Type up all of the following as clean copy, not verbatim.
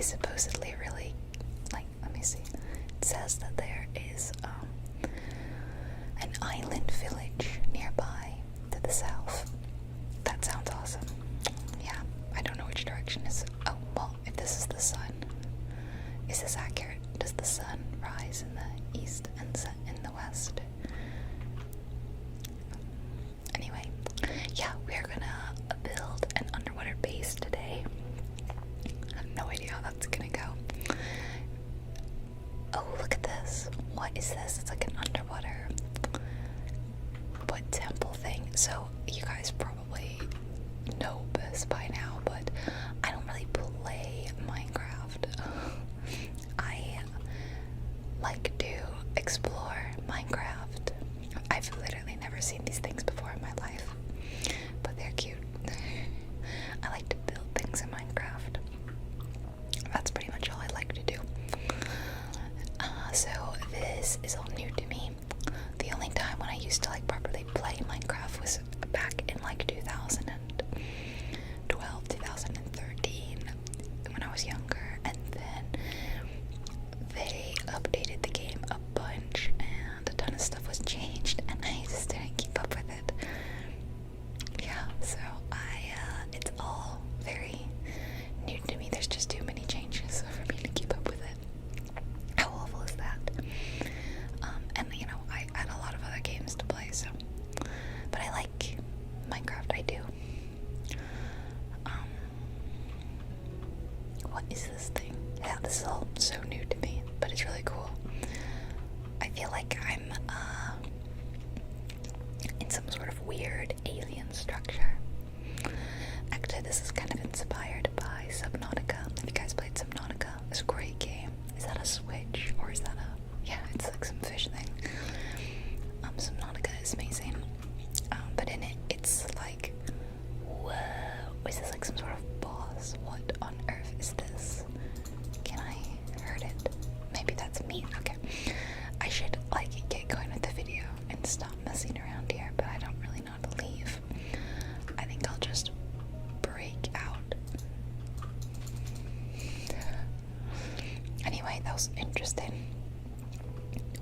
is supposedly really, like, let me see. It says that there is an island village nearby to the south. That sounds awesome. Yeah, I don't know which direction is. Oh, well, if this is the sun, is this accurate? Does the sun rise in the east and set in the west? Anyway, yeah, we're gonna build an underwater base today. I have no idea how that's gonna go. Oh, look at this. What is this? It's like an underwater temple thing. So you guys probably know this by now, but I don't really play Minecraft. I like to explore Minecraft. I've literally never seen these things before in my life, but they're cute. I like to build things in Minecraft. That's pretty much all I like to do. So this is all new to me. The only time when I used to like properly play Minecraft was back in like 2012, 2013, when I was younger, and then they updated the game a bunch and a ton of stuff was changed and I just didn't keep up with it. Yeah, so it's all very new to me. There's just too many changes for me to keep up with it. How awful is that? And you know, I had a lot of other games to play, so, but I like Minecraft, I do. What is this thing? Yeah, this is all so new to me, but it's really cool. I feel like I'm in some sort of weird alien structure. Actually, this is kind of inspired by Subnautica. Have you guys played Subnautica? It's a great game. Is that a Switch or is that a? Yeah, it's like some fish thing. Subnautica is amazing. But in it, it's like, whoa, is this like some sort of boss? What on earth is this? Can I hurt it? Maybe that's mean. Okay, I should like get going with the video and stop messing around here, but I don't really know how to leave. I think I'll just break out. Anyway, that was interesting.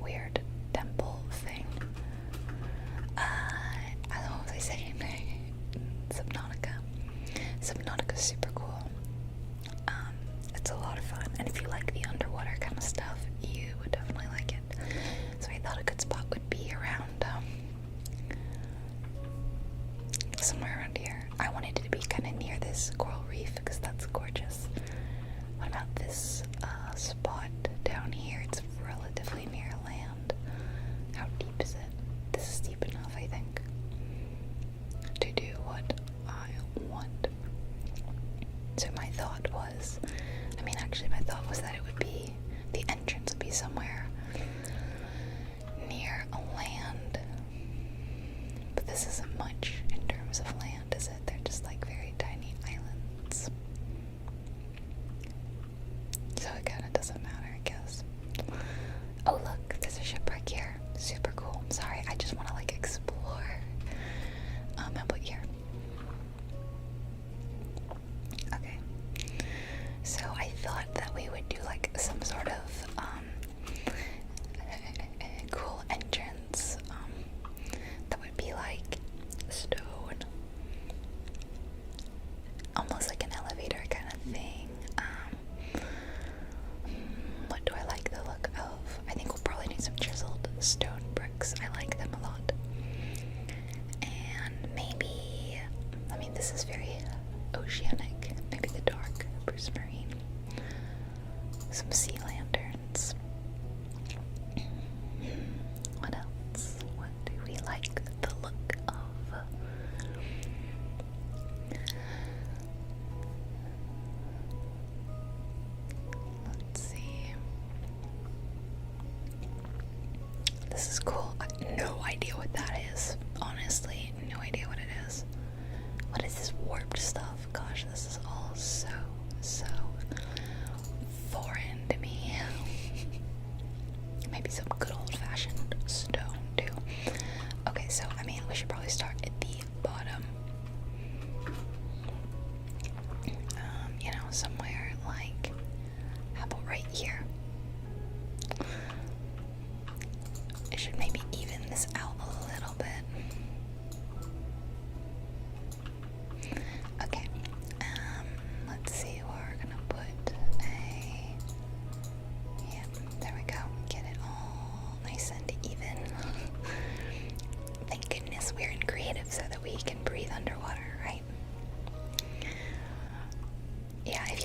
Weird temple thing. I don't know what was I saying. Subnautica. Subnautica's super cool. It's a lot of fun, and if you like the underwater kind of stuff, you would definitely like it. So I thought a good spot would be around somewhere around here. I wanted it to be kind of near this coral reef because that's gorgeous. What about this spot down here? It's relatively near land. How deep is it? This is deep enough, I think, to do what I want. So my thought was, my thought was that it would be, the entrance would be somewhere near a land. But this isn't much in terms of land, is it? They're just like very tiny islands. So it kind of doesn't matter, I guess. Oh look, there's a shipwreck here. Super cool. Sorry, I just want to like explore. How about here? Okay. So I thought that we would do like some sort of cool entrance that would be like stone, almost like an elevator kind of thing. What do I like the look of? I think we'll probably need some chiseled stone bricks. I like them a lot. And maybe, this is very oceanic. Maybe the dark Bruce Marine. Some sea lanterns. What else? What do we like the look of? Let's see. This is cool. I have no idea what that is. Honestly, no idea what it is. What is this warped stuff? Gosh, this is all so foreign to me. Maybe some good old-fashioned stone, too. Okay, so, we should probably start at the bottom. Somewhere like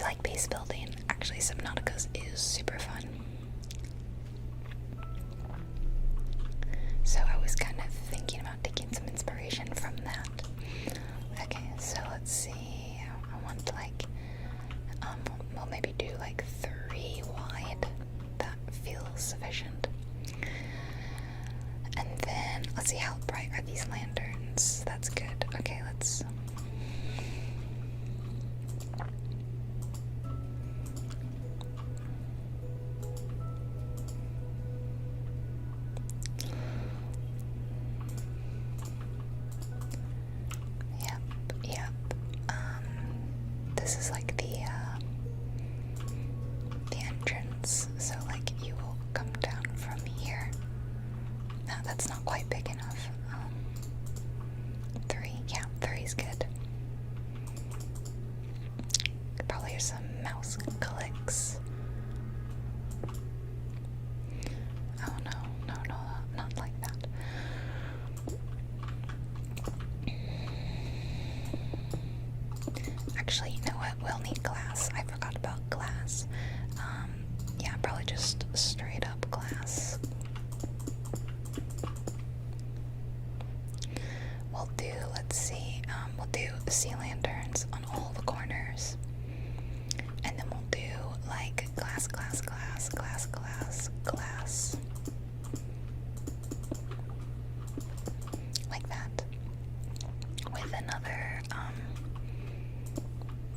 like base building. Actually, Subnautica's is super fun. So I was kind of thinking about taking some inspiration from that. Okay, so let's see. I want like, we'll maybe do like 3 wide. That feels sufficient. And then let's see, how bright are these lanterns? That's good. Okay, let's. Yep. This is like the entrance. So like you will come down from here. No, that's not quite big enough. 3, yeah, 3 is good. Could probably hear some mouse clicks. Oh no, not like that. Actually, you know what? We'll need glass. I forgot about glass. Yeah, probably just straight up glass. We'll do, let's see, we'll do sea lanterns on all the corners. And then we'll do like glass. Like that. With another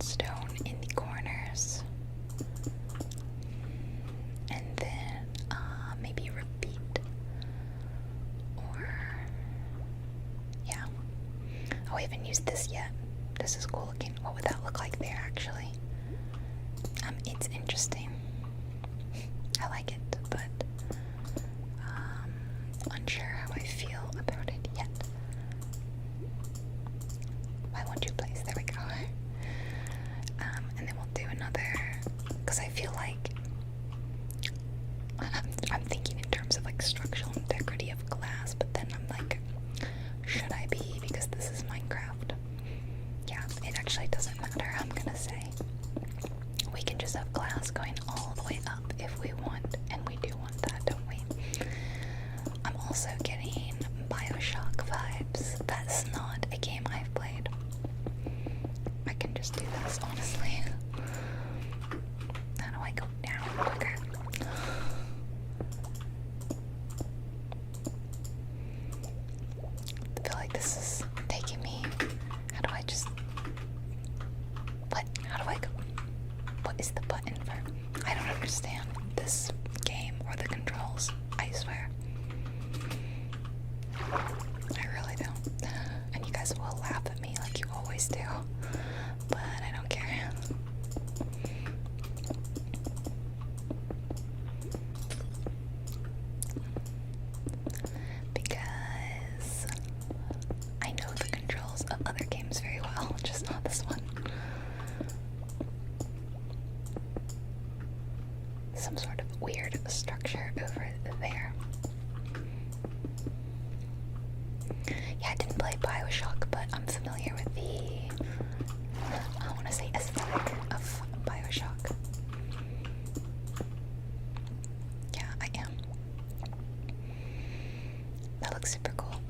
stone in the corners. And then maybe repeat. Or yeah. Oh, I haven't used this yet. This is cool looking. What would that look like there actually? It's interesting. I like it, but unsure how I feel about it yet. Why won't you please? There we go. And then we'll do another, because I feel like I'm thinking in terms of like structural integrity of glass, but then I'm like, should I be? Because this is Minecraft. Yeah, it actually doesn't matter, I'm gonna say. We can just have glass going all the way up if we want, and we do want that, don't we? I'm also getting BioShock vibes. That's not a game I've played. I can just do this, honestly. How do I go down quicker? I feel like this is taking me. How do I just. What? How do I go? What is the button for? I don't understand this game or the controls, I swear. I really don't. And you guys will laugh at me like you always do. But I don't care. Because I know the controls of other games very well, just not this one. Some sort of weird structure over there. Yeah, I didn't play BioShock, but I'm familiar with the, I want to say, aesthetic of BioShock. Yeah, I am. That looks super cool.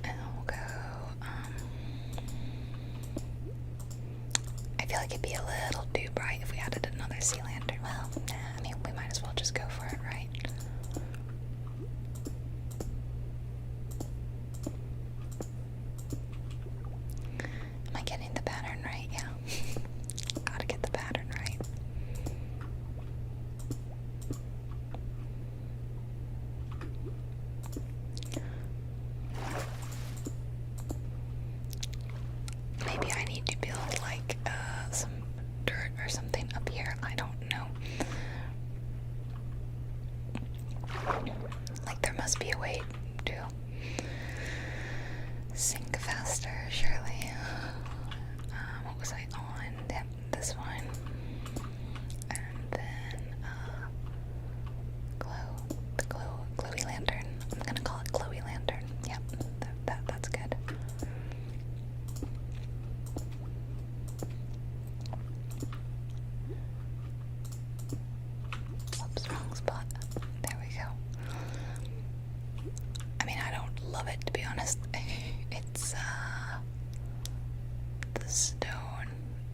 And we'll go, I feel like it'd be a little too bright if we added another sea lantern. Well, nah, I mean, we might as well just go for it, right? Am I getting the pattern right? Yeah. Gotta get the pattern right. Maybe I need to build like some dirt or something up here. I don't know. Like there must be a way to sink faster, surely. What was I on? Yep, this one. And then glowy lantern. I'm gonna call it glowy lantern. Yep, that's good. the stone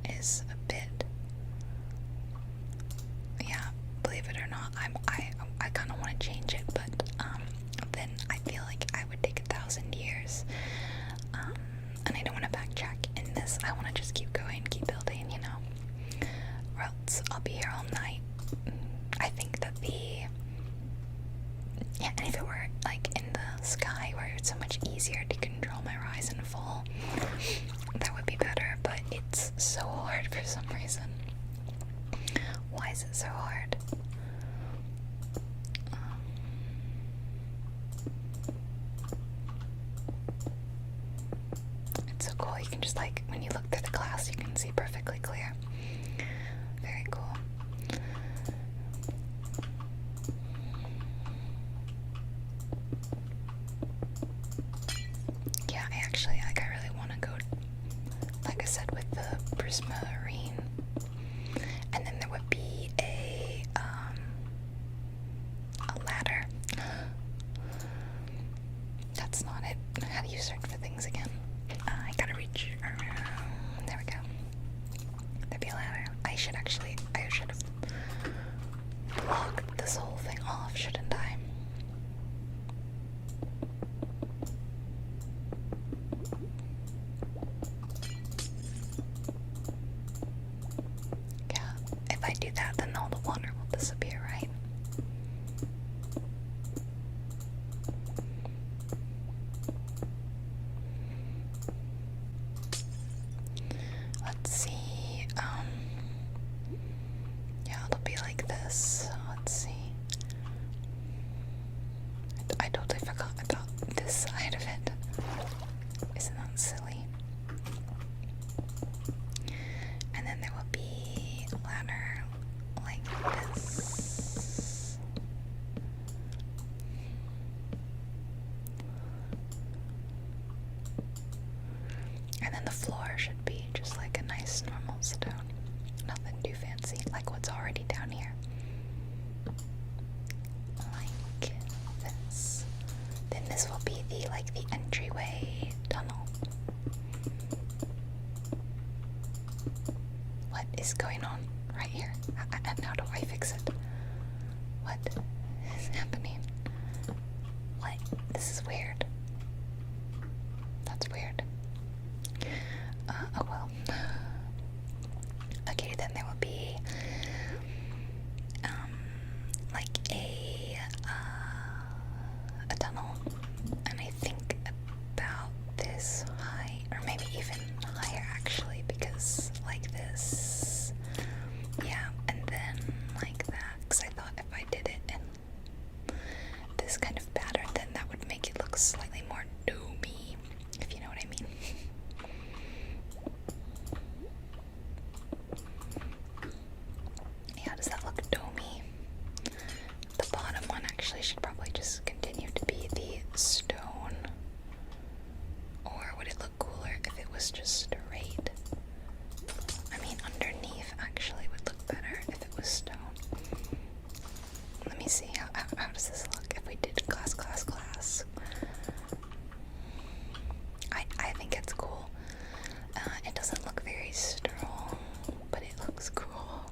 is a bit, yeah, believe it or not, I kind of want to change it, but then I feel like I would take 1,000 years, and I don't want to backtrack in this. I want to just keep going, keep building, you know, or else I'll be here all night. I think that yeah, and if it were like in the sky where it's so much easier to control my rise and fall, that would be better, but it's so hard for some reason. Why is it so hard? It's so cool. You can just, like, when you look through the glass, you can see perfectly clear. Very cool. Yeah, I really want to go, like I said, with the prismarine, and then there would be a ladder. That's not it. How do you search for things again? I gotta reach around. There we go. There'd be a ladder. I should have blocked this whole thing off, shouldn't I? Yeah, if I do that, then all the water will disappear, right? Let's see, yeah, it'll be like this. Let's see. I totally forgot about this side of it. Isn't that silly? And then there will be a ladder like this. And then the floor should be just like a nice normal stone. Nothing too fancy, like what's already down here. Like this. Then this will be the entryway tunnel. What is going on right here? And how do I fix it? What is happening? What? This is weird. That's weird. Oh well. Okay, then there will be like a tunnel, and I think about this high, or maybe even higher actually, because like this, yeah, and then like that, because I thought if I did it in this kind of pattern, then that would make it look slightly more doomy, if you know what I mean. Yeah, does that look domey? The bottom one actually should probably just continue to be the stone. Or would it look cooler if it was just straight? I mean, underneath actually would look better if it was stone. Let me see, how does this look if we did glass? I think it's cool. It doesn't look very strong, but it looks cool.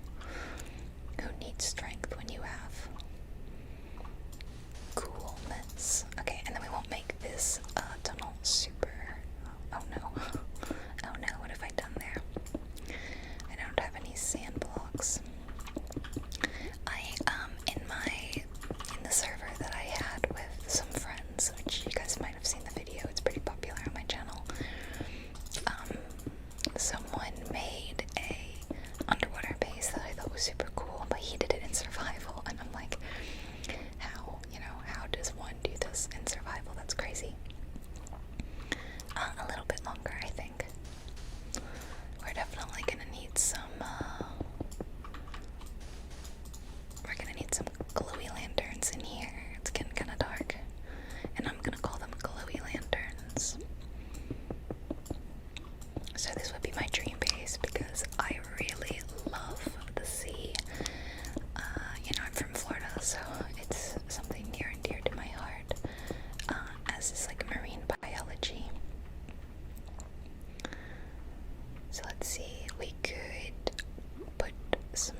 Who needs strength when you have coolness? Okay, and then we won't make this tunnel super. Oh no. Oh no. So let's see, we could put some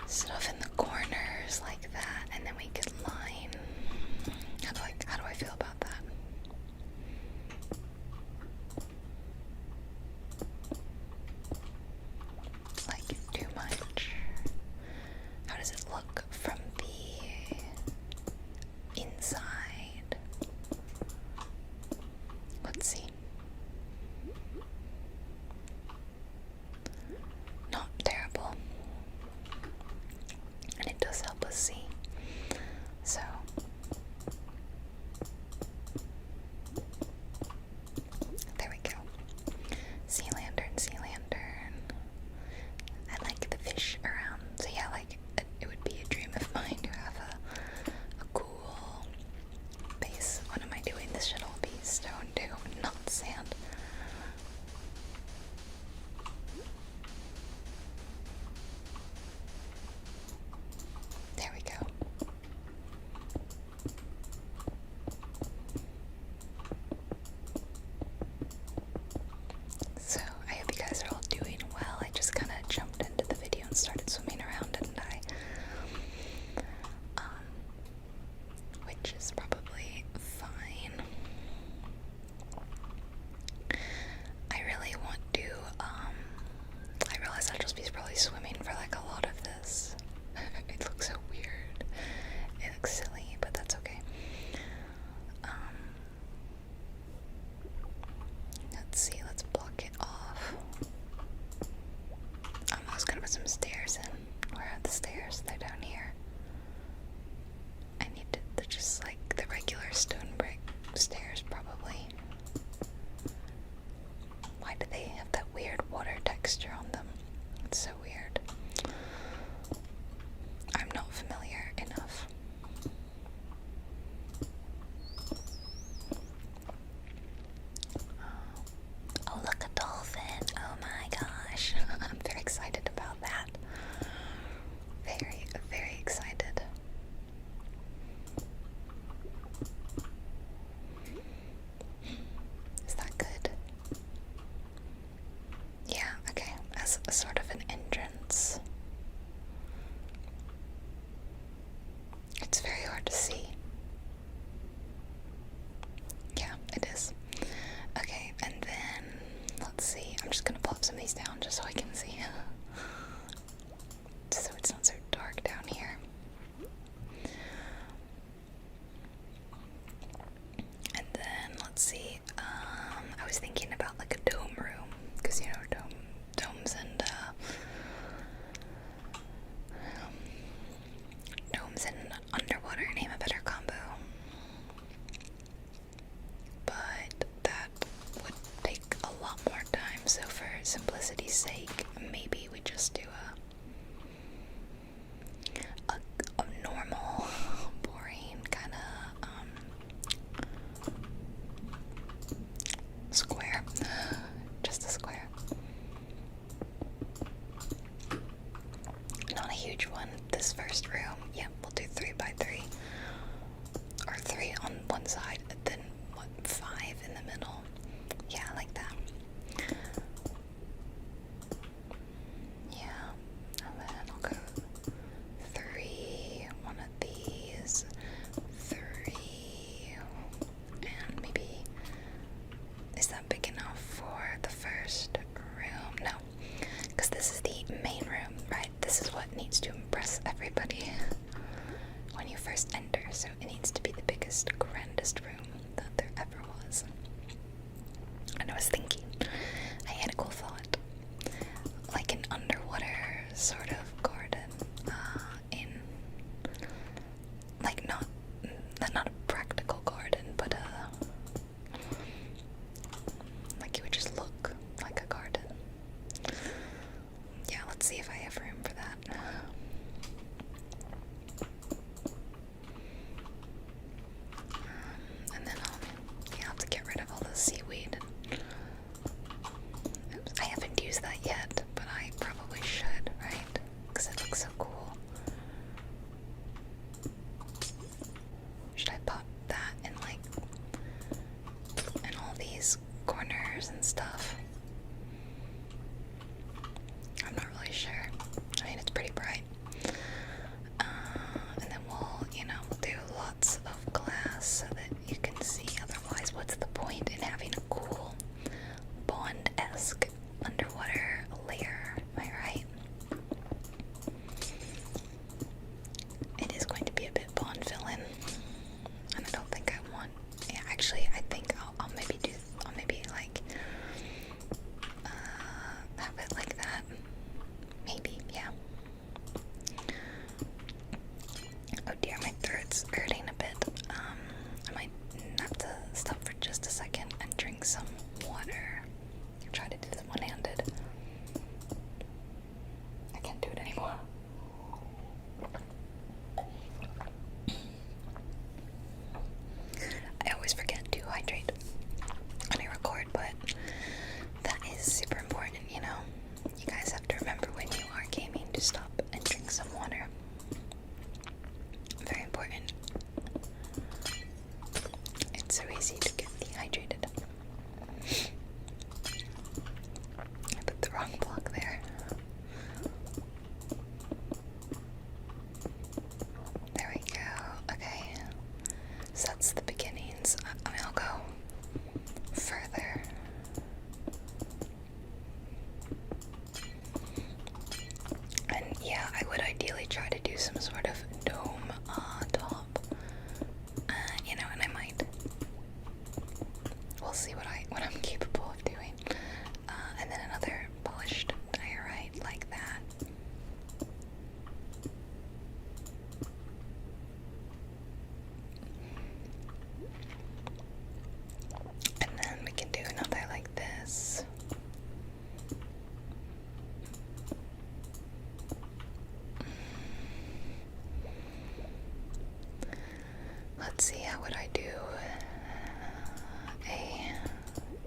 stuff in the corners like that, and then we could line. How do I feel about that? Like too much. How does it look from the inside? Let's see. Not terrible. And it does help us see. So there we go. Sea lantern, sea lantern. I like the fish around. So yeah, like it would be a dream of mine to have a cool base. What am I doing? This should all be stone too, not sand. There we go. So, I hope you guys are all doing well. I just kind of jumped into the video and started swimming around, didn't I? Which is probably fine. I really want to, I realize I'll just be probably swimming for like a lot of this. It looks so weird. It looks silly, but that's okay. Let's see, let's block it off. I was gonna put some stairs in. Where are the stairs? They're down here. I need to just like the regular stone brick stairs, probably. Why do they have that weird water texture on them? It's so weird. I'm not familiar enough. Oh, look, a dolphin. Oh my gosh. I'm very excited about that. Very, very excited. Is that good? Yeah, okay. As a sort of an entrance. It's very hard to see. Yeah, it is. Okay, and then let's see. I'm just gonna plop some of these down just so I can see. So it's not so dark down here. And then let's see. I was thinking about like a dome room, because you know domes and underwater name a better combo. But that would take a lot more time, so for simplicity's sake, maybe we just do a normal, boring kind of square. Just a square. Not a huge one. This first room, yeah, we'll do 3 by 3. Or 3 on one side, and then 5 in the middle. Yeah, I like that. Yeah, do some sort of dome top. You know, and I might. We'll see what I'm capable of doing. And then another polished diorite like that. And then we can do another like this. Let's see, how would I do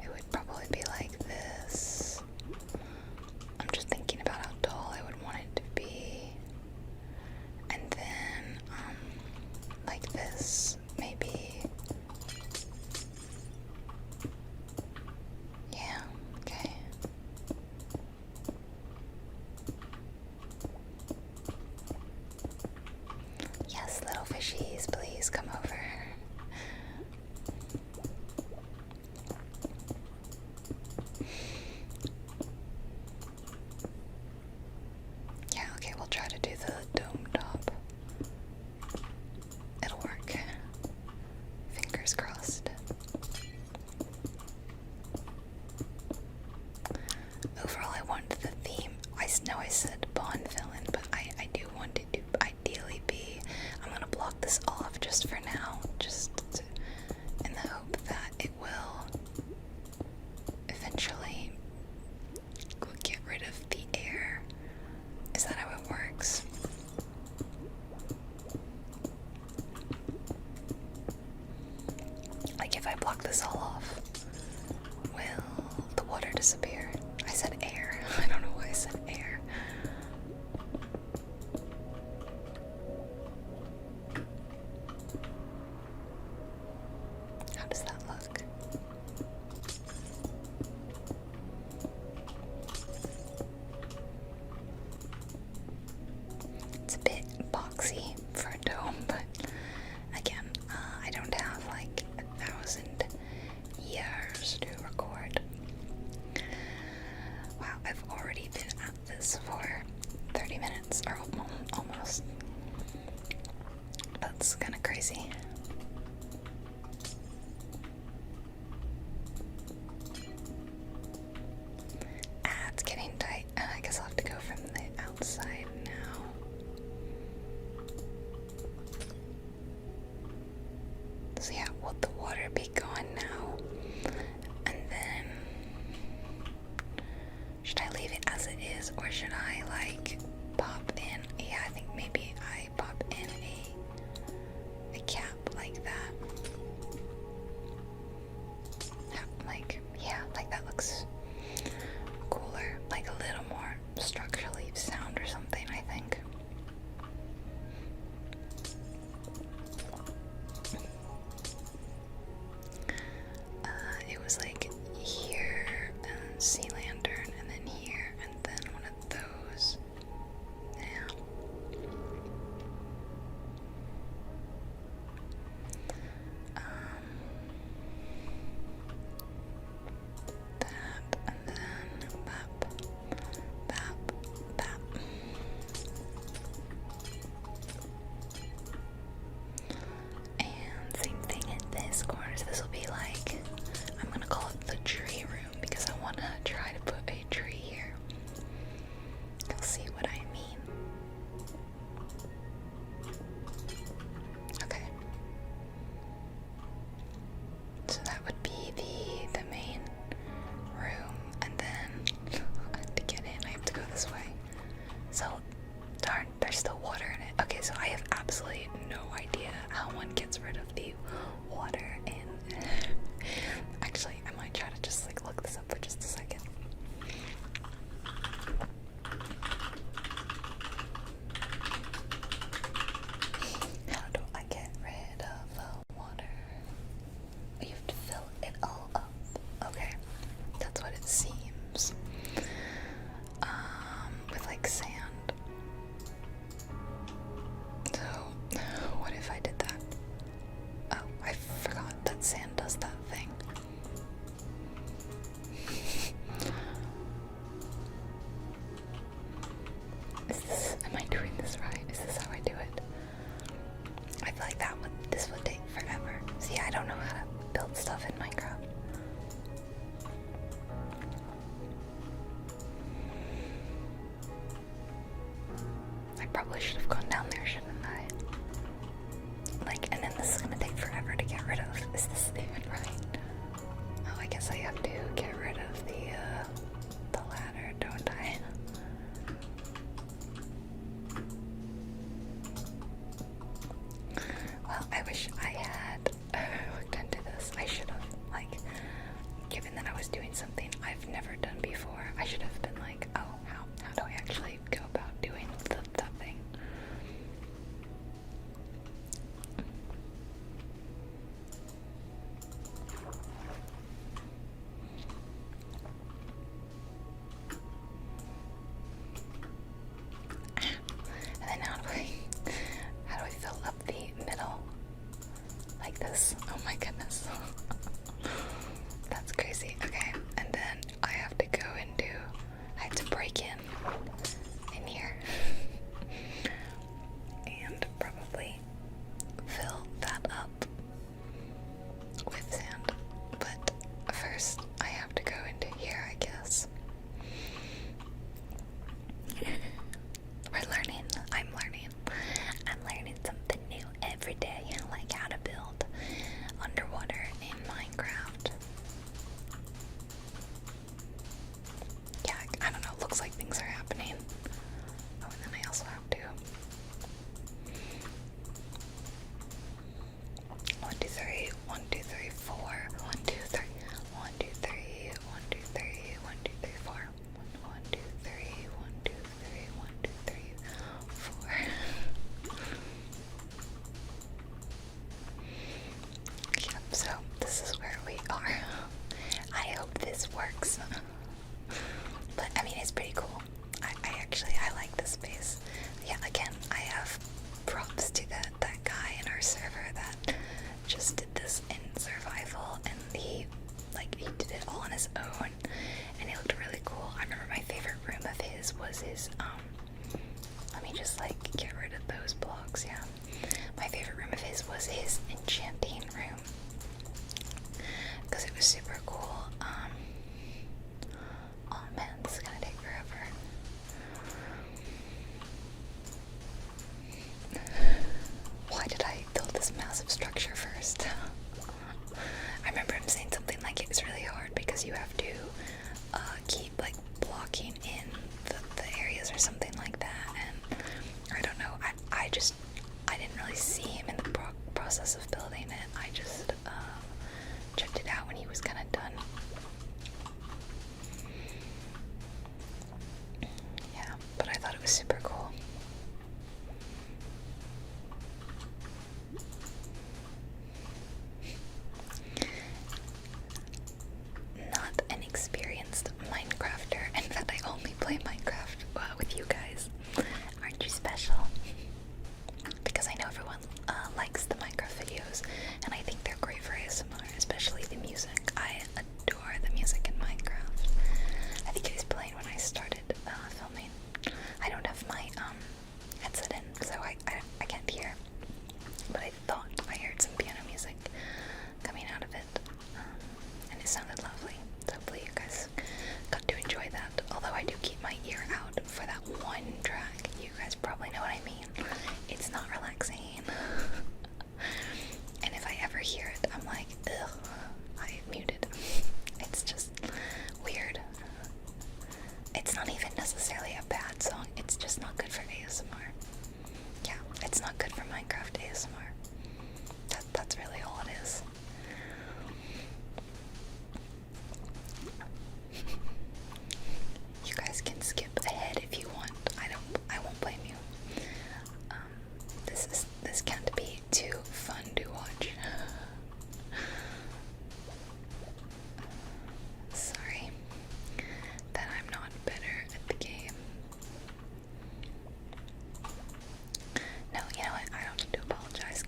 it would probably be like this. I'm just thinking about how tall I would want it to be. And then, like this, maybe. Yeah, okay. Yes, little fishies, please come over. Yeah, okay, we'll try to do the dome top. It'll work. Fingers crossed. Overall, I want the theme. I know I said Bond villain, but I do want it to ideally be. I'm gonna block this off just for now, in the hope that it will eventually get rid of the air. Is that how it works? Like if I block this all off, will the water disappear? I said air. I don't know why I said air. How does that look? It's a bit boxy for a dome, but again, I don't have like 1,000 years to record. Wow, I've already been at this for 30 minutes, or almost. That's kind of crazy. It's getting tight. I guess I'll have to go from the outside now. So yeah, will the water be gone now? And then, should I leave it as it is, or should I like pop in? Yeah, I think maybe I pop in a cap like that. Yeah, like that looks cooler, like a little more structurally sound or something, I think. It was like here, and sea lantern, and then here, and then one of those. Yeah. That, and then bap, bap, bap. And same thing in this corner. So this will be like, I'm gonna call it the tree room because I want to try to put a tree here. You'll see what I mean. Okay. So that would be the main room, and then I have to get in. I have to go this way. So darn, there's still water in it. Okay, so I have absolutely no idea how one gets rid of the water in. Actually, I might try to just like look this up for just a second. How do I get rid of the water? You have to fill it all up. Okay, that's what it seems. With like sand. So, what if I did that? Oh, I forgot that sand does that thing. Am I doing this right? Is this how I probably should have gone down there, shouldn't I? Like, and then this is gonna take forever to get rid of. Is this even right? Oh, I guess I have to get rid of the ladder, don't I? Well, I wish I had looked into this. I should have, like, given that I was doing something I've never done before, I should have been like, oh, how do I actually go about doing that thing? And then how do I fill up the middle? Like this? Oh my goodness. That's crazy. Okay, and then I have to go into, I have to break in here and probably fill that up with sand. But first I have to go into here, I guess. We're learning. I'm learning. I'm learning something new every day, like how to build underwater in Minecraft. Yeah, I don't know, looks like things are happening. Oh, and then I also have to 1, 2, 3, 1, 2, 3, 4, 1, 2, 3, 1, 2, 3, 1, 2, 3, 1, 2, 3, 4, 1, 2, 3, 1, 2, 3, 1, 2, 3, 4. Yep, so this is where we are. I hope this works. But I mean, it's pretty cool. I like this space. Yeah, again, I have props to that guy in our server that just did this in survival, and he did it all on his own, and it looked really cool. I remember my favorite room of his was his let me just get rid of those blocks. Yeah, my favorite room of his was his enchanting room because it was super cool. Oh man, this is gonna take forever. Why did I build this massive structure first? I remember him saying something like it was really hard because you have to keep blocking in the areas or something like that, and I don't know, I didn't really see him in the process of building it. I just checked it out when he was kind of done. Yeah, but I thought it was super cool. Not an experienced Minecrafter. In fact, I only play Minecraft with you guys. Aren't you special? Because I know everyone likes the Minecraft videos, and I think they're great for ASMR, especially the music. I adore the music in Minecraft. I think I was playing when I started filming. I don't have my headset in, so I can't hear. But I thought I heard some piano music coming out of it, and it sounded lovely. So hopefully you guys got to enjoy that. Although I do keep my ear out for that one track. You guys probably know what I mean. It's not relaxing. And if I ever hear it, I'm like, ugh, I muted. It's just weird. It's not even necessarily a bad song. It's just not good for ASMR. Yeah, it's not good for Minecraft ASMR. That's really all it is. You guys can skip ahead if you want. I won't blame you. This can't be too fun to watch. Sorry that I'm not better at the game. No, you know what? I don't need to apologize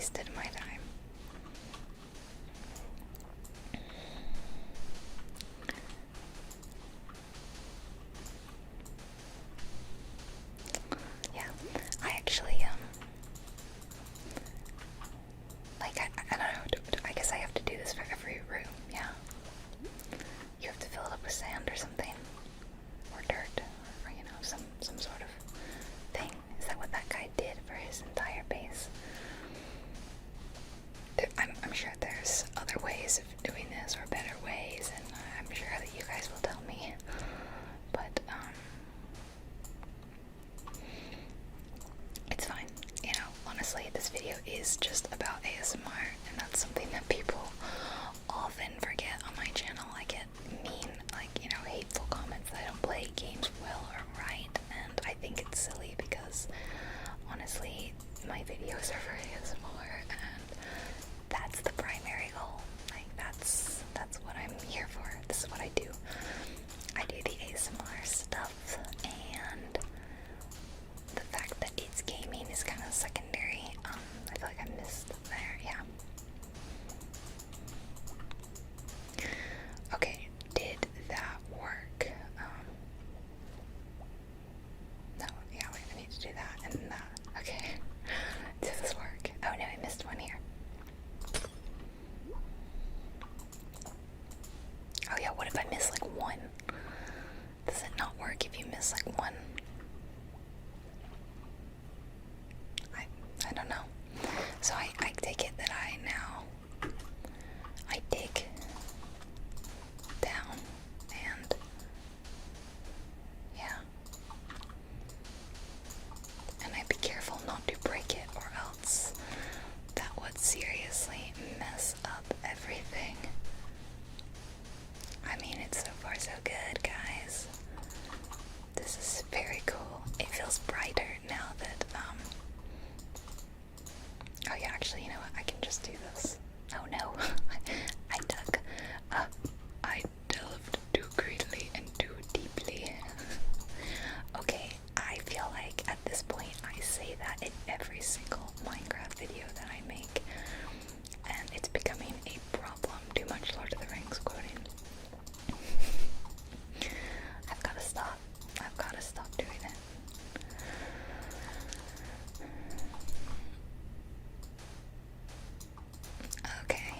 wasted my time. Yeah, I actually, like, I don't know, I guess I have to do this for every room, yeah. You have to fill it up with sand or something, or dirt, or you know, some sort of thing. Is that what that guy did for his entire base? I'm sure there's other ways of doing this, or better ways, and I'm sure that you guys will tell me, but, it's fine. You know, honestly, this video is just about ASMR, and that's something that people often forget on my channel. I get mean, like, you know, hateful comments that I don't play games well or right, and I think it's silly because, honestly, my videos are for ASMR, and that's the primary goal. Like, that's what I'm here for. This is what I do. I do the ASMR stuff, and the fact that it's gaming is kind of secondary. I feel like I missed there, yeah. Okay, did that work? No, yeah, wait, I need to do that and that. Okay, does this work? Oh no, I missed one here. Oh yeah, what if I miss like one? Does it not work if you miss like one? I don't know. So I take it that I dig down and yeah. And I be careful not to break it, or else that would seriously mess up everything. I mean, it's so far so good, guys. This is very cool. It feels brighter now that, oh yeah, actually, you know what? I can just do this. Oh no. I dug. I delved too greedily and too deeply. Okay, I feel like at this point I say that in every single Minecraft video that I make, and it's becoming a problem. Too much Lord of the Rings quoting. I've gotta stop. I've gotta stop doing it. Okay,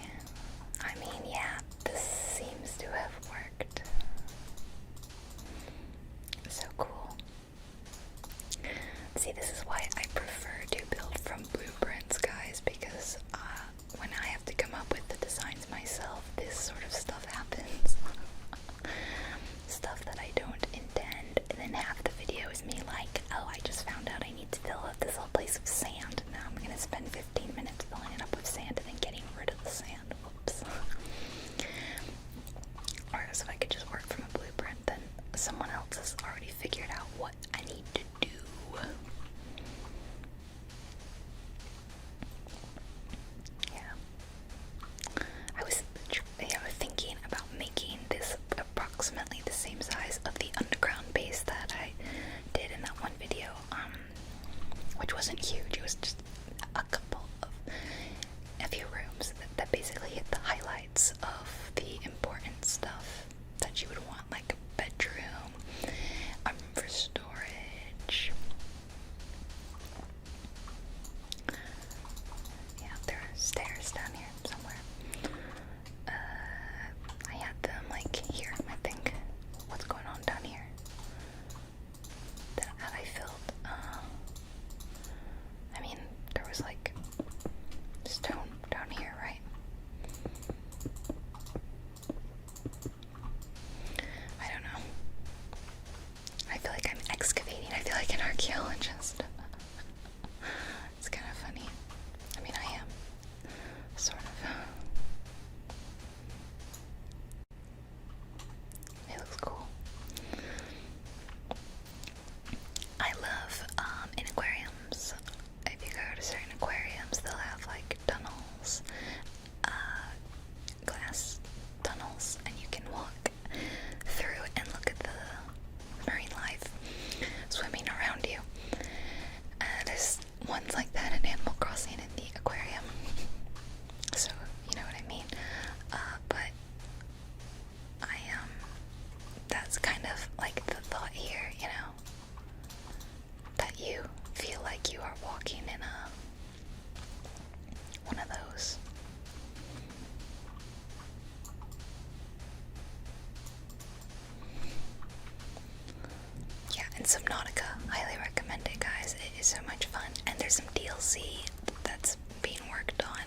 Subnautica, highly recommend it, guys. It is so much fun, and there's some DLC that's being worked on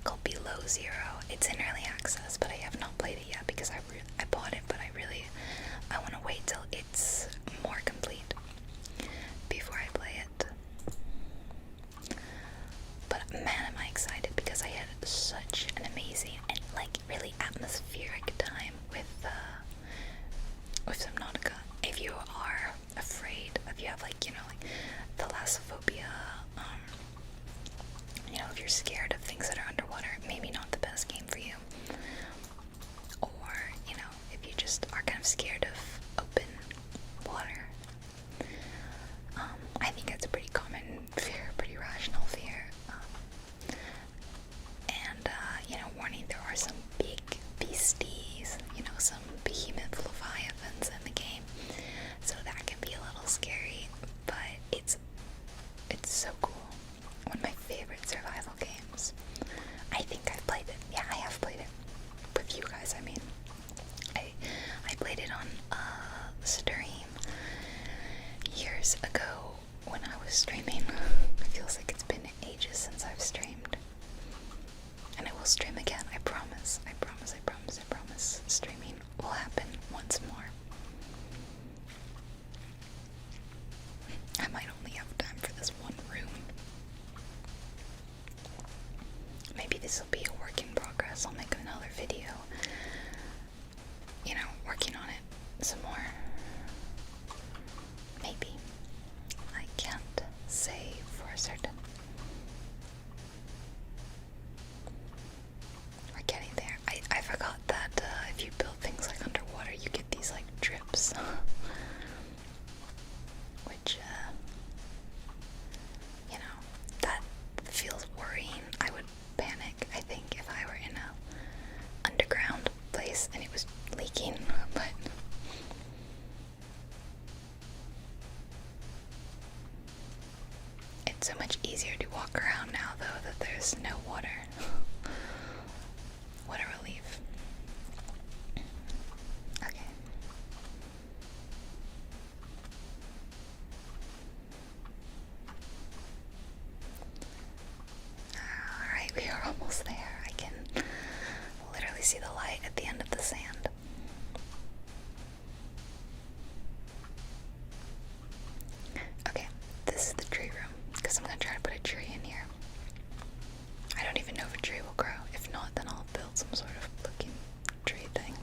called Below Zero. It's in early access, but I have not played it yet because I bought it, but I want to wait till it's more complete before I play it. But man, am I excited because I had such an amazing and like really atmospheric time with Subnautica. If you are afraid, if you have like, you know, like thalassophobia, you know, if you're scared of things that are underwater, maybe not the best game for you. Or, you know, if you just are kind of scared of open water. I think that's a pretty common fear, pretty rational fear. You know, warning, there are some big beasties, you know, some behemoth leviathans in the game. So that can be a little scary, but it's so cool. One of my favorite survival games. I think I've played it. Yeah, I have played it with you guys. I mean, I played it on stream years ago when I was streaming. It feels like it's been ages since I've streamed. And I will stream again, I promise. I promise, I promise, I promise. Streaming will happen once more. I might only have time for this one room. Maybe this will be a work in progress. I'll make another video, you know, working on it some more. Maybe. I can't say for certain. We're getting there. I forgot that if you build things like underwater, you get these like drips. Which, you know, that feels worrying. I would panic, I think, if I were in a underground place and it was leaking, but it's so much easier to walk around now, though, that there's no water. What a relief. Okay. Alright, we are almost there. I can literally see the light at the end of the sand. Okay, this is the tree room, because I'm going to try to put a tree in here. I don't even know if a tree will grow. If not, then I'll build some sort of looking tree thing.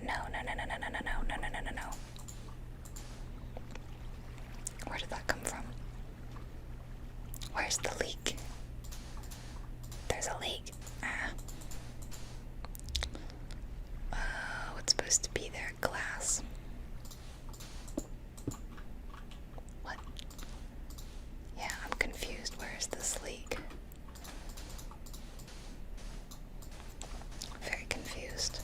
No, no, no, no, no, no, no, no, no, no, no, no, no. Where did that come from? Where's the leak? There's a leak. What's supposed to be there? Glass. What? Yeah, I'm confused. Where is this leak? Very confused.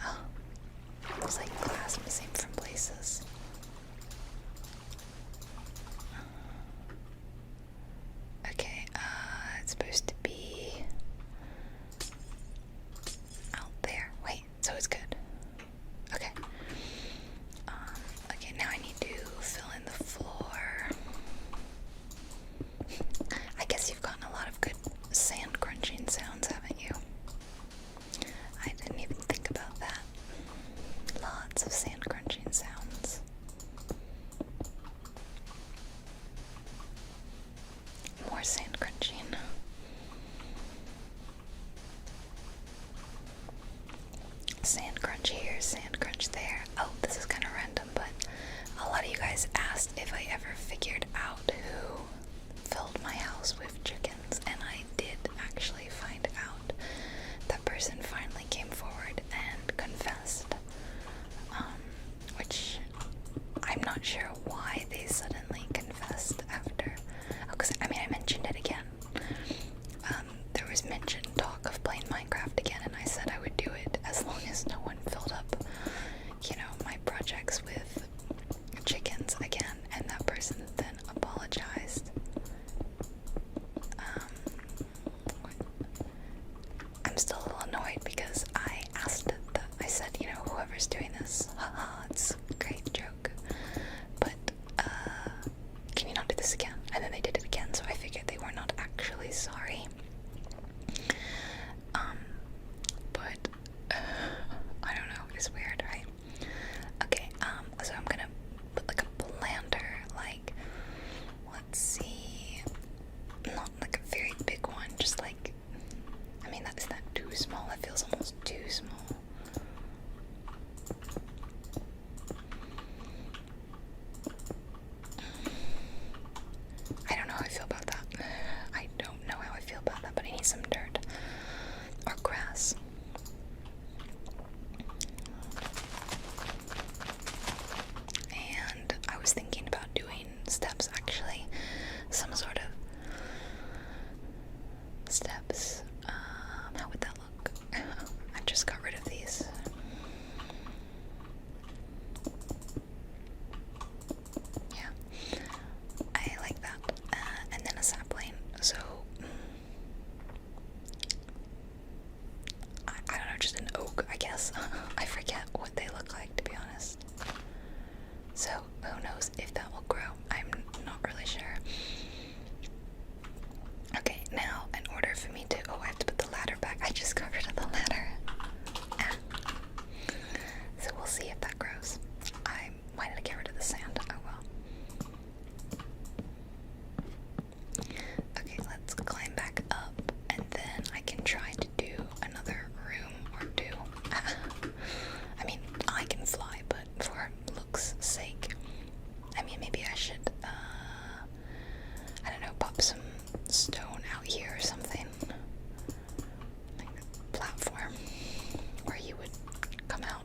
Oh, there's like glass missing from places. Okay, it's supposed to be out there. Wait, so it's good. Okay. Okay, now I need to fill in the floor. I guess you've gotten a lot of good sand crunching sounds, haven't you? I didn't even think about that. Lots of sand crunching sounds. More sand crunching. Sand crunch here, sand crunch there. Oh, this is kind of random, but a lot of you guys asked if I ever figured out who filled my house with chickens, and I did actually find out. That person finally came forward and confessed, which I'm not sure why they suddenly confessed after. Oh, because I mean, I mentioned it again. There was talk of playing Minecraft again, and I said I would do it as long as no one filled up, you know, my projects with chickens again, and that person then apologized. I'm still a little annoyed because So who knows if that will grow. I'm not really sure. Okay, now in order for me to, I have to put the ladder back. I just got rid of the ladder. Ah. So we'll see if that grows. Why did I get rid of the sand? Oh well. Okay, let's climb back up, and then I can try to do another room or two. I mean, I can fly, but for looks' sake, I mean, maybe I should, I don't know, pop some stone out here or something. Like a platform where you would come out.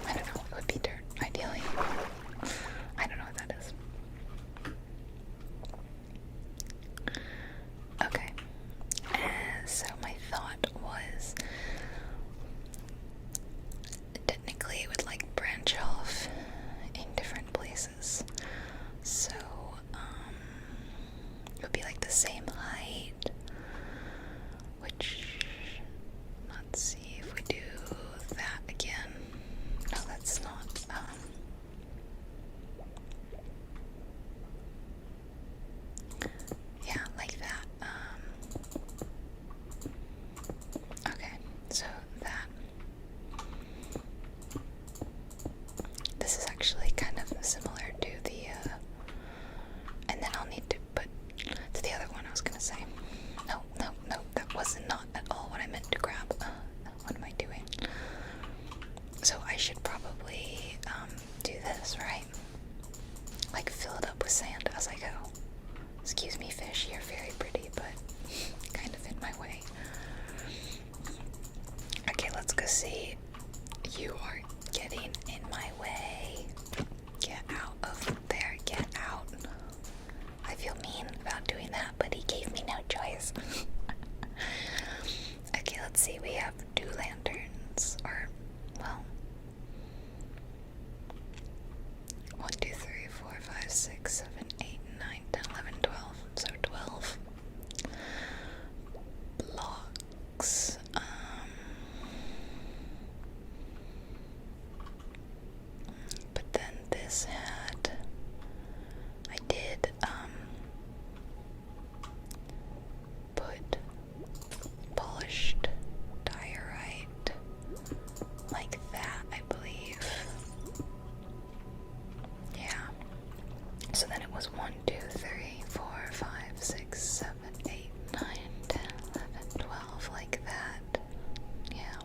I don't know, it would be dirt, ideally. I don't know what that is. Okay, so my thought was technically it would like branch off in different places. So, it would be like the same height, which, let's see if we do that again. No, that's not, yeah, like that. Okay, so that. This is actually kind of similar to the, and then I'll need to put, to the other one I was gonna say. No, that was not at all what I meant to grab. What am I doing? So I should probably, do this, right? Like fill it up with sand as I go. Excuse me, fish, you're very pretty, but kind of in my way. Okay, let's go see. You are getting in my way. Get out of there, get out. I feel mean about doing that, but he gave me no choice. Okay, let's see, we have 2 lanterns, or, well, 1, 2, 3, 4, 5, 6, 7, 8, 9, 10, 11, 12. So 12 blocks. But then this had, I did put polished diorite like that, I believe. Yeah. So then it was 1, 2, 3, 4, 5, 6, 7, 8, 9, 10, 11, 12, like that. Yeah.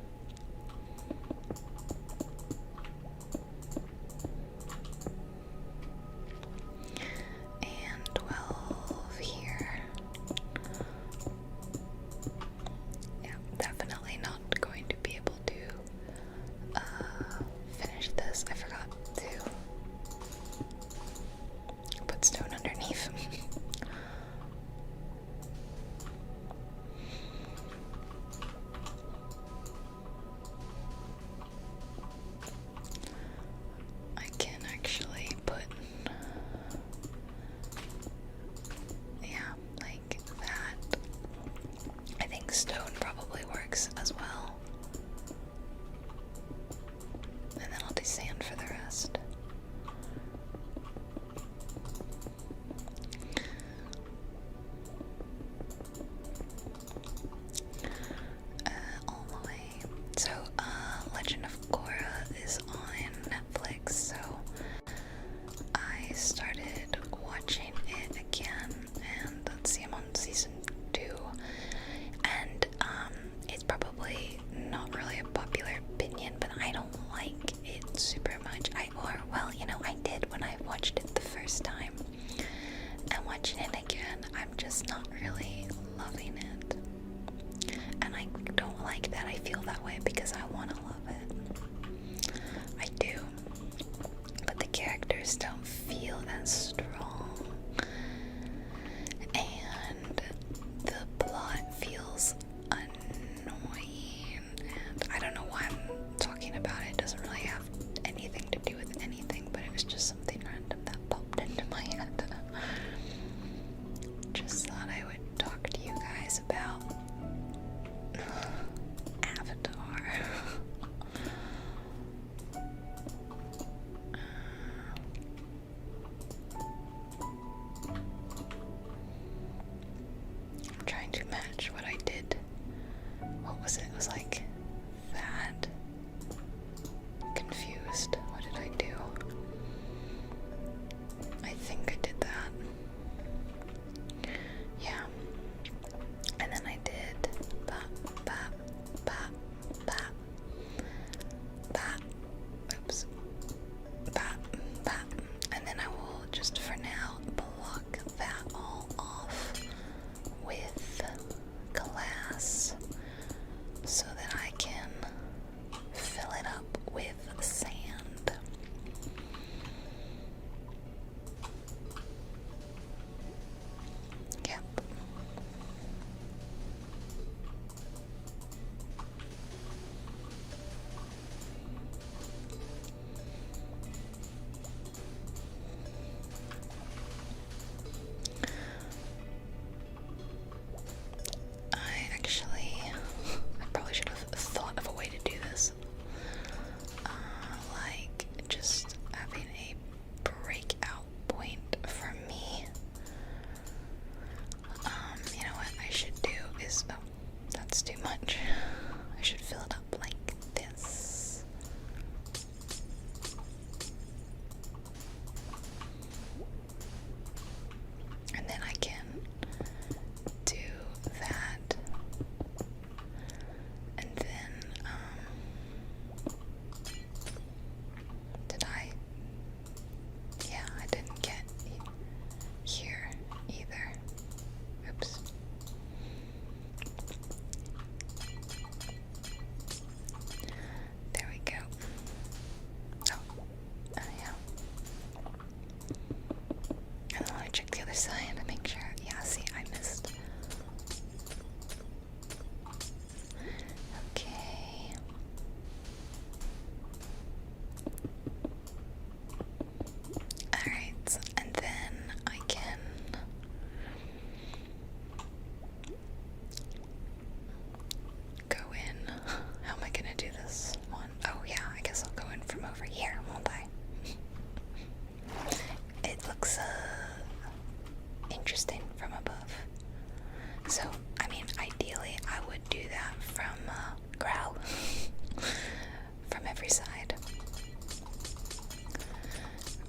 every side.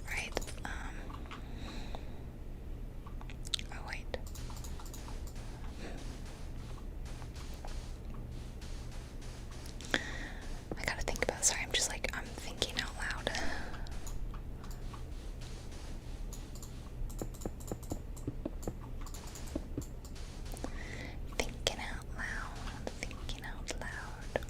Right, oh wait. I gotta think about, sorry, I'm thinking out loud. Thinking out loud, thinking out loud.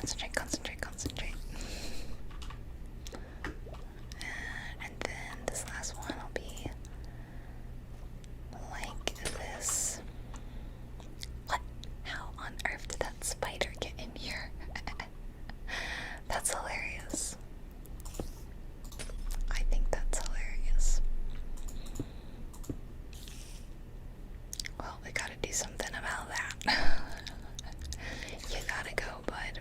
Concentrate, concentrate, concentrate. And then this last one will be like this. What? How on earth did that spider get in here? That's hilarious. I think that's hilarious. Well, we gotta do something about that. You gotta go, bud.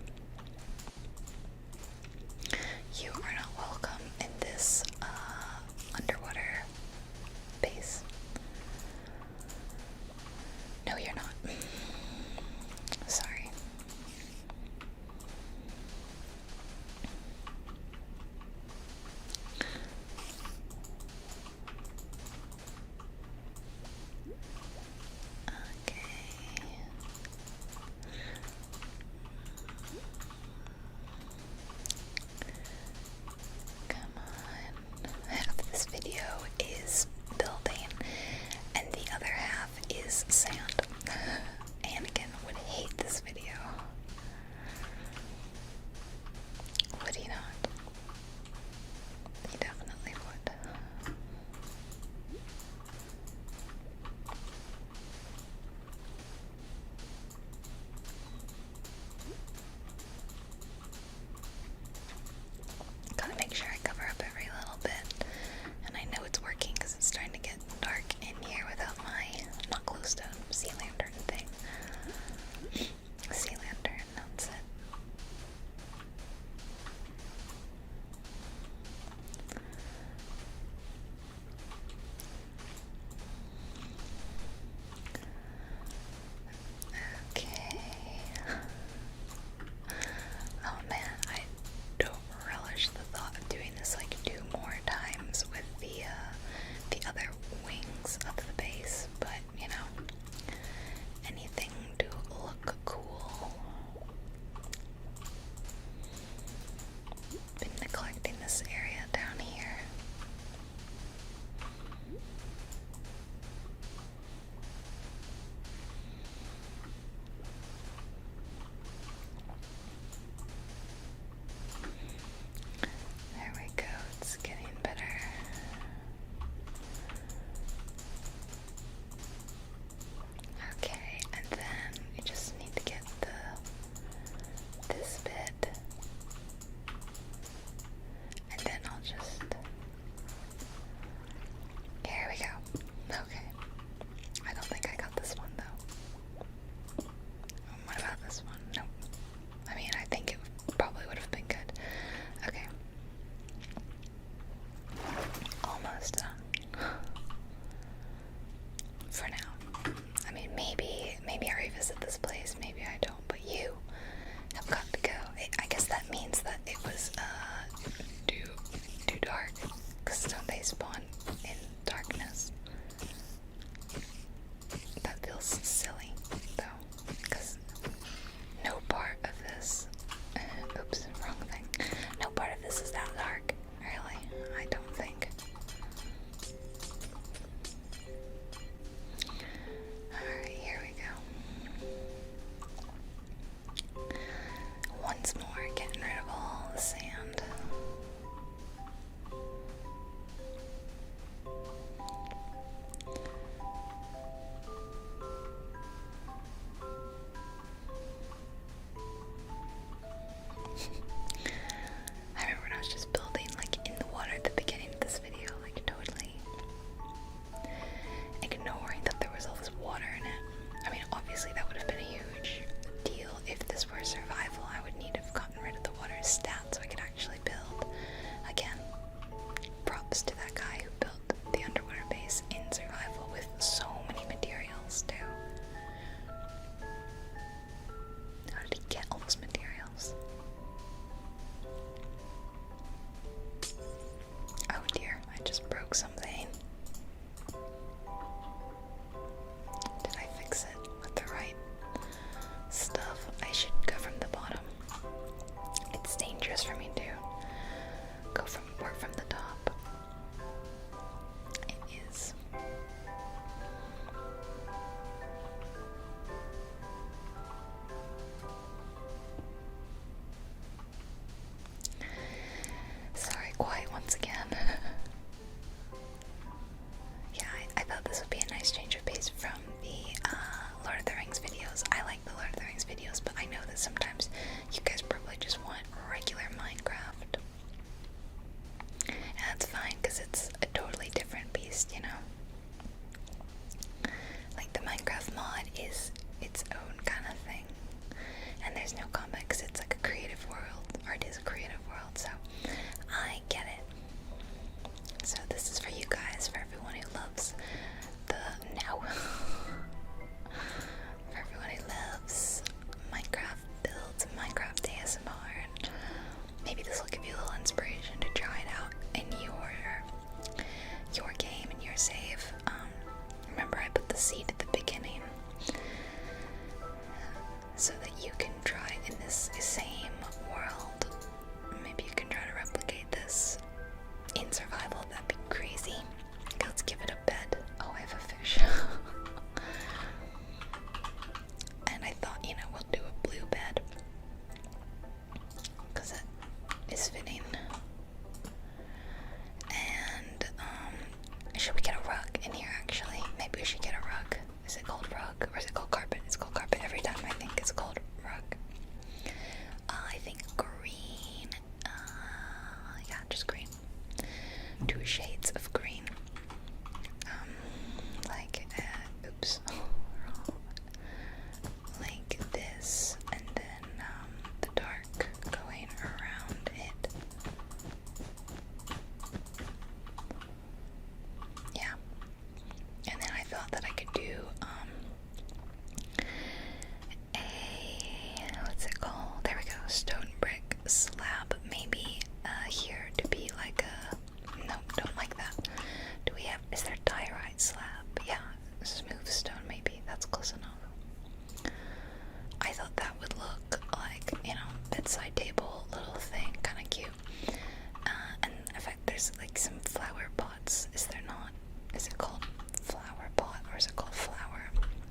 there's like some flower pots, is there not? Is it called flower pot or is it called flower?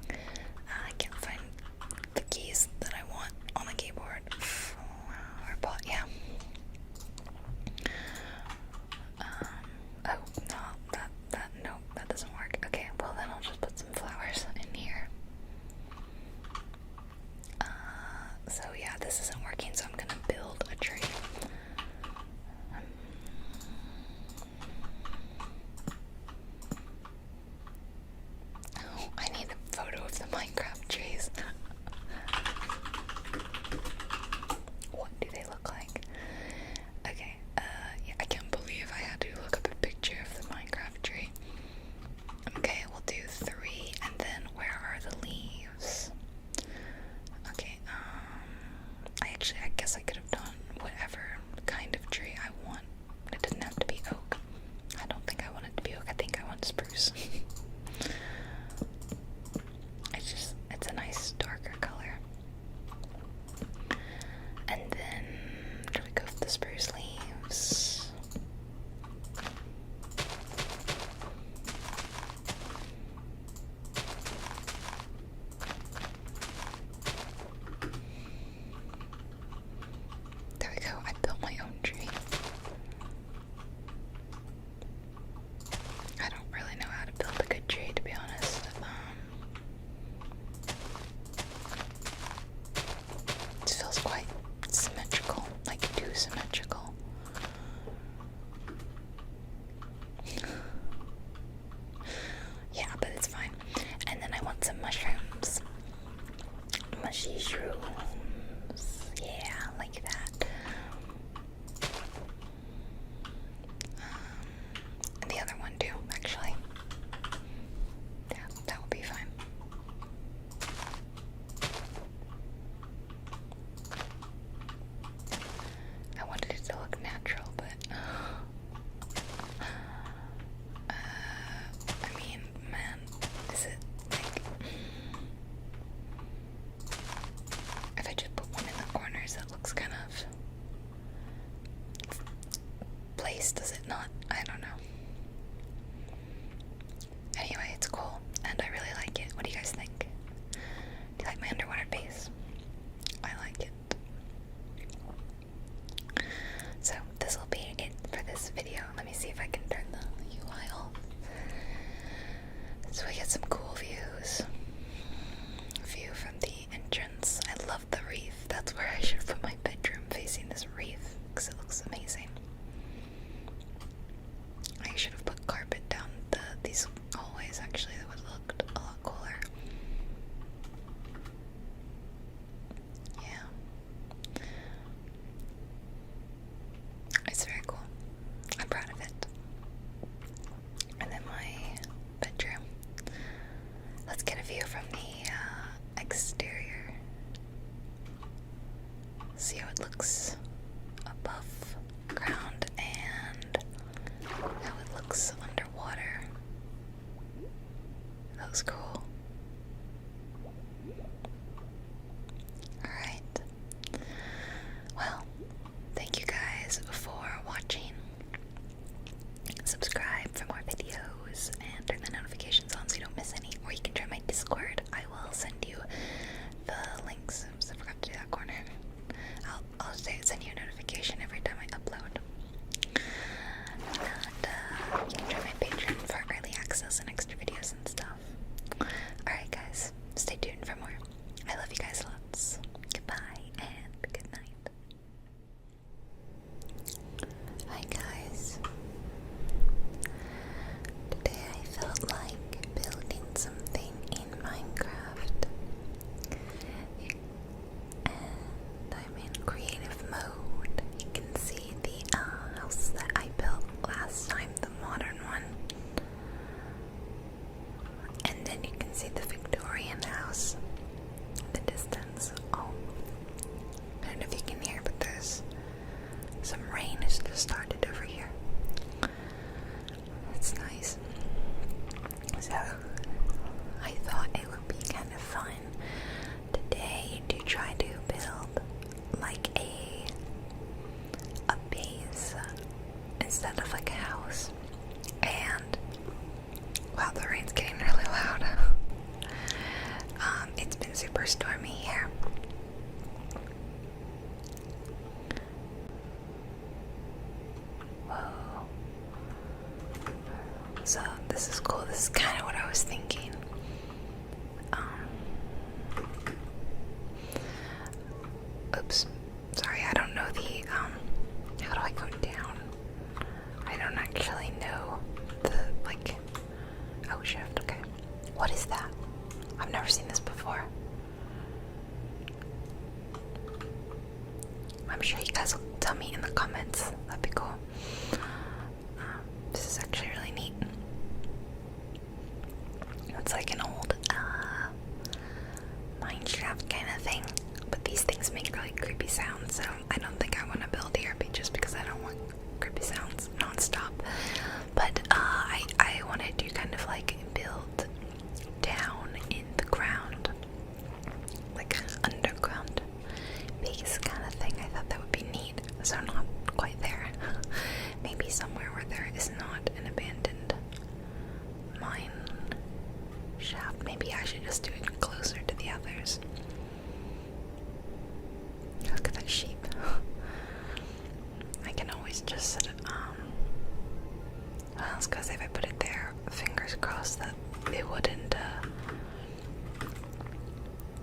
I can't find the keys that I want on the keyboard. Flower pot, yeah. Oh, no, no, that doesn't work. Okay, well then I'll just put some flowers in here. So yeah, this isn't working, so I'm gonna build a tree. Oh, I need a photo of the Minecraft trees. What do they look like? Okay, yeah, I can't believe I had to look up a picture of the Minecraft tree. Okay, we'll do 3, and then where are the leaves? Okay, I guess I could have done whatever kind of tree I want. It didn't have to be oak. I don't think I want it to be oak. I think I want spruce. It's a nice darker color. And then, do we go with the spruce leaves? There we go, I built my own tree. I don't really know how to build a good tree, to be honest. It feels quite symmetrical, like too symmetrical. Yeah, but it's fine. And then I want some mushrooms. Mushy shrooms. Yeah, like that. And the other one too, actually. Yeah, that would be fine. I wanted it to look natural, but I mean, man, is it like if I just put one in the corners, it looks kind of placed, does it not? I don't know. Anyway, it's cool, and I really like it. What do you guys think? Do you like my underwater base? I like it. So this will be it for this video. Let me see if I can turn the UI off. So we get some cool views. View from the entrance. I love the reef. That's where I should put my bedroom, facing this reef, because it looks amazing. I So this is cool. This is kind of what I was thinking. Oops. Sorry, I don't know the, how do I go down? I don't actually know the, like, oh, shift, okay. What is that? I've never seen this before. I'm sure you guys will tell me in the comments. That'd be cool. This is actually really neat. It's like an old, mine shaft kind of thing. But these things make really creepy sounds, so I don't think I want to build here just because I don't want creepy sounds non-stop. But I wanted to kind of like build down in the ground, like underground base kind of thing. I thought that would be neat. So not quite there. Maybe somewhere where there is not an abandoned mine shaft. Maybe I should just do it closer to the others. Look at that sheep. I can always just set it, well, it's because if I put it there, fingers crossed that it wouldn't,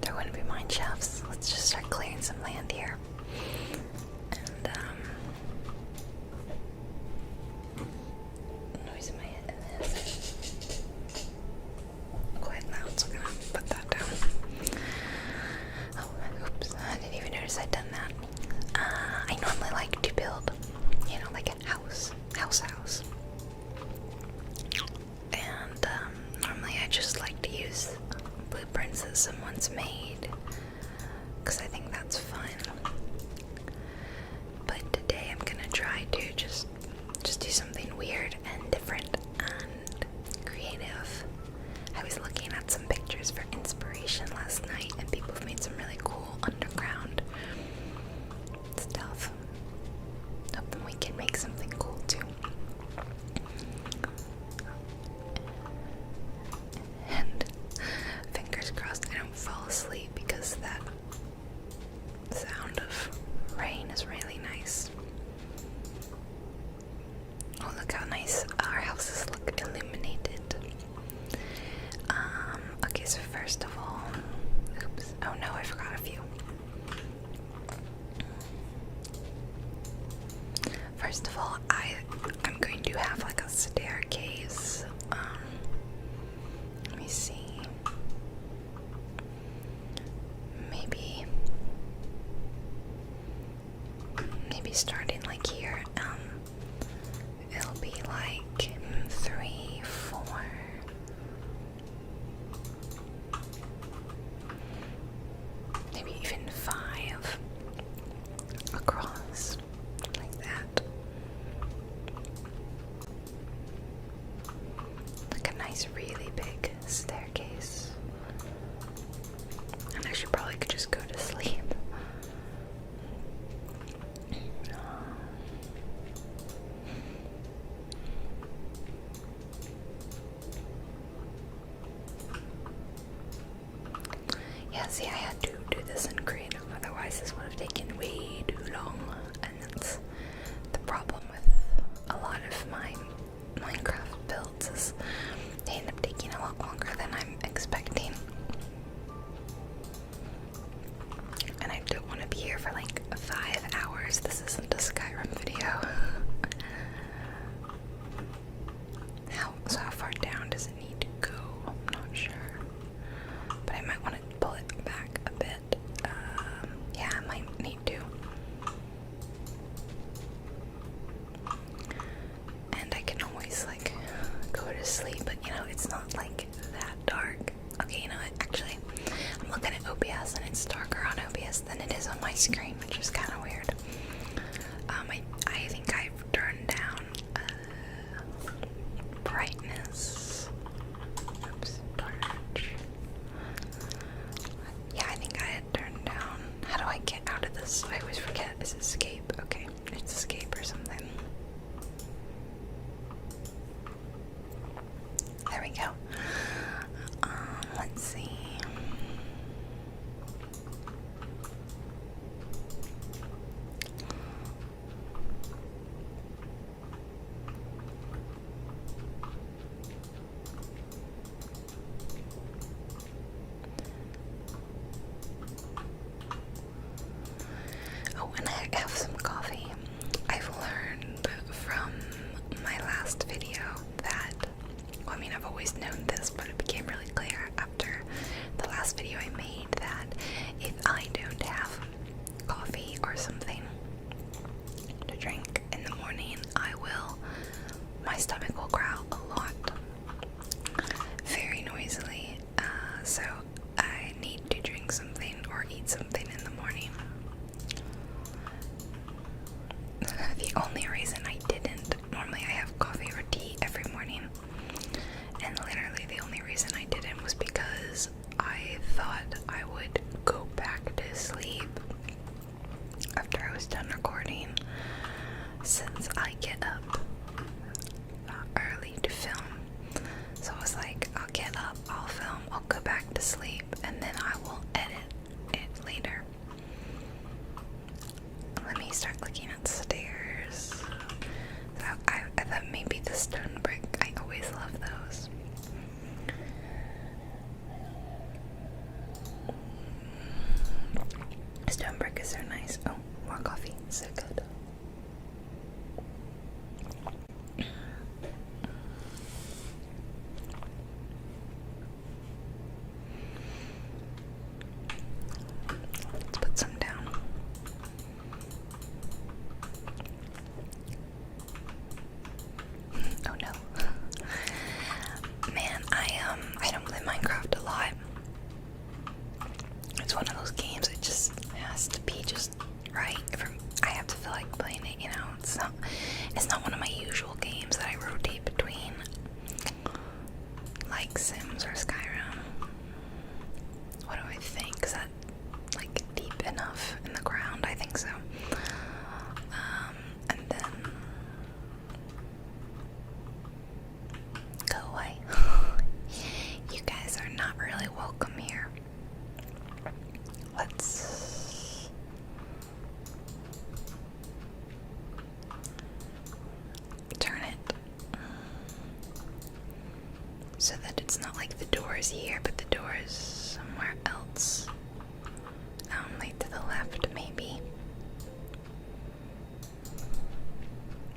there wouldn't be mine shafts. Let's just start clearing some land here. And, noise in my head in this. Quite loud, so I'm gonna put that down. Oh, oops, I didn't even notice I'd done that. I normally like to build, you know, like a house. And, normally I just like to use blueprints that someone's made, because I think that's fun. But today I'm gonna try to just do something weird and different and creative. I was looking at some pictures for inspiration last night, and people have made some really cool underground stuff. Hoping we can make something cool too. And fingers crossed I don't fall asleep, because that sound of rain is really nice. Oh, look how nice our houses look illuminated. Okay, so first of all, oops, oh no, I forgot a few. First of all, I'm going to have like a staircase. Let me see. Maybe starting like here. It'll be like 3, 4. Maybe even 5 across, like that. Like a nice, really big staircase. And I should probably just go to sleep. Yeah, see, I had to do this in creative, otherwise this would have taken way too long, and that's the problem with a lot of my Minecraft builds, is they end up taking a lot longer than I'm expecting. And I don't want to be here for like 5 hours. This isn't a Skyrim video. So how far down does it need to go? I'm not sure. But I might want to pull it back a bit. only reason I didn't, normally I have coffee or tea every morning, and literally the only reason I didn't was because I thought I would go back to sleep after I was done recording, since I get up early to film. So I was like, I'll get up, I'll film, I'll go back to sleep, and then I will edit it later. Let me start looking at the stairs. So I thought maybe the stone brick, I always love those. Stone brick is so nice. Oh, more coffee, so good. Let's put some down. Oh no. Man, I don't play Minecraft a lot. It's one of those games, it just has to be just right. I have to feel like playing it, you know. It's not one of my usual games that I rotate between, like Sims or Skyrim. What do I think? Is that like deep enough in the ground? I think so. And then go away. You guys are not really welcome here. Let's turn it so that it's not like the door is here, but the door is somewhere else. Like to the left, maybe.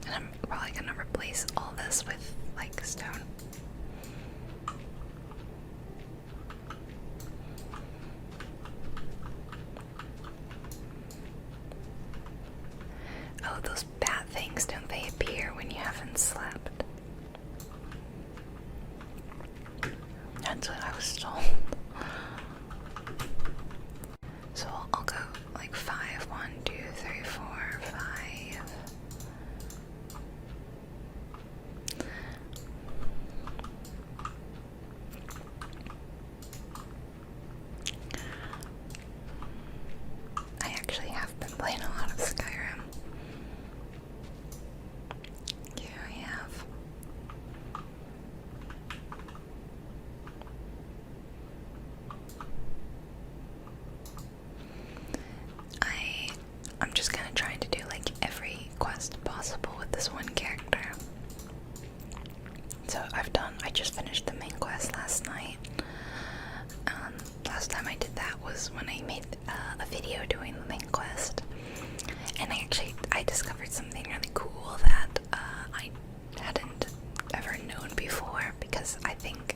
And I'm probably gonna replace all this with like stone. Oh, those bat things, don't they appear when you haven't slept? That's what I was told. So I'll go like 5, 1, 2, 3, 4, 5. I actually have been playing a lot of Skyrim. Yeah, I have. I'm just kind of trying to do like every quest possible with this one character. So I just finished the main quest last night. Last time I did that was when I made a video doing the main quest. And I discovered something really cool that I hadn't ever known before, because I think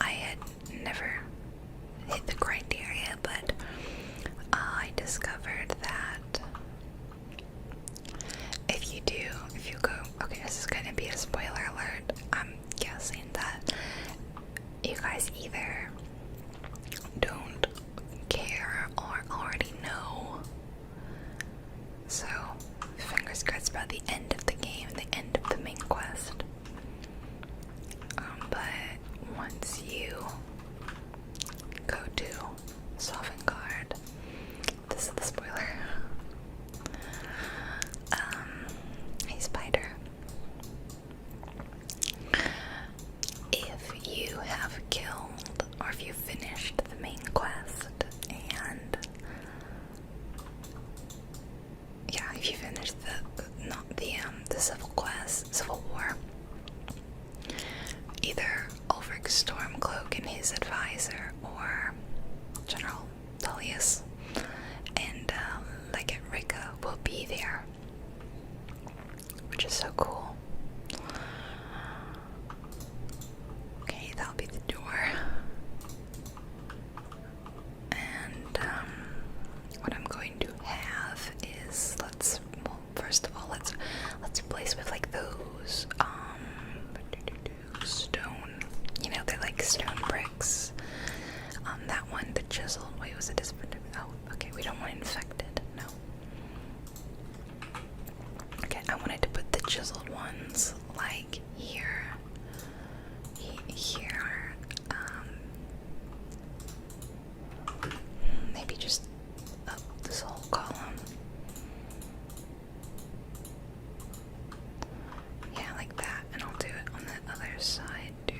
I had never hit the criteria, but I discovered that if you go, okay, this is gonna be a spoiler alert. I'm guessing that you guys either don't care or already know. So, fingers crossed by the end of the game, the end of the main quest. But once you go to Sovngarde, this is the spoiler. Hey spider. If you have killed, or if you finished the main quest, and yeah, if you finished the civil war, either Ulrich Stormcloak and his advisor, or General Tullius and Legate Rika will be there, which is so cool. Okay, that'll be the door. And what I'm going to have is, first of all, let's replace with like those stone, you know, they're like stone bricks. That one, the chiseled, wait, was it different? Oh, okay, we don't want infected, no. Okay, chiseled ones, like here, here, maybe just up this whole column. Yeah, like that, and I'll do it on the other side too.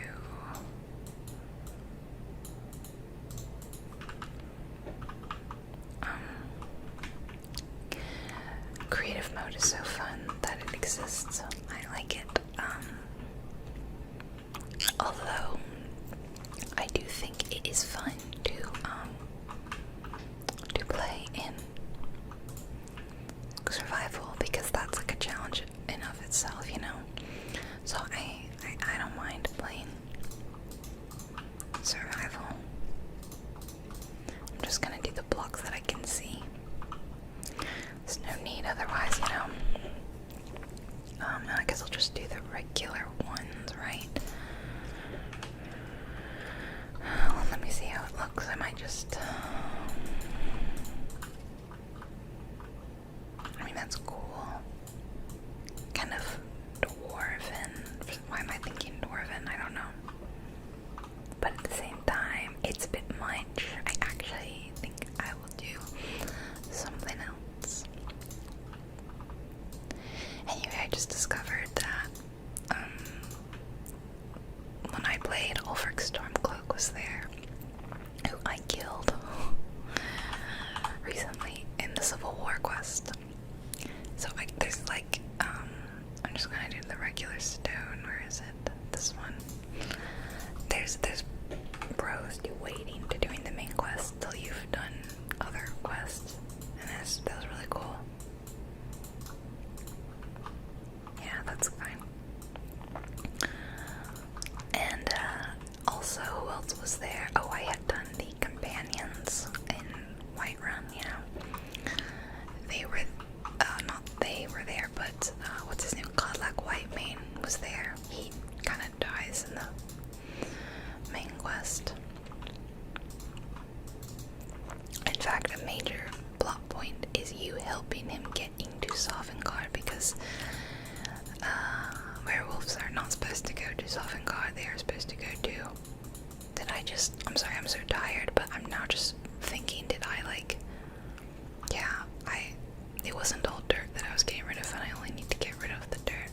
Creative mode is so fun that it exists. I like it. Although I do think it is fun to play in survival, because that's like a challenge in of itself, you know. So I don't mind playing survival. I'm just gonna do the blocks that I can see. There's no need otherwise, you know. I guess I'll just do the regular ones, right? Well, let me see how it looks. I might just... I mean, that's cool. Kind of dwarven. Why am I thinking dwarven? I don't know. But at the same time, it's a bit much. I actually think I will do something else. Anyway, I just discovered that when I played, Ulfric Stormcloak was there, who I killed recently in the Civil War quest. So there's like, I'm just gonna do the regular stone. Where is it? This one. There's pros to waiting to doing the main quest till you've done other quests, and that was really cool. Yeah, that's fine. And also, who else was there? Oh, I had done the companions in Whiterun, you know. They were, not they were there, but what's his name? Codlack Whitemane was there. He kind of dies in the main quest. In fact, a major plot point is you helping him get into Sovngarde, because werewolves are not supposed to go to Sovngarde. They are supposed to go to... I'm sorry, I'm so tired, but I'm now just thinking, did I like... Yeah, it wasn't all dirt that I was getting rid of, and I only need to get rid of the dirt.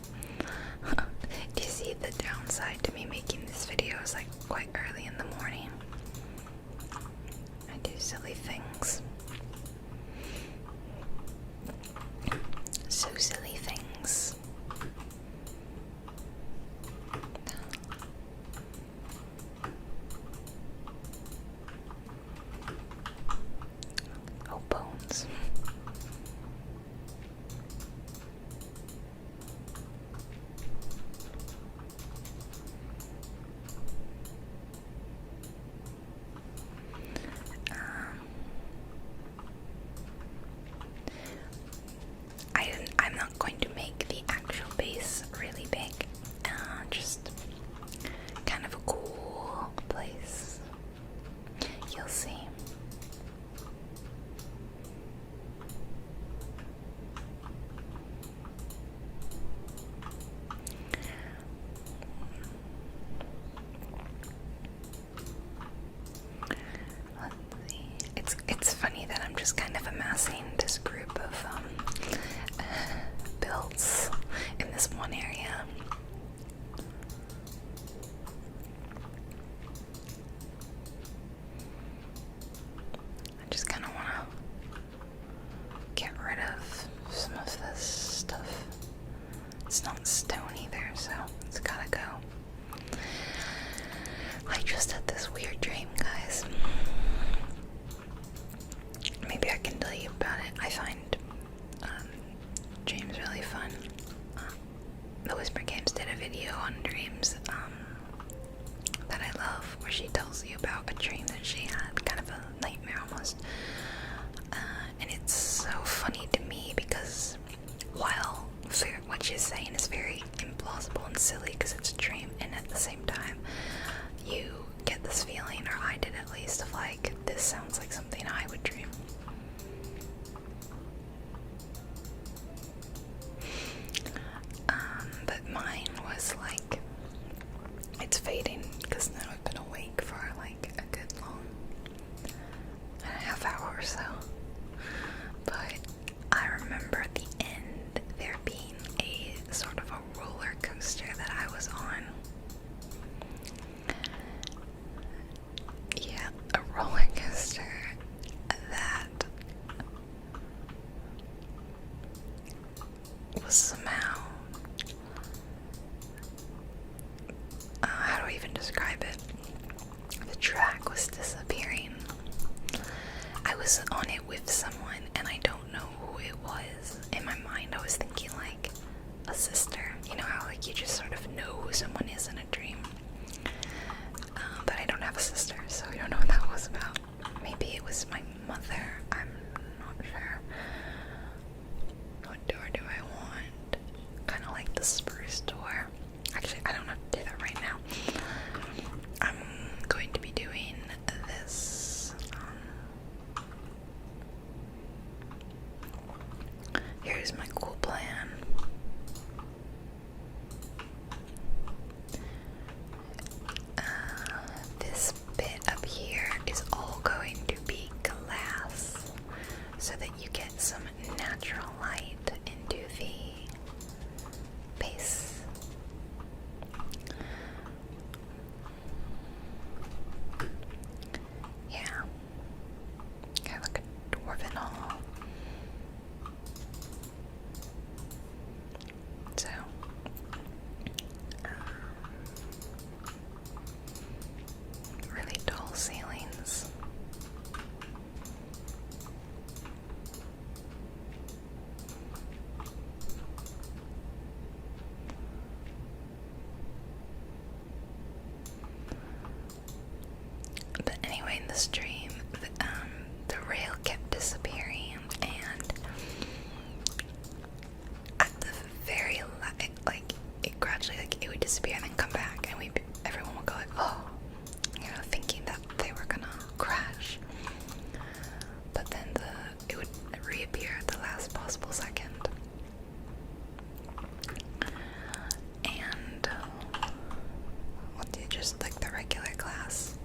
Do you see the downside to me making this video? Is like quite early in the morning. I do silly things. So silly things. Oh, bones. I'm not going to make the actual base really big. Just kind of a cool place. You'll see. Let's see. It's funny that I'm just kind of amassing this group of builds in this one area. I just kind of want to get rid of some of this stuff. It's not stone either, so it's gotta go. I just had this weird dream, guys. Maybe I can tell you about it. I find dreams really fun. The Whisper Games did a video on dreams that I love, where she tells you about a dream that she had, kind of a nightmare almost. And it's so funny to me because while what she's saying is very implausible and silly because it's a dream, and at the same time you get this feeling, or I did at least, of like, this sounds like something I would dream. was disappearing. I was on it with someone, and I don't know who it was. In my mind, I was thinking like a sister. You know how like you just sort of know who someone is in a dream. But I don't have a sister, so I don't know what that was about. Maybe it was my mother. I'm not sure. What door do I want? Kind of like the spruce door. Actually, I don't have to do that right now. I'm going to be doing this. Here's my cool plan. This bit up here is all going to be glass so that you get some natural light into the base. Yeah. Kind of like a dwarven hall. So, really tall ceilings. But anyway, in this dream, the rail kept disappearing, and at the very it gradually it would disappear and then come back, and everyone would go like, oh, thinking that they were gonna crash. But then it would reappear at the last possible second. And just like the regular glass.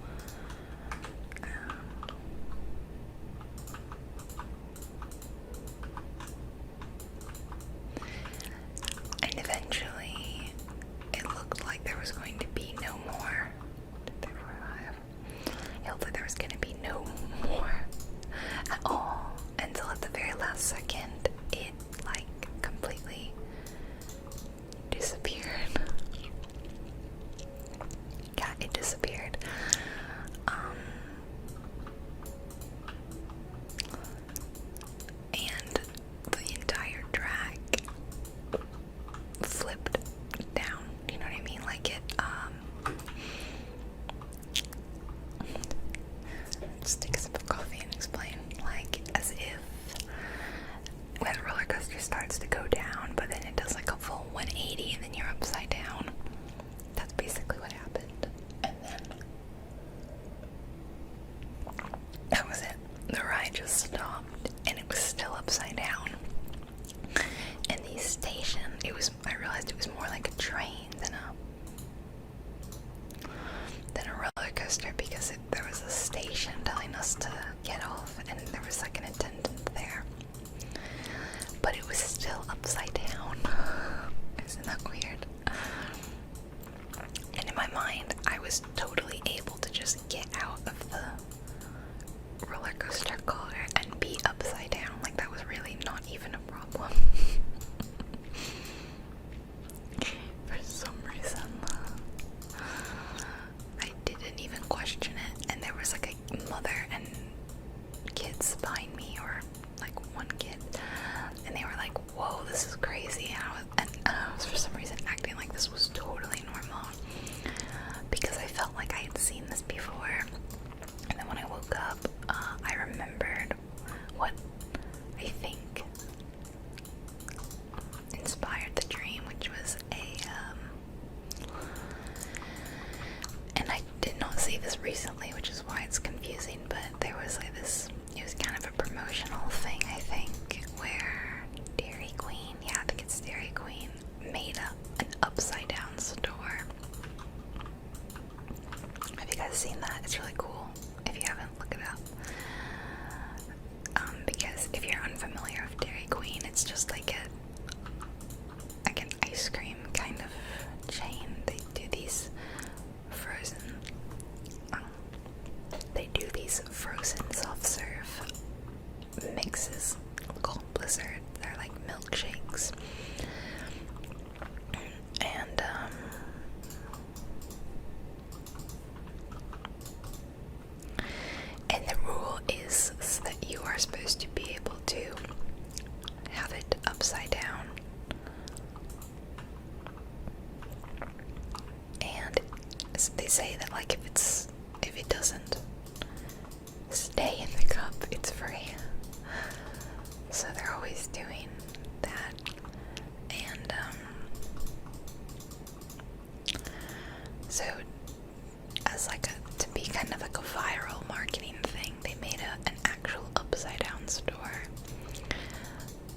And eventually, it looked like there was going to be no more. It looked like there was going to be no more at all until at the very last second, it like completely disappeared. Yeah, it disappeared. And the entire track flipped down. You know what I mean? Like it, just take a sip of coffee and explain. Like, as if when a roller coaster starts to go down, but then it does like a full 180 and then you're upside down. That's basically what happened. And then that was it. The ride just stopped and it was still upside down. And the station, I realized it was more like a train than a roller coaster, because there was a station telling us to get off, and there was like an attendant there. But it was still upside down. Isn't that weird? And in my mind, I was totally able to just get out of the roller coaster car and be upside down. Like, that was really not even a problem. For some reason, I didn't even question it. And there was like a mother and kids behind me, or always say that like if it doesn't stay in the cup, it's free. So they're always doing that. And so as like to be kind of like a viral marketing thing, they made an actual upside down store,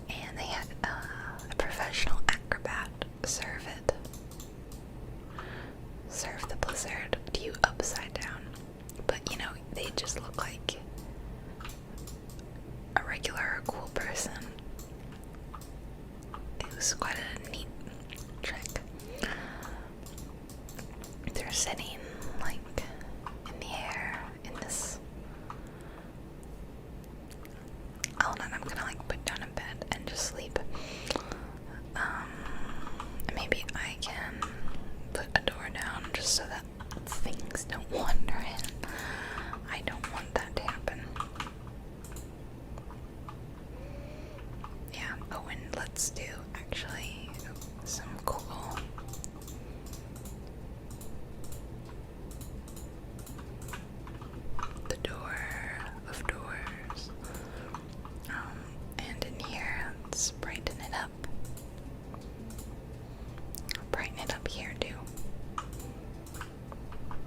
and they had a professional acrobat serve the blizzard to you upside down. But you know, they just look like a regular or cool person. It was quite a neat trick. They're sitting like in the air in this. Oh no, I'm gonna like put down a bed and just sleep. Maybe I can put a door down just so that things don't wander in. I don't want that to happen. Yeah, oh, and let's do actually some cool the door of doors. And in here, let's brighten it up. Brighten it up here too.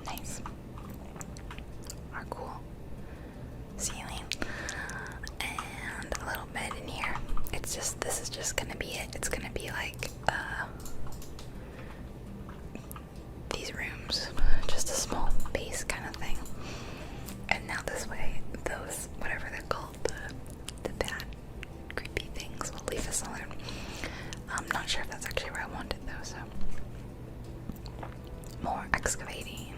Nice. Our cool ceiling. And a little bed in here. This is just gonna be it. It's gonna be like these rooms, just a small base kind of thing. And now this way, those, whatever they're called, the bad, creepy things will leave us alone. I'm not sure if that's actually where I want it though, so. More excavating.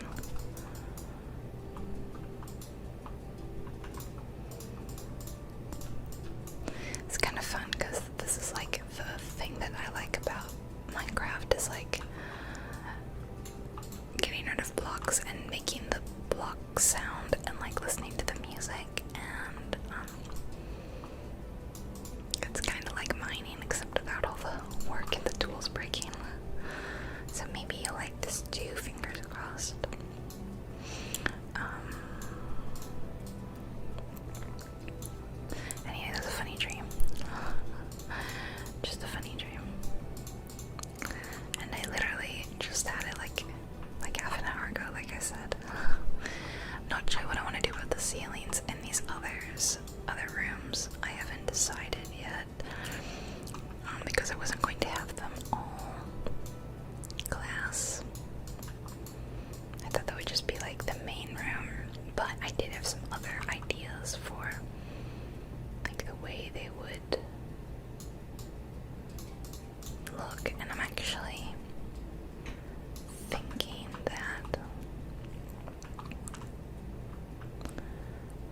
It's kind of fun because this is like the thing that I like about Minecraft is like getting rid of blocks and making the block sound and like listening to the music, and it's kind of like mining except without all the work and the tools breaking. So maybe you'll like this too, fingers crossed. Anyway, that was a funny dream. Just a funny dream. And I literally just had it like half an hour ago, like I said. Not sure what I want to do about the ceilings in these other rooms. I haven't decided yet. Because I wasn't going to have them all glass. I thought that would just be like the main room, but I did have some other ideas for like the way they would look, and I'm actually thinking that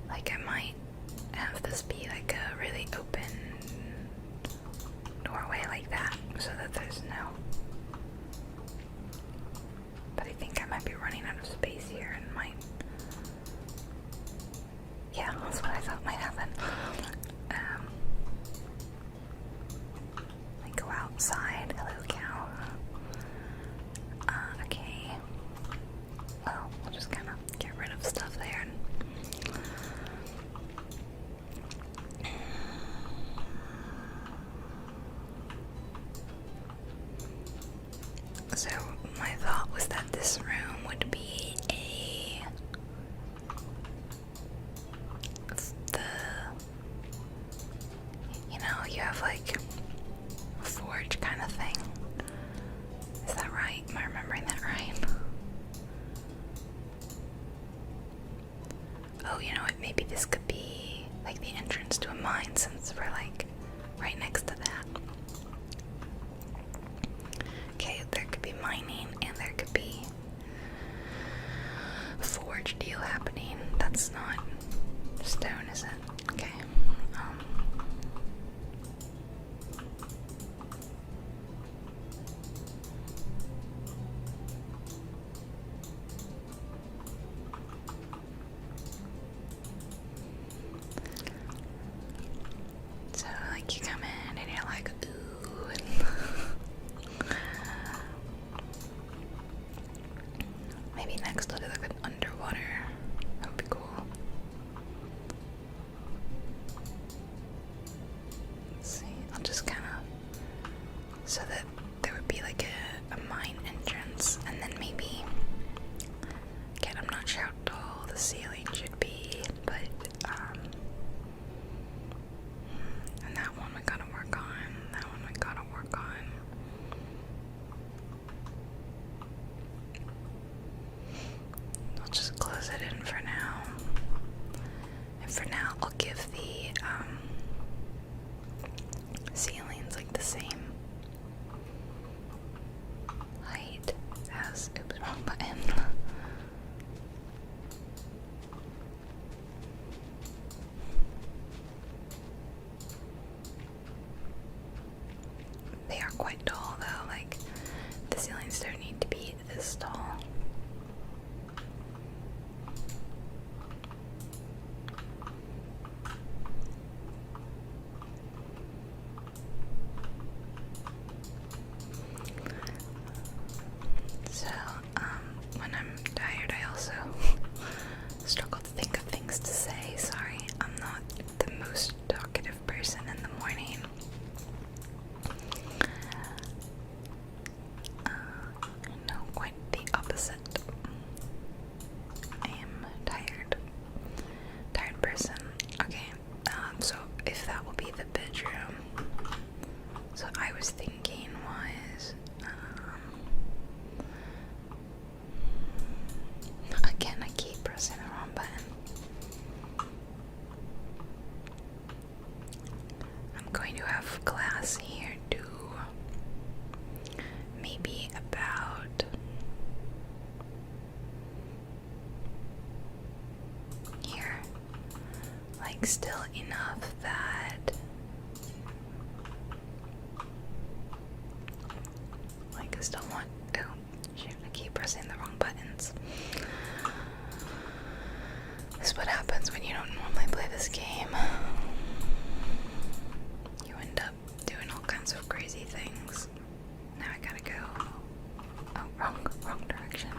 like I might have this be like a really open doorway like that, so that there's no, but I think I might be running out of space here and might, yeah, that's what I thought might happen. I go outside. Hello, cow. Okay. Well, we'll just kind of get rid of stuff there. So my thought was that this room would be you have like a forge kind of thing. Is that right? Am I remembering that right? Oh, you know what? Maybe this could be like the entrance to a mine, since we're like right next to that. Okay, there could be mining and there could be a forge deal happening. That's not stone, is it? Okay. So like you come in so that there would be like a mine entrance, and then maybe, again, I'm not sure how tall the ceiling should be, but and that one we gotta work on, that one we gotta work on. I'll just close it in for now. And for now, I'll give the ceilings like the same height as, oops, wrong button. They are quite tall though, like the ceilings don't need to be this tall. So, when I'm tired, I also struggle to think of things to say. Sorry, I'm not the most talkative person in the morning. No, quite the opposite. I am tired. Tired person. Okay, so if that will be the bedroom. So I was thinking was, again, I keep pressing the wrong button. I'm going to have glass here to maybe about here, like still enough that, like I still want, oh shoot, I keep pressing the wrong buttons. This is what happens when you don't normally play this game. You end up doing all kinds of crazy things. Now I gotta go. Oh, wrong direction.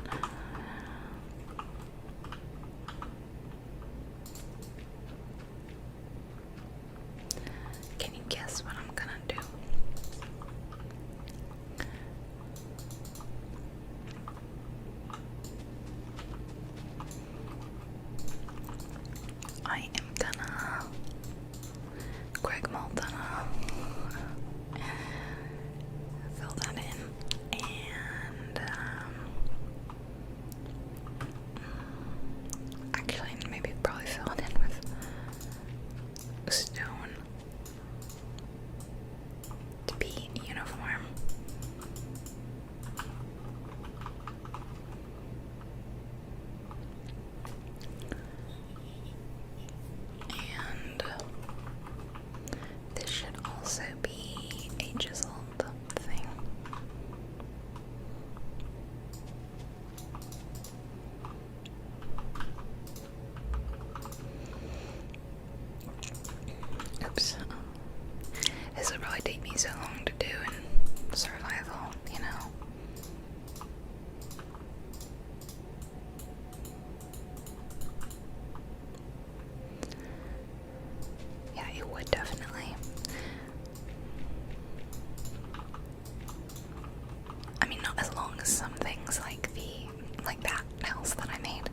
Can you guess what I'm gonna do? I am gonna Greg Moldana, fill that in, and actually maybe probably fill it in with stone to be uniform. And this should also be a chiseled thing. Oops. This would probably take me so long to do in survival, you know. Yeah, it would definitely. I mean, not as long as some things like that house that I made,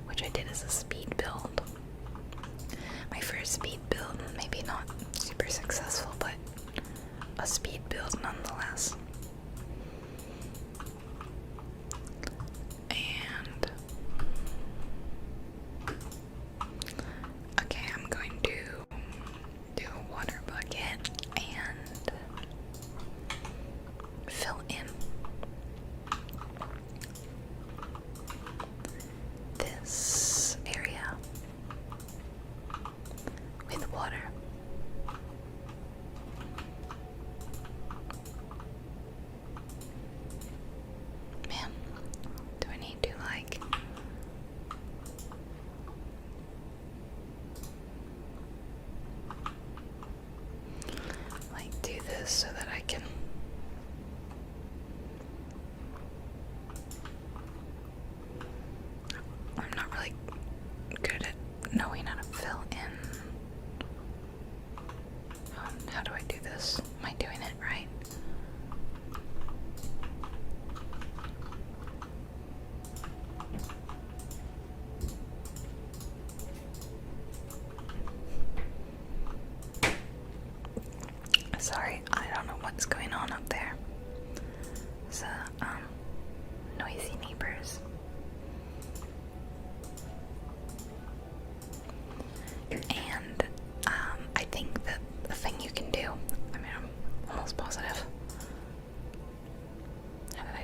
which I did as a speed build. My first speed build, maybe not super successful, but a speed build nonetheless. And okay, I'm going to do a water bucket and fill in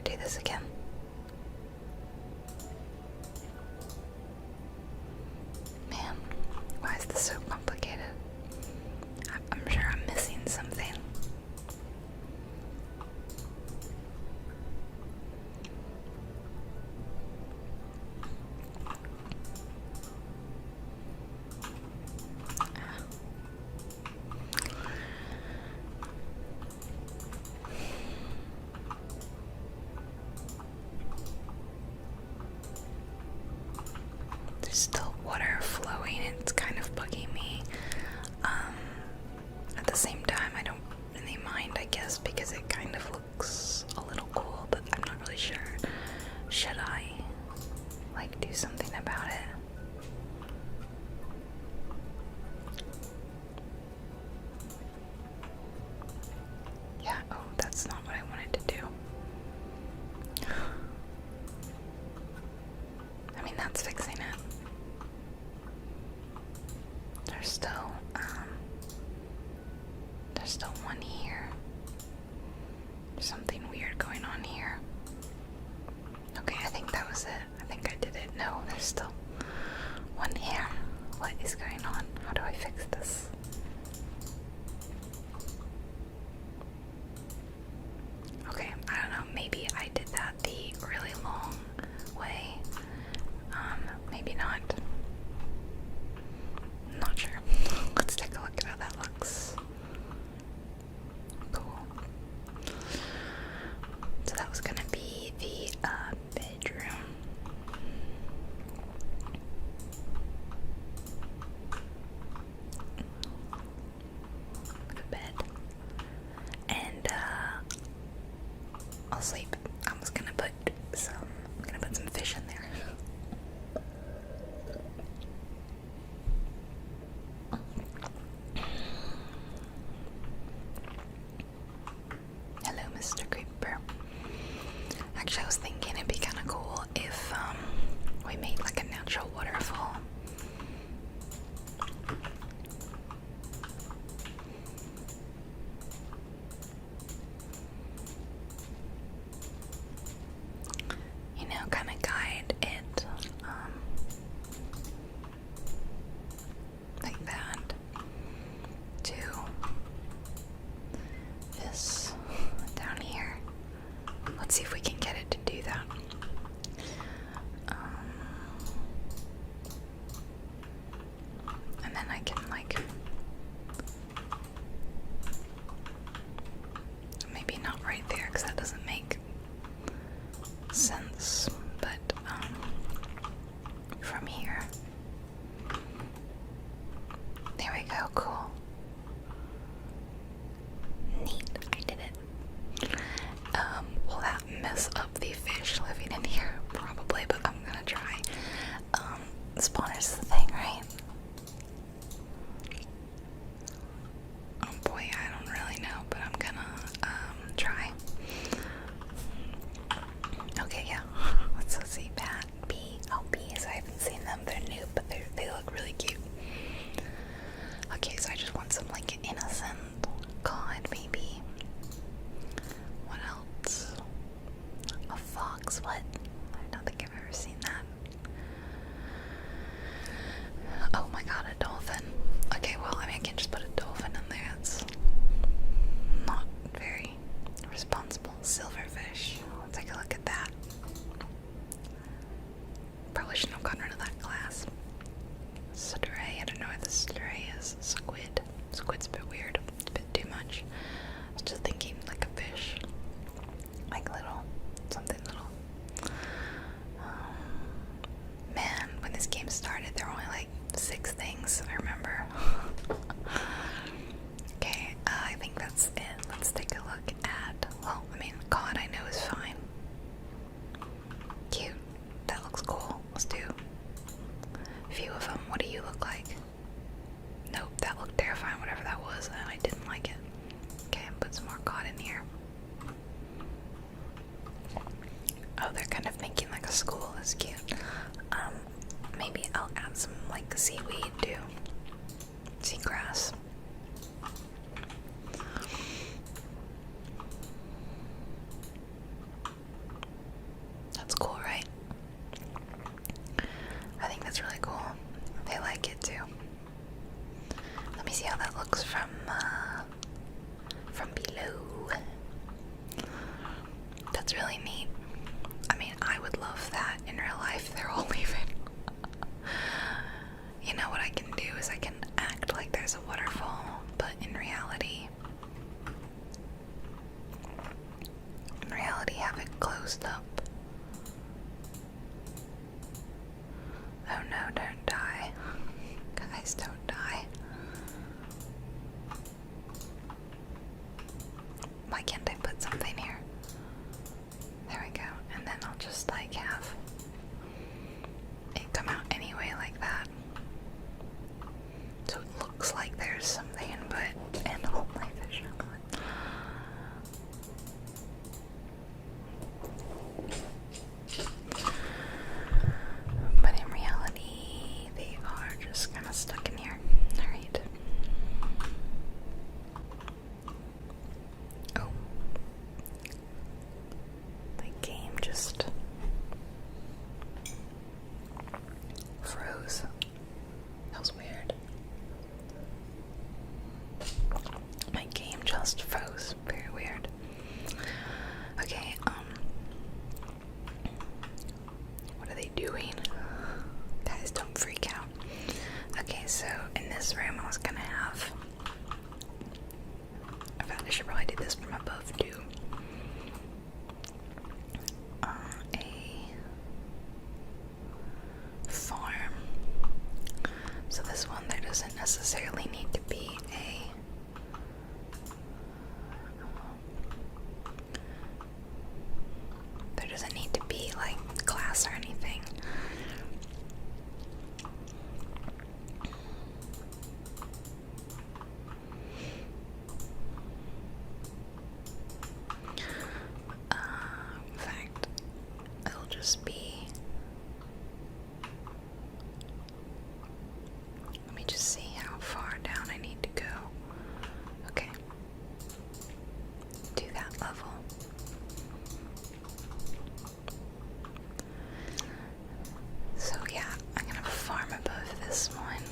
do this again? Man, why is this so complicated? I'm sure I'm missing something. There's still water flowing, and it's kind of bugging me. At the same time, I don't really mind, I guess, because it kind of looks a little cool, but I'm not really sure. Should I, like, do something about it? Yeah, oh, that's not what I wanted to do. I mean, that's fixing it. There's still one here. There's something weird going on here. Okay, I think that was it. I think I did it. No, there's still one here. What is going on? How do I fix this? Okay, I don't know. Maybe I did that the really long way. Maybe not. Not sure. Let's take a look at how that looks. Cool. So that was gonna be the bedroom. The bed. And I'll sleep. I'm gonna put some fish in there. Hello, Mr. Creeper. Actually, I was thinking it'd be kind of cool if we made like a natural waterfall. You know, kind of guide it like that to this down here. Let's see if we can get it to do that. And then I can like maybe not right there because that doesn't make sense, but from here. There we go, cool. Neat, I did it. Will that mess up the fish living in here? Probably, but I'm gonna try. Spawner's the thing, right? Oh boy, I don't really know, but I'm gonna try. Okay, yeah. Let's see. Pat, B. Oh, bees. I haven't seen them. They're new, but they look really cute. Okay, so I just want some like innocent cod, maybe. What else? A fox. What? I don't think I've ever seen that. Oh my god, a dolphin. Okay, well, I mean, I can't just put a dolphin in there. It's not very responsible. Silverfish. Let's take a look at that. Probably shouldn't have gotten rid of that glass. Stray. I don't know where the stray is. Squid. Squid's a bit weird. It's a bit too much. I was just thinking like a fish. Like something little. Man, when this game started, there were only like 6 things, I remember. Okay, I think that's it. Let's take a look at, well, I mean, cod I know is fine. Cute. That looks cool. Let's do a few of them. What do you look like? Nope, that looked terrifying, whatever that was, and I didn't like it. Okay, put some more cod in here. Oh, they're kind of making like a school. That's cute. Maybe I'll add some like seaweed too. Seagrass. really neat. I mean, I would love that in real life. They're all leaving. You know what I can do is I can act like there's a waterfall, but in reality have it closed up. Oh no, don't die. Guys, don't die. Why can't I put something here? There we go. And then I'll just like have it come out anyway like that. So it looks like there's something, but and all my fish are gone. But in reality, they are just kind of stuck in here. Alright. Oh. The game just froze. That was weird. My game just froze. Very weird. Okay, what are they doing? Guys, don't freak out. Okay, so in this room I was gonna have, in fact I should probably do this from above too. A farm. So this one, there doesn't necessarily need to be there doesn't need to be like glass or anything. In fact, it'll just be, let me just see how far down I need to go. Okay. To that level. So yeah, I'm gonna farm above this one.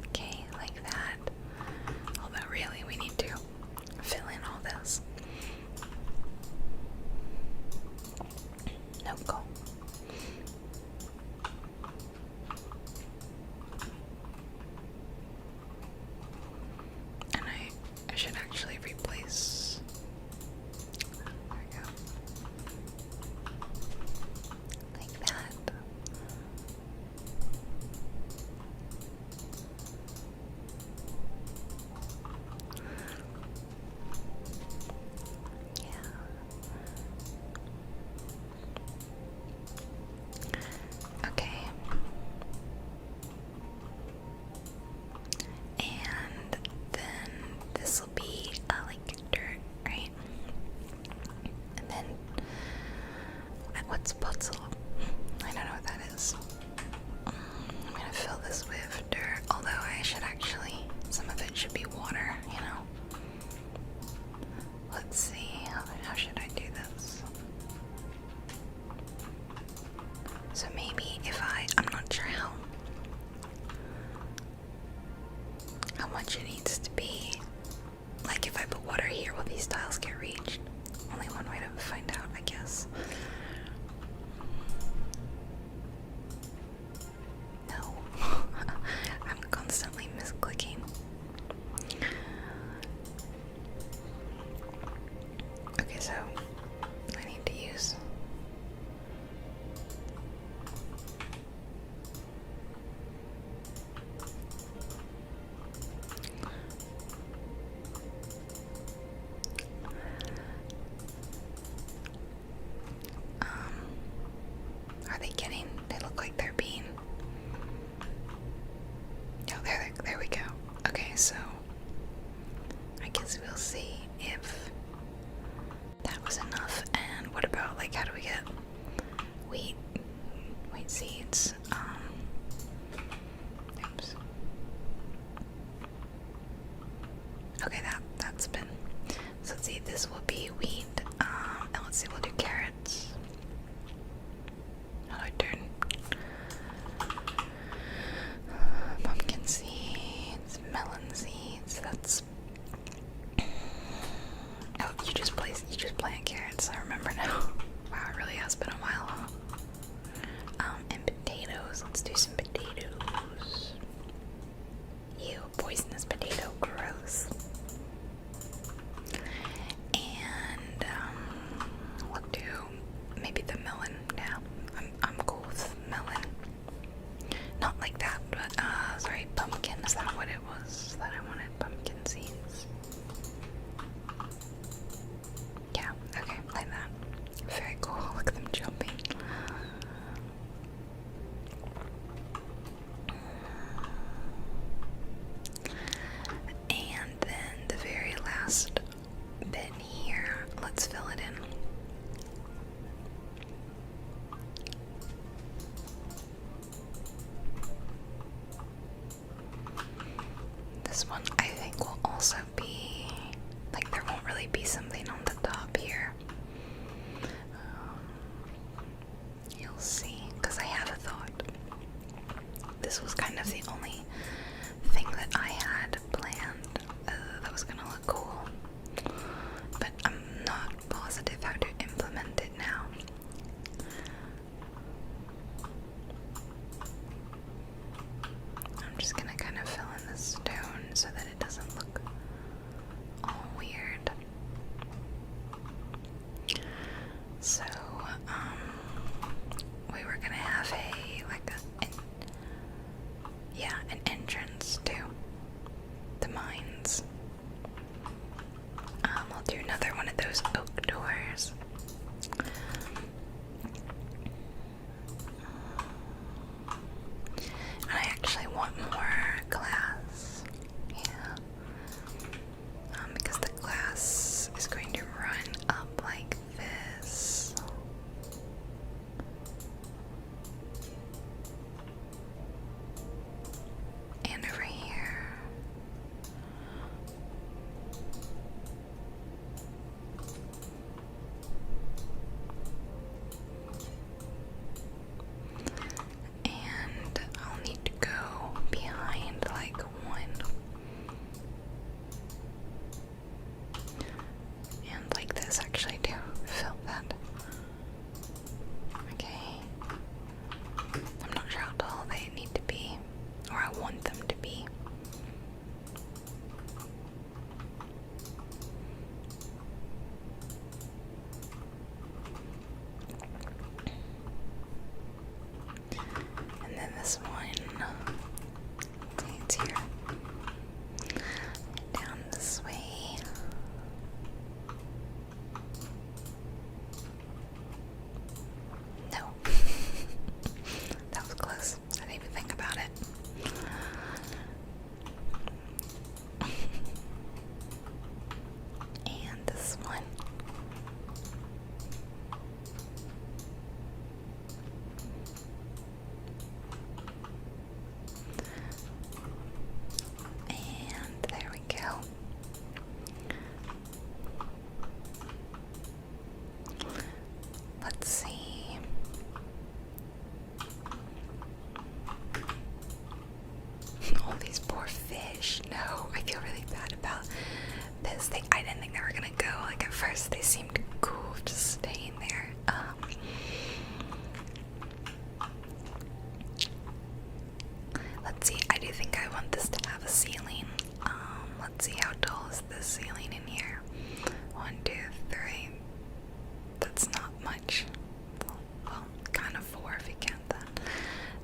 Okay, like that. Although really we need to fill in all this. No go. And I should actually replace. There we go. Like that. Yeah. Okay. And then this will be like dirt, right? And then what's puzzle? I don't know what that is. I'm gonna fill this with dirt, although I should actually, some of it should be water, you know? Let's see, how should I do this? So maybe if I'm not sure how much it needs to be. Like if I put water here, will these tiles get reached? Only one way to find out, I guess. No. I'm constantly misclicking. Okay, so I need to use are they getting, they look like they're being, oh, there we go. Okay, so I guess we'll see if that was enough. And what about, like, how do we get wheat seeds? Oops. Okay, that's been, so let's see, this will be wheat, and let's see, we'll do carrots. How do I turn? Pumpkin seed. this one I think will also be, like, there won't really be something on the top here. You'll see, because I had a thought. This was kind of the only thing that I had planned that was gonna look cool, but I'm not positive how to implement it now. I'm just gonna kind of fill in the stone so that it doesn't look all weird. So, we were gonna have an entrance to the mines. We'll do another one of those oak doors. And I actually want more glass. Yeah. Because the glass is going to run up like this. And over here. And I'll need to go behind like one. And like this actually to fill that. Okay. I'm not sure how tall they need to be, or I want them to be. And then this one, okay, it's here. Down this way. No. That was close. I didn't even think about it. And this one. And there we go. Let's see. All these poor fish. No, I feel really bad about this. I didn't think they were gonna go. Like at first, they seemed cool just staying there. Let's see. I do think I want this to have a ceiling. Let's see, how tall is this ceiling in here? 1, 2, 3. That's not much. Well, kind of 4 if you count that.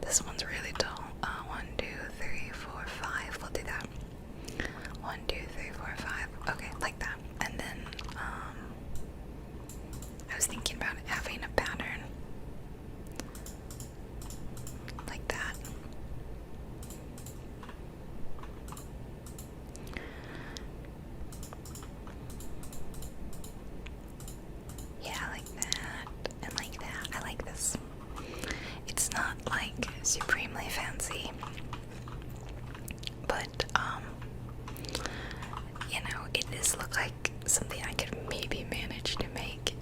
This one's really tall. 1, 2, 3, 4, 5. We'll do that. 1, 2, 3, 4, 5. Okay, like that. And then, I was thinking about having a pattern like that. Yeah, like that, and like that. I like this. It's not like supremely fancy, but you know, it does look like something I could maybe manage to make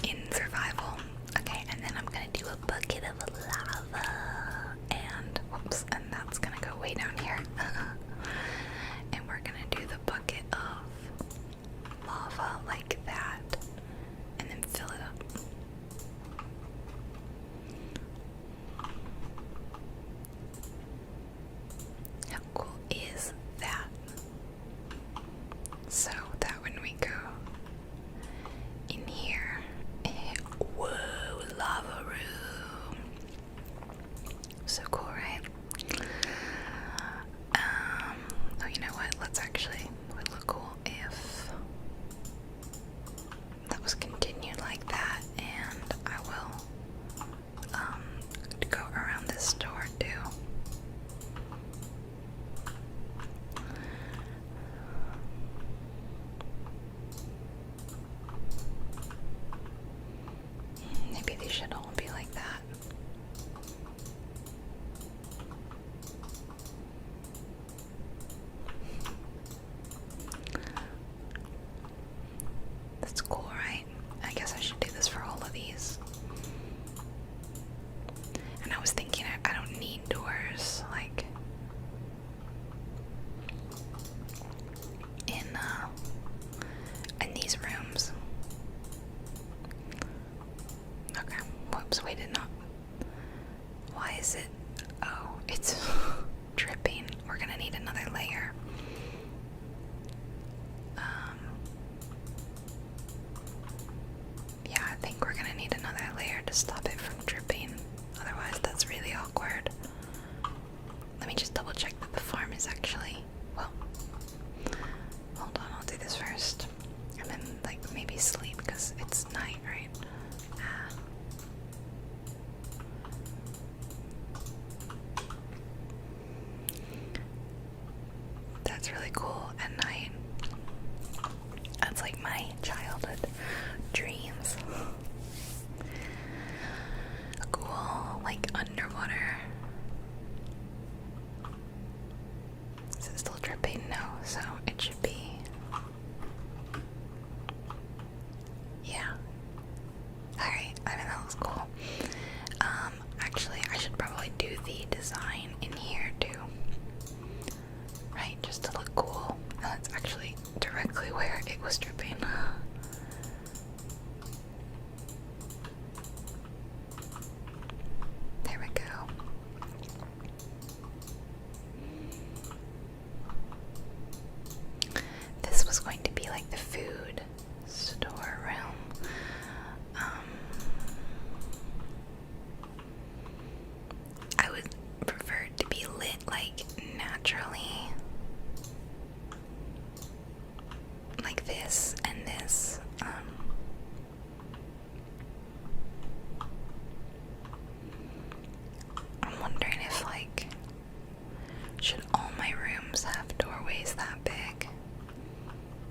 in survival. Okay, and then I'm gonna do a bucket of lava, and whoops, and that's gonna go way down here. And we're gonna do the bucket of lava like that, and then fill it up. How cool is that? is it? Oh, it's dripping. We're gonna need another layer. Yeah, I think we're gonna need another layer to stop it from dripping. Otherwise, that's really awkward. Let me just double check that the farm is actually. Well, hold on, I'll do this first. And then, like, maybe sleep because it's night, right? That's really cool at night. That's like my childhood dreams. A cool, like, underwater. Is it still dripping? No, so it should be. Yeah. Alright, I think that looks cool. Actually, I should probably do the design in here too. Right, just to look cool. That's actually directly where it was dripping. There we go. This was going to be like the food storeroom. I would prefer it to be lit like naturally. Like this and this. I'm wondering if, like, should all my rooms have doorways that big?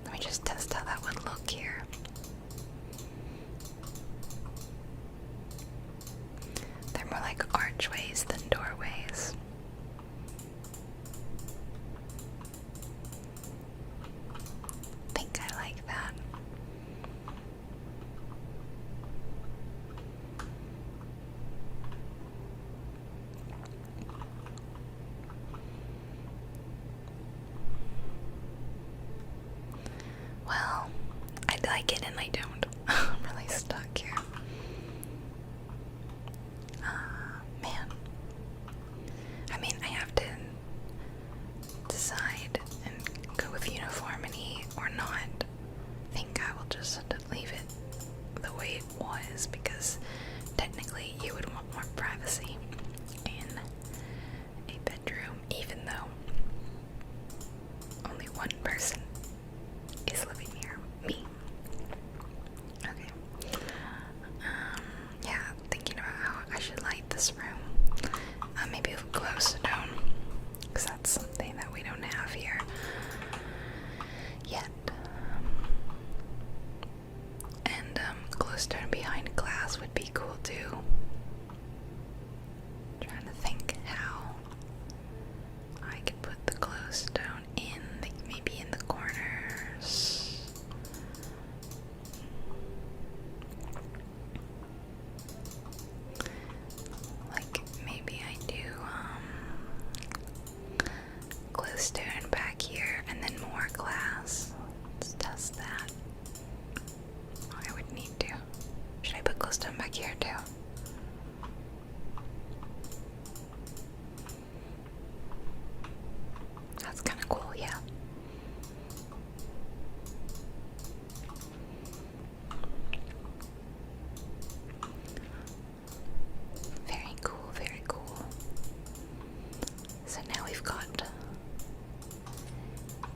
Let me just test how that would look here. They're more like archways than doorways. I think I like that. Well, I like it and I don't. I'm really stuck here. Man. I mean, I have to decide and go with uniformity or not. I think I will just leave it the way it was because technically you would want more privacy in a bedroom, even though only one person is living here, me. Okay. Yeah, thinking about how I should light this room. Maybe with glowstone, because that's something that we don't have here yet. And glowstone behind glass would be cool too. Trying to think how I could put the glowstone in, like maybe in the corners. Like maybe I do glowstone back here and then more glass. Let's test that. Oh, I would need to. Should I put glowstone back here too? That's kind of cool, yeah. Very cool, very cool. So now we've got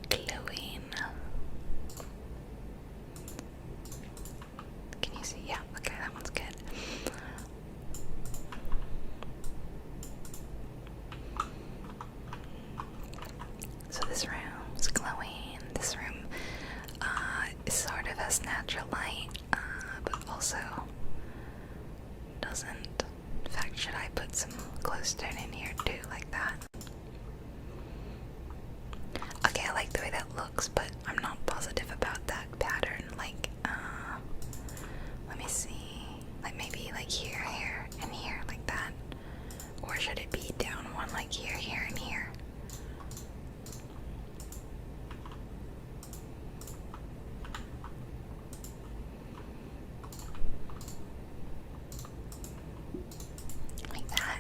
glowing. Can you see? Yeah, okay, that one's good. So this room is glowing. This room sort of has natural light, but also doesn't. In fact, should I put some glowstone in here too, like that? Okay, I like the way that looks, but I'm not positive about that pattern. Like, let me see. Like maybe like here, here, and here, like that. Or should it be down one like here, here, and here? Like that.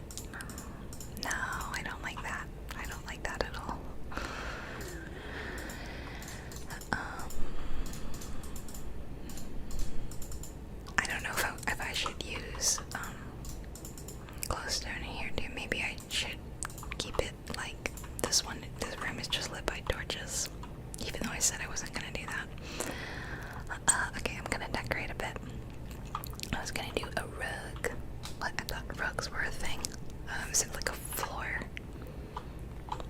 is it like a floor?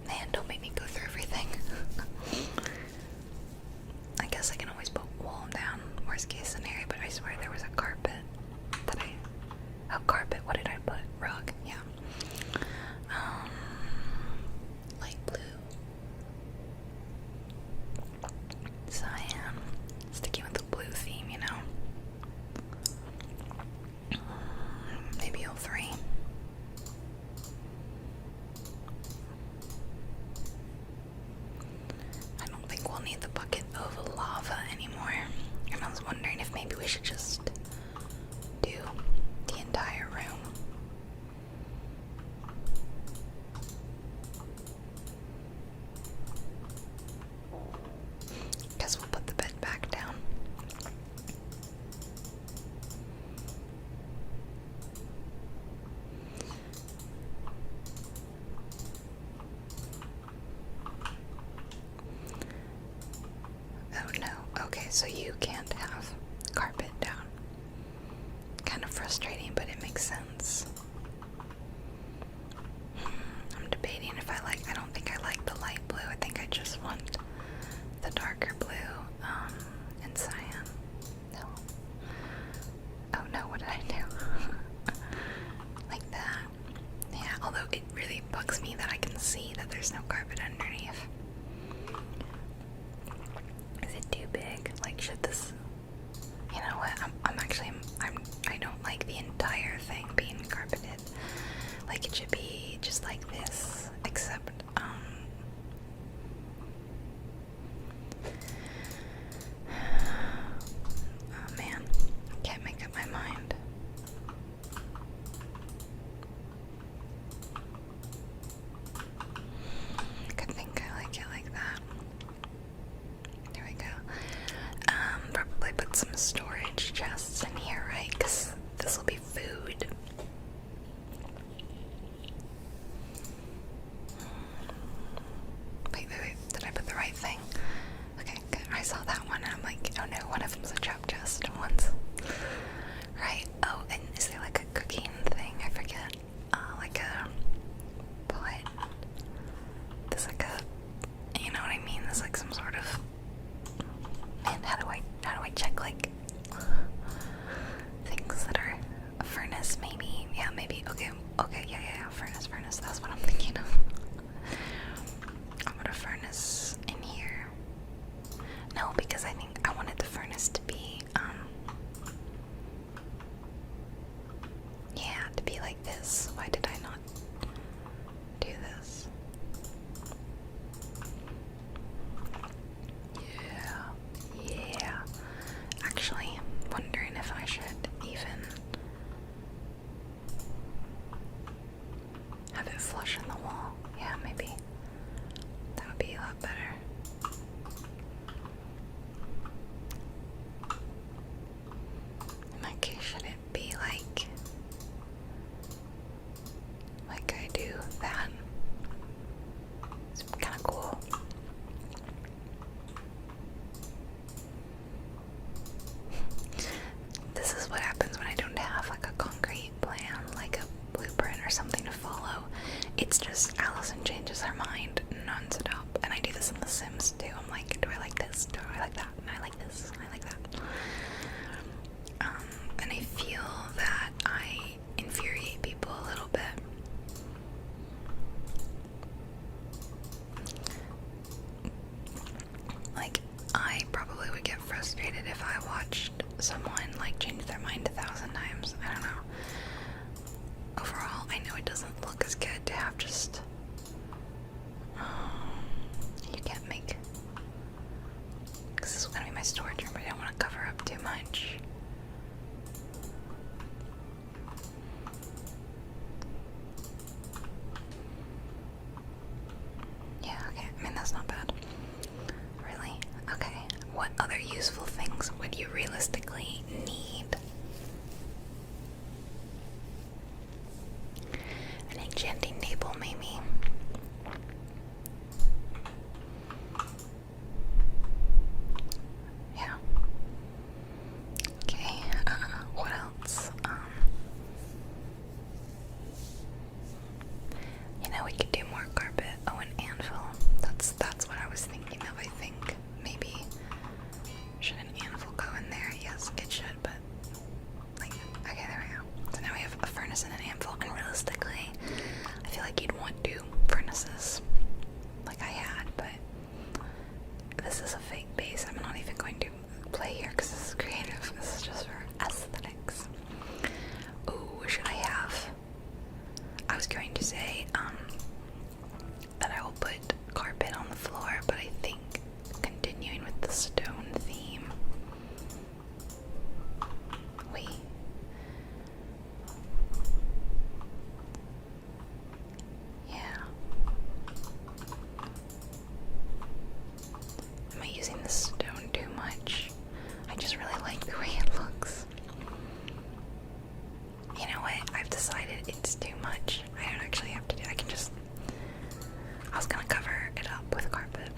Man, don't make me go through everything. I guess I can always put wall down, worst case scenario, but I swear there was a carpet that oh, carpet, what did I put? Rug, yeah. Light blue. Cyan. Sticking with the blue theme, you know? Maybe all three. I don't think we'll need the bucket of lava anymore. And I was wondering if maybe we should just do the entire room. Guess we'll put the bed back down. Oh no, okay, so you can't have carpet down. Kind of frustrating, but it makes sense. I'm debating if I don't think I like the light blue. I think I just want the darker blue, and cyan. No. Oh no, what did I do? Like that. Yeah, although it really bugs me that I can see that there's no carpet underneath. Is it too big? Like, should this... You know what? I don't like the entire thing being carpeted. Like, it should be just like this, except, oh man, I can't make up my mind. I could think I like it like that. There we go. Probably put some storage chests in here, right? Because this will be food. Wait, did I put the right thing? Okay, good. I saw that one and I'm like, oh no, one of them's a trap chest and one's... Right, oh, and is there like a cooking thing? I forget. Like a pot. There's like a, you know what I mean? There's like some sort of... Man, how do I check like things that are a furnace? Maybe, yeah, maybe. Okay, yeah, furnace. That's what I'm thinking of. I'll put a furnace in here. No, because I think I wanted the furnace to be, yeah, to be like this. Why did I not do this? Yeah. Actually, I'm wondering if I should even have it flush in the wall. Yeah, maybe. That would be a lot better. In that case, should it be like I do that? It's kind of cool. This is what happens when I don't have like a concrete plan, like a blueprint or something to follow. It's just Allison changes her mind non-stop. And I do this in The Sims too. I'm like, do I like this? Do I like that? And I like this. I like that. And I feel that I infuriate people a little bit. Like, I probably would get frustrated if I watched someone like change their mind 1,000 times. I don't know. Overall, I know it doesn't look as good to have just... you can't make... Because this is going to be my storage room, but I don't want to cover up too much. Yeah, okay. I mean, that's not bad. Really? Okay. What other useful things would you realistically need? An enchanting table, maybe. Yeah. Okay. What else? we could do more carpet. Oh, an anvil. That's what I was thinking of, I think. Maybe. Should an anvil go in there? Yes, it should, but like, okay, there we go. So now we have a furnace and an anvil, and realistically, I feel like you'd want 2 furnaces like I had, but this is a fake base. I'm not even going to play here because this is creative. This is just for aesthetics. Ooh, should I have? I was going to say that I will put carpet on the floor, but I think continuing with the stone theme. Wait. Yeah. Am I using the stone too much? I just really like the way it looks. You know what? I've decided it's too much. I don't actually have to do. I can just. I was gonna cover it up with carpet.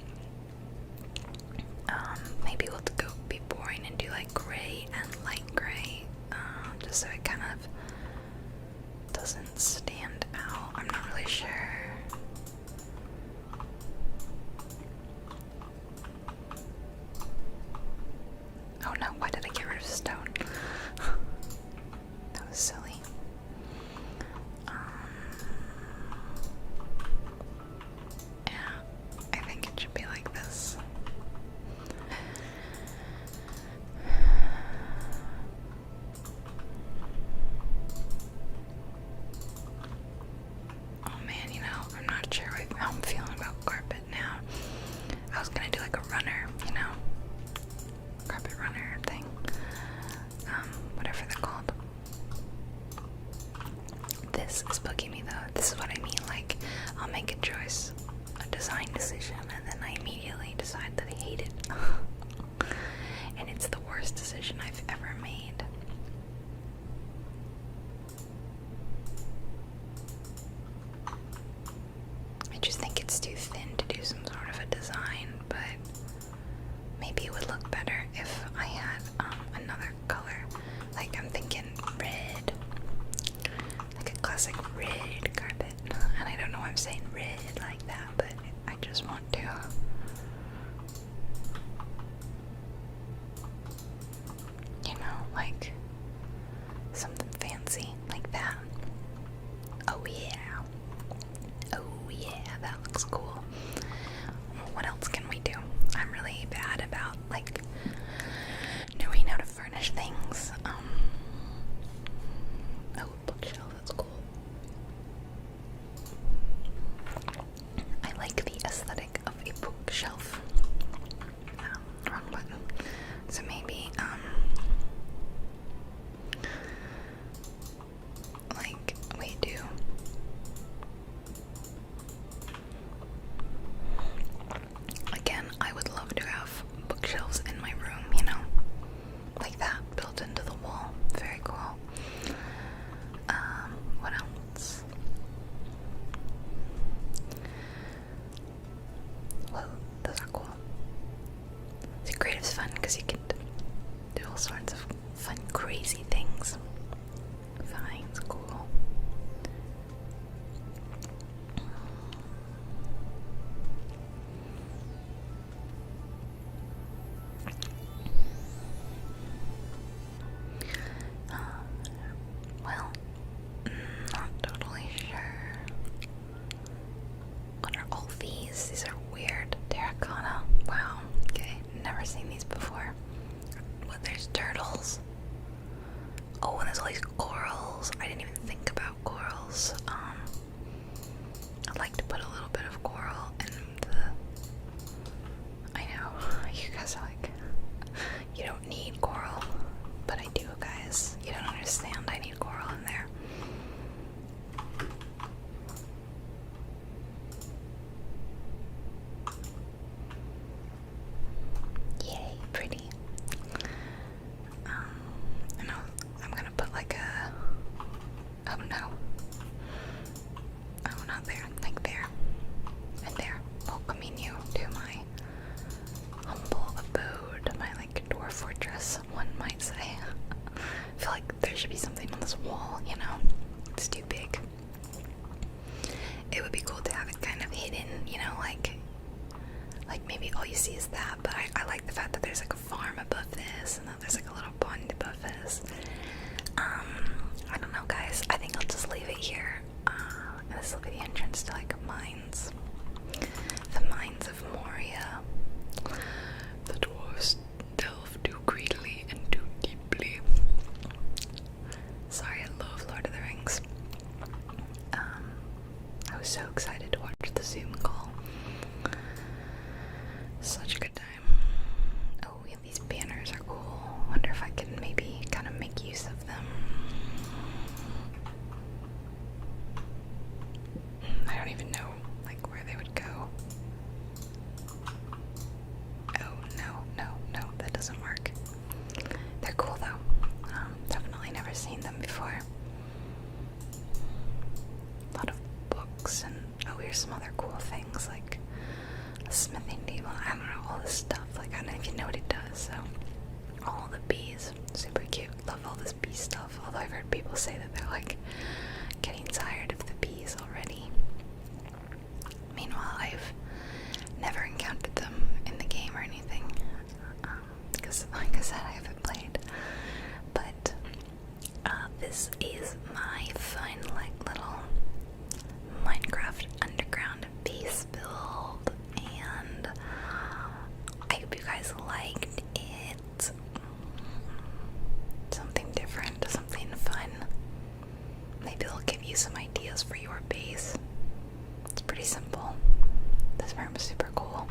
Maybe we'll go be boring and do like gray and light gray, just so it kind of doesn't stand out. I'm not really sure. Oh no, why did I get rid of stone? That was silly. Yeah, I think it should be like this. Oh man, you know, I'm not sure how I'm feeling about carpet now. I was gonna do like a runner, you know, carpet runner thing, whatever they're called. This is bugging me though. This is what I mean, like, I'll make a choice, a design decision, and then I immediately decide that I hate it. And it's the worst decision I've ever made. I just think it's too thin to do some sort of a design, but maybe it would look better if I had another color. Like, I'm thinking red. Like a classic red carpet. And I don't know why I'm saying red like that, but I just want to. You know, like something fancy like that. Oh yeah. Oh yeah, that looks cool. What else can we do? I'm really bad about like knowing how to furnish things. Oh, bookshelf, that's cool. I like the aesthetic of a bookshelf. Wrong button. So maybe, like we do. Again, I would love to have bookshelves in my room, you know, like that, built into the wall. Very cool. What else? Whoa, those are cool. See, creative's fun because you can do all sorts of fun, crazy things. Fine, it's cool. Well, not totally sure. What are all these? These are weird. Terracotta. Wow. Okay, never seen these before. What, there's turtles. Oh, and there's all these corals. I didn't even think about corals. I'd like to put a little bit of coral in the... I know, you guys are like, you don't need coral. But I do, guys. You don't understand. I need coral in there. Yay, pretty. I know I'm gonna put like a... Oh no. Oh, not there. Like there. And there. Welcoming you to my humble abode. My like dwarf fortress, one might say. I feel like there should be something on this wall, you know? It's too big. It would be cool you know, like maybe all you see is that, but I like the fact that there's like a farm above this, and that there's like a little pond above this. I don't know, guys. I think I'll just leave it here. And this will be the entrance to like mines. The mines of Moria. The dwarves delve too greedily and too deeply. Sorry, I love Lord of the Rings. I was so excited to watch the Zoom call. Such a good time. Oh, yeah, these banners are cool. Wonder if I can maybe kind of make use of them. I don't even know like where they would go. Oh no, that doesn't work. They're cool though. Definitely never seen them before. A lot of books and oh, here's some other cool things like a smithing table. I don't know, all this stuff. Like I don't know if you know what it does. So all the bees, super cute. Love all this bee stuff. Although I've heard people say that they're like getting tired of the bees already. Meanwhile, I've never encountered them in the game or anything, because like I said, I haven't played. But this is my fun like little Minecraft underground base build, and I hope you guys liked it. Something different, something fun. Maybe it'll give you some ideas for your base. It's pretty simple. This room is super cool.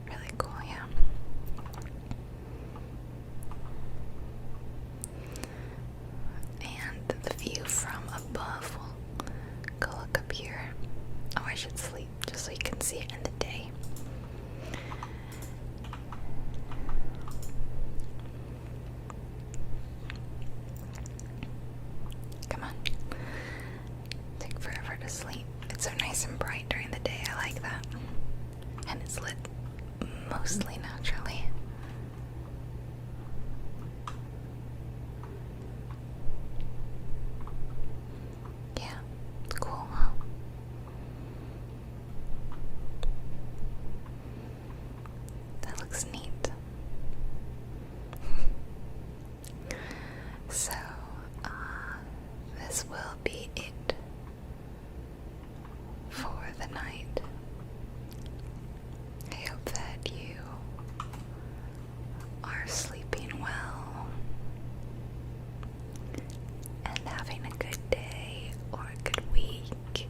Really cool, yeah. And the view from above will go look up here. Oh, I should sleep just so you can see it in the day. Come on. Take forever to sleep. It's so nice and bright during the day. I like that. And it's lit mostly naturally. Yeah, it's cool, huh? That looks neat. So, this will be it for the night. I hope that you are sleeping well and having a good day or a good week.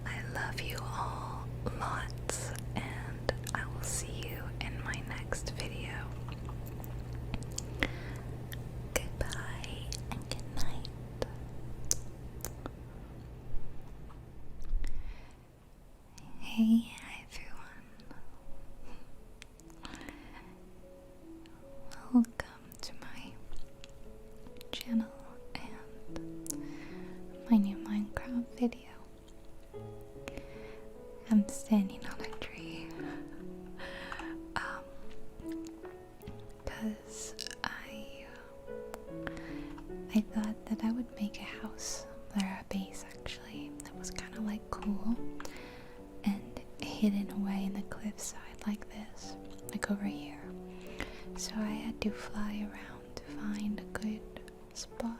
I love you all lots, and I will see you in my next video. Goodbye and good night. Hey everyone. Welcome to my channel and my new Minecraft video. I'm standing on a tree because I thought that I would make a house or a base actually that was kind of like cool and hidden away in the cliffside like this, like over here. So I had to fly around to find a good spot.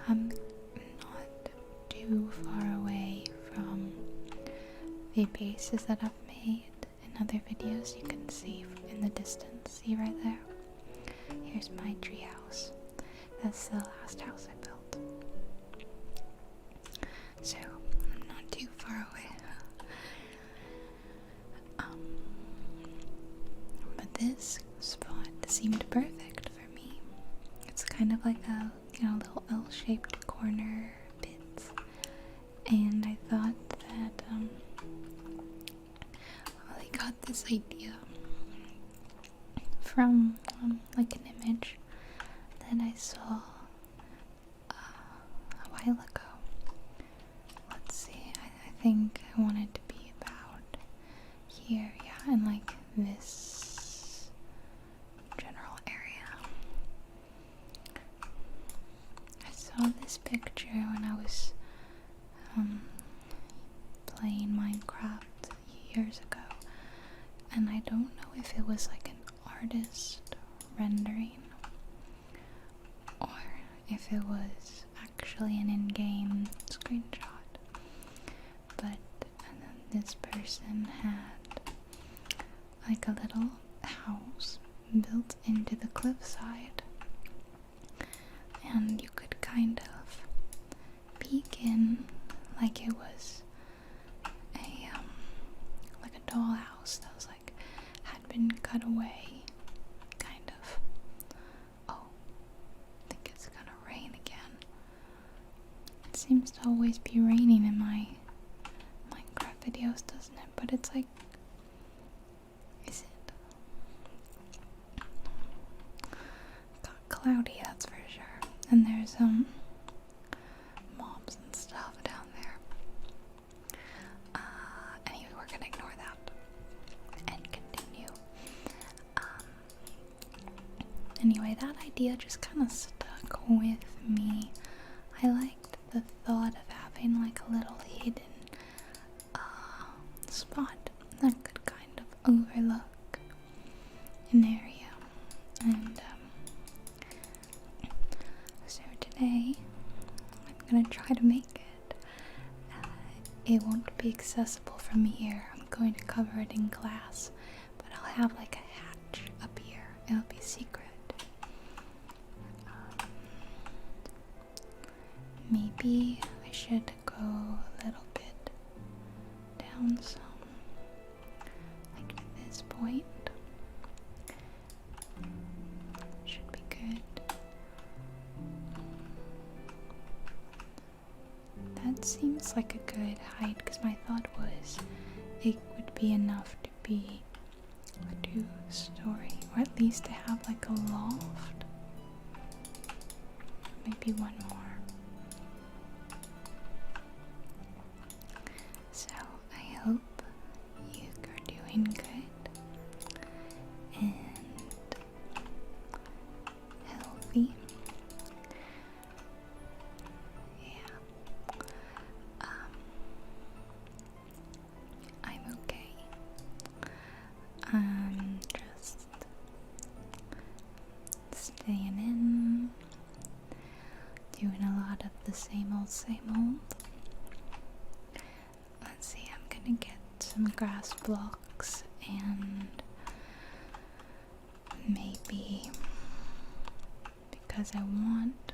I'm not too far away from the bases that I've made in other videos. You can see in the distance, see right there? Here's my treehouse. That's the last house I built. So I'm not too far away. But this spot seemed perfect for me. It's kind of like a, little L-shaped corner bit. And I thought that, I got this idea from, like an image that I saw a while ago. Let's see, I think I want it to be about here, yeah, and like this general area. So saw this picture when I was playing Minecraft years ago, and I don't know if it was like an artist rendering or if it was actually an in-game screenshot, but this person had like a little house built into the cliffside, and you could kind of peek in like it was like a dollhouse that was like had been cut away, kind of. Oh, I think it's gonna rain again. It seems to always be raining in my Minecraft videos, doesn't it? But it's like, is it? Got cloudy, that's for sure. And there's mobs and stuff down there. Anyway, we're gonna ignore that and continue. Anyway, that idea just kind of stuck with me. I liked the thought of having like a little hidden spot that could kind of overlook an area. And so today I'm gonna try to make it. It won't be accessible from here. I'm going to cover it in glass, but I'll have like a hatch up here. It'll be secret. Maybe I should go a little bit down some, like to this point. Should be good. That seems like a good height, because my thought was it would be enough to be a 2-story, or at least to have like a loft. Maybe one more. So I hope you are doing good and healthy. Yeah. I'm okay. I'm just staying in, doing a lot of the same old, same old. Let's see, I'm gonna get some grass blocks and maybe, because I want,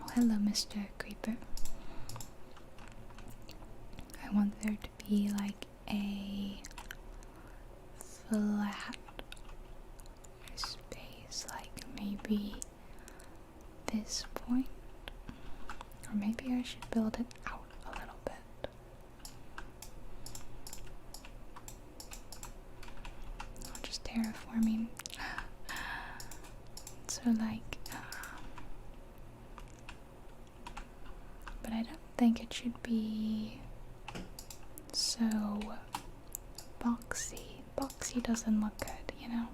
oh hello Mr. Creeper, I want there to be like a flat space, like maybe this point, or maybe I should build it out a little bit. I'll just terraforming. So like, but I don't think it should be so boxy. Boxy doesn't look good, you know?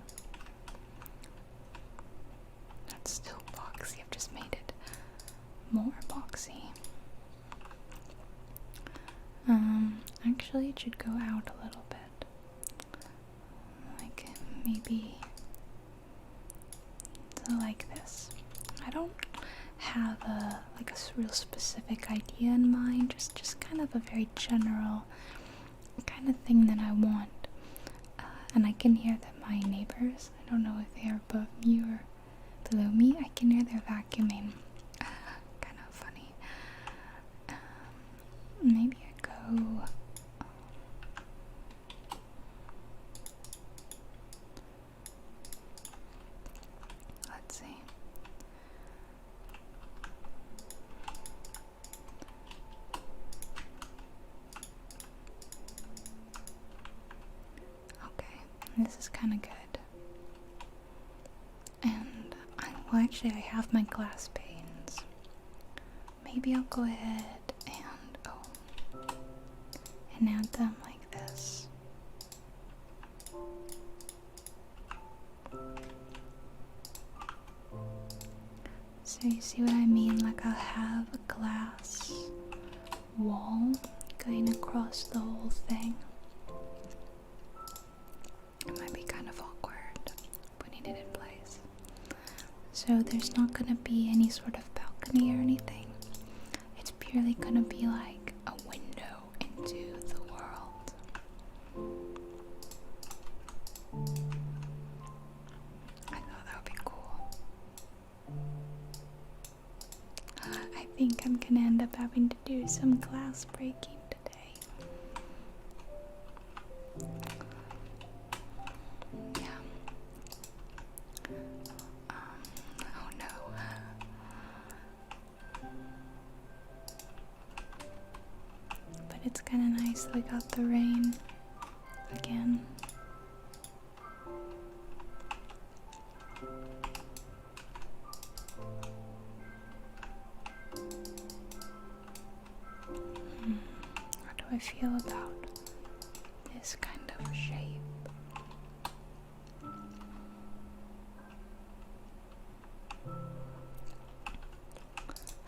That's still boxy, I've just made it more boxy. Actually it should go out a little bit. Like maybe so like this. I don't have a real specific idea in mind, just kind of a very general kind of thing that I want. And I can hear that my neighbors, I don't know if they're above me or below me, I can hear their vacuuming. Kind of funny. Maybe I go. Let's see. Okay, this is kind of good. And well, actually, I have my glass panes. Maybe I'll go ahead and add them like this. So So you see what I mean? Like I'll have a glass wall going across the whole thing. It might be kind of awkward putting it in place. So there's not going to be any sort of balcony or anything. It's purely going to be like a window into the world. I thought that would be cool. I think I'm going to end up having to do some glass breaking today. Yeah. Oh no. But it's kind of nice that we got the rain again. How do I feel about this kind of shape?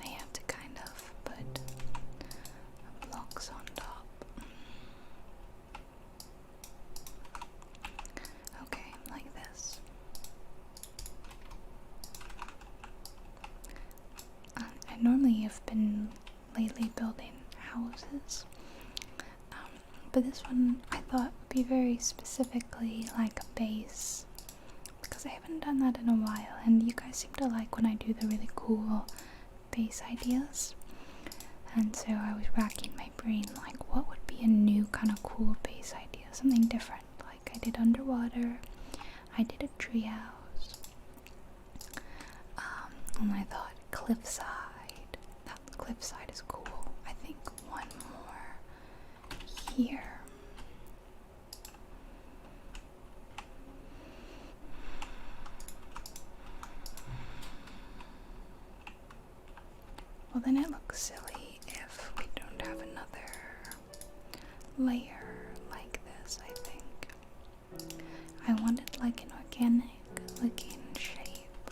I have to kind of put blocks on top. Okay, like this. I normally have been lately building houses, but this one I thought would be very specifically like a base, because I haven't done that in a while, and you guys seem to like when I do the really cool base ideas. And so I was racking my brain, like what would be a new kind of cool base idea, something different. Like I did underwater, I did a treehouse, and I thought Cliffside. That Cliffside is cool. I think one more here. Well, then it looks silly if we don't have another layer like this, I think. I wanted like an organic looking shape.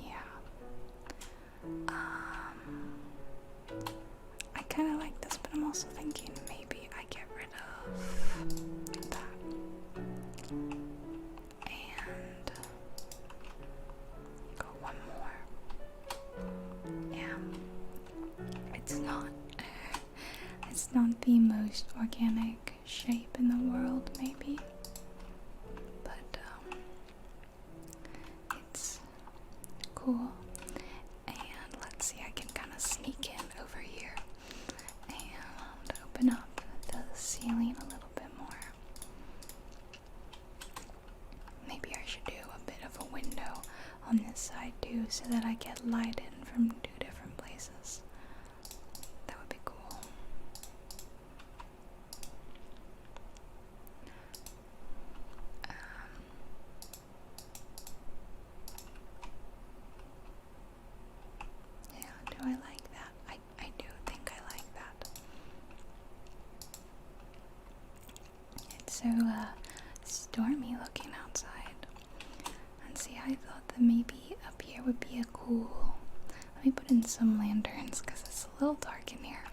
Yeah. I kind of like this, but I'm also thinking maybe I get rid of that. And go one more. Yeah. It's not the most organic shape in the world, maybe. But it's cool. And let's see, I can kind of sneak in over here and open up the ceiling a little bit more. Maybe I should do a bit of a window on this side too, so that I get light in from two different places. That would be cool. Yeah, do I like that? I do think I like that. It's so stormy looking outside. And see, I thought that maybe up here would be a cool. Let me put in some lanterns because it's a little dark in here.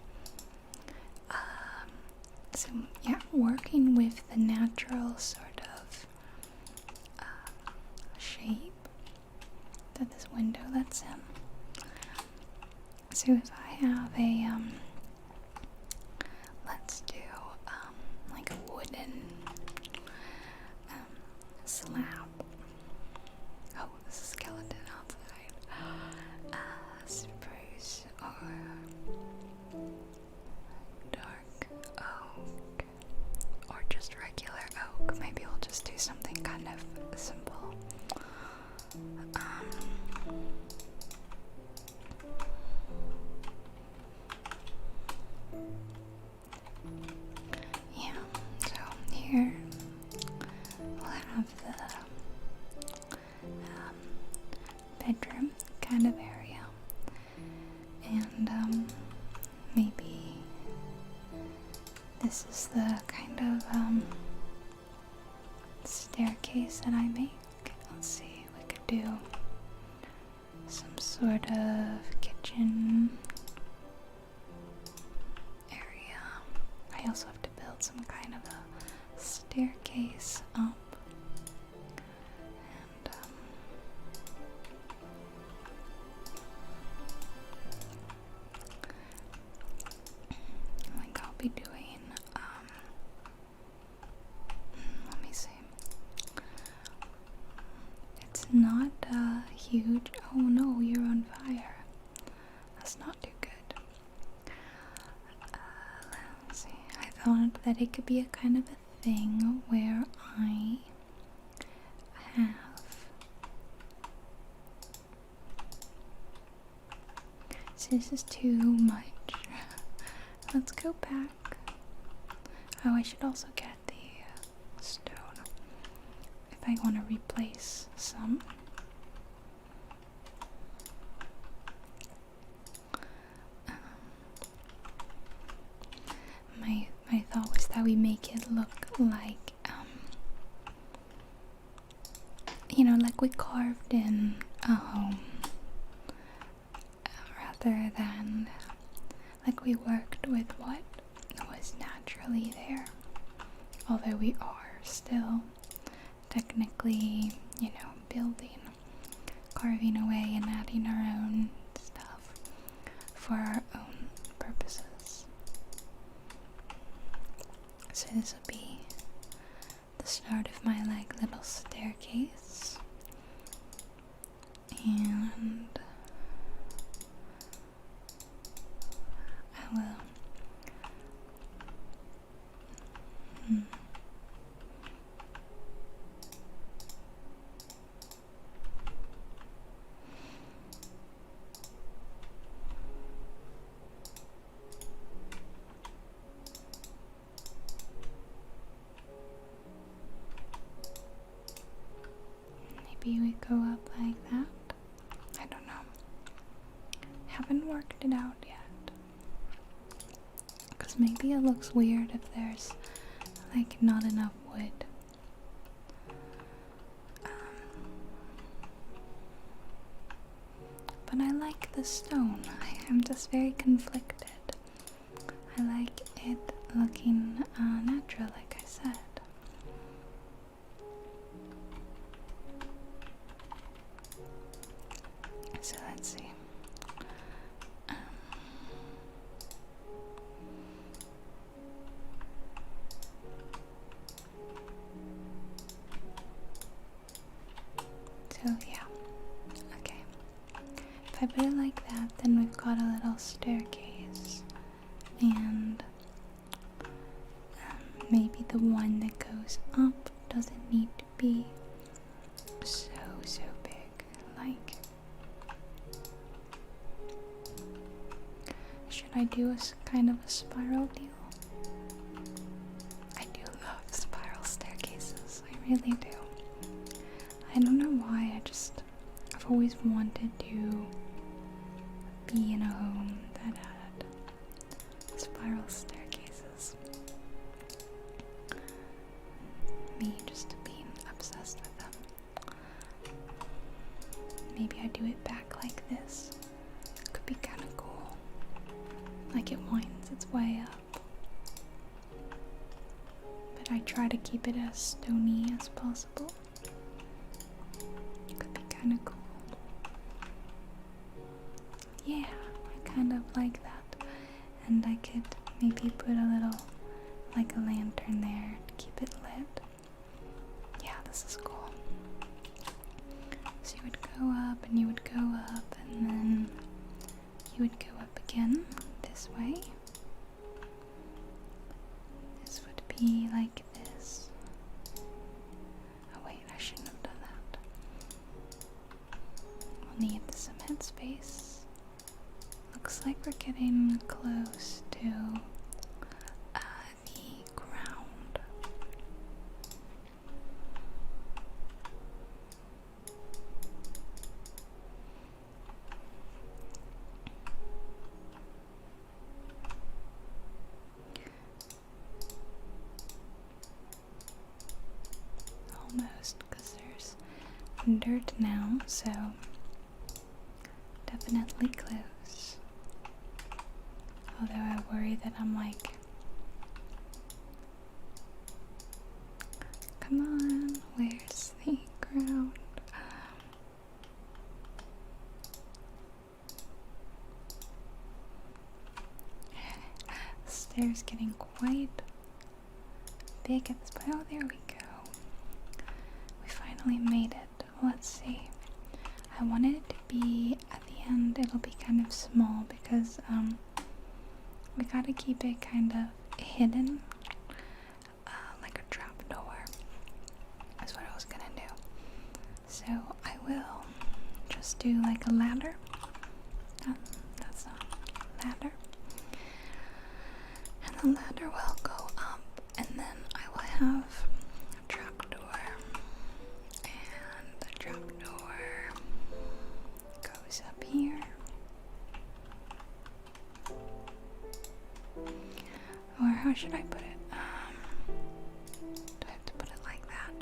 So yeah, working with the natural sort of shape that this window lets in. So if I have a let's do like a wooden slab. Oh, there's a skeleton outside. Spruce or dark oak, or just regular oak. Maybe we'll just do something kind of simple. Yeah, so here we'll have the bedroom kind of area, and maybe this is the kind of staircase that I make. Let's see, we could do some sort of kitchen area. I also have to build some kind of a staircase up. And like I'll be doing let me see. It's not huge. Oh no, you're on fire. That's not too good. Let's see. I thought that it could be a kind of a thing where I have so this is too much. Let's go back. Oh, I should also get the stone if I want to replace some. My thought was that we make it look like, you know, like we carved in a home, rather than like we worked with what was naturally there. Although we are still technically, you know, building, carving away and adding our own stuff for our own purposes. So this will be the start of my like little staircase, and I will maybe we go up like that. I don't know. Haven't worked it out yet. Because maybe it looks weird if there's like not enough wood. But I like the stone. I am just very conflicted. I like it looking natural, like I said. So let's see. So yeah, okay. If I put it like that, then we've got a little staircase, and maybe the one that goes up doesn't need to be so big. Like, should I do a kind of a spiral deal? I do love spiral staircases. I really do. I don't know why. I've always wanted to be in a home that had spiral staircases. Me just being obsessed with them. Maybe I do it back like this. Could be kind of cool. Like it winds its way up. But I try to keep it as stony as possible. Could be kind of cool. Yeah, I kind of like that. And I could maybe put a little, like a lantern there to keep it lit. Yeah, this is cool. So you would go up and you would go up and then you would go up again this way. This would be like this. Oh wait, I shouldn't have done that. We'll need the cement space. Looks like we're getting close to the ground. Almost, because there's dirt now, so definitely close. Although I worry that I'm like, come on, where's the ground? The stairs getting quite big at this point. Oh, there we go. We finally made it. Let's see. I want it to be at the end, it'll be kind of small because we gotta keep it kind of hidden, like a trap door. That's what I was gonna do. So I will just do like a ladder. That's not a ladder. And the ladder will go up, and then I will have a trap door. And the trap door goes up here. Or how should I put it? Do I have to put it like that?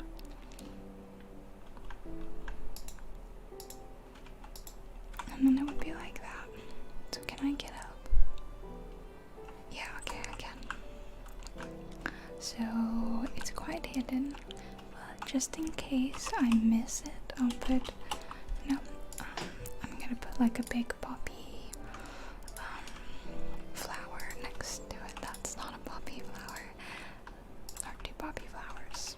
And then it would be like that. So can I get up? Yeah, okay, I can. So it's quite hidden, but just in case I miss it, I'll put, no, I'm gonna put like a big poppy flower next to it. That's not a poppy flower. Or 2 poppy flowers.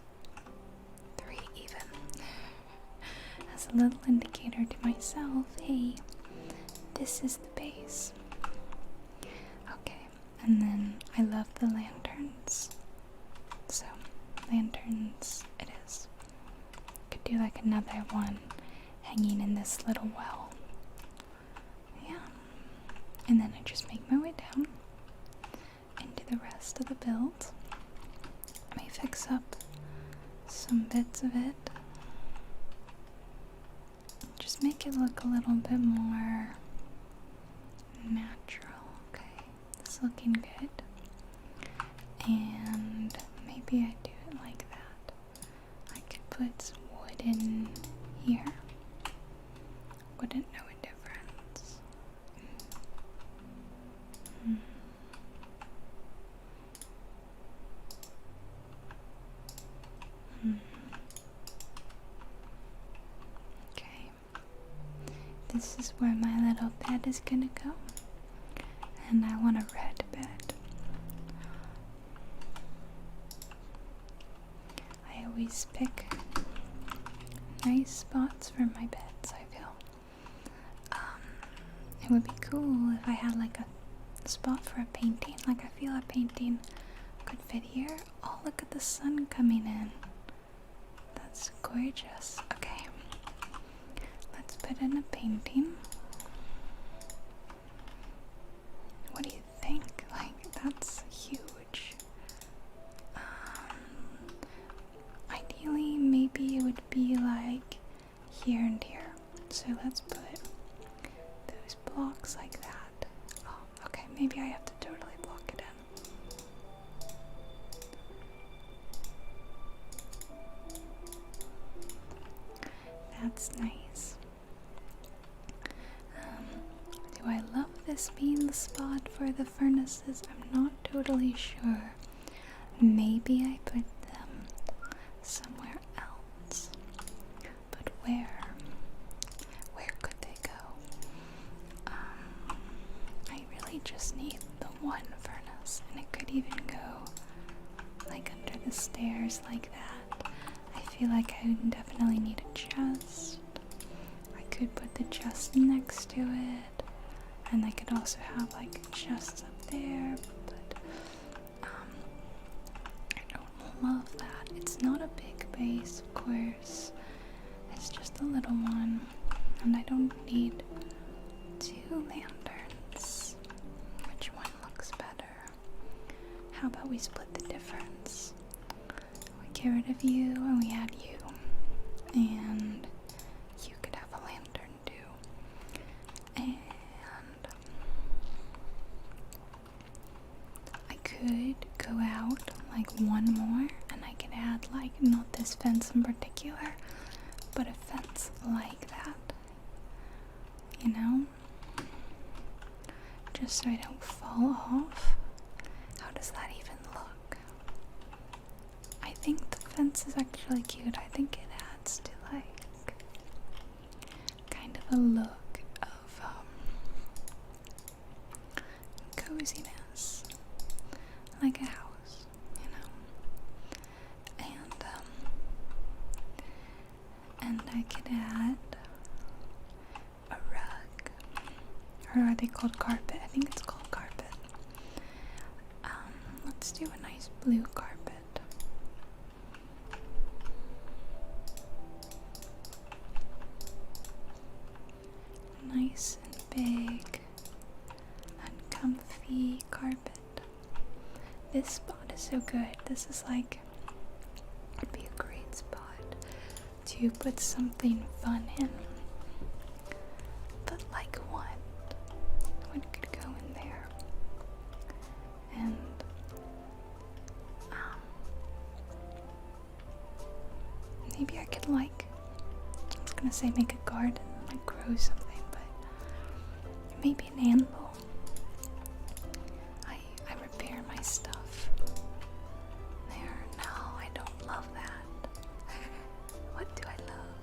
3 even. As a little indicator to myself, hey, this is the base. Okay, and then I love the lanterns. So, lanterns it is. Could do like another one hanging in this little well. Yeah. And then I just make my way down into the rest of the build. I may fix up some bits of it. Just make it look a little bit more natural. Okay, it's looking good. And maybe I do it like that. I could put some wood in here. Wouldn't know a difference. Okay. This is where my little bed is gonna go. And I want a red bed. I always pick nice spots for my beds, I feel. It would be cool if I had like a spot for a painting. Like I feel a painting could fit here. Oh, look at the sun coming in. That's gorgeous. Okay. Let's put in a painting. What do you think? Like, that's huge. Ideally, maybe it would be like here and here. So let's put those blocks like that. Oh, okay, maybe I have to totally block it in. That's nice. Do I love this being the spot for the furnaces? I'm not totally sure. Maybe I put them somewhere else. But where? Where could they go? I really just need the one furnace, and it could even go like under the stairs like that. I feel like I would definitely need a chest. I could put the chest next to it, and I could also have like chests up there, but I don't love that. It's not a big base, of course. It's just a little one, and I don't need 2 lanterns. Which one looks better? How about we split the difference? We get rid of you and we add you. And you could have a lantern too. And I could go out like one more, and I could add like, not this fence in particular, but a fence like that. You know? just so I don't fall off. How does that even look? I think the fence is actually cute. I think it adds to like kind of a look of coziness, like a house, you know. And I could add a rug, or are they called carpet? I think it's called carpet. Let's do a nice blue carpet. Nice and big and comfy carpet. This spot is so good. This is like, would be a great spot to put something fun in. But like what? What could go in there? And maybe I could like, I was gonna say make a garden, like grow something, but maybe an anvil. I repair my stuff. There, no, I don't love that. What do I love?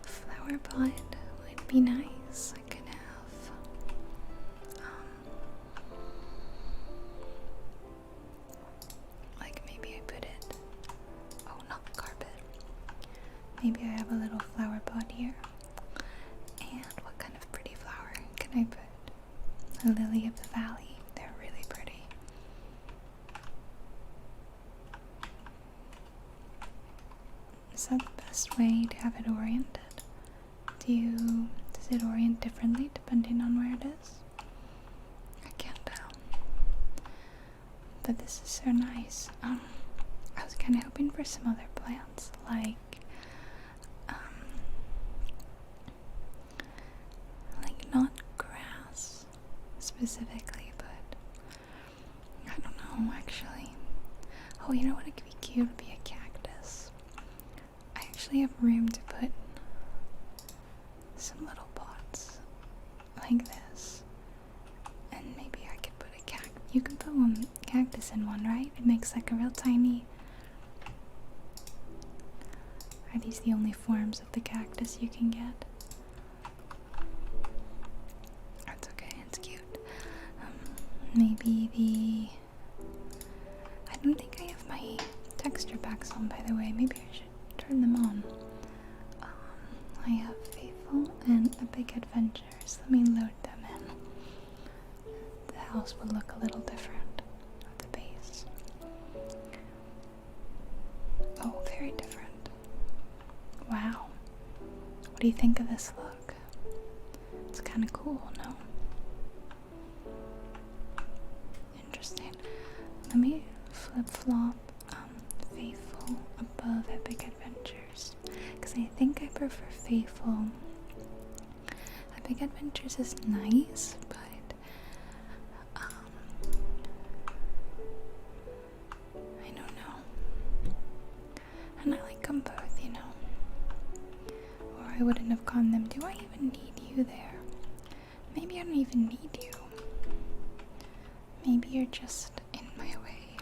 Flower pot would be nice. I could have like maybe I put it, oh, not the carpet. Maybe I have a little flower pot here. And what kind of pretty flower can I put? A lily of the valley. They're really pretty. Is that the best way to have it oriented? Does it orient differently depending on where it is? I can't tell. But this is so nice. I was kind of hoping for some other plants, like not grass specifically, but I don't know actually. Oh, you know what it could be cute? Would be a cactus. I actually have room to put some little pots like this, and maybe I could put a cactus. You can put one cactus in one, right? It makes like a real tiny. Are these the only forms of the cactus you can get? That's okay, it's cute. Maybe I don't think I have my texture packs on, by the way. Maybe I should turn them on. I have Faithful and Epic Adventures. Let me load them in. The house will look a little different at the base. Oh, very different. Wow. What do you think of this look? It's kind of cool, no? Interesting. Let me flip-flop Faithful above Epic Adventures, because I think I prefer Faithful. Epic Adventures is nice, but I don't know. And I like them both, you know. Or I wouldn't have gotten them. Do I even need you there? Maybe I don't even need you. Maybe you're just in my way.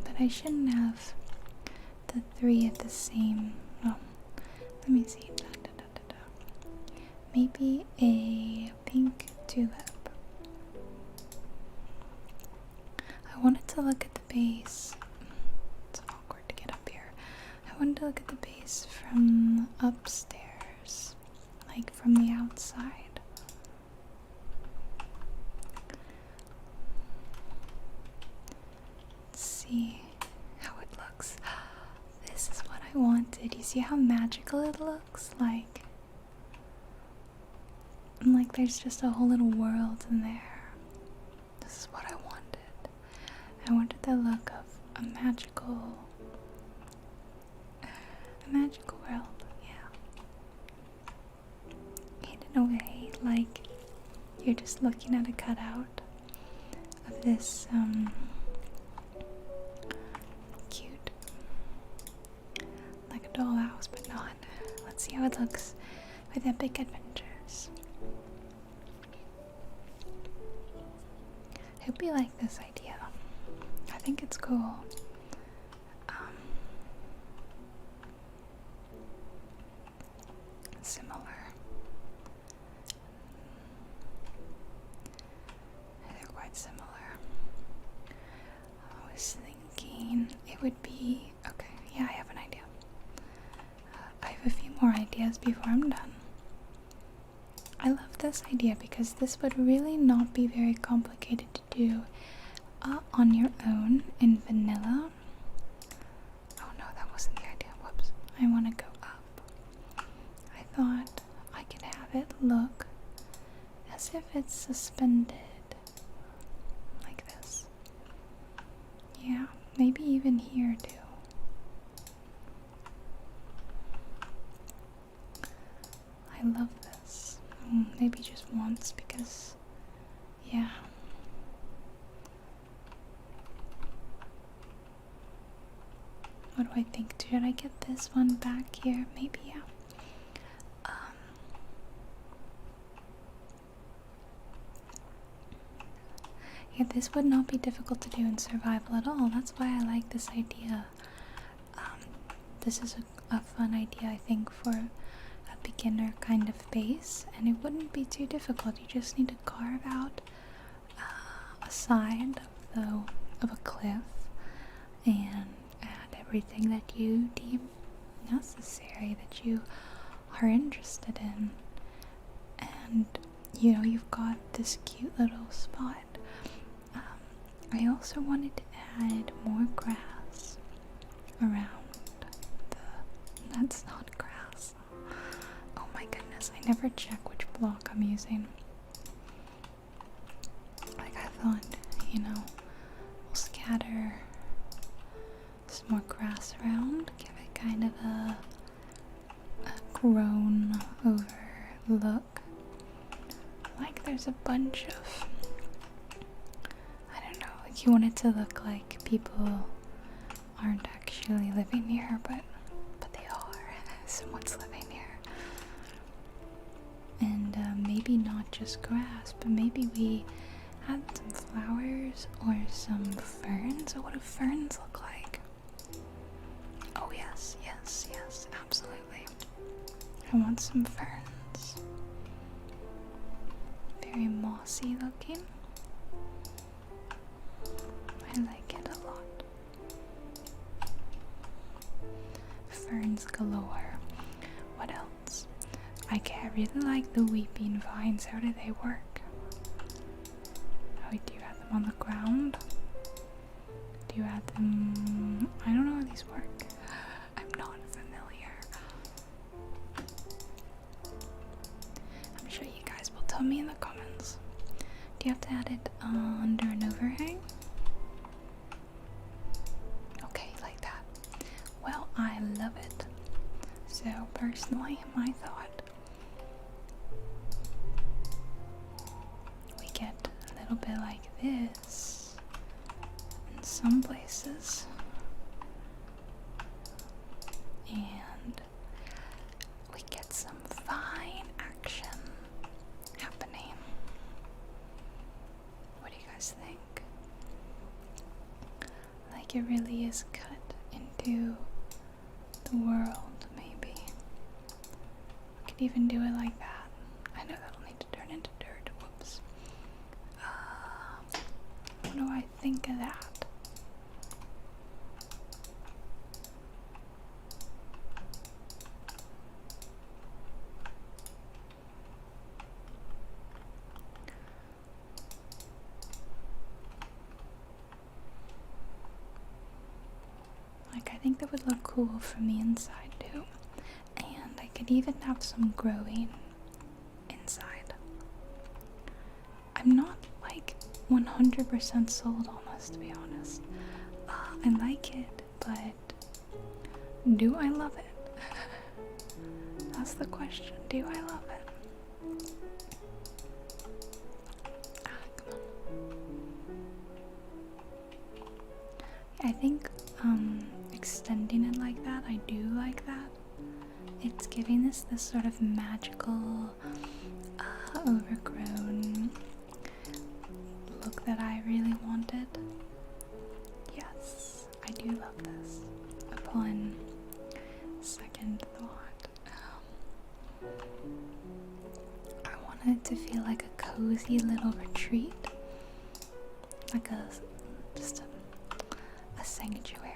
But I shouldn't have the three at the same. Oh, let me see. Maybe a pink tulip. I wanted to look at the base. It's awkward to get up here. I wanted to look at the base from upstairs, like from the outside. Let's see how it looks. This is what I wanted. You see how magical it looks? Like there's just a whole little world in there. This is what I wanted. I wanted the look of a magical world, yeah. And in a way, like you're just looking at a cutout of this cute, like a dollhouse, but not. Let's see how it looks with epic adventures. Hope you like this idea. I think it's cool. Similar. They're quite similar. I was thinking it would be okay. Yeah, I have an idea. I have a few more ideas before I'm done. I love this idea because this would really not be very complicated to do on your own in vanilla. Oh no, that wasn't the idea. Whoops. I want to go up. I thought I could have it look as if it's suspended like this. Yeah, maybe even here too. I love this. Maybe just once because, yeah. What do I think? Should I get this one back here? Maybe, yeah. Yeah, this would not be difficult to do in survival at all. That's why I like this idea. This is a fun idea, I think, for a beginner kind of base, and it wouldn't be too difficult. You just need to carve out a side of a cliff and add everything that you deem necessary, that you are interested in. And you know, you've got this cute little spot. I also wanted to add more grass around that's not grass. Oh my goodness, I never check which block I'm using. Like, I thought, you know, we'll scatter some more grass around, give it kind of a grown over look. Like there's a bunch of, I don't know, like you want it to look like people aren't actually living here, but they are. Someone's living here. And maybe not just grass, but maybe we add some flowers or some ferns. So what do ferns look like? Oh yes, yes, yes, absolutely. I want some ferns. Very mossy looking. I like it a lot. Ferns galore. What else? I really like the weeping vines. How do they work? Oh, do you add them on the ground? Do you add them? I don't know how these work. I'm not familiar. I'm sure you guys will tell me in the comments. Do you have to add it under an overhang? Okay, like that. Well, I love it. So, personally, my thought, we get a little bit like this in some places, and we get some fine action happening. What do you guys think? Like it really is cut into the world, maybe. We could even do it like that. I know that'll need to turn into dirt. Whoops. What do I think of that? Like, I think that would look cool from the inside too. And I could even have some growing inside. I'm not like 100% sold on this, to be honest. I like it, but do I love it? That's the question. Do I love it? Come on. I think extending it like that, I do like that. it's giving this sort of magical, overgrown look that I really wanted. Yes, I do love this. Upon second thought, I wanted it to feel like a cozy little retreat, like just a sanctuary.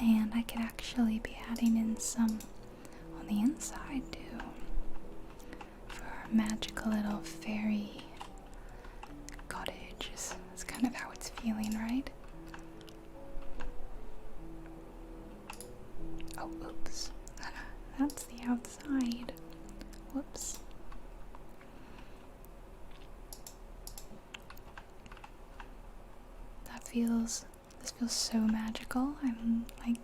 And I could actually be adding in some on the inside too, for a magical little fairy cottage. Is kind of how it's feeling, right? Oh, oops. That's the outside. Whoops. This feels so magical. I'm in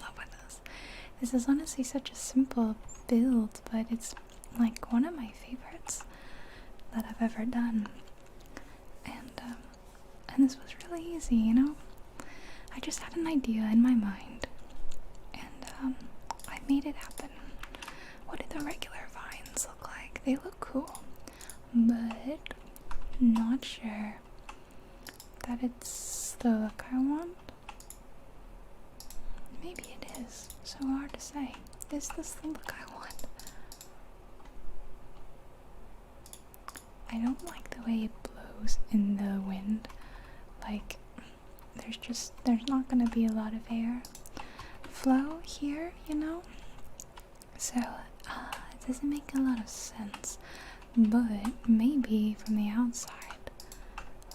love with this. This is honestly such a simple build, but it's like one of my favorites that I've ever done. And this was really easy, you know? I just had an idea in my mind, and I made it happen. What do the regular vines look like? They look cool, but not sure that it's the look I want. Maybe it is. So hard to say. Is this the look I want? I don't like the way it blows in the wind. Like, there's not gonna be a lot of air flow here, you know? So, it doesn't make a lot of sense. But maybe from the outside,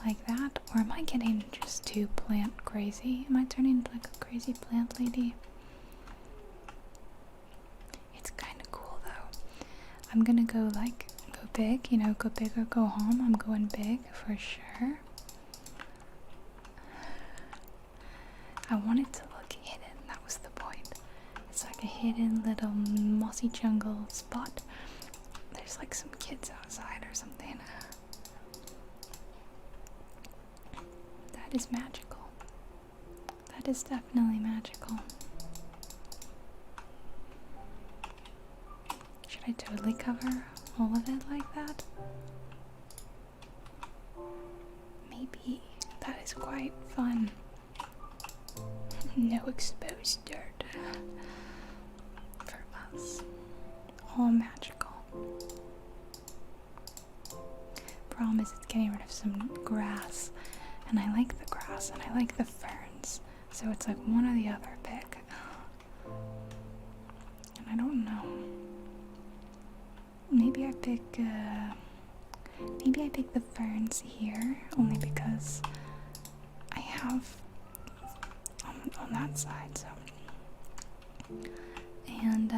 like that, or am I getting just too plant crazy? Am I turning into like a crazy plant lady? It's kind of cool though. I'm gonna go big, you know, go big or go home. I'm going big for sure. I want it to look hidden, that was the point. It's like a hidden little mossy jungle spot. There's like some kids outside or something. That is magical. That is definitely magical. Should I totally cover all of it like that? Maybe. That is quite fun. No exposed dirt. For us. All magical. Problem is it's getting rid of some grass. And I like the grass and I like the ferns. So it's like one or the other pick. And I don't know. Maybe I pick the ferns here only because I have on that side, so. And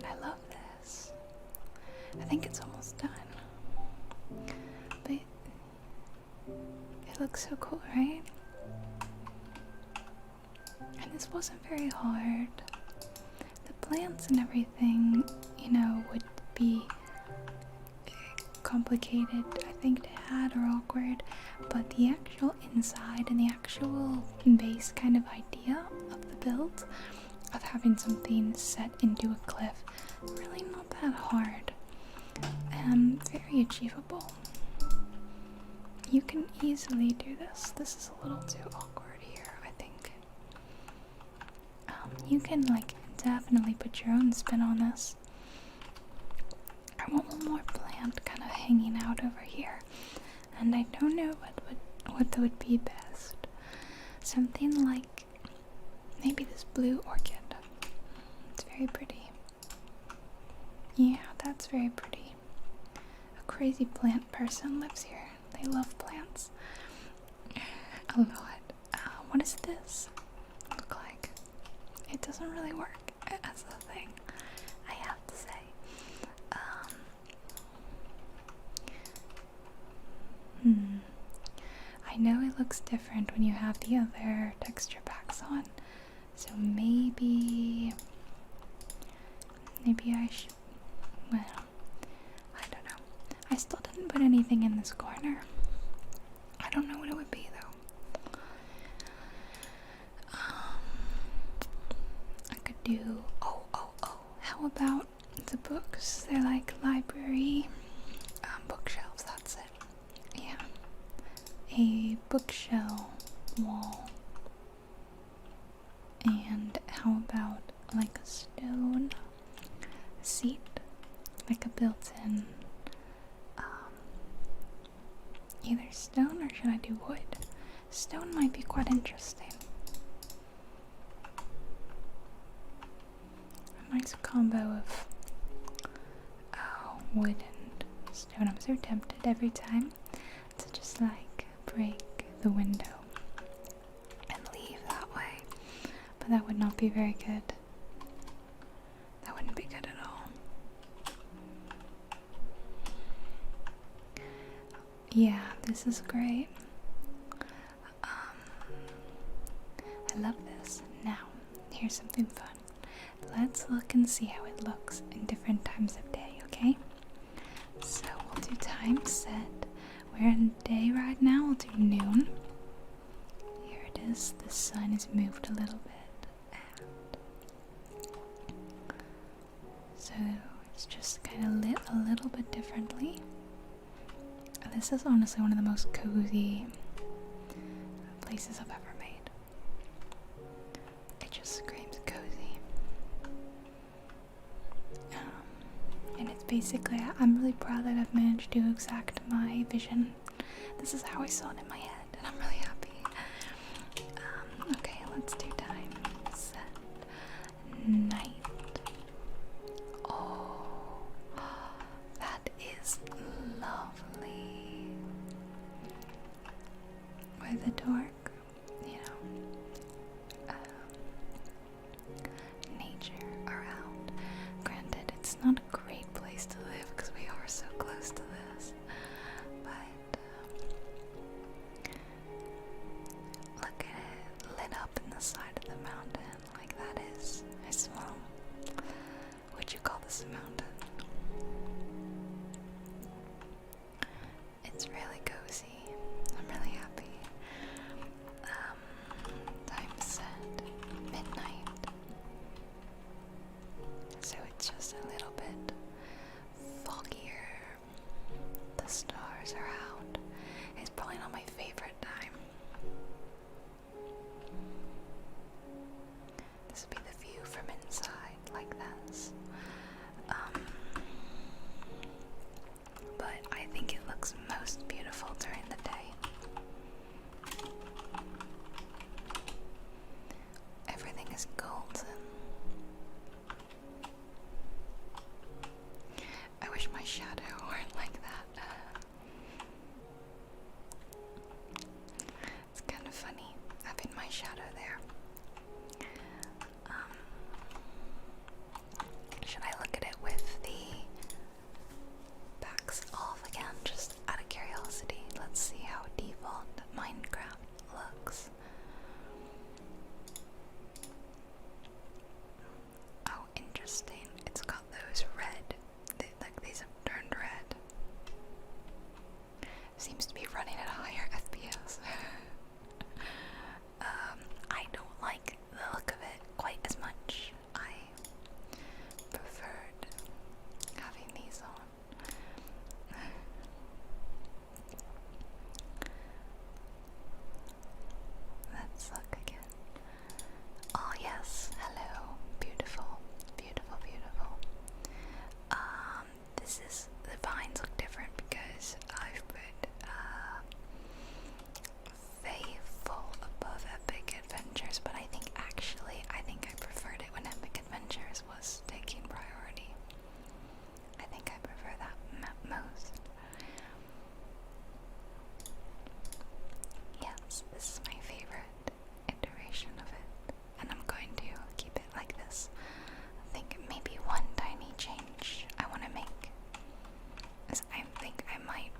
I love this. I think it's almost done. But it looks so cool, right? And this wasn't very hard. The plants and everything, you know, would be complicated, I think, to add or awkward, but the actual inside and the actual base kind of idea of the build, of having something set into a cliff, really not that hard and very achievable. You can easily do this. This is a little too awkward here, I think. You can definitely put your own spin on this. I want one more plant kind of hanging out over here, and I don't know what would be best. Something like maybe this blue orchid. It's very pretty. Yeah, that's very pretty. A crazy plant person lives here. They love plants a lot. What does this look like? It doesn't really work as a thing, I have to say. I know it looks different when you have the other texture packs on, so maybe I should, well, I don't know. I still didn't put anything in this corner. I don't know what it would be though. do. Oh, how about the books? They're like library bookshelves, that's it. yeah, a bookshelf wall. And how about like a stone seat, like a built-in either stone, or should I do wood? Stone might be quite interesting. A nice combo of wood and stone. I'm so tempted every time to just like break the window and leave that way, but that would not be very good. That wouldn't be good at all. Yeah, this is great. I love this. Now, here's something fun. Let's look and see how it looks in different times of day, okay? So we'll do time set. We're in day right now. We'll do noon. Here it is. The sun has moved a little bit. And so it's just kind of lit a little bit differently. This is honestly one of the most cozy places I've ever made. It just screams cozy. And it's basically, I'm really proud that I've managed to exact my vision. This is how I saw it in my head, and I'm really happy. Okay, let's do time set. Night. Oh, that is lovely. With the dark, nature around. Granted, it's not a great place to live because we are so close to this, but look at it lit up in the side of the mountain. Like that is, would you call this a mountain? It's really cozy. I'm really happy. Time set midnight. So it's just a little bit foggier. The stars are out. It's probably not my favorite time. This would be the view from inside, like this. But I think it looks most beautiful during the day. Everything is golden. I wish my shadow weren't like that. It's kind of funny having my shadow there. Should I look at it with the backs off again, just out of curiosity? Let's see how default Minecraft looks. Oh, interesting. It's got those red, like these have turned red. Seems to be running at a higher FPS. I don't like the look of it quite as much. I preferred having these on. Let's look again. Oh yes, hello. Beautiful, beautiful, beautiful. This is, the vines look different because I've put Faithful above Epic Adventures, but I think I preferred it when Epic Adventures was taking priority. I think I prefer that most. Yes, this is my favorite iteration of it, and I'm going to keep it like this. I think maybe one tiny change I want to make is I think I might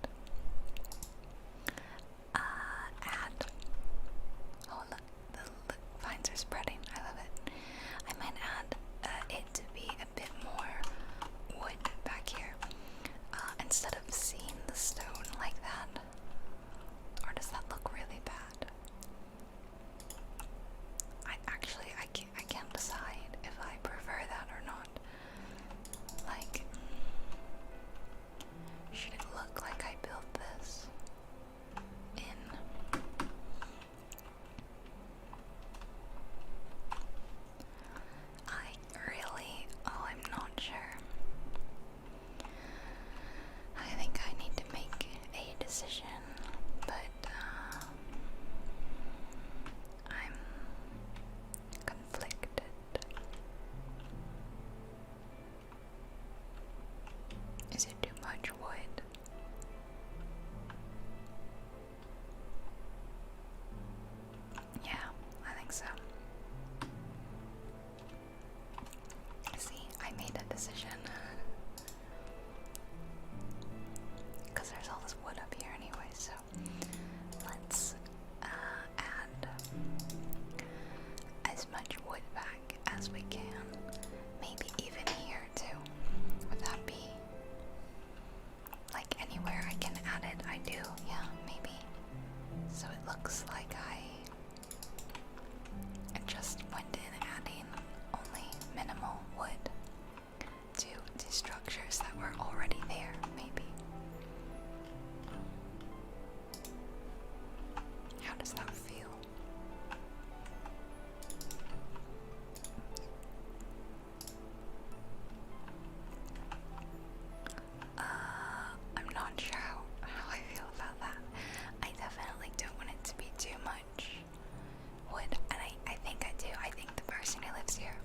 person who lives here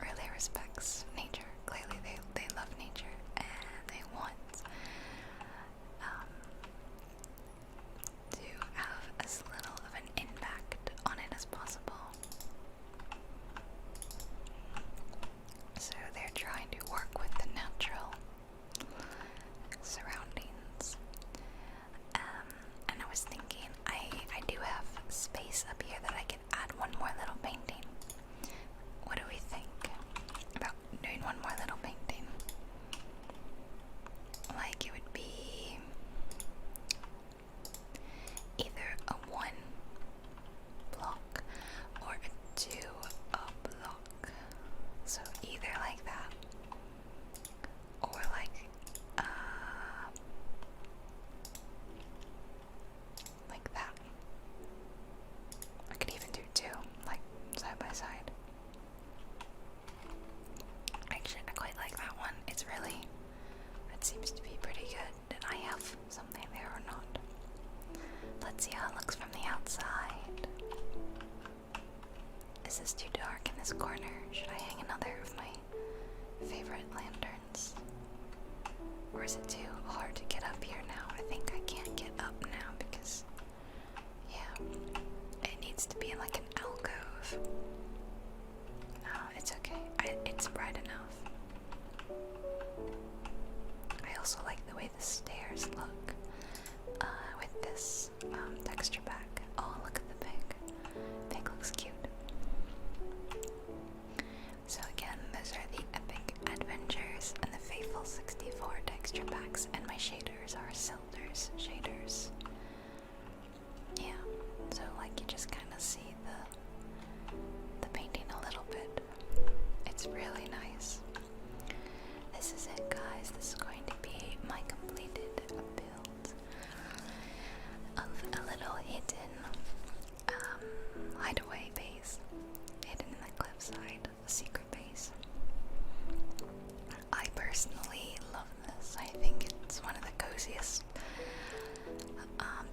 really respects nature. Clearly they love nature and they want to have as little of an impact on it as possible. So they're trying to work with the natural surroundings. And I was thinking, I do have space up here that I could add one more little painting. What do we think about doing one more little painting? Like it would be either a 1 block or a 2 block. So either like that or like that. I could even do 2, like side by side. Actually, I quite like that one. It seems to be pretty good. Did I have something there or not? Let's see how it looks from the outside. Is this too dark in this corner? Should I hang another of my favorite lanterns? Or is it too hard to get up here now? I think I can't get up now because, yeah, it needs to be in like an alcove. No, it's okay. It's bright enough. I also like the way the stairs look with this texture pack. Oh, look at the pig. Pig looks cute. So again, those are the Epic Adventures and the Faithful 64 texture packs, and my shaders are Sildur's shaders. Yeah, so like you just kind of see the painting a little bit. It's really nice. This is it, guys. This is going to be my completed build of a little hidden hideaway base, hidden in the cliffside, a secret base. I personally love this. I think it's one of the coziest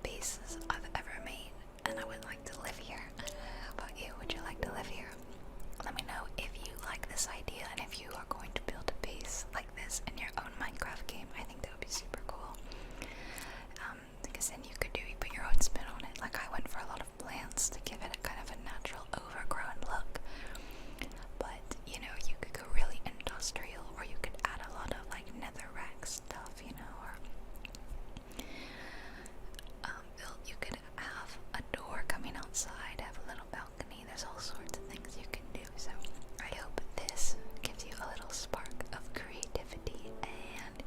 bases I've ever made, and I would like to live here. How about you? Would you like to live here? Let me know if you like this idea and if you are going to build a base like this in your own Minecraft game. I think that would be super cool. Because then you could put your own spin on it. Like I went for a lot of plants to give it a kind of a natural overgrown look. But, you know, you could go really industrial, or you could add a lot of like netherrack stuff, you know, or you could have a door coming outside, have a little balcony. There's all sorts of things you can do. So I hope this gives you a little spark of creativity and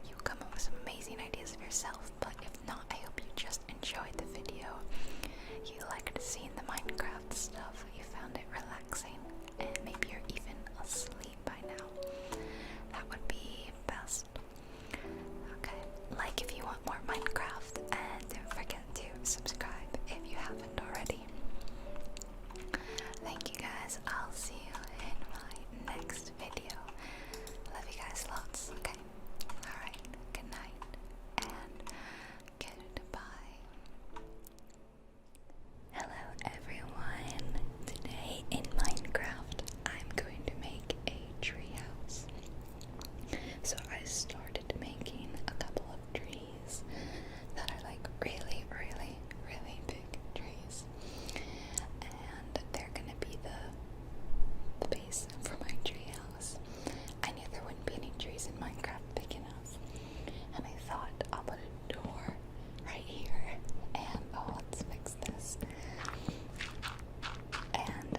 you come up with some amazing ideas of yourself. But if not, I hope you just enjoyed the video. You liked seeing the Minecraft stuff. You found it relaxing, and maybe you're even asleep by now. That would be best. Okay, like if you want more Minecraft, and don't forget to subscribe if you haven't already. Thank you guys. I'll see you in my next video. Love you guys lots. Okay. Alright. Good night and goodbye. Hello everyone. Today in Minecraft I'm going to make a treehouse. So I started making a couple of trees that are like really, really, really big trees. And they're gonna be the base for my treehouse. I knew there wouldn't be any trees in Minecraft big enough. And I thought I'll put a door right here. And let's fix this. And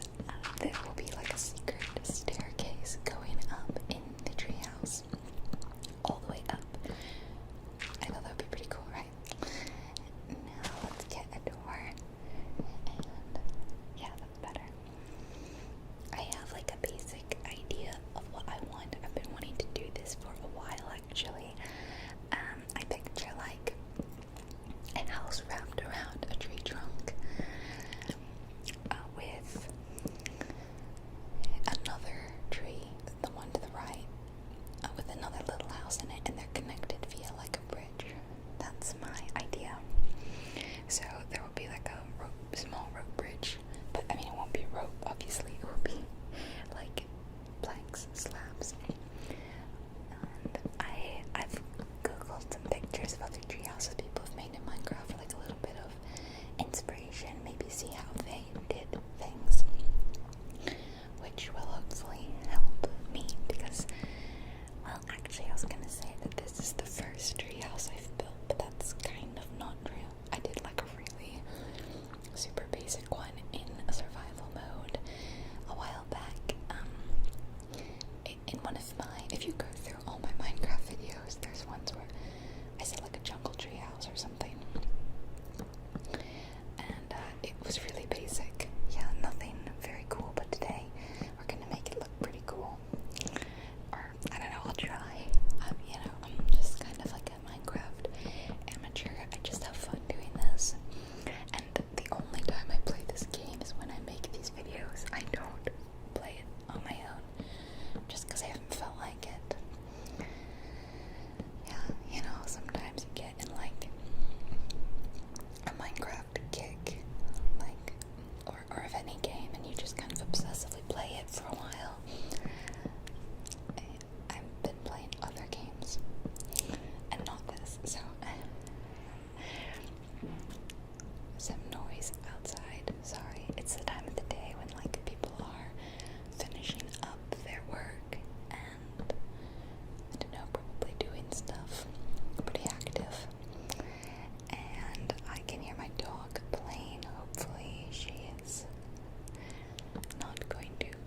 there will be like a secret staircase going up in the treehouse, all the way up. I thought that would be pretty cool, right? Now let's get a door, and yeah, that's better. I have like a basic idea of what I want. I've been wanting to do this for a while, actually. I picture like a house wrapped around a tree trunk, with another tree, the one to the right, with another little house in it, and they're connected via like a bridge. That's my idea. So there will be like a small rope bridge, but I mean it won't be rope, obviously. It will be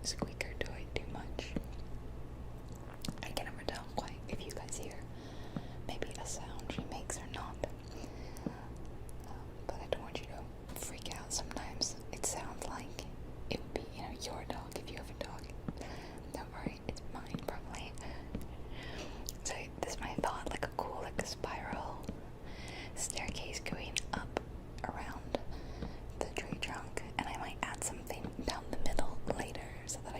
squeaker toy too much. I can never tell quite if you guys hear maybe a sound she makes or not. But I don't want you to freak out. Sometimes it sounds like it would be, your dog if you have a dog. Don't worry, it's mine probably. So this is my thought, like a cool, like a spiral staircase going up around the tree trunk, and I might add something down the middle later so that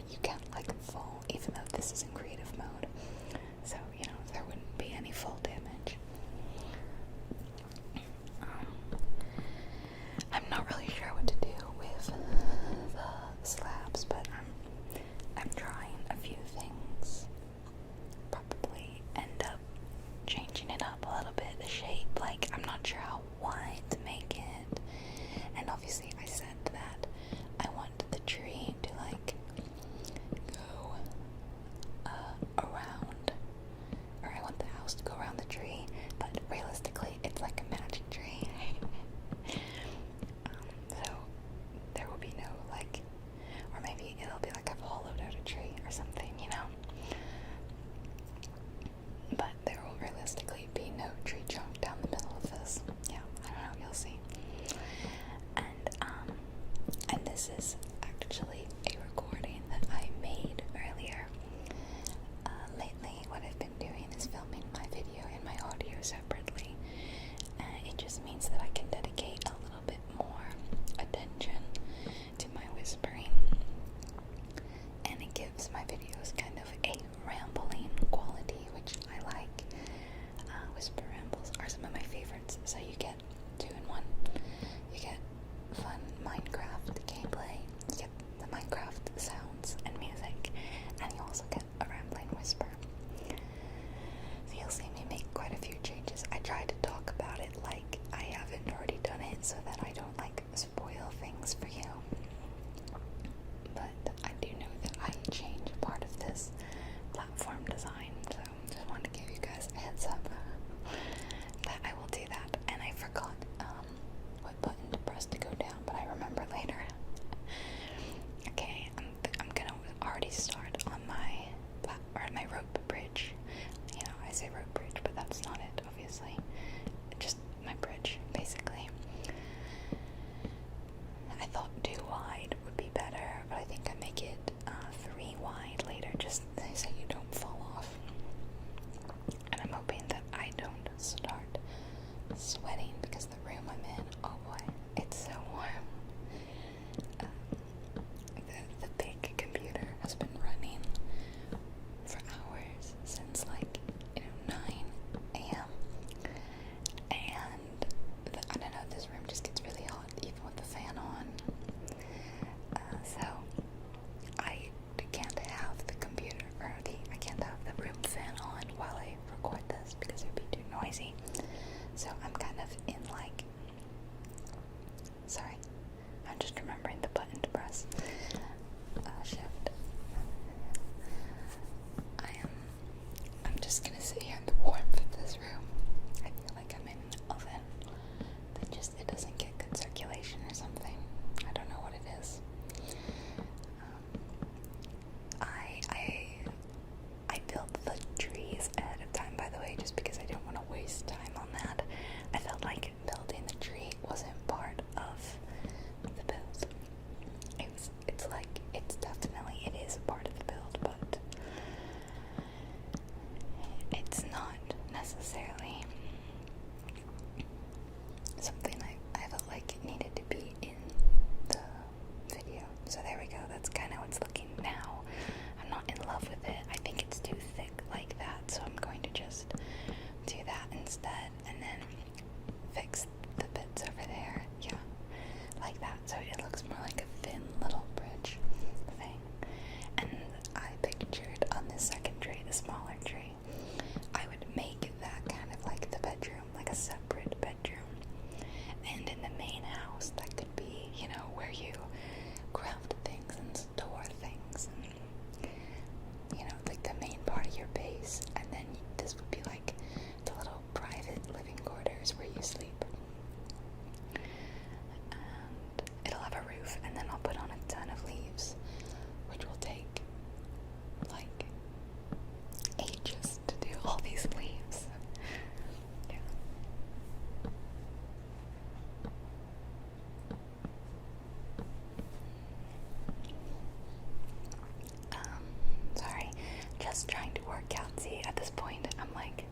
at this point, I'm like,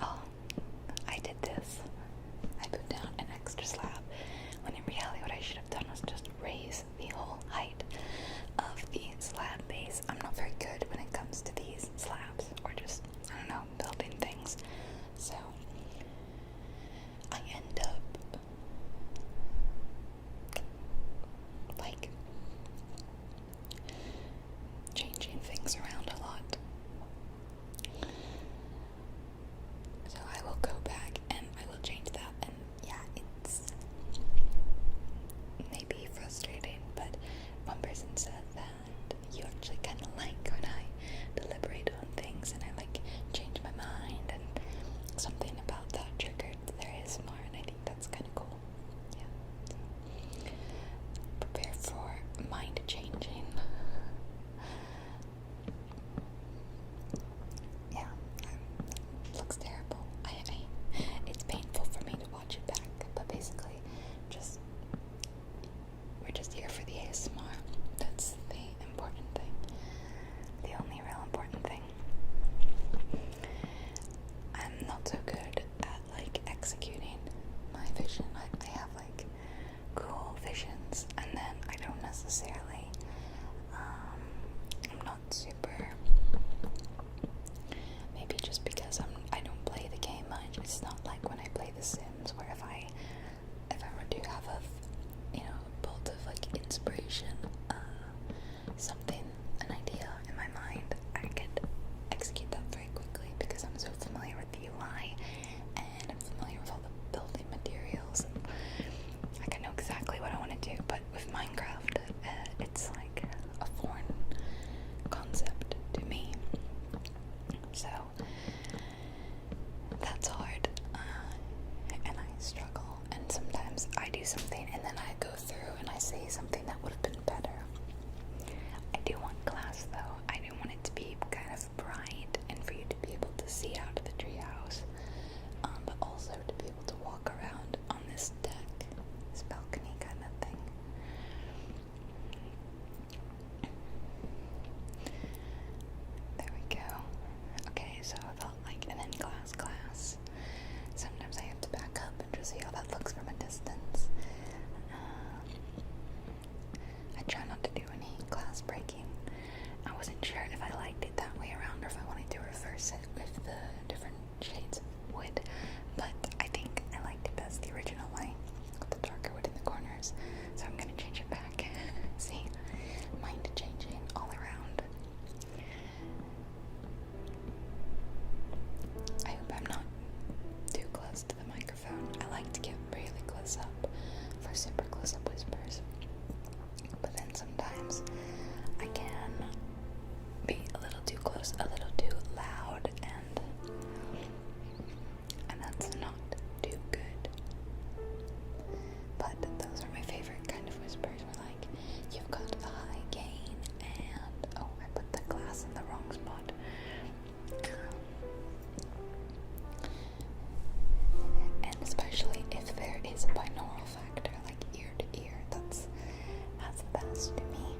oh, I did this. I put down an extra slab, when in reality what I should have done was just raise the whole height of the slab base. I'm not very good when it comes to these slabs, or just, I don't know, building things. So I end up like changing things around a lot. So I will go back and I will change that, and yeah, it's maybe frustrating, but one person said that you actually kind of like when I deliberate on things and I like change my mind, and something about that triggered their ASMR, and I think that's kind of cool. Yeah. So, prepare for mind changing. Yeah, looks terrible. It's painful for me to watch it back, but basically, we're just here for the ASMR. That's the important thing. The only real important thing. I'm not so good at like executing my vision. I have like cool visions, and then I don't necessarily, I'm not super, maybe just because I don't play the game much. It's not like when I play The Sims, where if I were to have a, bolt of like inspiration, something, an idea in my mind, I could execute that very quickly because I'm so familiar with the UI and I'm familiar with all the building materials, and I can know exactly what I want to do. But with Minecraft, it's like a foreign concept to me, so that's hard, and I struggle, and sometimes I do something and then I go through and I say something that would have been better. I do want glass though. I do want it to be kind of bright and for you to be able to see out of the treehouse, but also to be able to walk around on this deck, this balcony kind of thing. There we go. Okay, so I felt like, and then glass. Sometimes I have to back up and just see how that looks from a distance. I try not to do any glass breaking. I wasn't sure if I liked it that way around or if I wanted to reverse it with the different shades of wood, but I think I liked it best the original way, with the darker wood in the corners, so I'm gonna change it back. See, mind changing all around. I hope I'm not too close to the microphone. I like to get really close up for super close up whispers, but then sometimes I can be a little too close, a little too loud, and that's not too good. But those are my favorite kind of whispers, where like you've got a high gain and oh, I put the glass in the wrong spot. And especially if there is a binaural factor, like ear to ear, that's the best to me.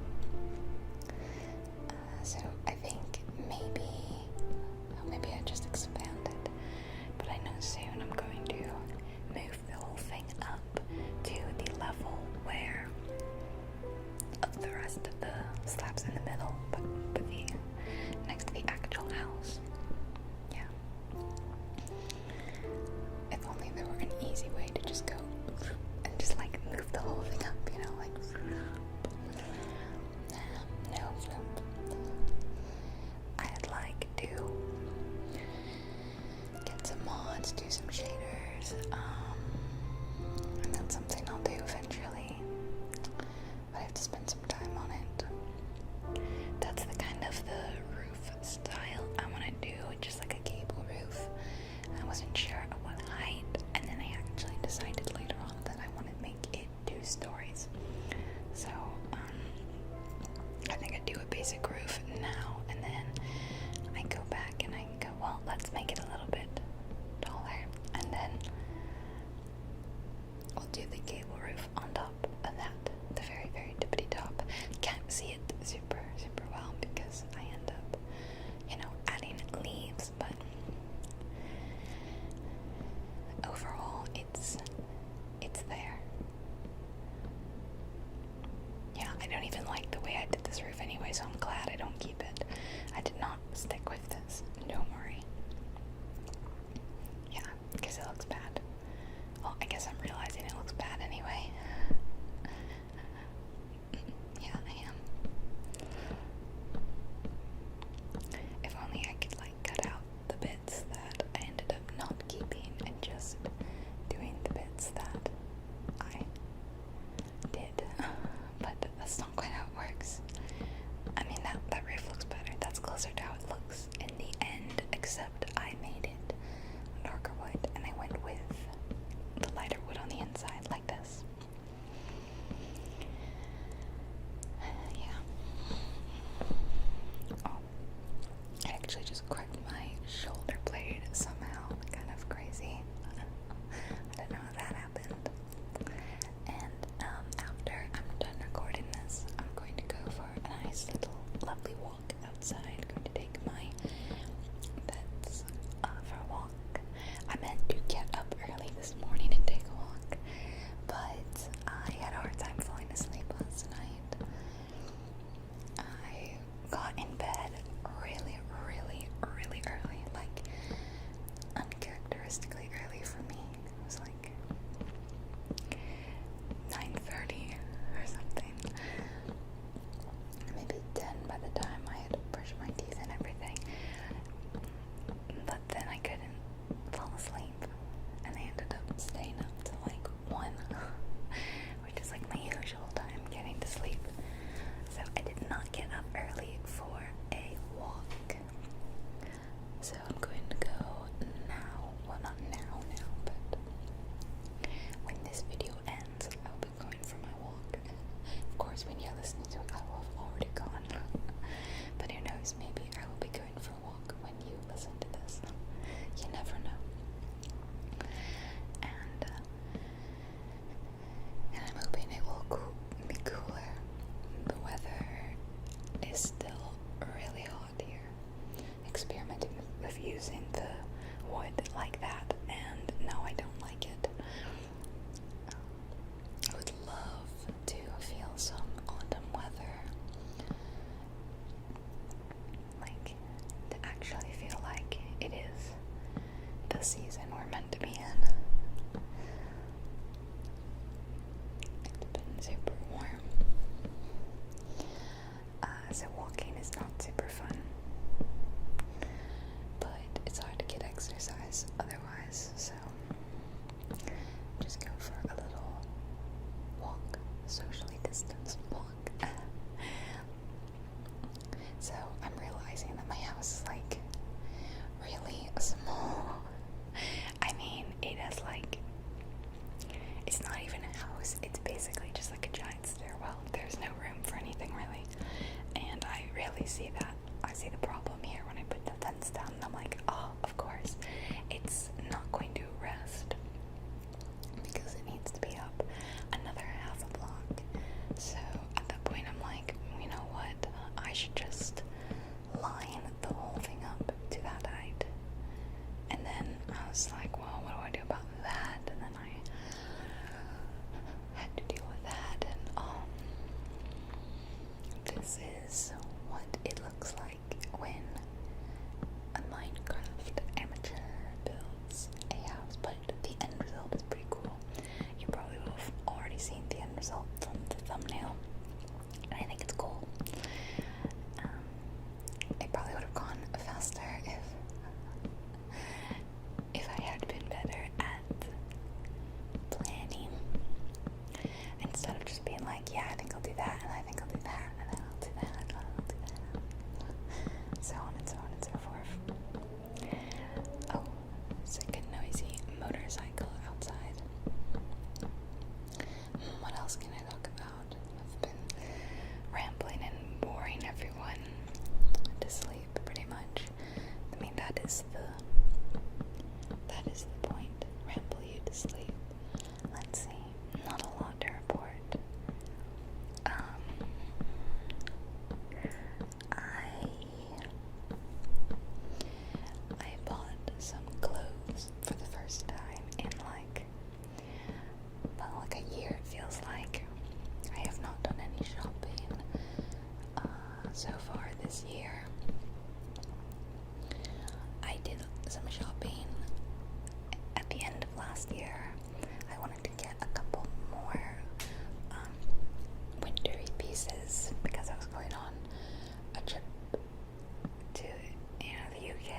So I think maybe I just expanded, but I know soon I'm going to move the whole thing up to the level where of the rest of the slabs in the middle, but next to the actual house. Yeah. If only there were an easy way to just go and just like move the whole thing up, like no. I'd like to get some mods, do some shaders, and that's something I'll do eventually, but I have to spend some time on it. That's the kind So I'm realizing that my house is like really small. I mean, it has like, it's not even a house, it's basically just like a giant stairwell. There's no room for anything really. And I really see that. I see the problem here when I put the fence down, and I'm like, oh, of course, it's not going to rest because it needs to be up another half a block. So at that point, I'm like, you know what? I should just line the whole thing up to that height. And then I was like, well, what do I do about that? And then I had to deal with that. And this is what it looks like when a Minecraft amateur builds a house. But the end result is pretty cool. You probably will have already seen the end result from the thumbnail. And I think it's cool. It probably would have gone faster if I had been better at planning, instead of just being like, yeah, I think I'll do that, and I think I'll do that, and then I'll do that, and I'll do that, so on and so on and so forth. Oh, sick and noisy motorcycle outside. What else can I talk about? I've been rambling and boring everyone to sleep, pretty much. I mean, that is the point. Ramble you to sleep. Let's see. Not a lot to report. I bought some clothes for the first time in like a year, it feels like. I have not done any shopping so far this year. I did some shopping at the end of last year. I wanted to get a couple more wintery pieces because I was going on a trip to the UK,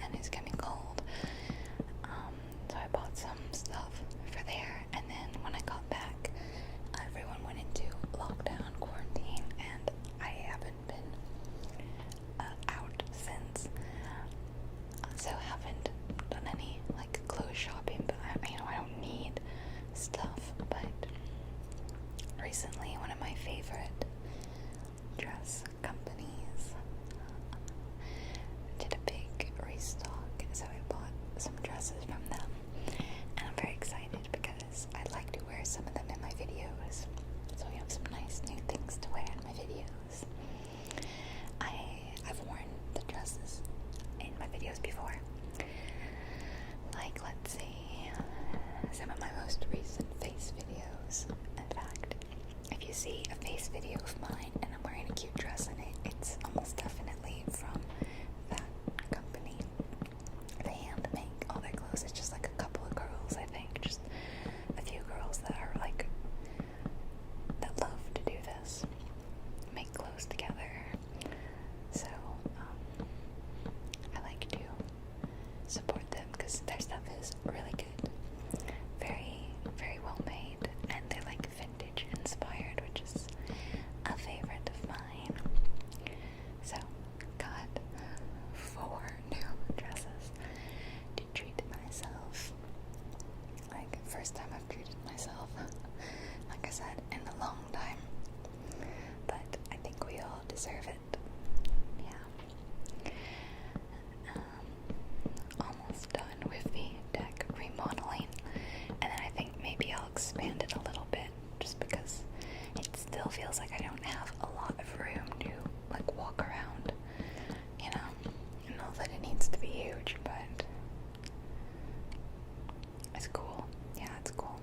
and it's getting cold. So I bought some stuff for there, and then when I got back, everyone went into lockdown quarantine, and I haven't been out since. So haven't done any like clothes shopping, but I don't need stuff. But recently, one of my favorite dress companies did a big restock, so I bought some dresses from them, and I'm very excited because I'd like to wear some of them in my videos. So we have some nice new things to wear in my videos. I've worn the dresses in my videos before. Like, let's see, some of my most recent face videos. In fact, if you see a face video of mine and I'm wearing a cute dress in it, it's almost definitely from that company. They hand make all their clothes. It's just like a couple of girls, I think, just a few girls that are like, that love to do this, make clothes together. So I like to support them because their stuff is really good, very, very well made, and they're like vintage inspired, which is a favorite of mine. So got 4 new dresses to treat myself. Like, first time I've treated myself, like I said, in a long time, but I think we all deserve it. Yeah. Almost done with the deck remodeling, and then I think maybe I'll expand it a little bit, just because it still feels like I don't have a lot of room to like walk around, you know. I know that it needs to be huge, but it's cool. Yeah, it's cool.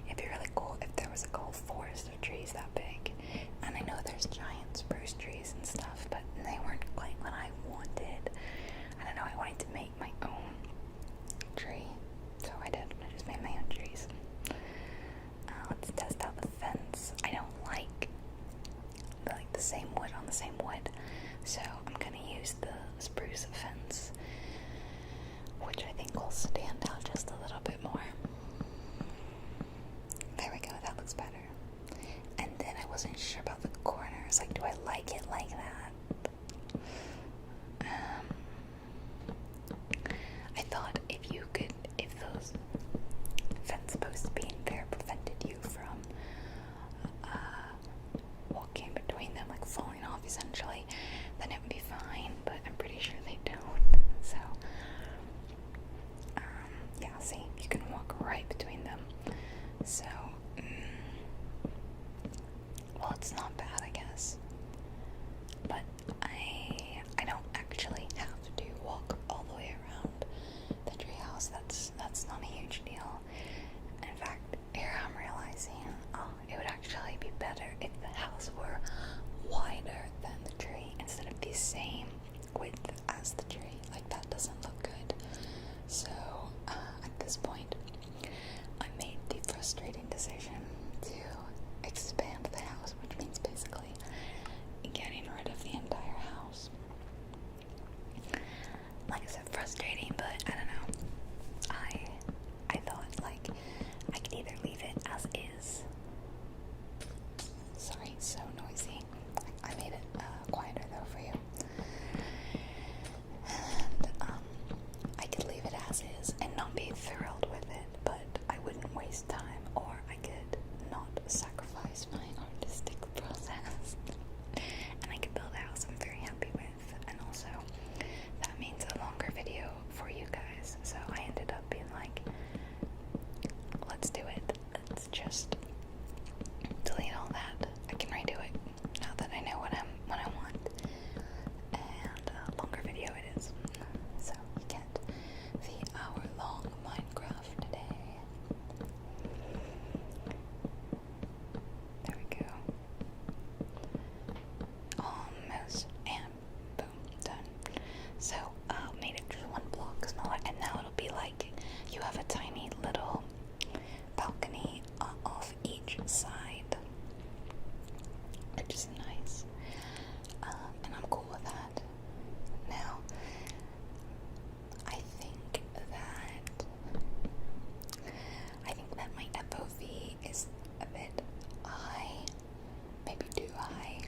It'd be really cool if there was like a whole forest of trees that big. And I know there's giant spruce trees and stuff, but they weren't quite what I wanted. I don't know, I wanted to make my own tree. So I did. I just made my own trees. Let's test out the fence. I don't like the same wood on the same wood. So I'm gonna use the spruce fence, which I think will stand out just a little bit more. There we go, that looks better. And then I wasn't sure about the corners. Like, do I like it like that? then it would be fine, but I'm pretty sure they don't. So, yeah, see, you can walk right between them. So, well, it's not bad, I guess. But I don't actually have to walk all the way around the treehouse. That's not a huge deal. In fact, here I'm realizing, it would actually be better if the house were wider than the tree instead of the same width as the tree. Like, that doesn't look good. So, at this point, I made the frustrating decision to expand the house, which means basically getting rid of the entire house. Like I said, frustrating, but I don't know. I thought, like, I could either leave it as is. Sorry, so noisy. I made it quieter though for you. And I could leave it as is and not be thrilled with it, but I wouldn't waste time, or I could not sacrifice my artistic process. And I could build a house I'm very happy with, and also that means a longer video for you guys. So I ended up being like, let's do it. Let's just delete all that. I can redo it now that I know what I want. And a longer video it is. So you get the hour-long Minecraft today. There we go. Almost, and boom, done. So made it just one block smaller, and now it'll be like you have a tiny little balcony off each side, which is nice, and I'm cool with that. Now, I think that my FOV is a bit high, maybe too high.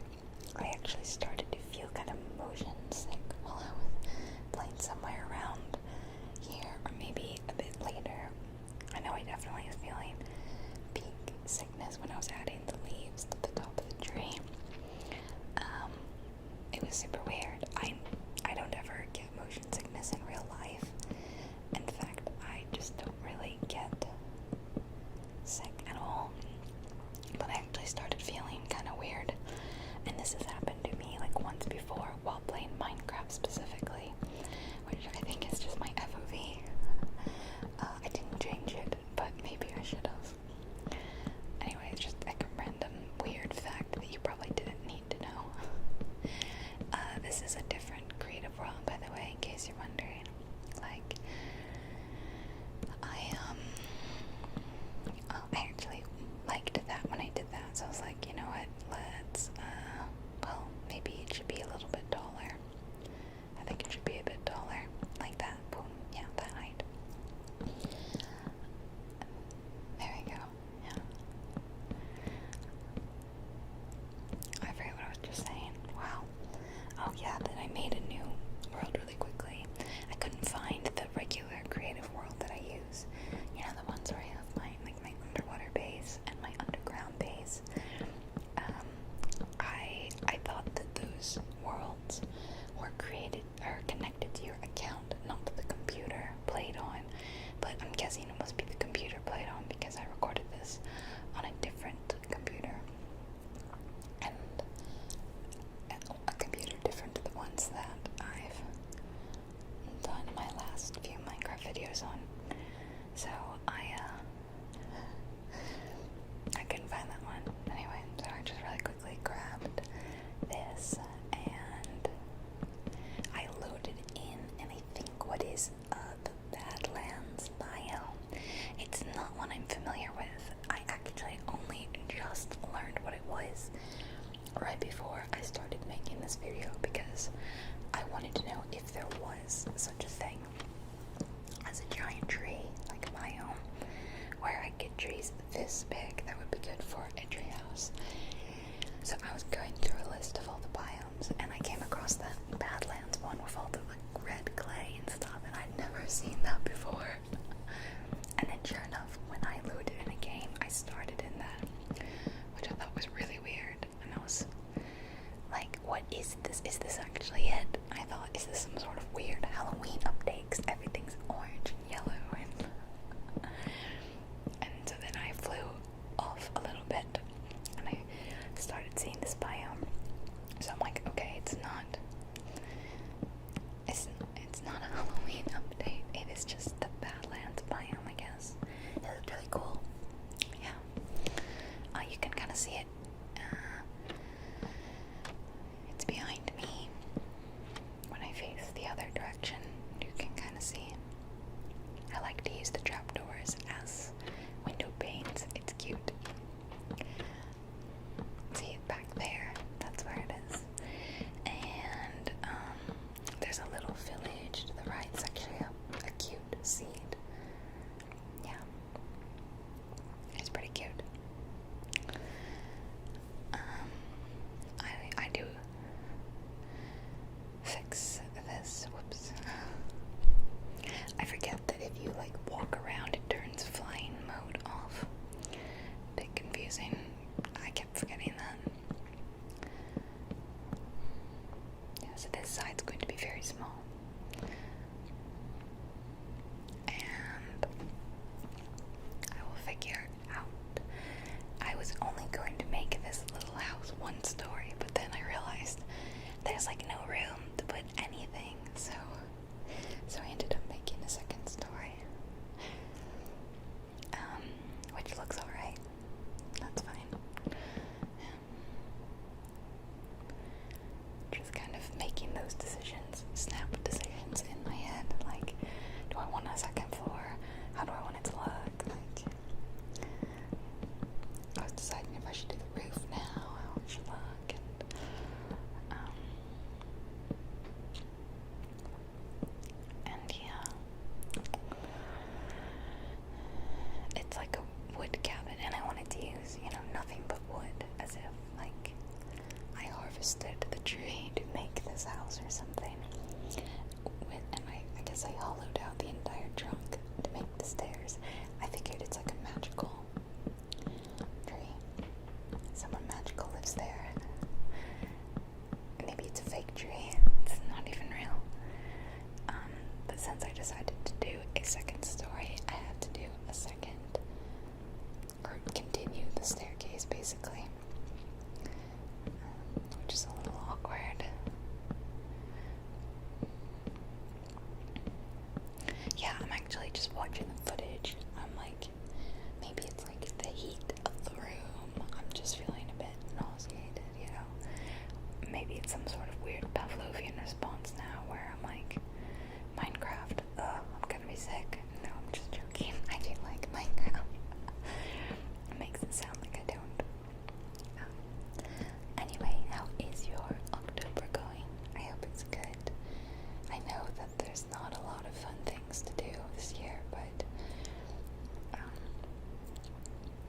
I actually started to feel kind of motion sick while I was playing somewhere around here, or maybe a bit later. I know I definitely was feeling peak sickness when I was adding the leaves to the top of the tree. It was super weird. I don't ever get motion sickness in real life. In fact, I just don't really get sick at all. But I actually started feeling kind of weird, and this has happened to me like once before while playing Minecraft specifically, which I think is just my FOV. I didn't change it, but maybe I should have. Anyway, it's just like a random weird fact that you probably didn't need to know. This is a different creative world, by the way, in case you're wondering. Like, I actually liked that when I did that, so I was like, you know what, let's, well, maybe it should be a little bit taller. I think it should be a bit taller, like that, boom, yeah, that height. There we go, yeah. I forget what I was just saying, wow. Oh yeah, that I made a new world really quickly. I couldn't find the regular creative world that I use. You know, the ones where I have my underwater base and my underground base. I thought that those worlds were created or connected to your account, not to the computer played on. But I'm guessing it must be the computer played on because I recorded this on a different computer. And a computer different to the ones that I've done my last few Minecraft videos on. So I couldn't find that one. Anyway, so I just really quickly grabbed this and I loaded in, and I think what is the Badlands biome. It's not one I'm familiar with. I actually only just learned what it was right before I started making this video because I wanted to know if there was such a thing as a giant tree, like a biome, where I get trees this big that would be good for a treehouse. So I was going through a list of all the biomes, and I came across that Badlands one with all the like red clay and stuff, and I'd never seen that before. And then sure enough, when I loaded in a game, I started in that, which I thought was really weird, and I was like, what is this? Is is this actually it? I thought, is this some sort of weird Halloween update? 'Cause everything's orange and yellow, and so then I flew off a little bit, and I started seeing this biome. So I'm like, okay, it's not a Halloween update. It is just the Badlands biome, I guess. It looked really cool. Yeah. You can kind of see it. It's behind me. When I face the other direction, you can kind of see it. I like to use the trapdoors as window panes. It's cute. See it back there? That's where it is. And there's a little village to the right. It's actually a cute seed. Yeah. It's pretty cute. I do fix this. Whoops. I forget that if you like walk around, it turns flying mode off. Bit confusing. I kept forgetting that. Yeah, so this side's going to be very small. And I will figure out. I was only going to make this little house one story, but then I realized there's like no room to put anything, so I ended up making a second story, which looks alright. That's fine. Just kind of making those decisions, snap decisions in my head, like, do I want a second floor? How do I want it to look? Like, I was deciding if I should do the roof now, how it should look, and yeah. It's like a wood cabin, and I wanted to use, nothing but wood, as if, like, I harvested the tree to make this house or something. And I guess I hollowed out the entire trunk to make the stairs. I figured it's like a magical tree. Someone magical lives there. Maybe it's a fake tree. It's not even real. But since I decided to do a second story, I had to do a second, or continue the staircase basically, which is a little awkward. Yeah, I'm actually just watching the footage. I'm like, maybe it's like the heat of the room. I'm just feeling a bit nauseated, Maybe it's some sort of weird Pavlovian response now where I'm like, Minecraft, I'm gonna be sick. No, I'm just joking. I do like Minecraft. It makes it sound like I don't. Anyway, how is your October going? I hope it's good. I know that there's not a lot of fun things to do this year, but I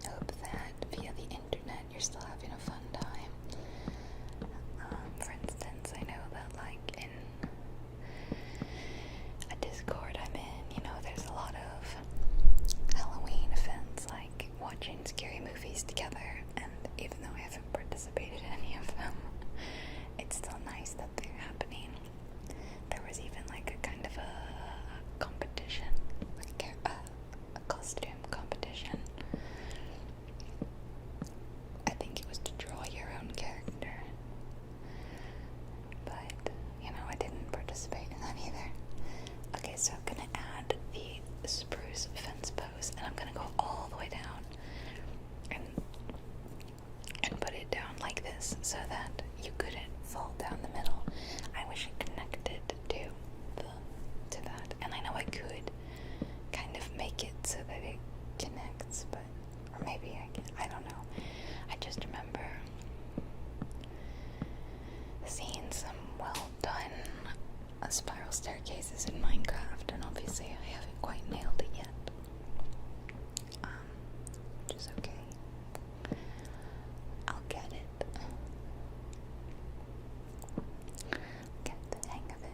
hope that via the internet you're still having a fun time. For instance, I know that like in a Discord I'm in, there's a lot of Halloween events, like watching scary movies together, and even though I haven't participated in any of them, it's still nice that they're happening. There was even like a kind of a competition, like a costume competition. I think it was to draw your own character, but I didn't participate in that either. Okay, so I'm gonna add the spruce fence post, and I'm gonna go all the way down and put it down like this so that you couldn't fall down the middle. I wish it connected to that, and I know I could kind of make it so that it connects, but or maybe I don't know. I just remember seeing some well done spiral staircases in Minecraft, and obviously I haven't quite nailed it yet, which is okay. I'll get it. Get the hang of it.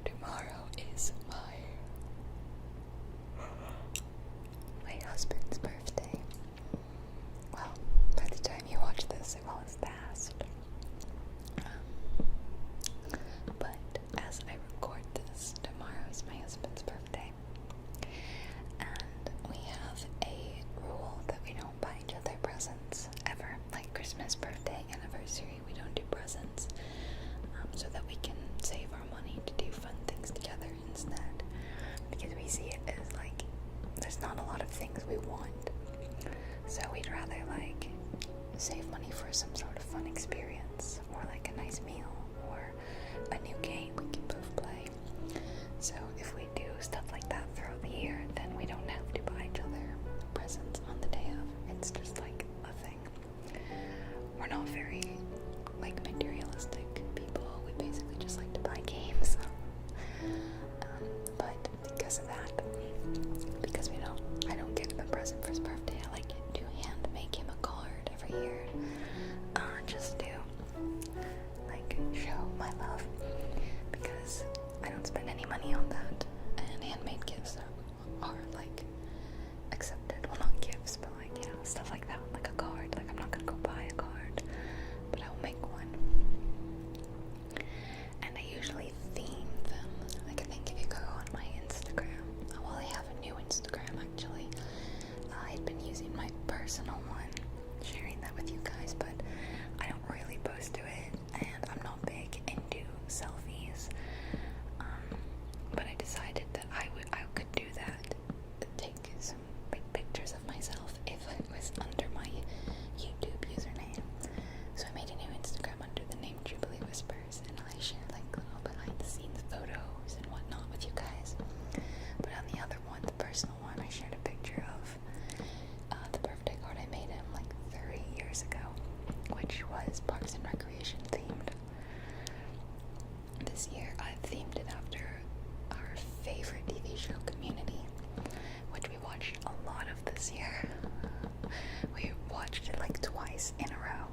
Tomorrow is my husband's birthday. I like save money for some sort of fun experience, or like a nice meal, or a new game we can both play. So if we do stuff like that throughout the year, then we don't have to buy each other presents on the day of. It's just like a thing. We're not very like materialistic people. We basically just like to buy games. But because of that, because I don't get him a present for his birthday, I like to hand make him a card every year. Just to like show my love, because I don't spend any money on that, and handmade gifts are like accepted. Well, not gifts, but like, yeah, stuff like that, like a card. Like, I'm not gonna go buy a card, but I will make one. And I usually theme them. Like, I think if you go on my Instagram, well, I have a new Instagram actually. I'd been using my personal one, sharing that with you guys, but I don't really post to it, and I'm not big into selfies. But I decided that I could do that, take some big pictures of myself if it was under my YouTube username. So I made a new Instagram under the name JubileeWhispers, and I share like little behind the scenes photos and whatnot with you guys. But on the other one, the personal one, I shared a picture of the birthday card I made him like 30 years ago, which was Parks and Recreation themed. This year I've themed it after our favorite TV show, Community, which we watched a lot of this year. We watched it like twice in a row,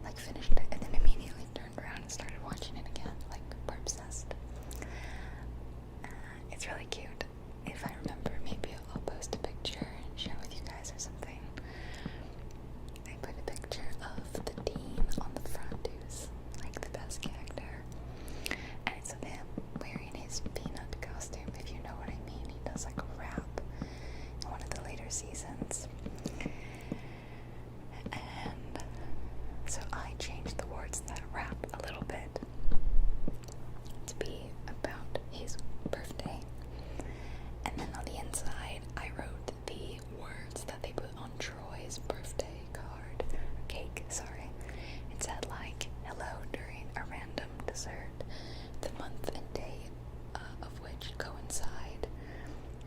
like finished it and then immediately turned around and started watching it again, like we're obsessed. It's really cute. If I remember, maybe I'll post a picture and share with you guys or something. I put a picture of the dean on the front, who's like the best character, and it's of him wearing his peanut costume, if you know what I mean. He does like a rap in one of the later seasons. And so I changed the words of that rap a little bit to be about his birthday. And then on the inside, I wrote the words that they put on Troy's birthday card, cake, sorry. It said like, hello during a random dessert, the month and day of which coincide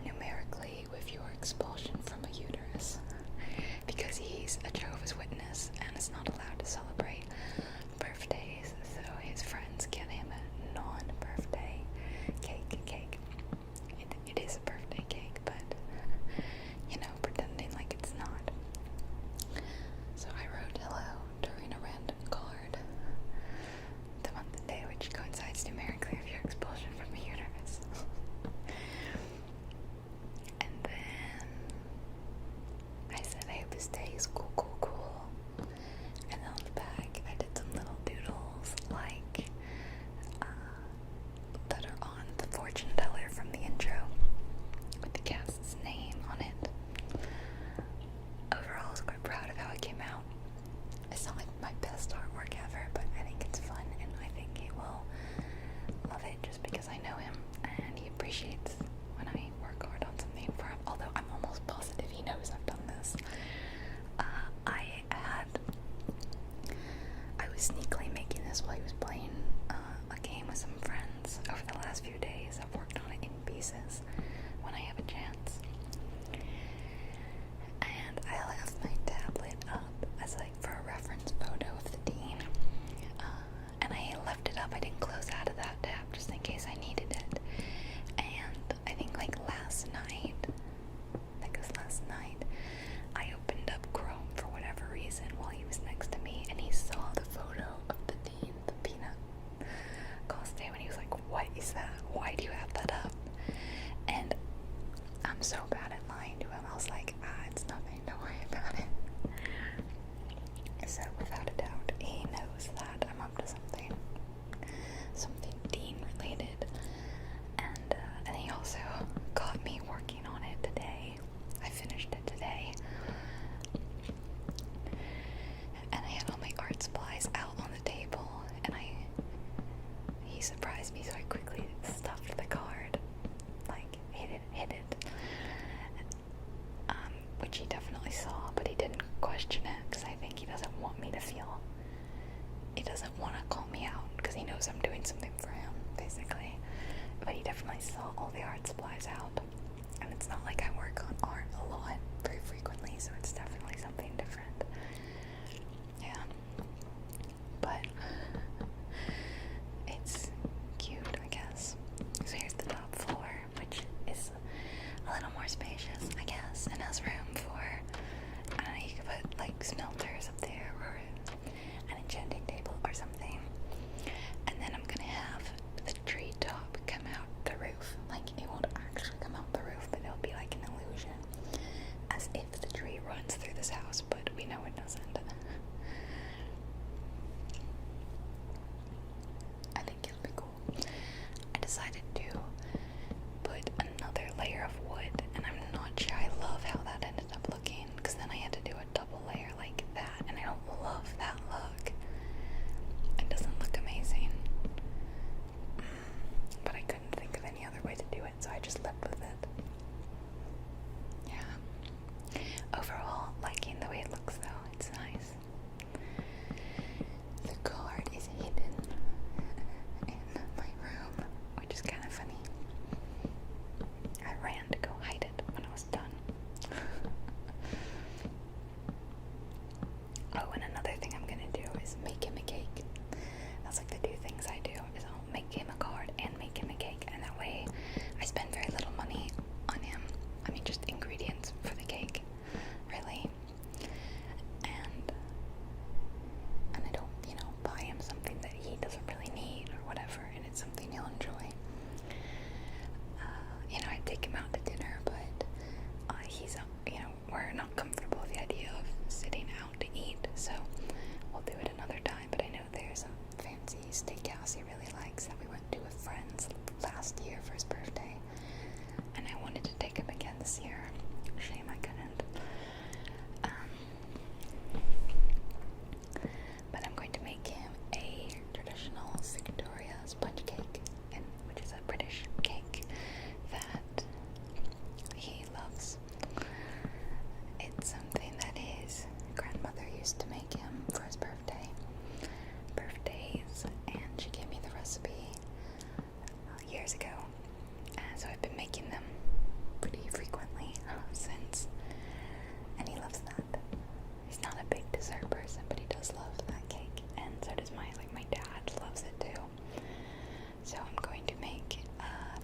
numerically with your expulsion from a uterus. Because he's a Jehovah's Witness and is not allowed to celebrate birthdays, so his friends get him a non-birthday cake. It is a birthday cake, but, pretending like it's not. So I wrote hello during a random card, the month and day which coincides numerically with your expulsion from a uterus. And then I said, I hope this day is cool. And then on the back, I did some little doodles, like, that are on the fortune teller from the intro, with the cast's name on it. Overall, I was quite proud of how it came out. It's not like my best artwork ever, but I think it's fun, and I think he will love it just because I know him, and he appreciates when I work hard on something for him, although I'm almost positive he knows I've done this. I was sneakily making this while he was playing a game with some friends over the last few days. I've worked on it in pieces when I have a chance. And I left my tablet up as like for a reference photo of the dean. And I left it up. I didn't close out of that tab just in case I needed it. And I think like last night, I opened up Chrome for whatever reason while he was next to me, and he saw the photo of the dean, the peanut costume, and he was like, what is that? Why guys out. And it's not like I work on art a lot very frequently, so it's definitely something different. Yeah. But it's cute, I guess. So here's the top floor, which is a little more spacious, I guess, and has room for, I don't know, you could put like smelters up there or an enchanting table or something. And then I'm gonna have the tree top come out the roof. Like, it won't actually come out the roof, but it'll be like an illusion, as if the tree runs through this house, but we know it doesn't. I think it'll be cool. I decided to put another layer of wood, and I'm not sure I love how that ended up looking, because then I had to do a double layer like that, and I don't love that look. It doesn't look amazing. But I couldn't think of any other way to do it, so I just lived with it. Yeah. Overall, liking the way it looks though. It's nice. The card is hidden in my room, which is kind of funny. I ran to go hide it when I was done. Oh, and another thing I'm gonna do is make him a cake. That's like the two things I do, is I'll make him a card and make him a cake, and that way I spend very little money on him. I mean, just ingredients for the cake, really. And I don't, buy him something that he doesn't really need or whatever, and it's something he'll enjoy. I take him out to dinner, but he's, we're not comfortable with the idea of sitting out to eat, so we'll do it another time. But I know there's a fancy steakhouse he really likes that we went to with friends last year for his birthday, and I wanted to take him again this year. Shame I couldn't. But I'm going to make him a traditional Victoria sponge cake, which is a British cake that he loves. It's something that his grandmother used to make him for his birthdays, and she gave me the recipe years ago, and so I've been making them pretty frequently since, and he loves that. He's not a big dessert person, but he does love that cake, and so does my dad loves it too. So I'm going to make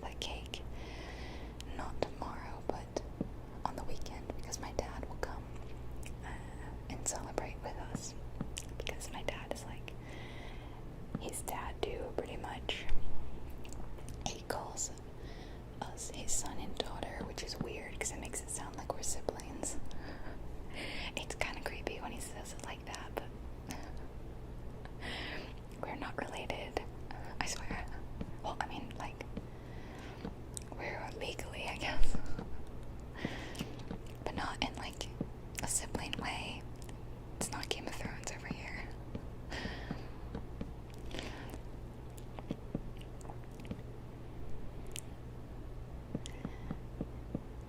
that cake not tomorrow, but on the weekend, because my dad will come and celebrate with us, because my dad is like his dad too, pretty much. He calls us his son and daughter, which is weird because it makes it sound like we're siblings. It's kind of creepy when he says it like that, but we're not related, I swear. Well, I mean, like, we're legally, I guess, but not in like a sibling way. It's not Game of Thrones over here.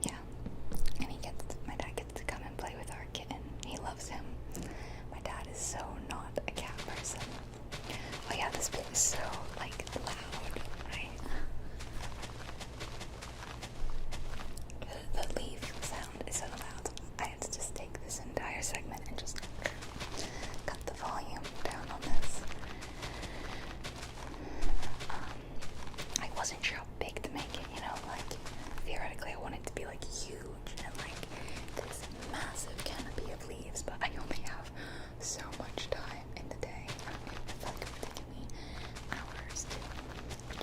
Yeah, and my dad gets to come and play with our kitten. He loves him. My dad is so not a cat person. Oh yeah, this bit is so like loud, right? The leaf sound is so loud. I had to just take this entire segment and just cut the volume down on this. I wasn't sure how big to make it, like theoretically I wanted it to be like huge and like this massive canopy of leaves, but I only have so much time in the day. I feel like it would take me hours to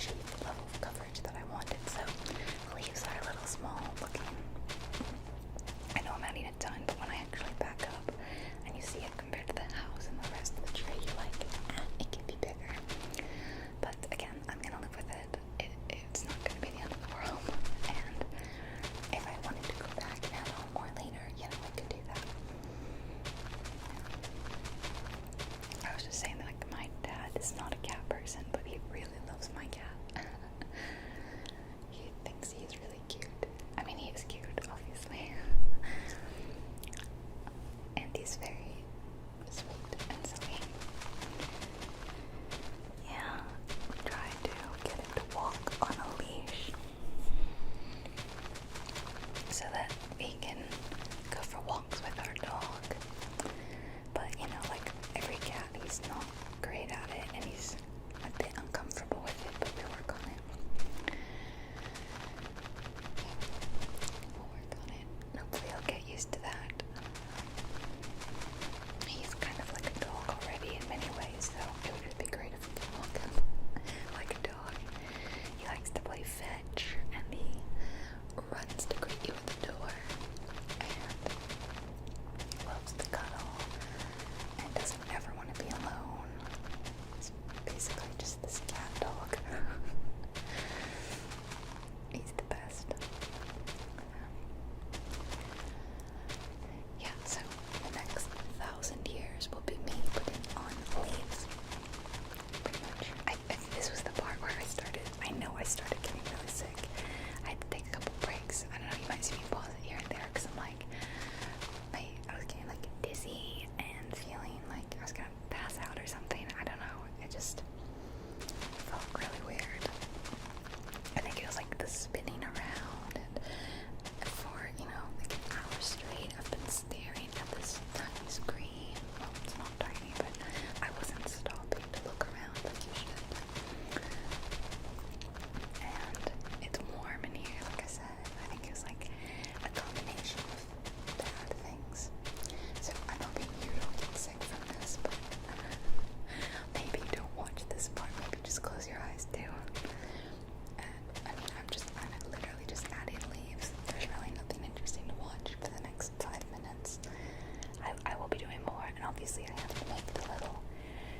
obviously I have to make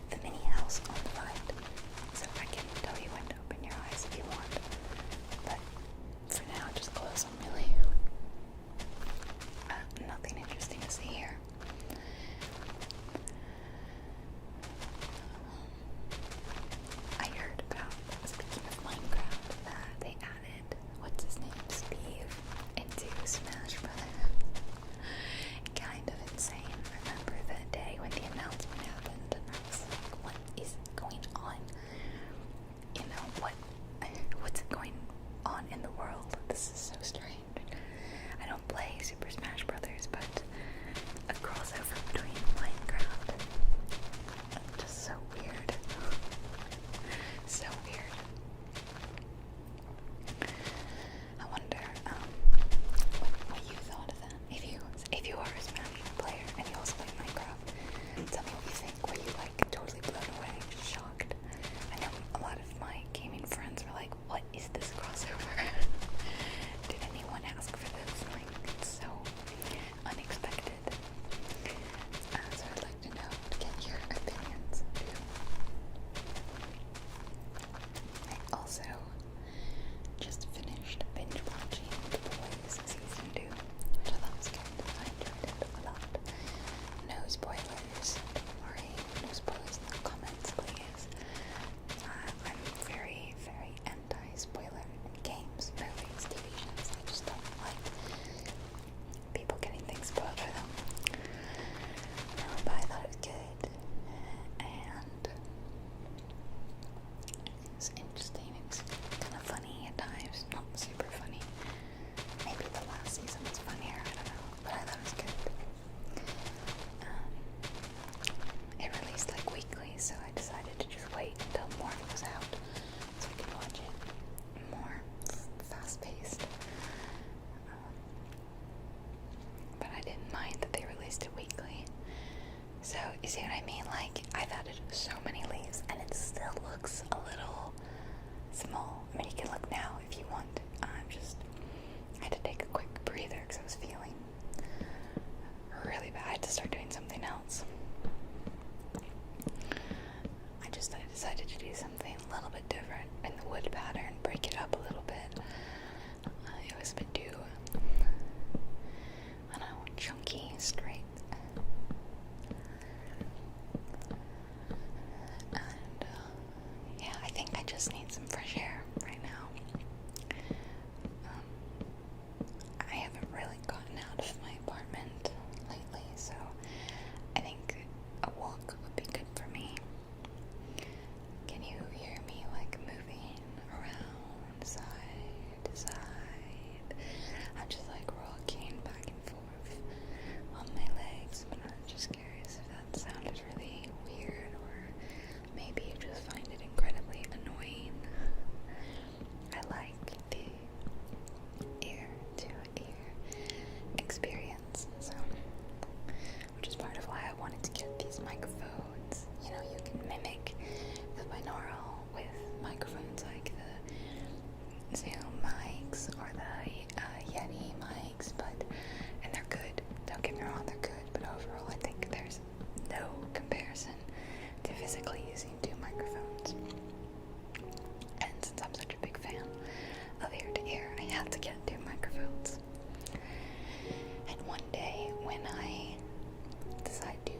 the mini house on the right, so I can tell you when to open your eyes if you want, but for now, just close them really. Nothing interesting to see here. I heard about, speaking of Minecraft, that they added, what's his name, Steve, into Smash Brothers. Kind of insane. I remember the day when the announcement happened, and I was like, what is going on? You know, what's going on in the world? This is so strange. I don't play Super Smash Brothers, but a crossover between Minecraft, just so weird. So weird. I wonder what you thought of that. If you are a Smash player and you also play Minecraft, tell me what you think. Were you like totally blown away, shocked? I know a lot of my gaming friends were like, what is this crossover? Did anyone ask for this? Like, it's so unexpected. So I'd like to know, to get your opinions too. I also just finished binge watching The Boys season 2, which I thought was good. I enjoyed it a lot. No spoilers, don't worry. No spoilers in the comments, please. I'm very, very anti-spoiler in games, movies, TV shows. I just don't like people getting things spoiled for them. But I thought it was good, and it was interesting. It was kind of funny at times, not super funny. Maybe the last season was funnier, I don't know, but I thought it was good. It released like weekly, so I decided to just wait until more of it was out so I could watch it more fast-paced. But I didn't mind that they released it weekly. So, you see what I mean? Like, I've added so many leaves, and it still looks a little small. I mean, you can look now if you want. I had to take a quick breather because I was feeling really bad. I had to start doing something else. I decided to do something a little bit different in the wood pattern, break it up a little bit. It was a bit too, I don't know, chunky, straight. And, yeah, I think I just need some fresh air right now. I haven't really gotten out of my apartment lately, so I think a walk would be good for me. Can you hear me like moving around side to side? I'm just like rocking back and forth on my legs, but I'm just curious if that sounded really weird, or maybe you just find it incredibly annoying. I like the ear-to-ear experience, so, which is part of why I wanted to get these microphones. You know, you can mimic the binaural with microphones like the Zoom mics or the Yeti mics, and they're good. Don't get me wrong, they're good, but overall I think there's no comparison to physically using two microphones. And since I'm such a big fan of ear-to-ear, I had to get two microphones. And one day when I decide to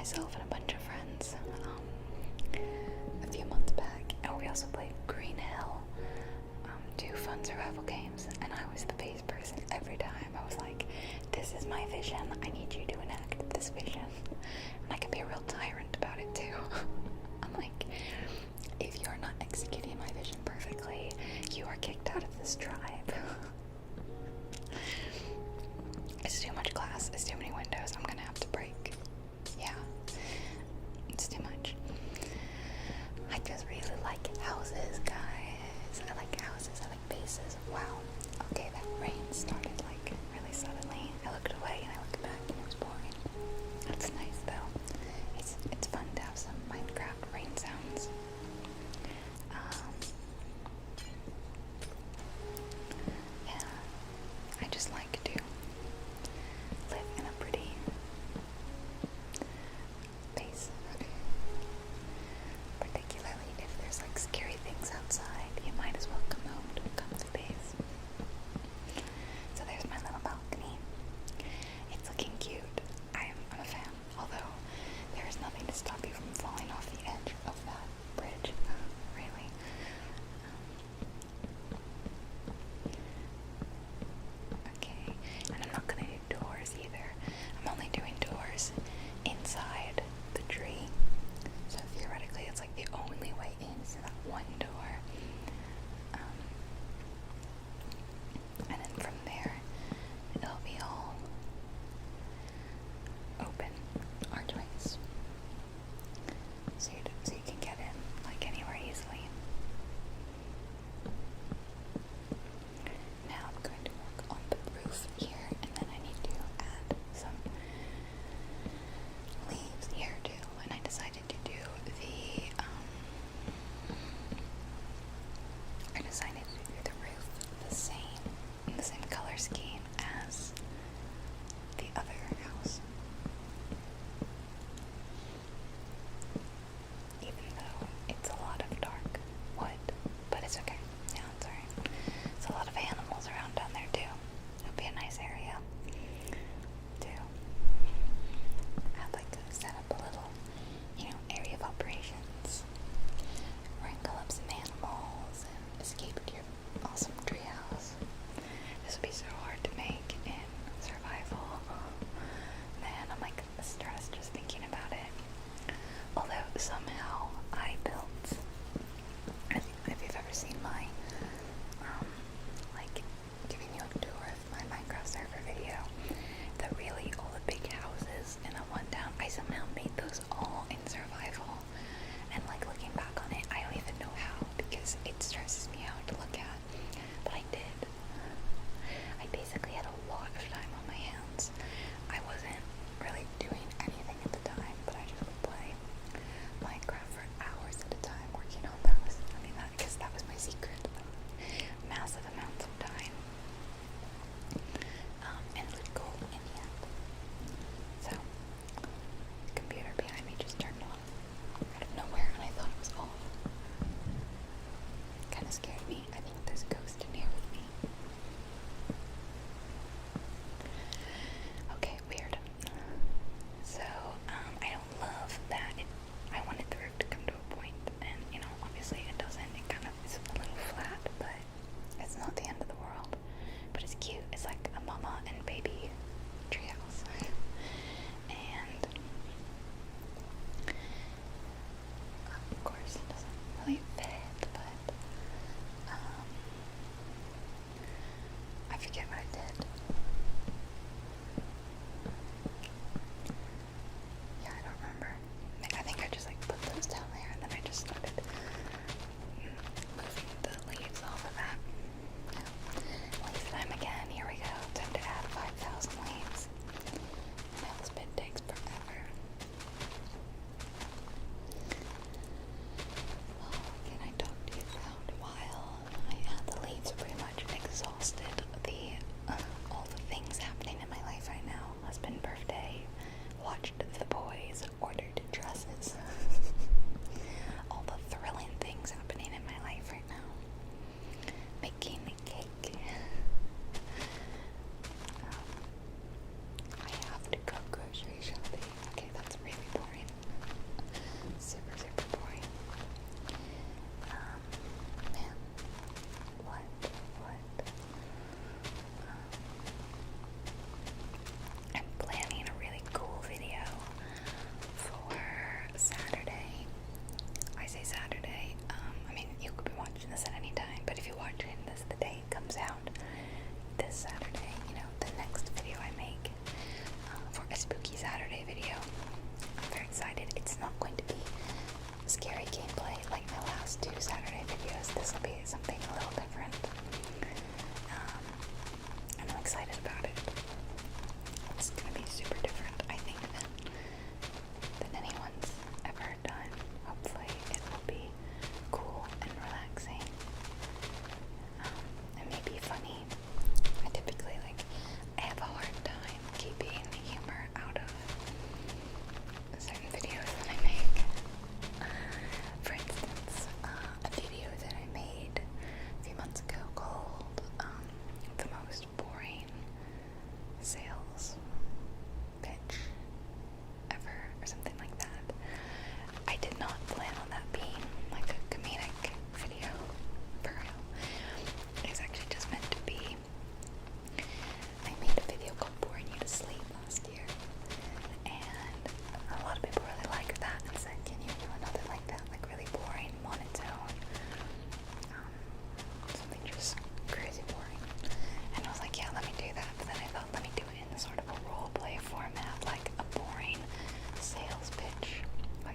myself and a bunch of friends a few months back, and we also played Green Hill, two fun survival games, and I was the base person every time. I was like, this is my vision, I need you to enact this vision. And I could be a real tyrant about it too. I'm like, if you're not executing my vision perfectly, you are kicked out of this tribe. It's too much glass, it's too many windows, I'm gonna have to break. Yeah, it's too much. I just really like houses, guys. I like houses, I like bases. Wow. Okay, that rain started like really suddenly. I looked away and I looked back and it was pouring. That's nice though. It's fun to have some Minecraft rain sounds. Yeah, I just like to live in a pretty base. Particularly if there's like scary things outside, you might as well come home to a comfy base. So there's my little balcony. It's looking cute. I'm a fan, although there is nothing to stop you from falling off the edge of that bridge, really. Okay, and I'm not gonna do doors either. I'm only doing doors inside the tree. So theoretically, it's like the only way in is that one door. And then from there, it'll be all open archways. So you can get in like anywhere easily. Now I'm going to work on the roof here, and then I need to add some leaves here too. And I decided to do the roof in the same color scheme as the other house. Even though it's a lot of dark wood, but it's okay. Yeah, it's alright. There's a lot of animals around down there too. It'll be a nice area to have set up a little, area of operations. Wrangle up some animals and escape to your awesome treehouse. This would be so hard to make in survival. Man, I'm like stressed just thinking about it. Although somehow I built, if you've ever seen my, giving you a tour of my Minecraft server video, the big houses in a one town, I somehow made those all in survival. And looking back on it, I don't even know how, because it stresses me out to look at. But I did. I basically had a lot of time on my hands. I wasn't really doing anything at the time, but I just would play. I'm like,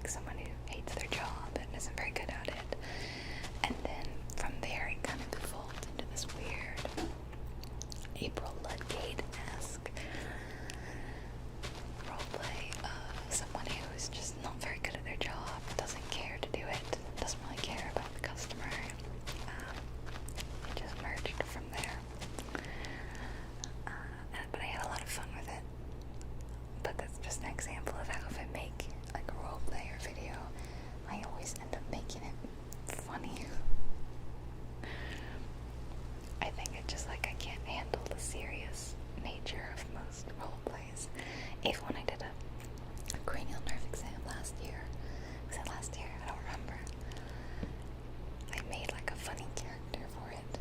someone who hates their job and isn't very good at it. And then from there it kind of evolved into this weird April Ludgate-esque roleplay of someone who is just not very good at their job, doesn't care to do it, doesn't really care about the customer. It just merged from there. But I had a lot of fun with it. But that's just an example of how if I make like a roleplay or video, I always end up making it funny. I think it's just like I can't handle the serious nature of most roleplays. Even when I did a cranial nerve exam last year, was it last year? I don't remember. I made like a funny character for it.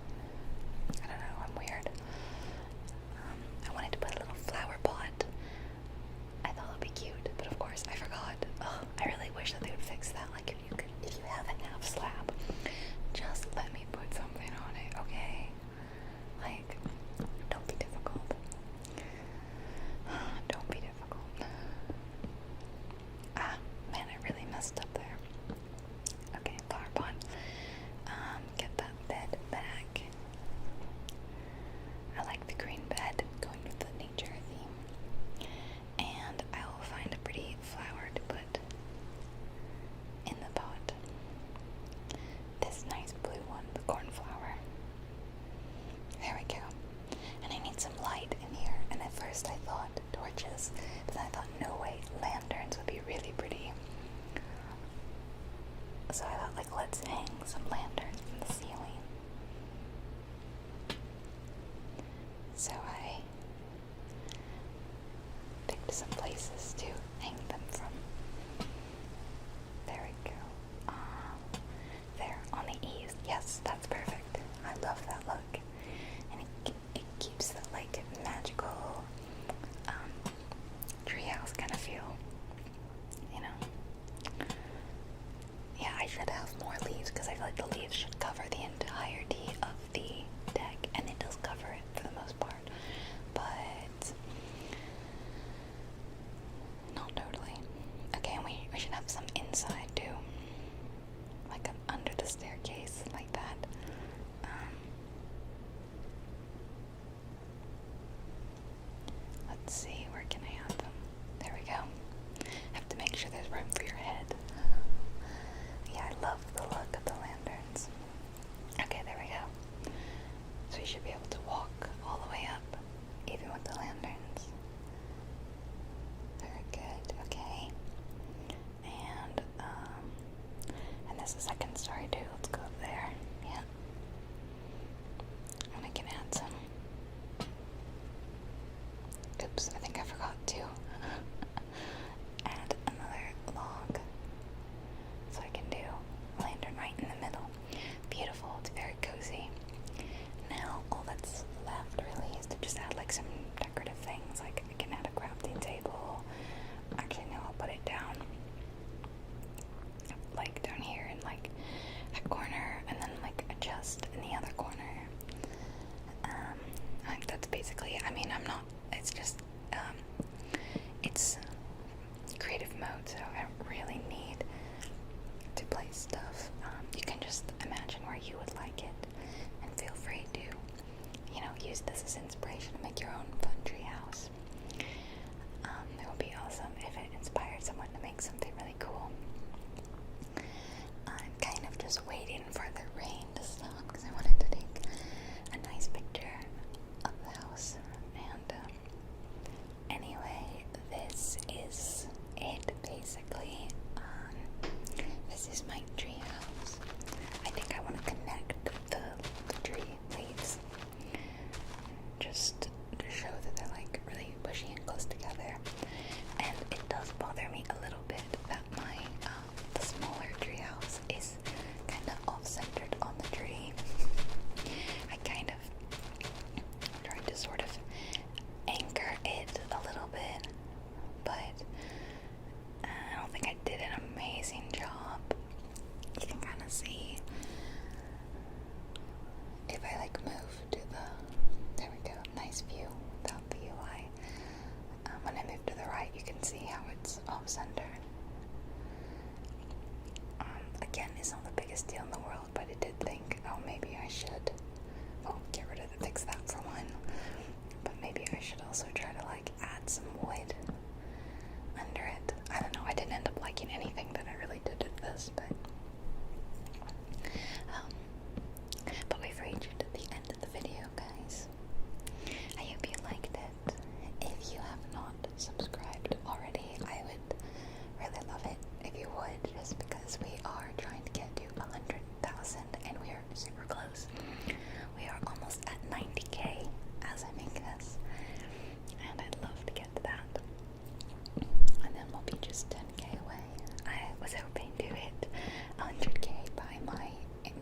I don't know, I'm weird. I wanted to put a little flower pot. I thought it would be cute, but of course I forgot. Oh, I really wish that they would fix that. Like if you have a half slab, just let me put something on it, okay? Like, don't be difficult. Don't be difficult. Ah, man, I really messed up there. Okay, flower pot. Get that bed back. I like the green bed, going with the nature theme. And I will find a pretty flower to put in the pot. This nice blue one, the cornflower. There we go. And I need some light in here. And at first I thought torches, but then I thought, no way, lanterns would be really pretty. So I thought, like, let's hang some lanterns from the ceiling. So I picked some places to hang them from. There we go. There, on the eaves. Yes, that's perfect. I love that look. And it keeps the, like, magical treehouse kind of feel, you know? Yeah, I should have more leaves, because I feel like the leaves should cover the entirety of the deck, and it does cover it for the most part, but not totally. Okay, and we should have some inside too, like under the staircase, like that. Let's see, where can I have them? There we go. Have to make sure there's room for your head. Yeah, I love the look of the lanterns. Okay, there we go. So you should be able to walk all the way up, even with the lanterns. Very good, okay. And there's a second story too. Let's go up there. Yeah. And I can add some. Oops, I think I forgot to add another log. So I can do a lantern right in the middle. Beautiful, it's very cozy. Now all that's left really is to just add like some decorative things. Like I can add a crafting table. Actually no, I'll put it down. Like down here in like that corner, and then like a chest in the other corner. I think that's basically it. I mean, it's just, it's creative mode, so I don't really need to place stuff. You can just imagine where you would like it, and feel free to, you know, use this as inspiration to make your own fun treehouse. It would be awesome if it inspired someone to make something really cool. I'm kind of just waiting for the rain to stop, because I wanted to take a nice picture of the house. And anyway, this is it basically. This is my tree house. I think I want to connect the tree leaves just to show that they're like really bushy and close together. And it does bother me a little was hoping to hit 100k by my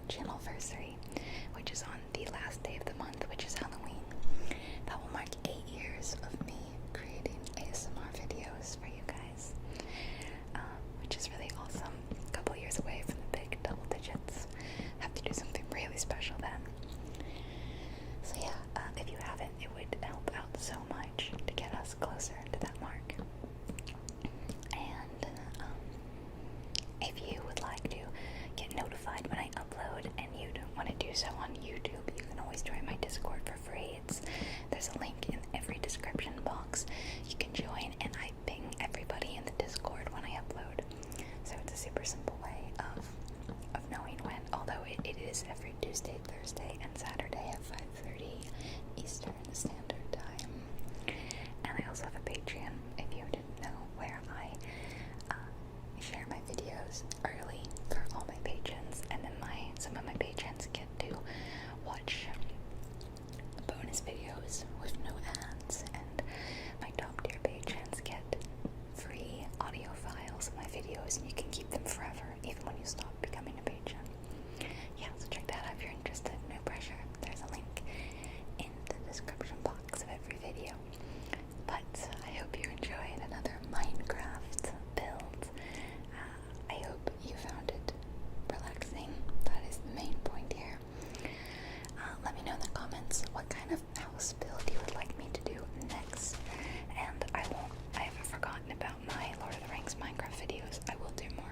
channelversary, which is on the last day of the month, which is Halloween. That will mark 8 years of me creating ASMR videos for you guys, which is really awesome. A couple years away from the big double digits. Have to do something really special then. So yeah, if you haven't, it would help out so much to get us closer to that mark. And if you would like to get notified when I upload and you don't want to do so on YouTube, you can always join my Discord for free. There's a link in every description box. You can join and I ping everybody in the Discord when I upload. So it's a super simple way of knowing when, although it is every Tuesday, Thursday, and Saturday at 5:30 Eastern Standard Time. And I also have a Patreon, if you didn't know, where I share my videos early for all my patrons, and then some of my patrons get to watch bonus videos with no ads, and my top tier patrons get free audio files of my videos, and you can keep them forever, even when you stop becoming a patron. Yeah, so check that out if you're interested. No pressure. There's a link in the description box of every video. But I hope you enjoyed another Minecraft build. I hope you found it relaxing. That is the main point here. Let me know in the comments what kind of house build you would like me to do next. And I haven't forgotten about my Lord of the Rings Minecraft videos. I will do more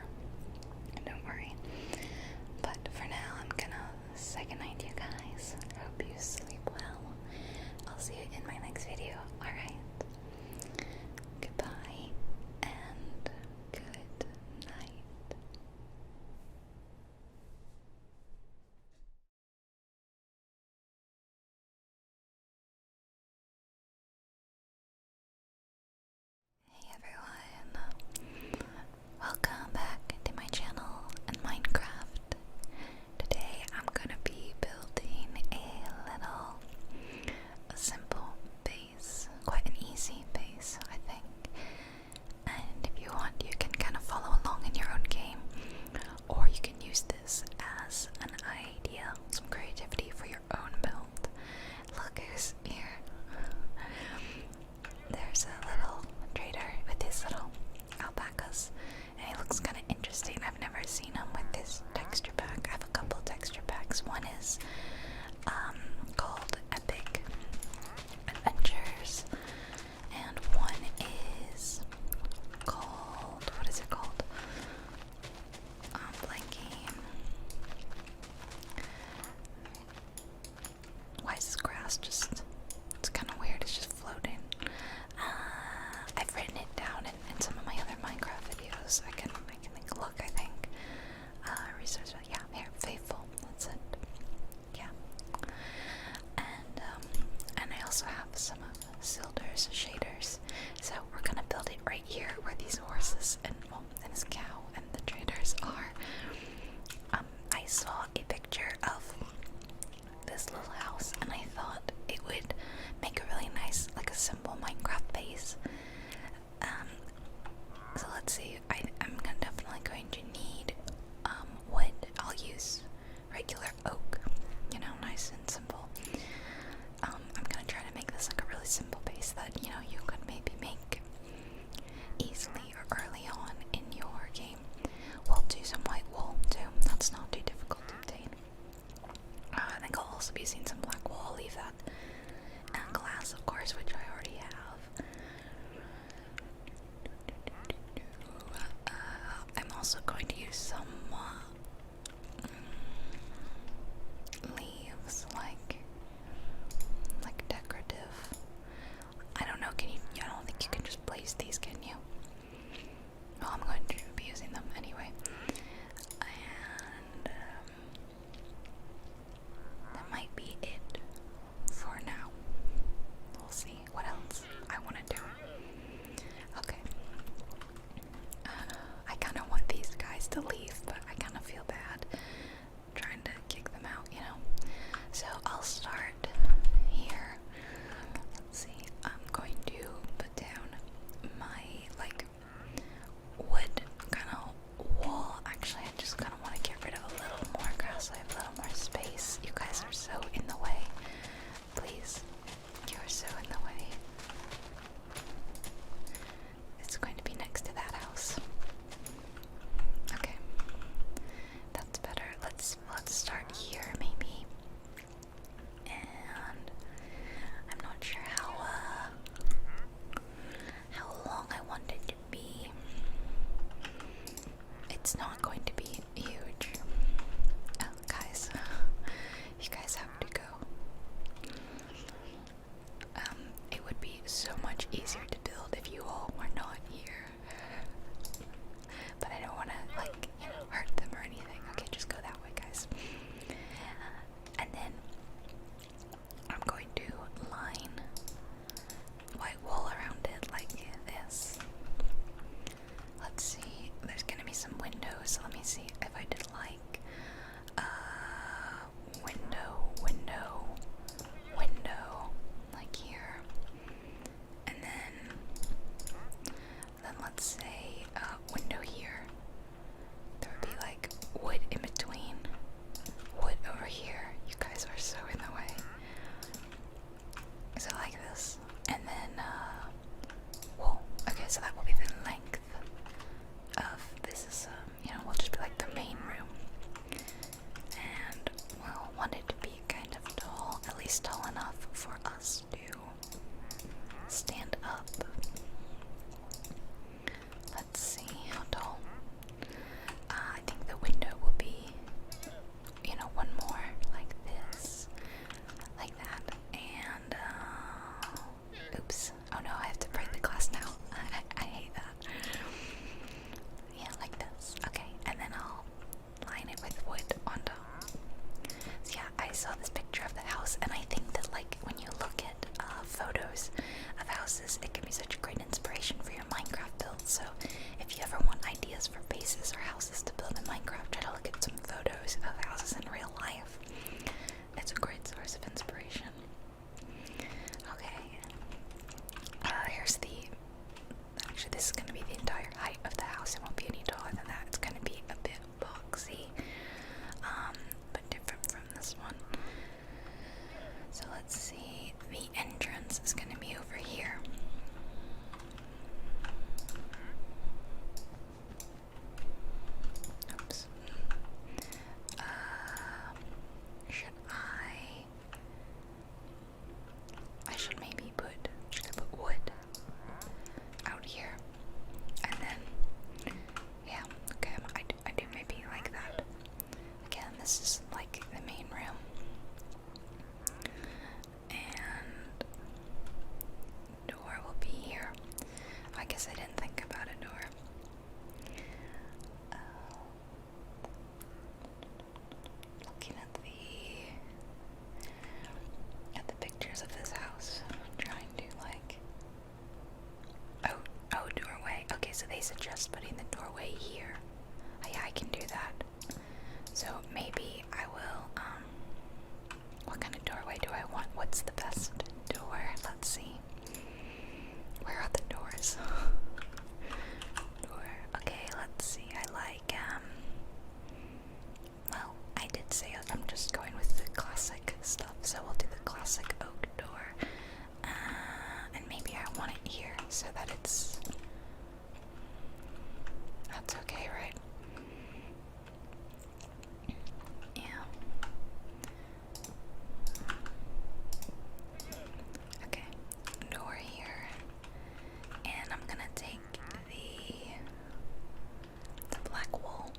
So let me see if I did like window, window, window, like here, and then let's say window here. There would be like wood in between, wood over here. You guys are so in the way. So like this, and then well, okay, so that will be the length of this. Is will just be like the main room, and we'll want it to be kind of tall, at least tall enough for us to stand up. Let's see how tall. I think the window will be, one more like this, like that, and oops. Oh no, I have to break the glass now. I hate that. Yeah, like this. Okay, and then I'll line it with wood on top. So yeah, I saw this picture of the house, and I think that like when you look at photos of houses, it can be such a great inspiration for your Minecraft build. So if you ever want ideas for bases or houses to build in Minecraft, try to look at some photos of houses in real life. It's a great source of inspiration. Okay, here's actually this is going to be the entire height of the house. It won't be any taller than that. It's going to be a bit boxy, but different from this one. So let's see, the entrance is going to be over here. Oops. Should I should maybe put wood out here, and then yeah, okay, I do maybe like that. Again, this is like the main room, and door will be here. I guess I didn't think about a door. Looking at the pictures of this house, trying to like oh, doorway. Okay, so they suggest putting the doorway here. Oh, yeah, I can do that. So maybe I will what kind of doorway do I want? What's the best door? Let's see. Where are the doors? Door. Okay, let's see. I like well, I did say I'm just going with the classic stuff, so we'll do the classic oak door. And maybe I want it here so that that's okay, right? Yeah. Okay, door here, and I'm gonna take the black wool.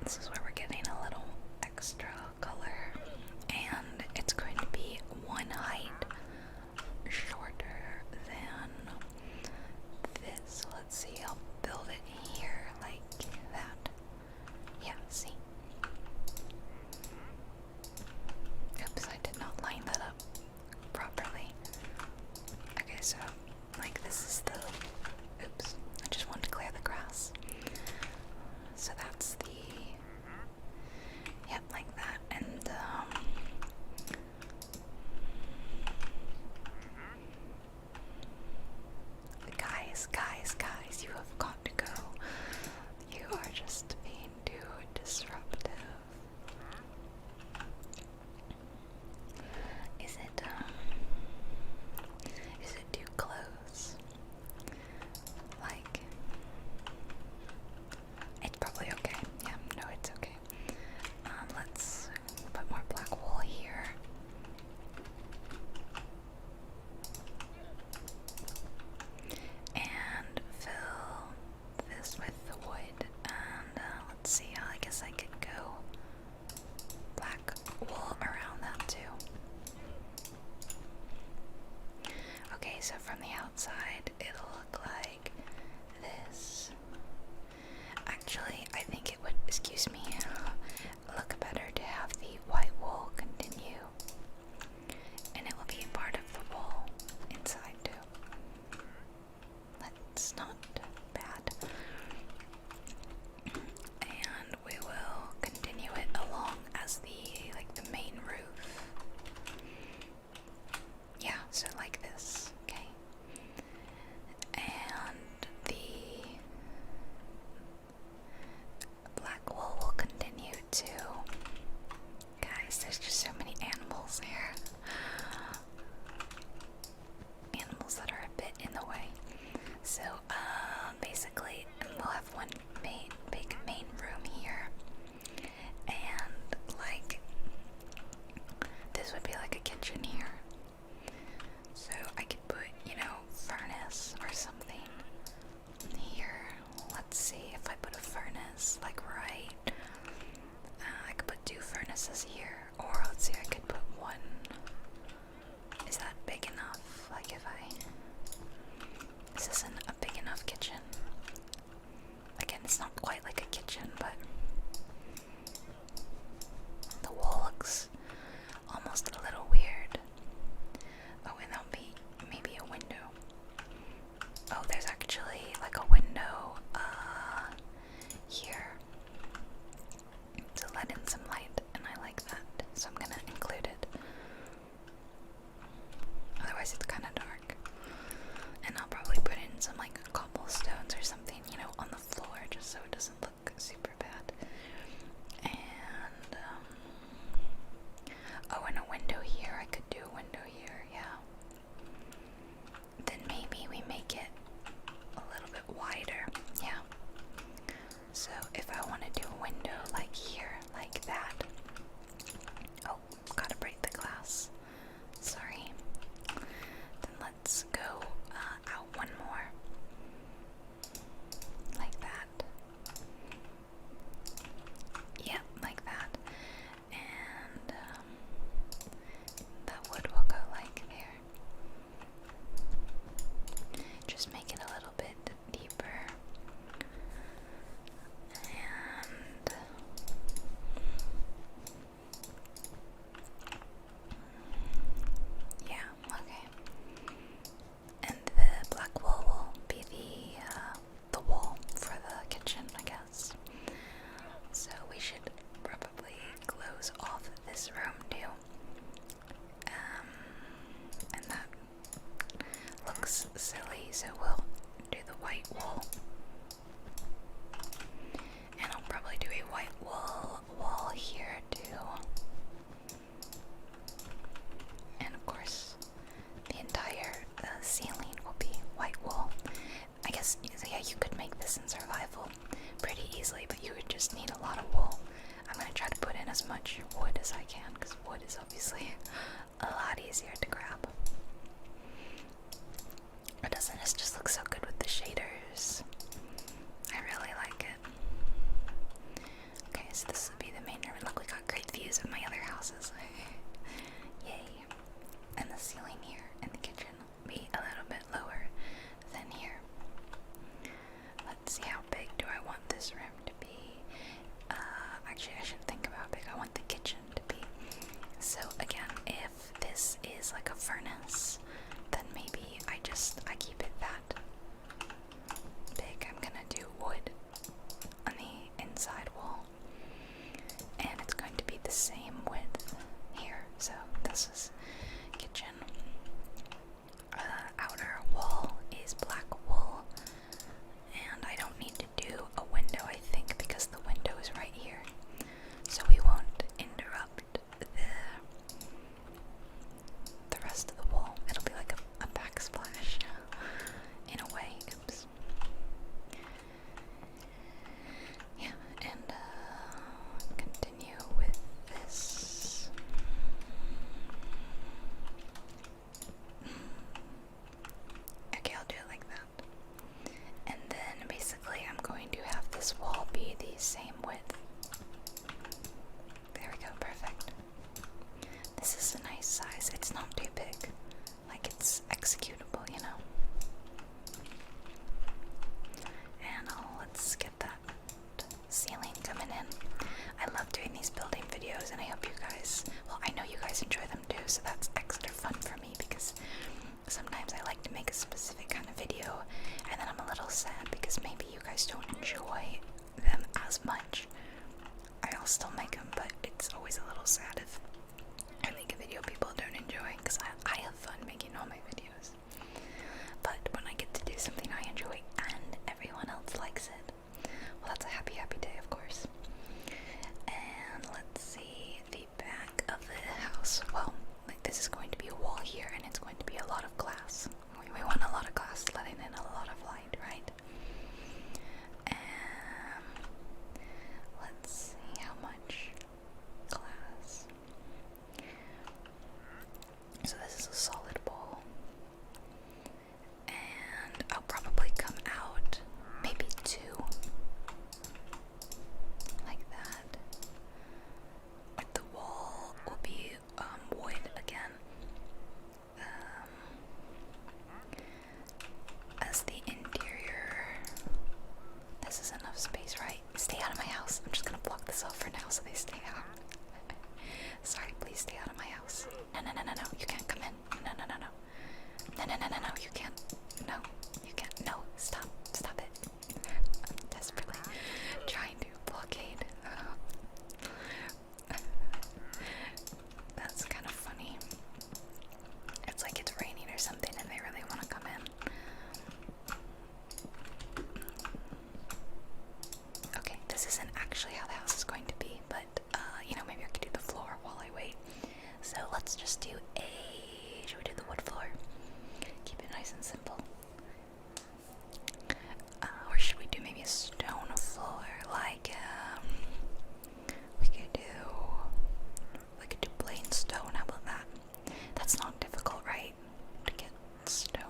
This is where we're getting a little extra color, and it's going to be one height shorter than this. Let's see, I'll build it here like that. Yeah, see? Oops, I did not line that up properly. Okay, so like this is oops, I just wanted to clear the grass. So that's the furnace, like right. I could put 2 furnaces here, or let's see, I could put 1. Is that big enough? Like if this isn't a big enough kitchen. Again, it's not quite like a kitchen, but the wall looks almost a little weird. Oh, and there'll be maybe a window. Oh, there's actually like a window here to let in some light, and I like that, so I'm gonna include it. Otherwise it's kind of dark. And I'll probably put in some like cobblestones or something, you know, on the floor, just so it doesn't look super bad. And oh, and a window here. I could do a window here, yeah. Then maybe we make it a little bit wider, yeah. So if I want to do a window like here, like that. Oh, gotta break the glass. Sorry. Then let's go out one more. Like that. Yep, like that. And that wood will go like there. Just make it a little bit deeper. And yeah, okay. And the black wall will be the wall for the kitchen, I guess. So we should probably close off this room too. And that looks silly, so we'll do the white wall. And I'll probably do a white wall here too. And of course, the entire ceiling will be white wool. I guess, yeah, you could make this in survival pretty easily, but you would just need a lot of wool. I'm going to try to put in as much wood as I can, because wood is obviously a lot easier to grab. But doesn't this just look so good with the shaders? I really like it. Okay, so this will be the main room. And look, we got great views of my other houses. Yay. And the ceiling here in the kitchen will be a little bit lower than here. Let's see, how big do I want this room to be? Actually, I should think about how big I want the kitchen to be. So again, if this is like a furnace, then maybe I keep it that big. I'm gonna do wood on the inside wall, and it's going to be the same width here. So this is kitchen. Outer wall is black wool, and I don't need to do a window, I think, because the window is right here, so we won't interrupt the rest of the wall. It'll be like a backsplash in a way. Oops. Yeah, and continue with this. Okay, I'll do it like that. And then basically I'm going to have this wall be the same width. There we go, perfect. This is a nice size. It's not too big. Like, it's executable, you know. And let's get that ceiling coming in. I love doing these building videos, and I hope you guys, well, I know you guys enjoy them too, so that's extra fun for me, because sometimes I like to make a specific kind of video, and then I'm a little sad because maybe you guys don't enjoy them as much. I'll still make them, but it's always a little sad if I make a video people don't enjoy, because I have fun making all my videos. But when I get to do something I enjoy and everyone else likes it, well, that's a happy, happy day, of course. And let's see, the back of the house. Well, like, this is going to be a wall here, and it's going to be a lot of glass. We want a lot of glass letting in a lot of light, right? Let's see how much glass. So this is a solid bowl, and I'll probably come of space, right? Stay out of my house. I'm just gonna block this off for now so they stay out. Sorry, please stay out of my house. No, no, no, no, no. You can't come in. No, no, no, no. No, no, no, no, no. You can't. No, you can't. No, stop. Stop it. I'm desperately trying to blockade. That's kind of funny. It's like it's raining or something and they really want to come in. Okay, this isn't actually how the house is going to be, but you know, maybe I could do the floor while I wait. So let's just do should we do the wood floor? Keep it nice and simple. Or should we do maybe a stone floor? Like, we could do plain stone. How about that? That's not difficult, right? To get stone.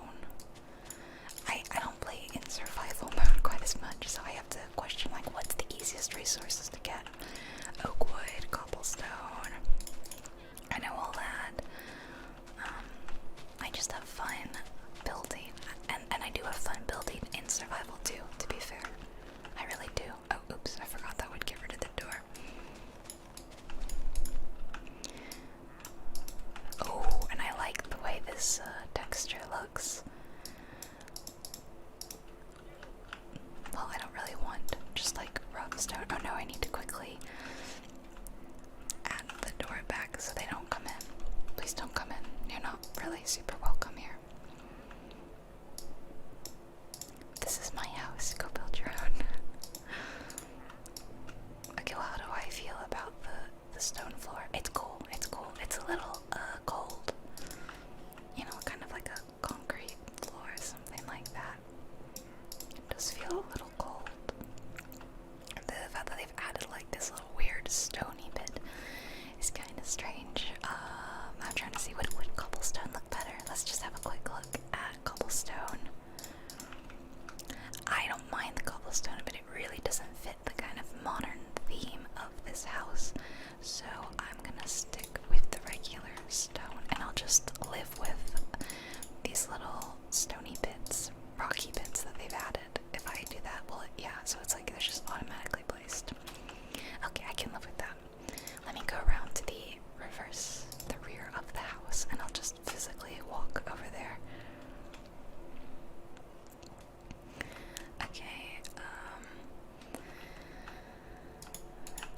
I don't play in survival mode quite as much, so I have to question like what's the easiest resources to get. Oak wood, cobblestone. I know all that. I just have fun building, and I do have fun building in survival too, to be fair. I really do. Oh, oops, I forgot that would get rid of the door. Oh, and I like the way this texture looks. Well, I don't really want just like rough stone. Oh no, I need to quickly add the door back so they don't come in. Please don't come in. You're not really super welcome here. This is my house. Go build your own. Okay, well, how do I feel about the stone floor? It's cool. It's cool. It's a little cold. You know, kind of like a concrete floor or something like that. It does feel a little cold. The fact that they've added like this little weird stony bit is kind of strange. I'm trying to see would cobblestone look better. Let's just have a quick look at cobblestone. I don't mind the cobblestone, but it really doesn't fit the kind of modern theme of this house. So I'm gonna stick with the regular stone, and I'll just live with these little stony bits, rocky bits that they've added. If I do that, well, yeah, so it's like they're just automatically placed. Okay, I can live with that. Let me go around to the rear of the house, and I'll just physically walk over there. Okay,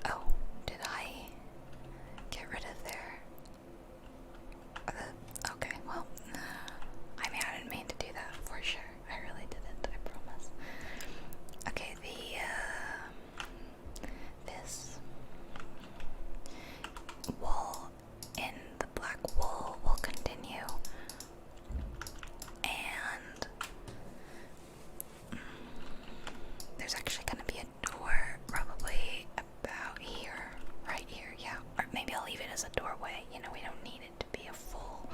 oh, did I get rid of their, okay, well, I mean, I didn't mean to do that, for sure. I really didn't, I promise. Okay, this wall in the black wool will continue, and there's actually going to be a door probably about here, right here, yeah, or maybe I'll leave it as a doorway. You know, we don't need it to be a full,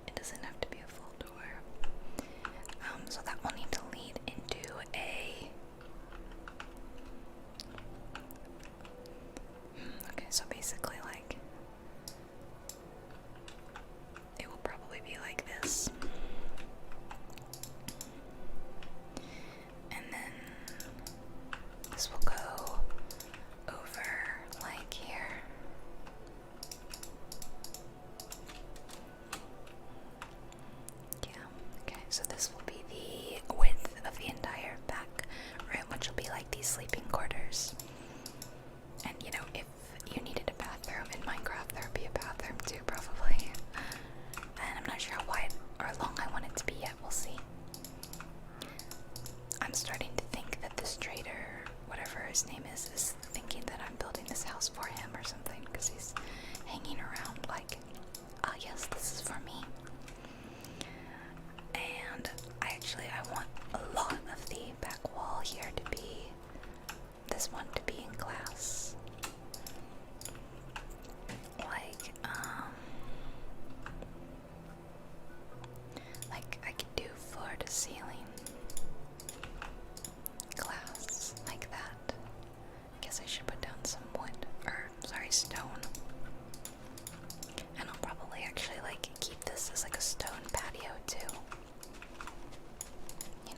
it doesn't have to be a full door. So that will need to lead into a, okay, so basically like, it will probably be like this. And then this will go over like here. Yeah, okay, so this will be the width of the entire back room, which will be like these sleeping quarters. And you know, if you needed a bathroom in Minecraft, there would be a bathroom too, probably. And I'm not sure how wide or long I want it to be yet, we'll see. I'm starting to think that this trader, whatever his name is thinking that I'm building this house for him or something, because he's hanging around like, ah, yes, this is for me. And I want a lot of the back wall here to be, this one to be in glass. Like I could do floor to ceiling glass like that. I guess I should put down some wood, or sorry, stone. And I'll probably actually like keep this as like a stone patio too. You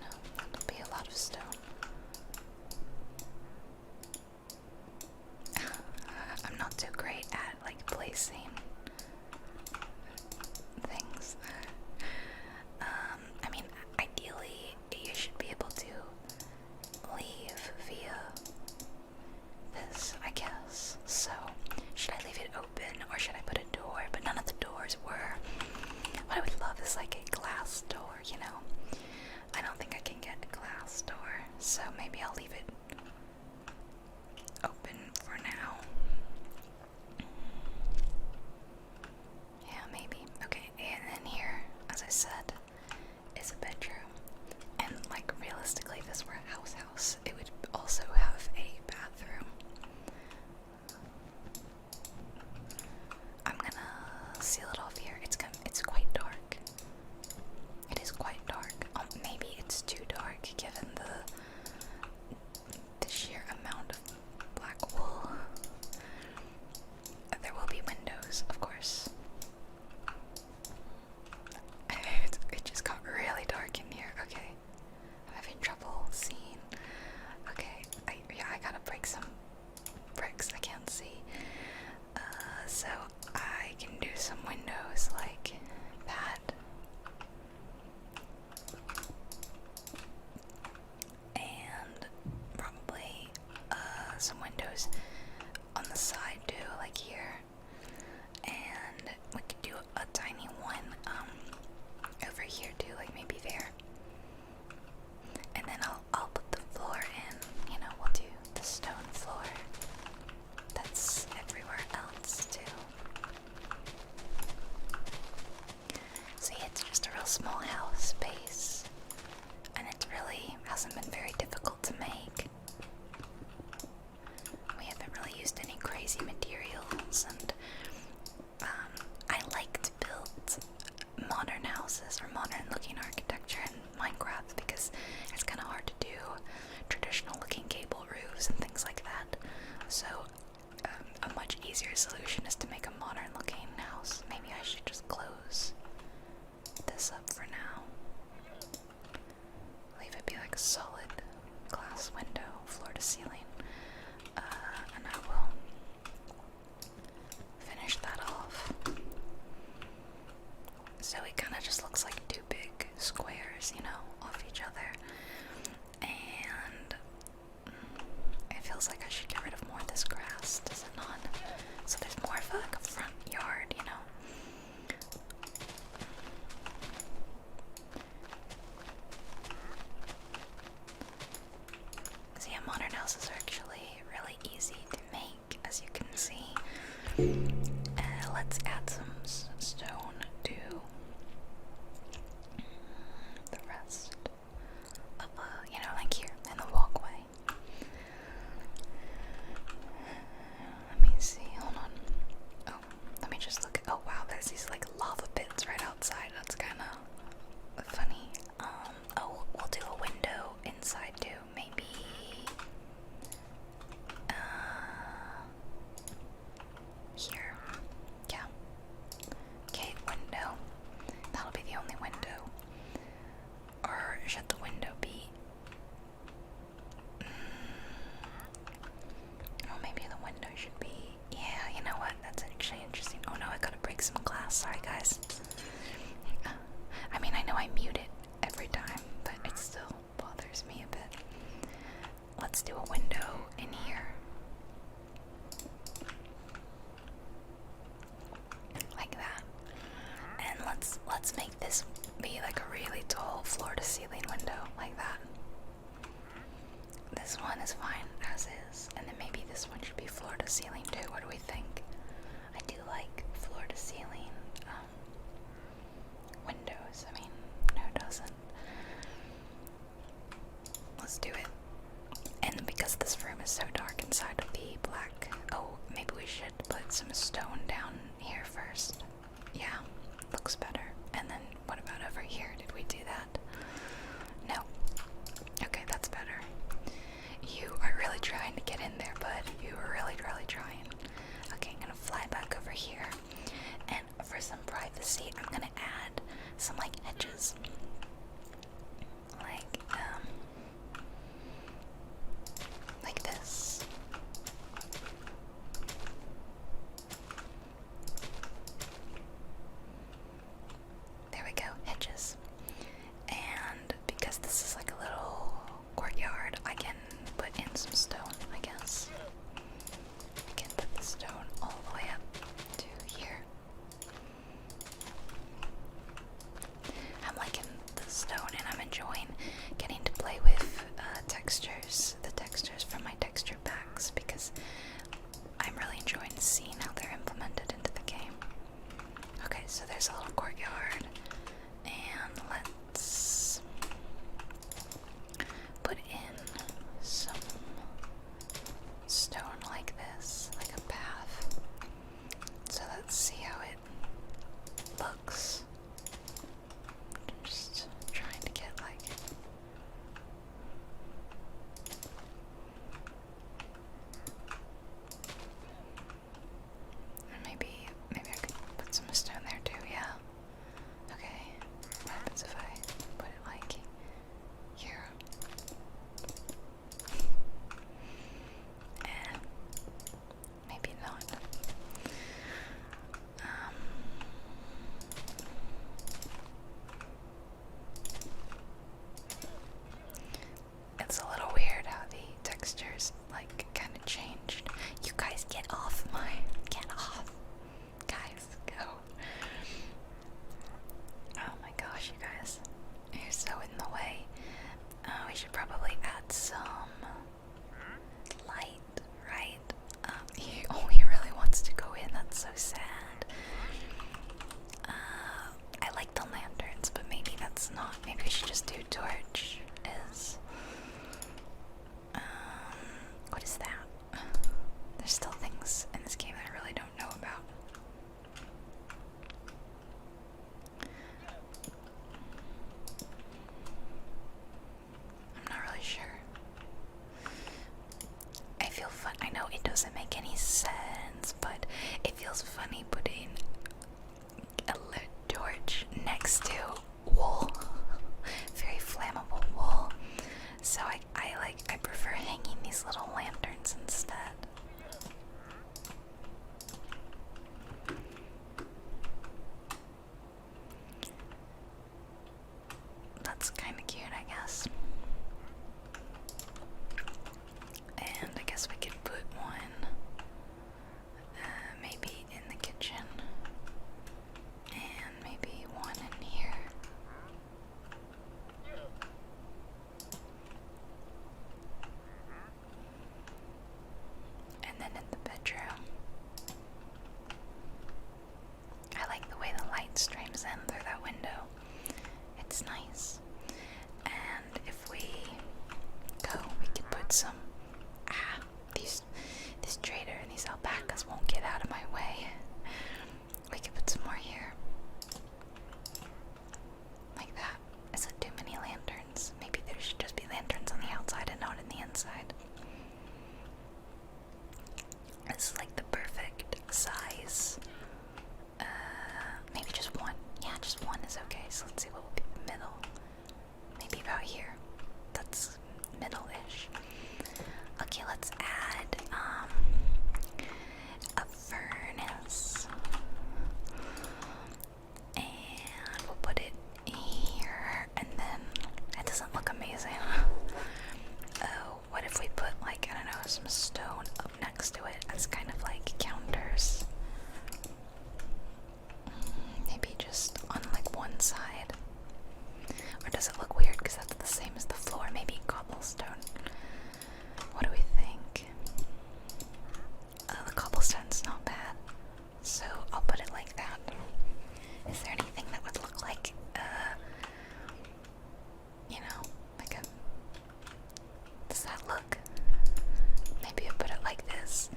so maybe I'll leave it open for now. Yeah, maybe. Okay, and then here, as I said, is a bedroom. And like realistically, if this were a house, it would also have a bathroom. I'm gonna seal it off here. It's quite dark. It is quite dark. Maybe it's too dark given the sheer amount of black wool. There will be windows, of course. It just got really dark in here. Okay, I'm having trouble seeing. Okay, I gotta break some bricks. I can't see. So I can do some windows like that. And probably some windows on the side too, like here. And we could do a tiny one over here too, like maybe there. And then I'll put the floor in, you know, we'll do the stone floor that's everywhere else too. See, it's just a real small house space, and it really hasn't been very difficult to make. We haven't really used any crazy materials, and I like to build modern houses or modern looking architecture in Minecraft because it's kind of hard to do traditional looking gable roofs and things like that. So a much easier solution is to make a modern looking house. Maybe I should just close this up for now. Leave it be like a solid glass window, floor to ceiling. And I will finish that off. So it kind of just looks like two big squares, you know, off each other. And it feels like I should get rid of more of this grass, does it not? So there's more of like a front yard, you know. So yeah, modern houses are actually really easy to make, as you can see. Let's add some stone to the rest of, you know, like here in the walkway. Let me see, hold on. Oh, let me just look at, oh wow, there's these like lava pits right outside. That's kind of funny. Oh, we'll do a window inside too, maybe. Here. Yeah. Okay, window. That'll be the only window. Or should the window be... Oh, maybe the window should be... Yeah, you know what? That's actually interesting. Oh no, I gotta break some glass. Sorry, guys. I mean, I know I mute it every time, but it still bothers me a bit. Let's do a window in here. Like that. And let's make this be like a really tall floor to ceiling window, like that. This one is fine as is, and then maybe this one should be floor to ceiling too. What do we think? I do like floor to ceiling windows. I mean, who doesn't? Let's do it. And because this room is so dark inside of the black, oh, maybe we should put some stone down here first. Yeah, looks better. And then what about over here? Did we do that? No. Okay, that's better. You are really trying to get in there, bud. You are really, really trying. Okay, I'm gonna fly back over here. And for some privacy, I'm gonna add some like edges. Like this. There we go, hedges. And because this is like a little courtyard, I can put in some stone, I guess. I can put the stone all the way up to here. I'm liking the stone and I'm enjoying getting to play with texture colors like kind of changed. You guys get off. Guys, go. Oh my gosh, you guys. You're so in the way. We should probably add some light, right? He really wants to go in. That's so sad. I like the lanterns, but maybe that's not. Maybe we should just do torch. What is that? There's still things in this game that I really don't know about. I'm not really sure. I feel fun. I know it doesn't make any sense, but it feels funny putting a lit torch next to wool. Very flammable wool. So I prefer hanging these little lanterns instead. That's kind of cute, I guess. And I guess we could put one maybe in the kitchen. And maybe one in here. And then in the bedroom. I like the way the light streams in through that window. It's nice. And if we go, we could put some this trader and these alpacas won't get out of my way. We could put some more here. Like that. Is it too many lanterns? Maybe there should just be lanterns on the outside and not in the inside. This is like the perfect size. Maybe just one. Yeah, just one is okay. So let's see what will be the middle. Maybe about here. That's middle-ish. Okay, let's add a furnace. And we'll put it here, and then it doesn't look amazing. Oh, what if we put like, I don't know, some stone up next to it as kind of like counters? Maybe just on like one side. Or does it look weird because that's the same as the floor? Maybe cobblestone. What do we think? The cobblestone's not bad. So I'll put it like that. Is there anything that would look like, you know, like a... Does that look? Maybe I'll put it like this.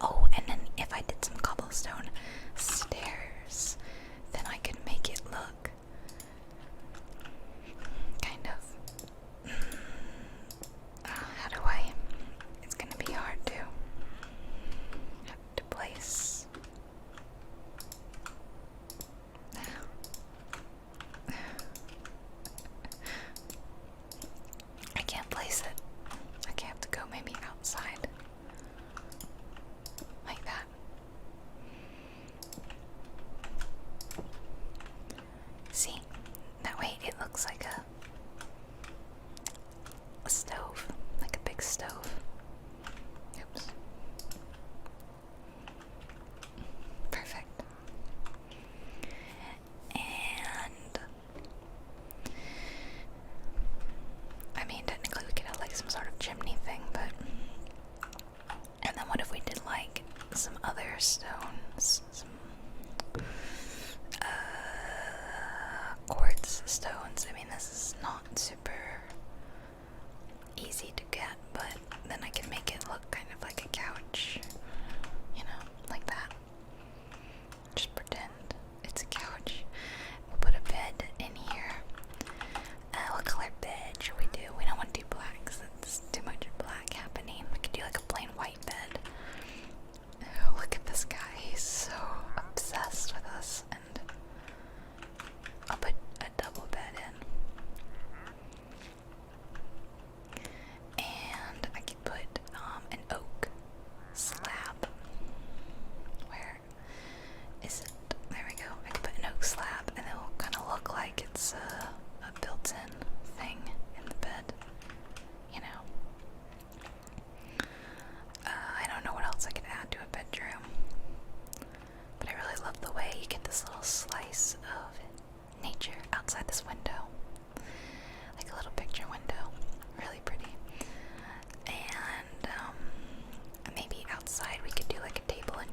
Oh, and then if I did some cobblestone stairs, then I could make it look kind of... how do I... It's gonna be hard to place. I can't place it. I have to go maybe outside. Like that. See? That way it looks like a stove. Like a big stove. Oops. Perfect. And I mean, technically we could have like some sort of chimney thing, but... And then what if we did like some other stones? Some quartz stones. I mean, this is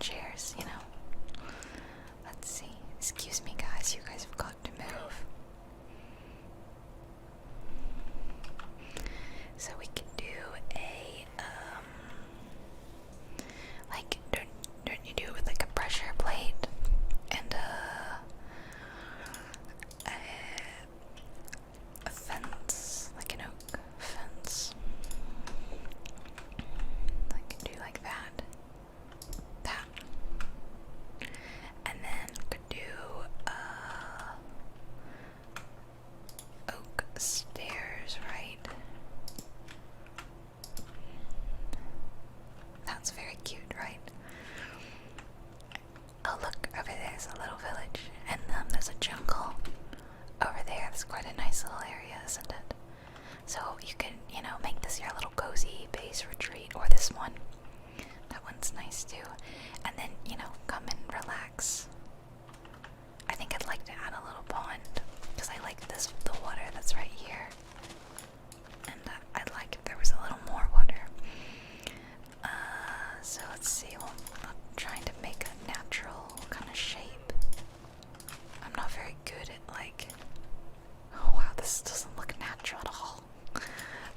chairs, you know. Let's see. Excuse me, guys. You guys have got to move. So we can do a, like, don't you do it with like a pressure plate and a fence, like an oak fence. I can do like that. And then could do oak stairs, right? That's very cute, right? Oh look, over there's a little village, and there's a jungle over there. That's quite a nice little area, isn't it? So you can, you know, make this your little cozy base retreat, or this one. That one's nice too. And then, you know, come and relax. I think I'd like to add a little pond, because I like the water that's right here. And I'd like if there was a little more water. So let's see, well, I'm trying to make a natural kind of shape. I'm not very good at, like, oh wow, this doesn't look natural at all.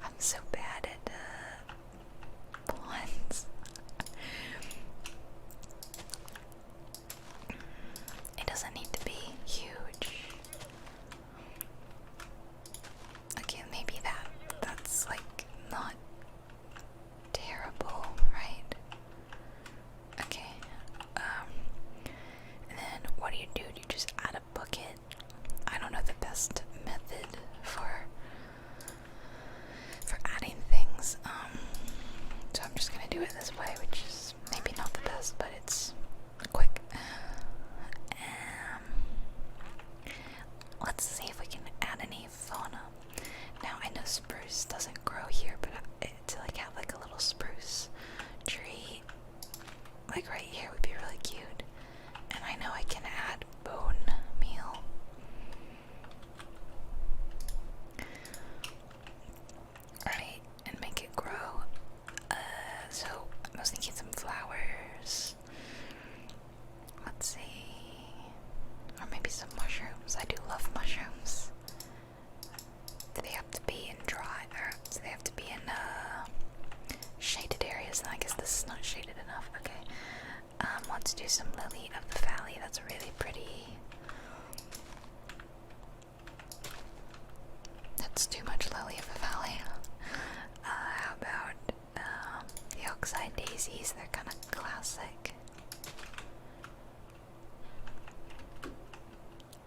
I'm so bad at ponds. It doesn't need to be huge. Okay, maybe that's like not terrible, right? Okay. And then what do? Do you just add a bucket? I don't know the best method for adding things. So I'm just gonna do it this way, which is maybe not the best, but it's quick. Let's see if we can add any fauna. Now I know spruce doesn't grow here, but to like have like a little spruce tree, like right here, would be really cute. And I know I can add bone meal. Right, and make it grow. So I was thinking some flowers. Let's see. Or maybe some mushrooms. I do love mushrooms. Do they have to be in dry, or do they have to be in shaded areas? And I guess this is not shaded enough. Okay. Let's do some lily of the valley. That's really pretty. That's too much lily of the valley. How about the oxeye daisies? They're kind of classic.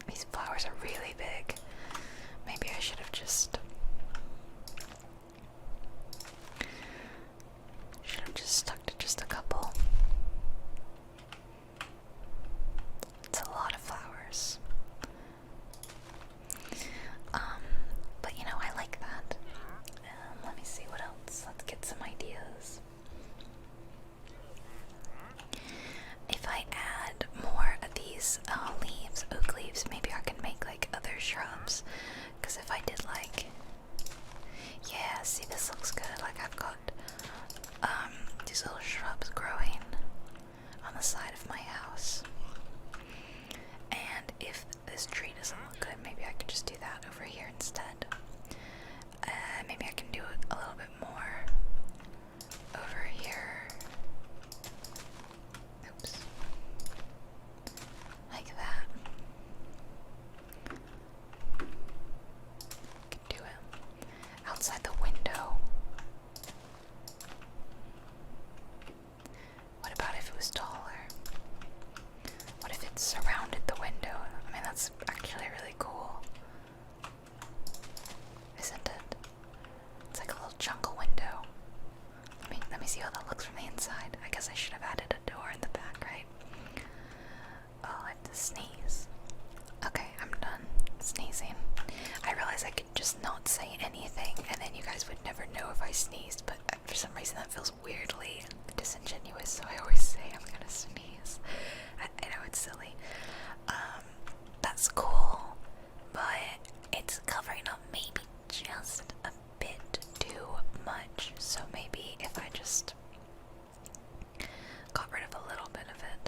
These flowers are really big. Maybe I should have just stuck to just a couple. It's a lot of flowers. But you know, I like that. Let me see what else. Let's get some ideas. If I add more of these leaves, oak leaves, maybe I can make like other shrubs. Because if I did like, yeah, see, this looks good. Like I've got these little shrubs growing on the side of my house. And if this tree doesn't look good, maybe I could just do that over here instead. Maybe I can do it a little bit more over here. Oops. Like that. Can do it outside the window. What about if it was taller? What if it surrounded the window? I mean, that's actually really cool. Isn't it? It's like a little jungle window. Let me see how that looks from the inside. I guess I should have added a door in the back, right? Oh, I have to sneeze. Okay, I'm done sneezing. I realized I could just not say anything and then you guys would never know if I sneezed, but for some reason that feels weirdly disingenuous, so I always say I'm gonna sneeze. I know it's silly. That's cool, but it's covering up maybe just a bit too much, so maybe if I just got rid of a little bit of it.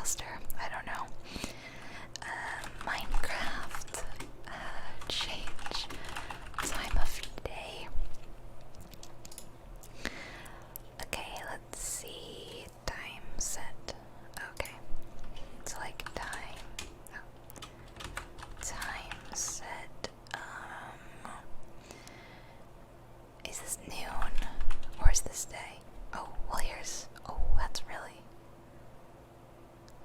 faster. I don't know. Minecraft. Change time of day. Okay, let's see. Time set. Okay. It's like time. Oh. Time set. Is this noon? Or is this day? Oh, well here's... Oh, that's really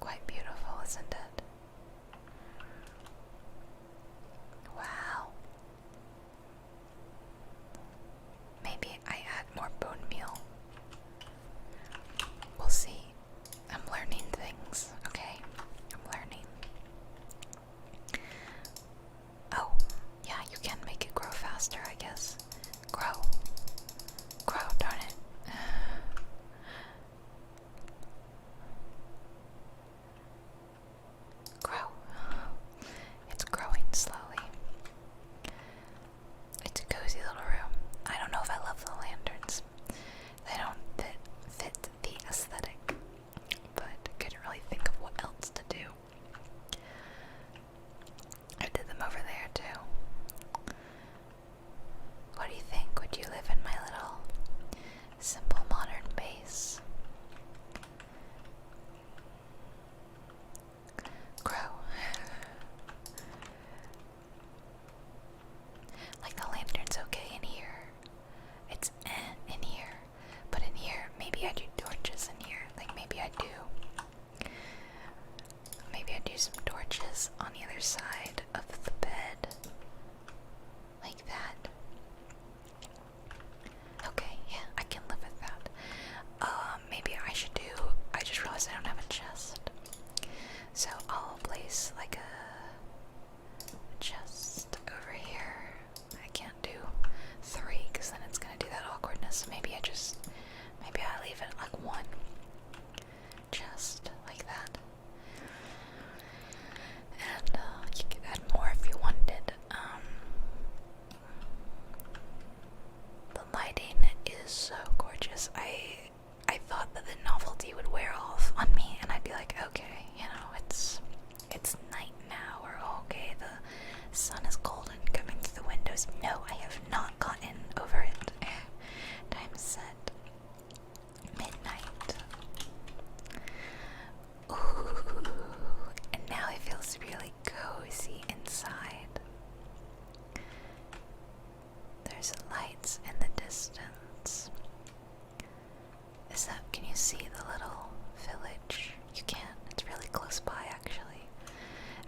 quite beautiful, isn't it? Wow. Maybe I add more bone meal. We'll see. I'm learning things, okay? I'm learning. Oh, yeah, you can make it grow faster, I guess. Grow. Grow, darn it. Grow. It's growing slowly. It's a cozy little room. I don't know if I love the lanterns. They don't fit the aesthetic, but I couldn't really think of what else to do. I did them over there too. What do you think? Would you live in my little simple modern base? Grow. Like the lantern's okay in here. It's in here. But in here, maybe I do torches in here. Like maybe I do. Maybe I do some torches on the other side of the bed. Like that. Okay, yeah, I can live with that. Maybe I should do... I just realized I don't have a chest. So I'll place like a chest over here. I can't do 3 because then it's gonna do that awkwardness. Maybe I leave it like 1 chest like that. And you could add more if you wanted. The lighting is so gorgeous. I thought that the novelty would wear off on me and I'd be like, okay, you know, it's night now, or okay, the sun is golden coming through the windows. No, I have not gotten over it. Time is set. Midnight. Ooh, and now it feels really cozy inside. There's lights in the distance. Can you see the little village? You can. It's really close by, actually.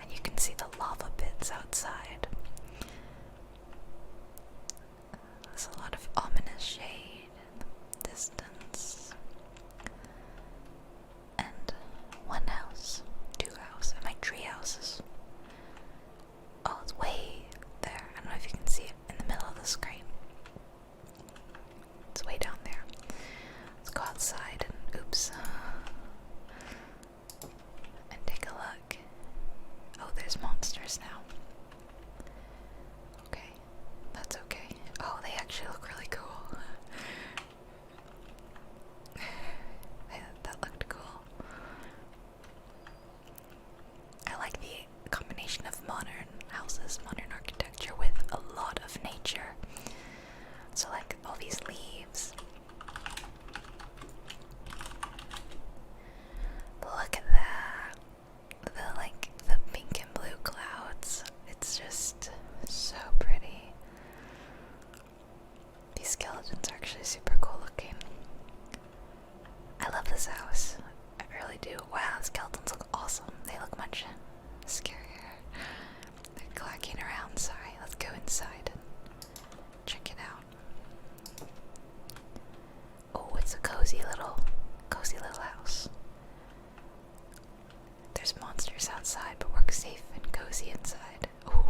And you can see the lava pits outside. There's a lot of ominous shade in the distance. And 1 house, 2 houses, and my tree houses. Oh, it's way there. I don't know if you can see it in the middle of the screen. It's way down there. Let's go outside and oops. And take a look. Oh, there's monsters now. Okay, that's okay. Oh, they actually look really cool. That looked cool. I like the combination of modern houses, modern architecture with a lot of nature. So like all these leaves. Look at that. The pink and blue clouds. It's just so pretty. These skeletons are actually super cool looking. I love this house. I really do. Wow, the skeletons look awesome. They look much scarier. They're clacking around. Sorry, let's go inside and check it out. Oh, it's a cozy little house. There's monsters outside, but we're safe and cozy inside. Ooh,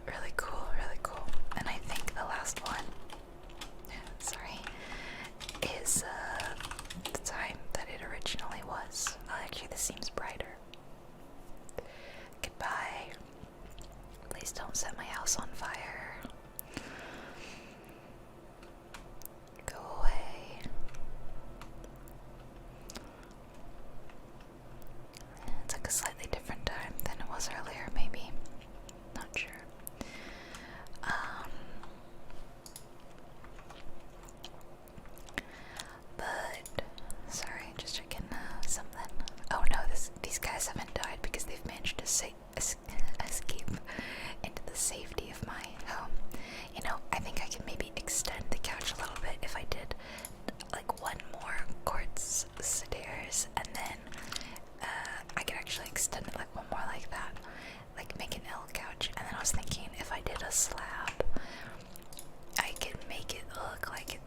really cool, really cool. And I think the last one, sorry, is the time that it originally was. Oh, actually, this seems brighter. Goodbye. Please don't set my house on fire. Go away.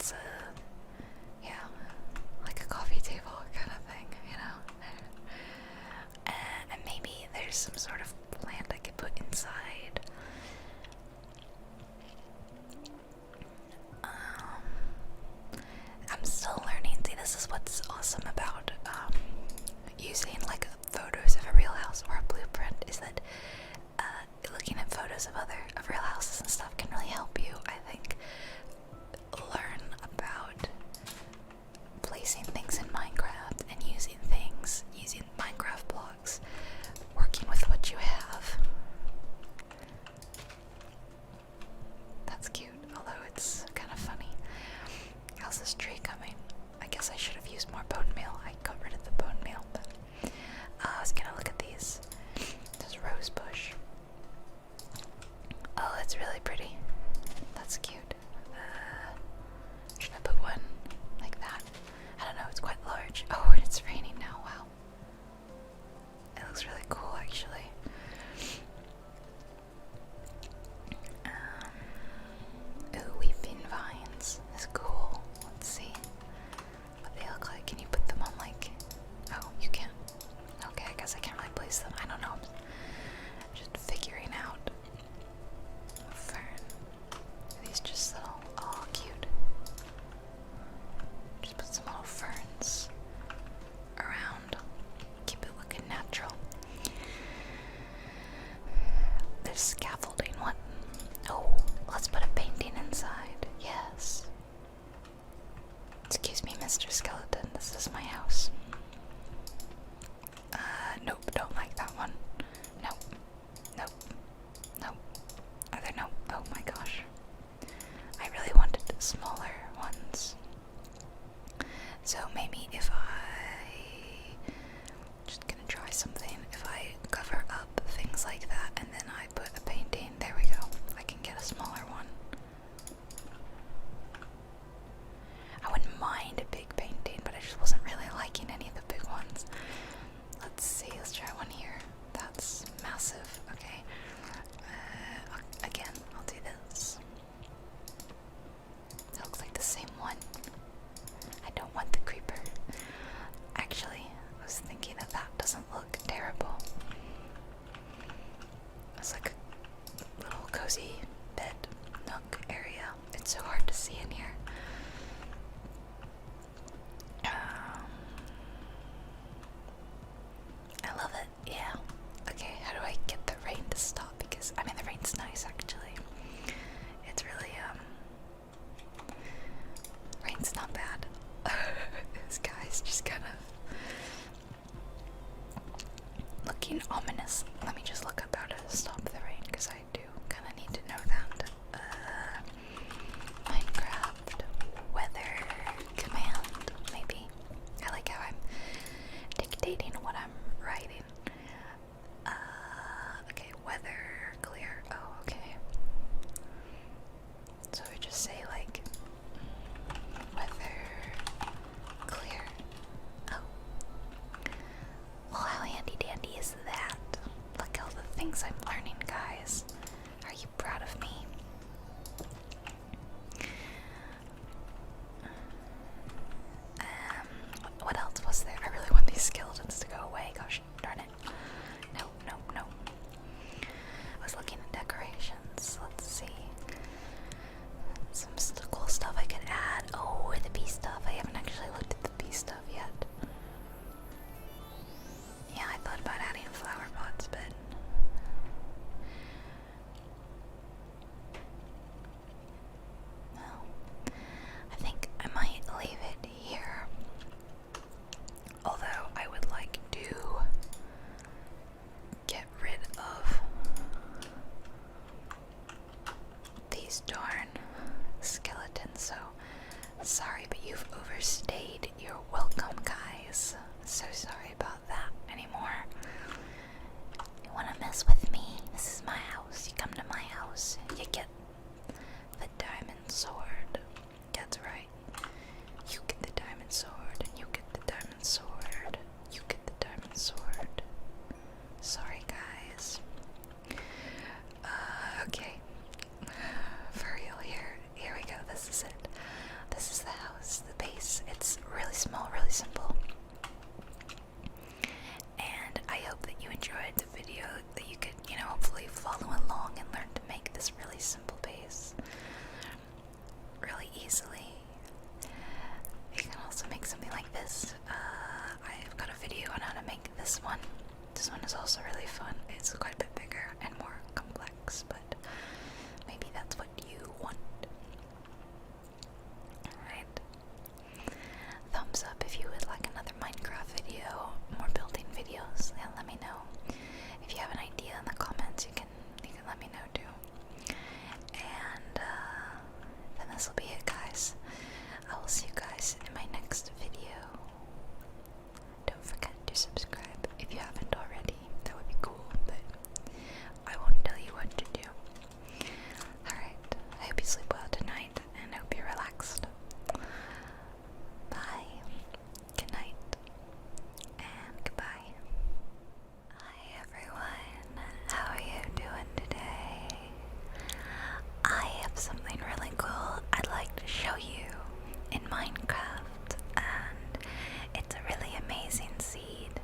it's yeah, like a coffee table kind of thing, you know? And maybe there's some sort of plant I could put inside. I'm still learning. See, this is what's awesome about using like photos of a real house or a blueprint, is that looking at photos of real houses and stuff can really help you, I think, learn about placing things in Minecraft and using Minecraft blocks, working with what you have. That's cute, although it's kind of funny. How's this tree coming? I guess I should have used more bone meal. I got rid of the bone meal, but I was gonna look at these. This rose bush. Oh, that's really pretty. That's cute. Should I put one like that? I don't know, it's quite large. Oh, and it's raining now, wow. It looks really cool, actually. Ooh, weeping vines. That's cool. Let's see what they look like. Can you put them on like... Oh, you can. Okay, I guess I can't really place them. I don't know. I'm just figuring out. Fern. Are these just little... Oh, cute. Just put some little ferns around. Keep it looking natural. There's scaffolding. What? Oh, let's put a painting inside. Yes. Excuse me, Mr. Skeleton. This is my house. Nope, don't like that one. Nope. Nope. Nope. Other nope. Oh my gosh. I really wanted smaller ones. So maybe if just gonna try something. If I cover up things like that and then I put a painting, there we go. I can get a smaller one. I wouldn't mind a big painting, but I just wasn't really liking any of the big ones. Let's see, let's try one here. That's massive. Okay. Again, I'll do this. It looks like the same one. I don't want the creeper. Actually, I was thinking that doesn't look terrible. It's like a little cozy bed nook area. It's so hard to see in here. I love it, yeah. Okay, how do I get the rain to stop? Because, I mean, the rain's nice, actually. It's really, rain's not bad. This guy's just kind of looking ominous. Let me just look up how to stop the rain, because I do kind of need to know that. Minecraft weather command, maybe. I like how I'm dictating what I'm writing. Okay, weather clear. Oh, okay. So we just say like weather clear. Oh. Well, how handy dandy is that? Look at all the things I'm learning, guys. Are you proud of me? What else was there? I really want these skeletons to go away. Gosh darn it. No, no, no. I was looking at decorations. Let's see. Some cool stuff I could add. Oh, the bee stuff. I haven't actually looked at the bee stuff yet. Yeah, I thought about adding flower pots, but... well, I think I might leave it here. Although I would like to get rid of these darn skeletons, so sorry, but you've overstayed your welcome, guys. So sorry about that anymore. You wanna mess with me? This is my house. You come to my house, you get the diamond sword. That's right. You get the diamond sword, and you get the diamond sword. You get the diamond sword. Sorry, guys. Okay. For real, here we go. This is it. This is this will be it, guys. I will see you guys in my next video. Don't forget to subscribe if you haven't already. That would be cool, but I won't tell you what to do. Alright, I hope you sleep well tonight, and I hope you're relaxed. Bye, good night, and goodbye. Hi everyone, how are you doing today? I have something really cool I'd like to show you in Minecraft, and it's a really amazing seed.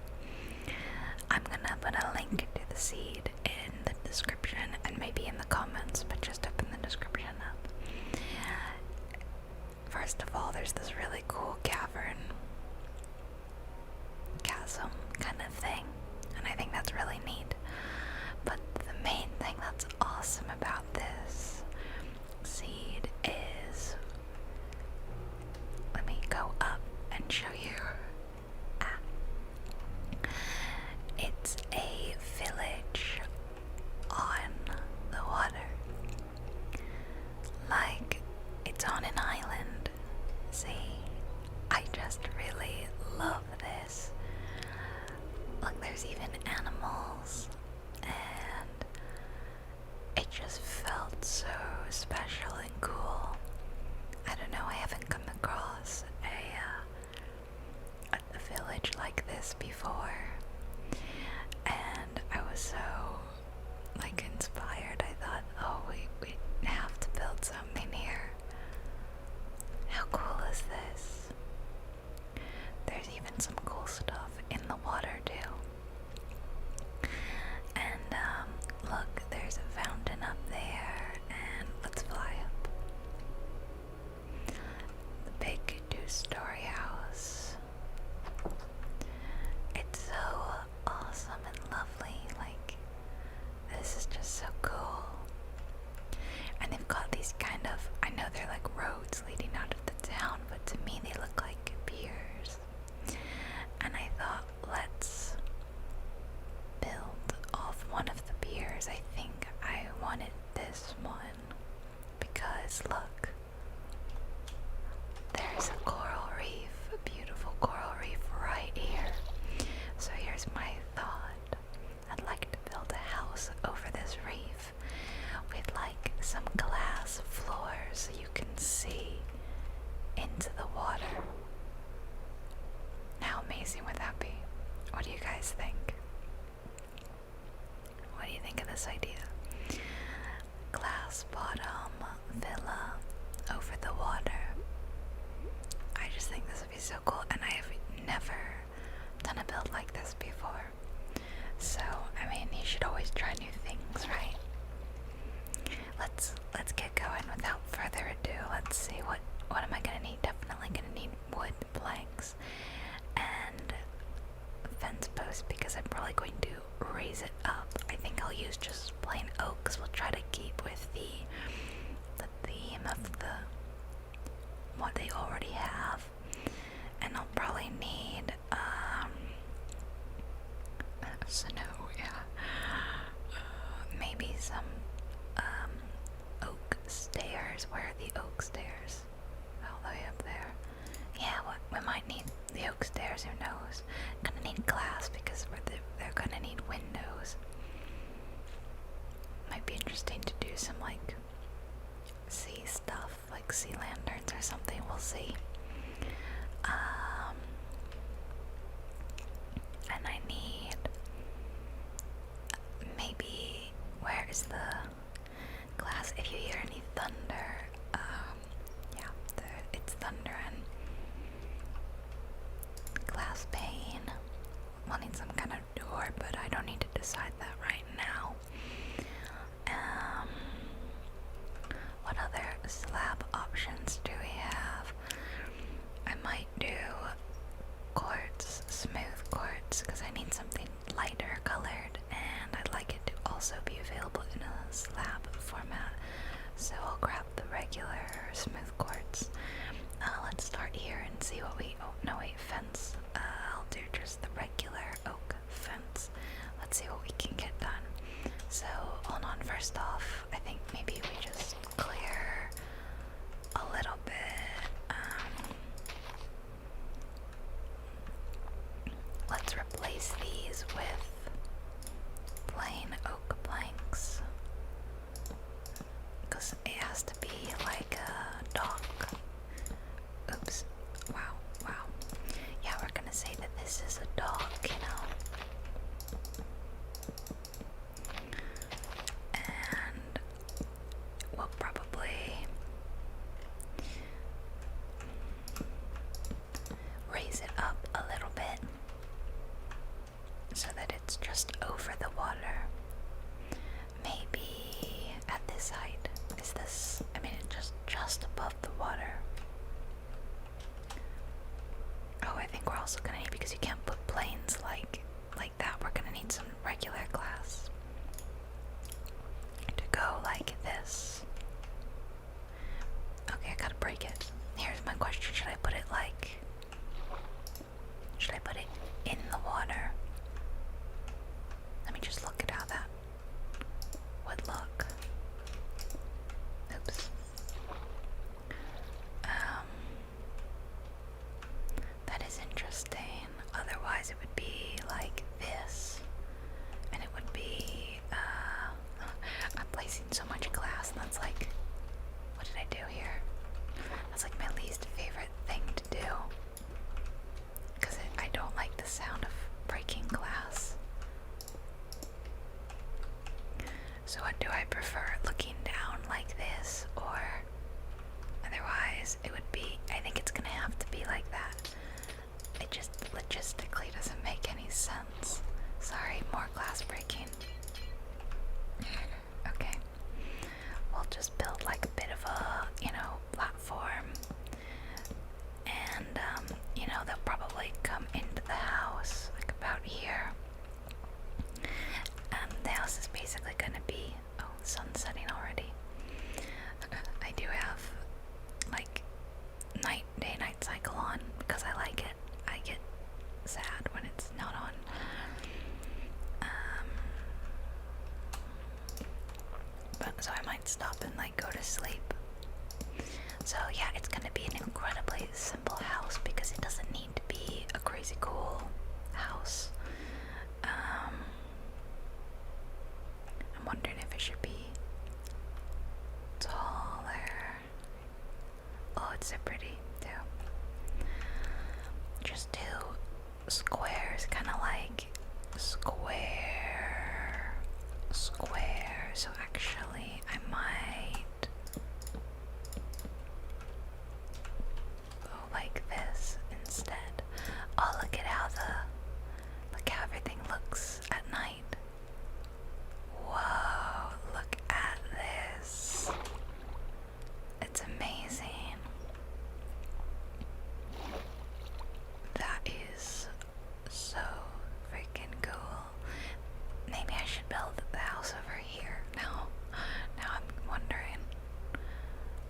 I'm gonna put a link to the seed in the description and maybe in the comments, but just open the description up. First of all, there's this really cool cavern, chasm kind of thing, and I think that's really neat. But the main thing that's awesome about this seed is, let me go up and show you. It's a village on the water. Like, it's on an island. See, I just really love this. Look, there's even animals, and it just felt so special and cool. I don't know, I haven't come across a village like this before, and I was so like inspired. I thought, oh, we have to build something here. How cool is this? There's even some cool stuff in the water too. And look, there's a fountain up there, and let's fly up. The big 2-story house. It's so awesome and lovely. Like, this is just so cool. And they've got these kind of, I know they're like roads leading out of the town, but to me they look like piers. And I thought, let's build off one of the piers. I think I wanted this one because look, there's a coral reef, a beautiful coral reef right here. So here's my thought. I'd like to build a house over this reef with like some glass floors so you can see into the water. How amazing would that be? What do you guys think? What do you think of this idea? Glass bottom villa over the water. I just think this would be so cool, and I have never done a build like this before. So, I mean, you should always try new things, right? Let's get going without further ado. Let's see, what am I gonna need? Definitely gonna need wood planks and fence posts because I'm probably going to raise it up. I think I'll use just plain oak because we'll try to keep with the theme of what they already have. And I'll probably need snow, yeah. Maybe some oak stairs. Where are the oak stairs? All the way up there. Yeah, we might need the oak stairs, who knows? Gonna need glass because they're gonna need windows. Might be interesting to do some like sea stuff, like sea lanterns or something, we'll see. And I need maybe, where is the glass? If you hear any thunder, yeah, it's thunder and glass pane. We'll need some kind of door, but I don't need to decide that right now. What other slab options do we have? I might do quartz, smooth quartz, because I need something lighter colored, and I'd like it to also be available in a slab format. So I'll grab the regular smooth quartz. Let's start here and see what we, oh no wait, fence. I'll do just the regular oak fence. Let's see what we can get done. So hold on, first off, I think maybe we just clear a It's so pretty too. Just two squares, kind of like square, square. So actually, I might go like this instead. Oh, look how everything looks at night. Whoa, look at this. It's amazing. That is so freaking cool. Maybe I should build the house over here. Now I'm wondering.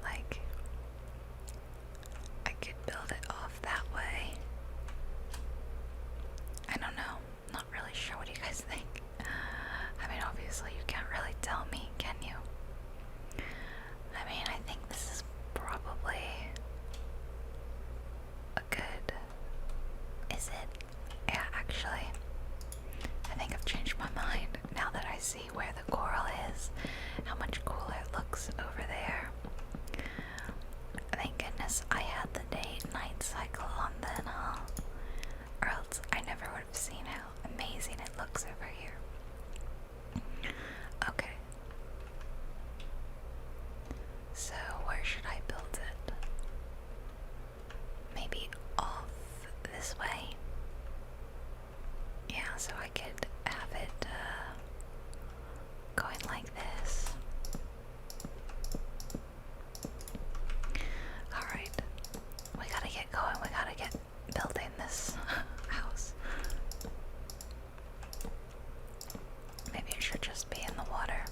Like, I could build it off that way. I don't know. Not really sure. What do you guys think? I mean, obviously you can't really tell me, can you? I mean, I think this is probably a good... Is it? Yeah, actually. I think I've changed my mind now that I see where the coral is. How much cooler it looks over there. Thank goodness I had the day-night cycle on then, huh? Or else I never would have seen how amazing it looks over here. Okay. So where should I build it? Maybe off this way? Yeah, so I could have it going like this. Alright. We gotta get going. We gotta get building this house. Maybe it should just be in the water.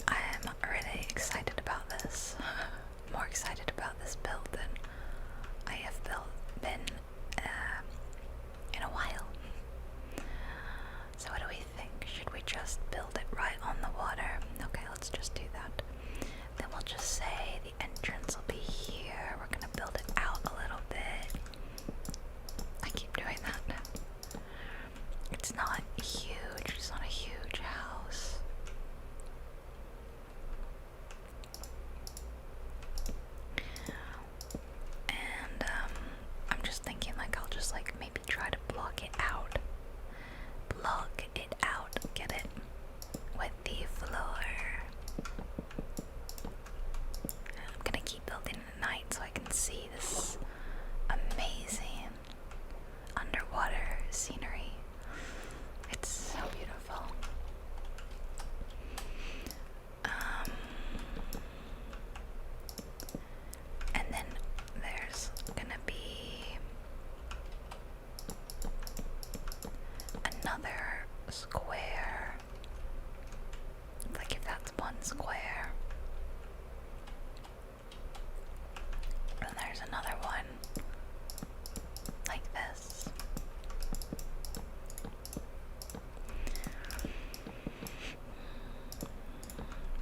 I am really excited about this. More excited about this build than I have been in a while. So what do we think? Should we just build it right on the water? Okay, let's just do that. Then we'll just say the entrance will be here. We're gonna build it out a little bit. I keep doing that now. It's not huge. It's not a huge house. And I'm just thinking like I'll just like maybe try to block it out. Block it out. Get it? With the floor. I'm gonna keep building at night so I can see this amazing underwater scenery. It's so beautiful. And then there's gonna be another square. Like if that's one square. And there's another one like this.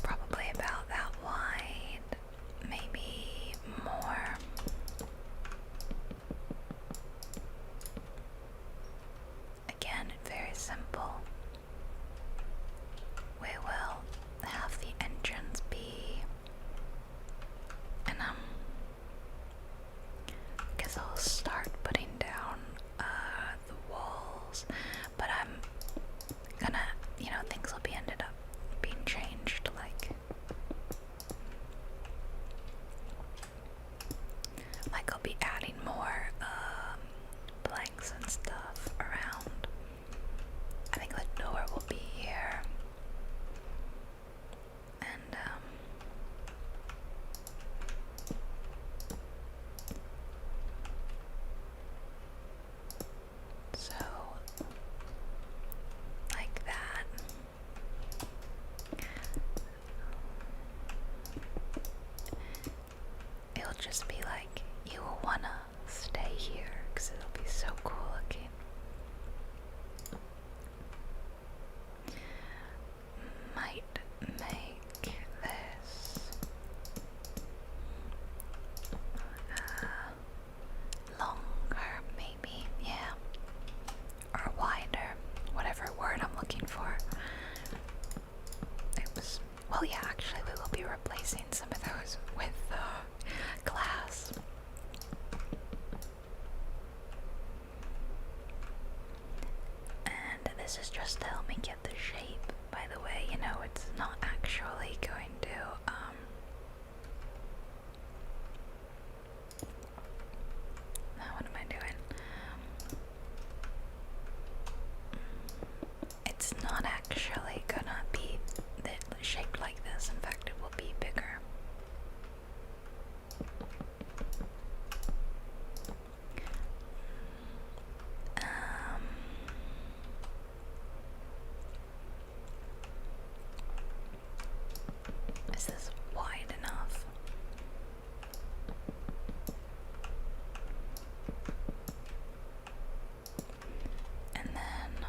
Probably about that wide, maybe more. Again, very simple. this is just to help me get the shape, by the way. You know, it's not actually going to, what am I doing? It's not actually gonna be shaped like this. In fact, it will be bigger. Is this wide enough? And then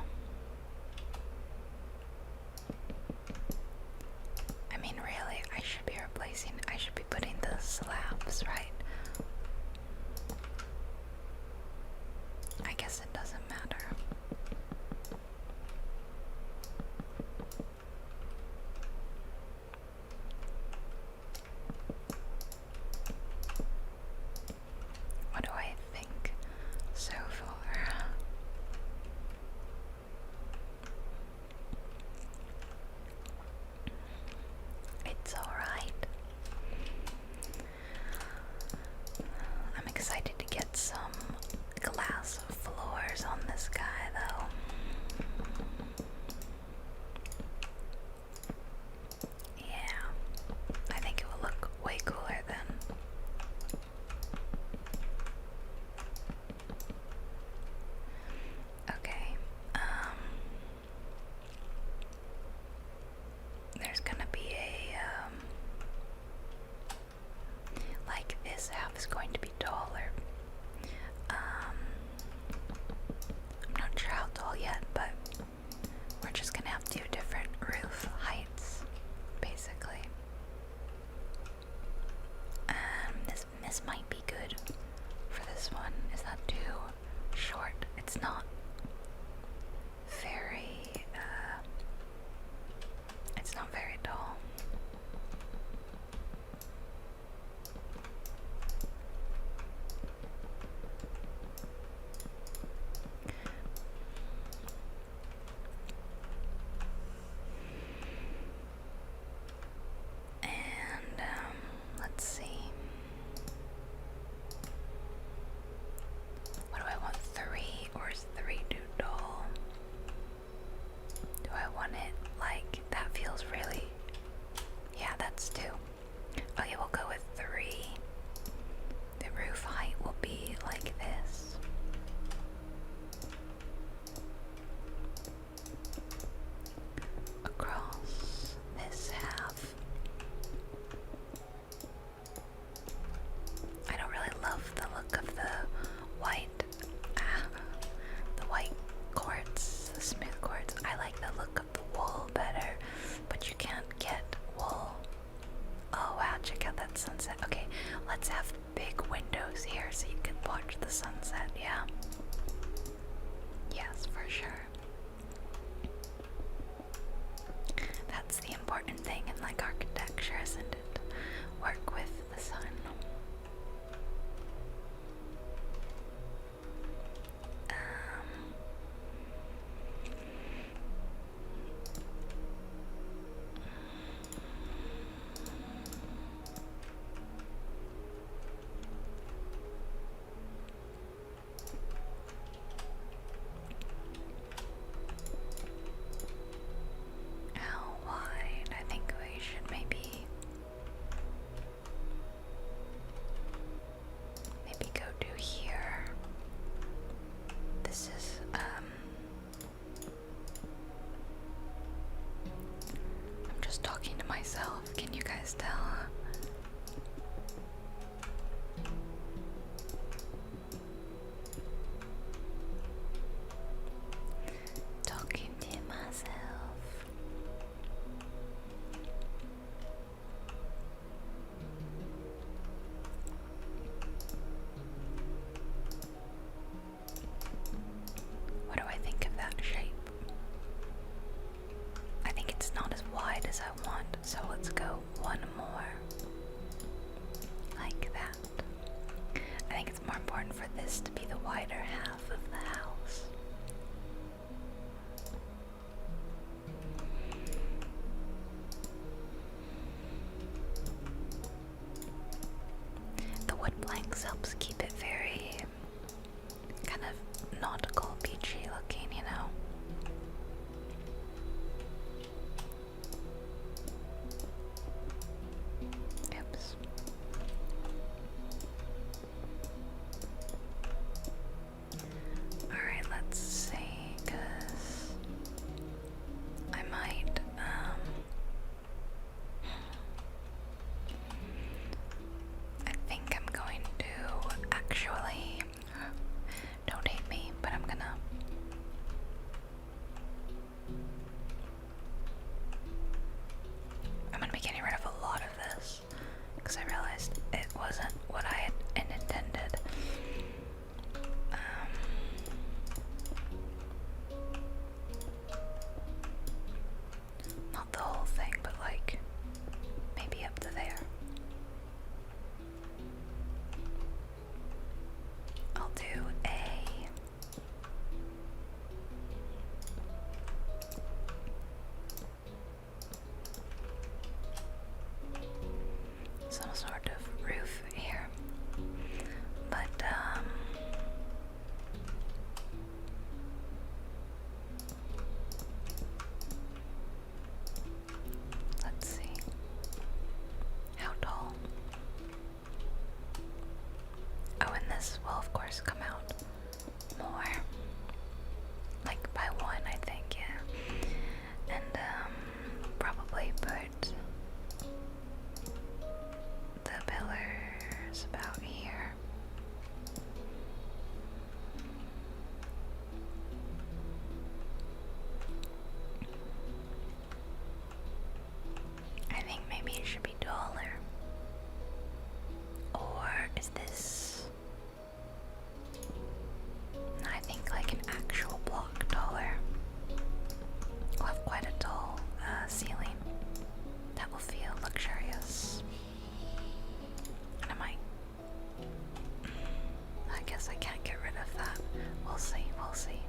might get rid of that. We'll see, we'll see.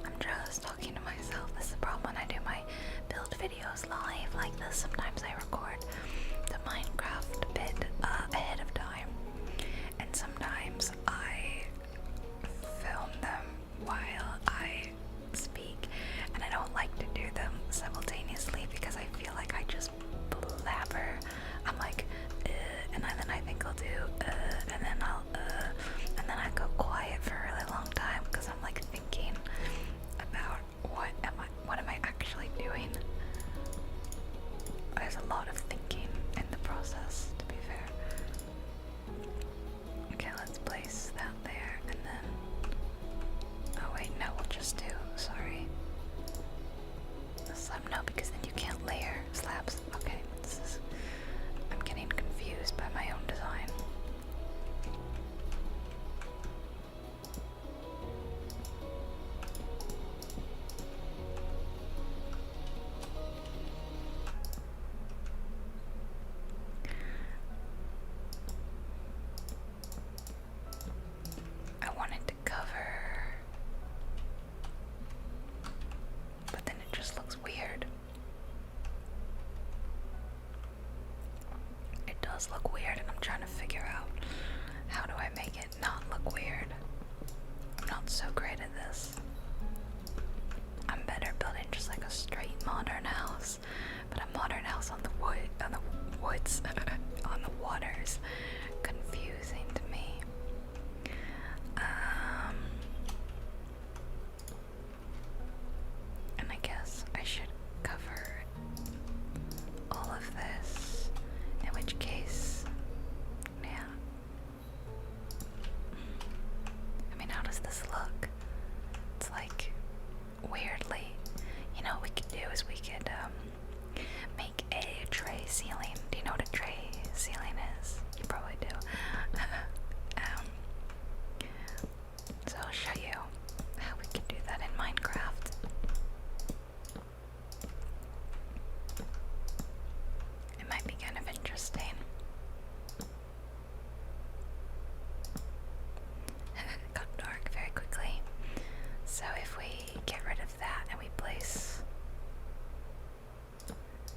I'm just talking to myself. This is the problem when I do my build videos live like this. Sometimes I record the Minecraft bit ahead of time, and sometimes I film them while I speak, and I don't like to do them simultaneously because I feel like I just blabber. I'm like, and then I think I'll do, and then I'll, and then I go quiet for a really long time because I'm like thinking about what am I actually doing. There's a lot of thinking in the process, to be fair. Okay, let's place that there, and then, oh wait, no, we'll just do, sorry, the slab, no, because then you can't layer slabs. Okay, I'm getting confused by my own design. I wanted to cover, but then it just looks weird. It does look weird, and I'm trying to figure out how do I make it not look weird. I'm not so great at this. I'm better building just like a straight modern house, but a modern house on the woods, on the water's confusing to me. And I guess I should cover all of this, in which case, yeah. I mean, how does this look? It's like, weirdly, you know what we could do is we could, make a tray ceiling. Do you know what a tray ceiling is? You probably do. So I'll show you how we could do that in Minecraft. It might be kind of interesting. It got dark very quickly. So if we get rid of that and we place,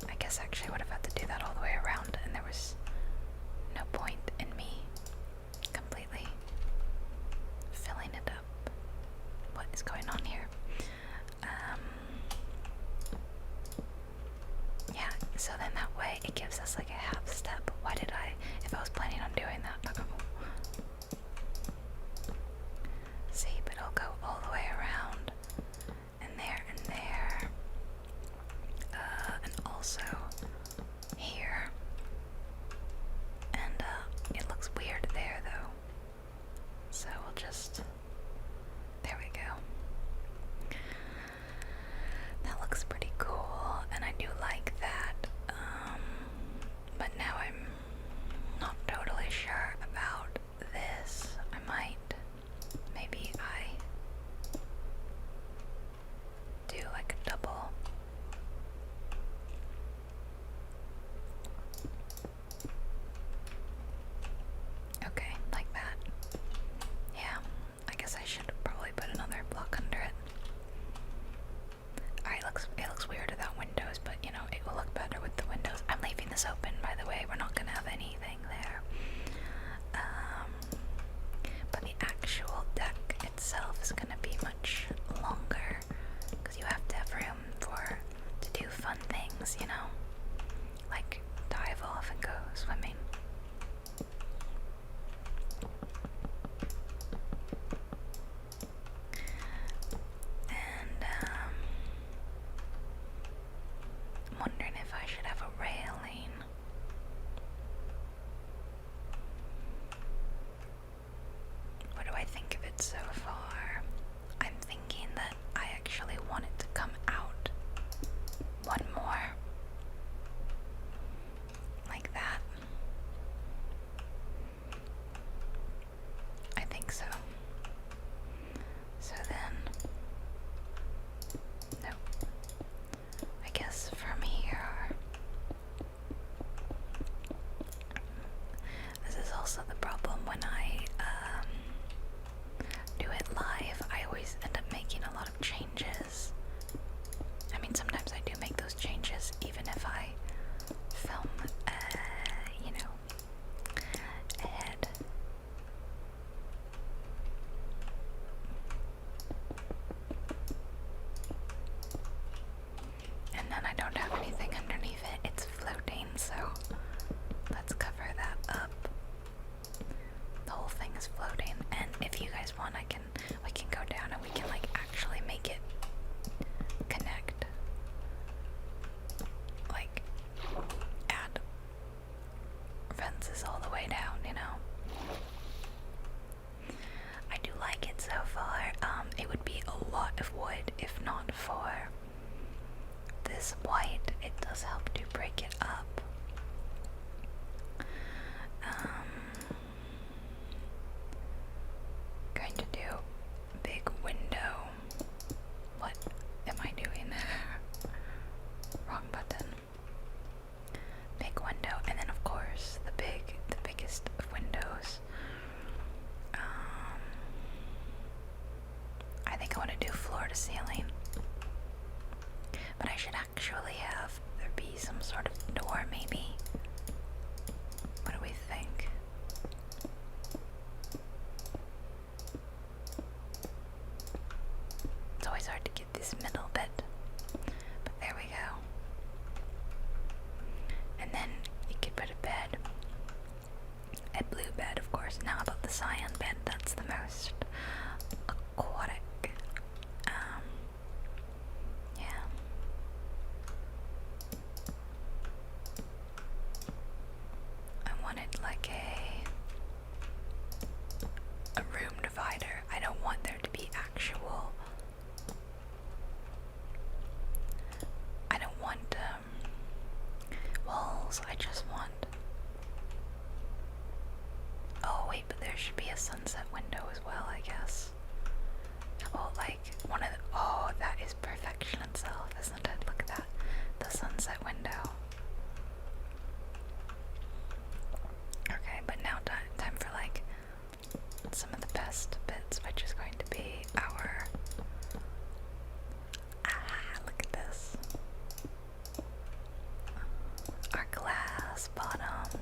I guess actually I would have had to do that all the way around, and there was no point in me completely filling it up. What is going on here? Yeah, so then that way it gives us like a half step. Why did I, if I was planning on doing that? See, but it'll go all the way around, and there, and also here, and it looks weird there though, so we'll just, there we go. That looks pretty cool, and I do like that, but now I'm not totally think I want to do floor to ceiling. But I should actually have there be some sort of door, maybe. What do we think? It's always hard to get this middle bit, but there we go. And then you could put a bed, a blue bed, of course. Now about the cyan bed, that's the most aquatic. Yeah. I wanted like a room divider. I don't want there to be actual. I don't want walls. I just want. Oh wait, but there should be a sunset window as well, I guess. Oh, like one of the. Oh, that is perfection itself, isn't it? Look at that, the sunset window. Okay, but now time for like some of the best bits, which is going to be our. Look at this. Our glass bottom.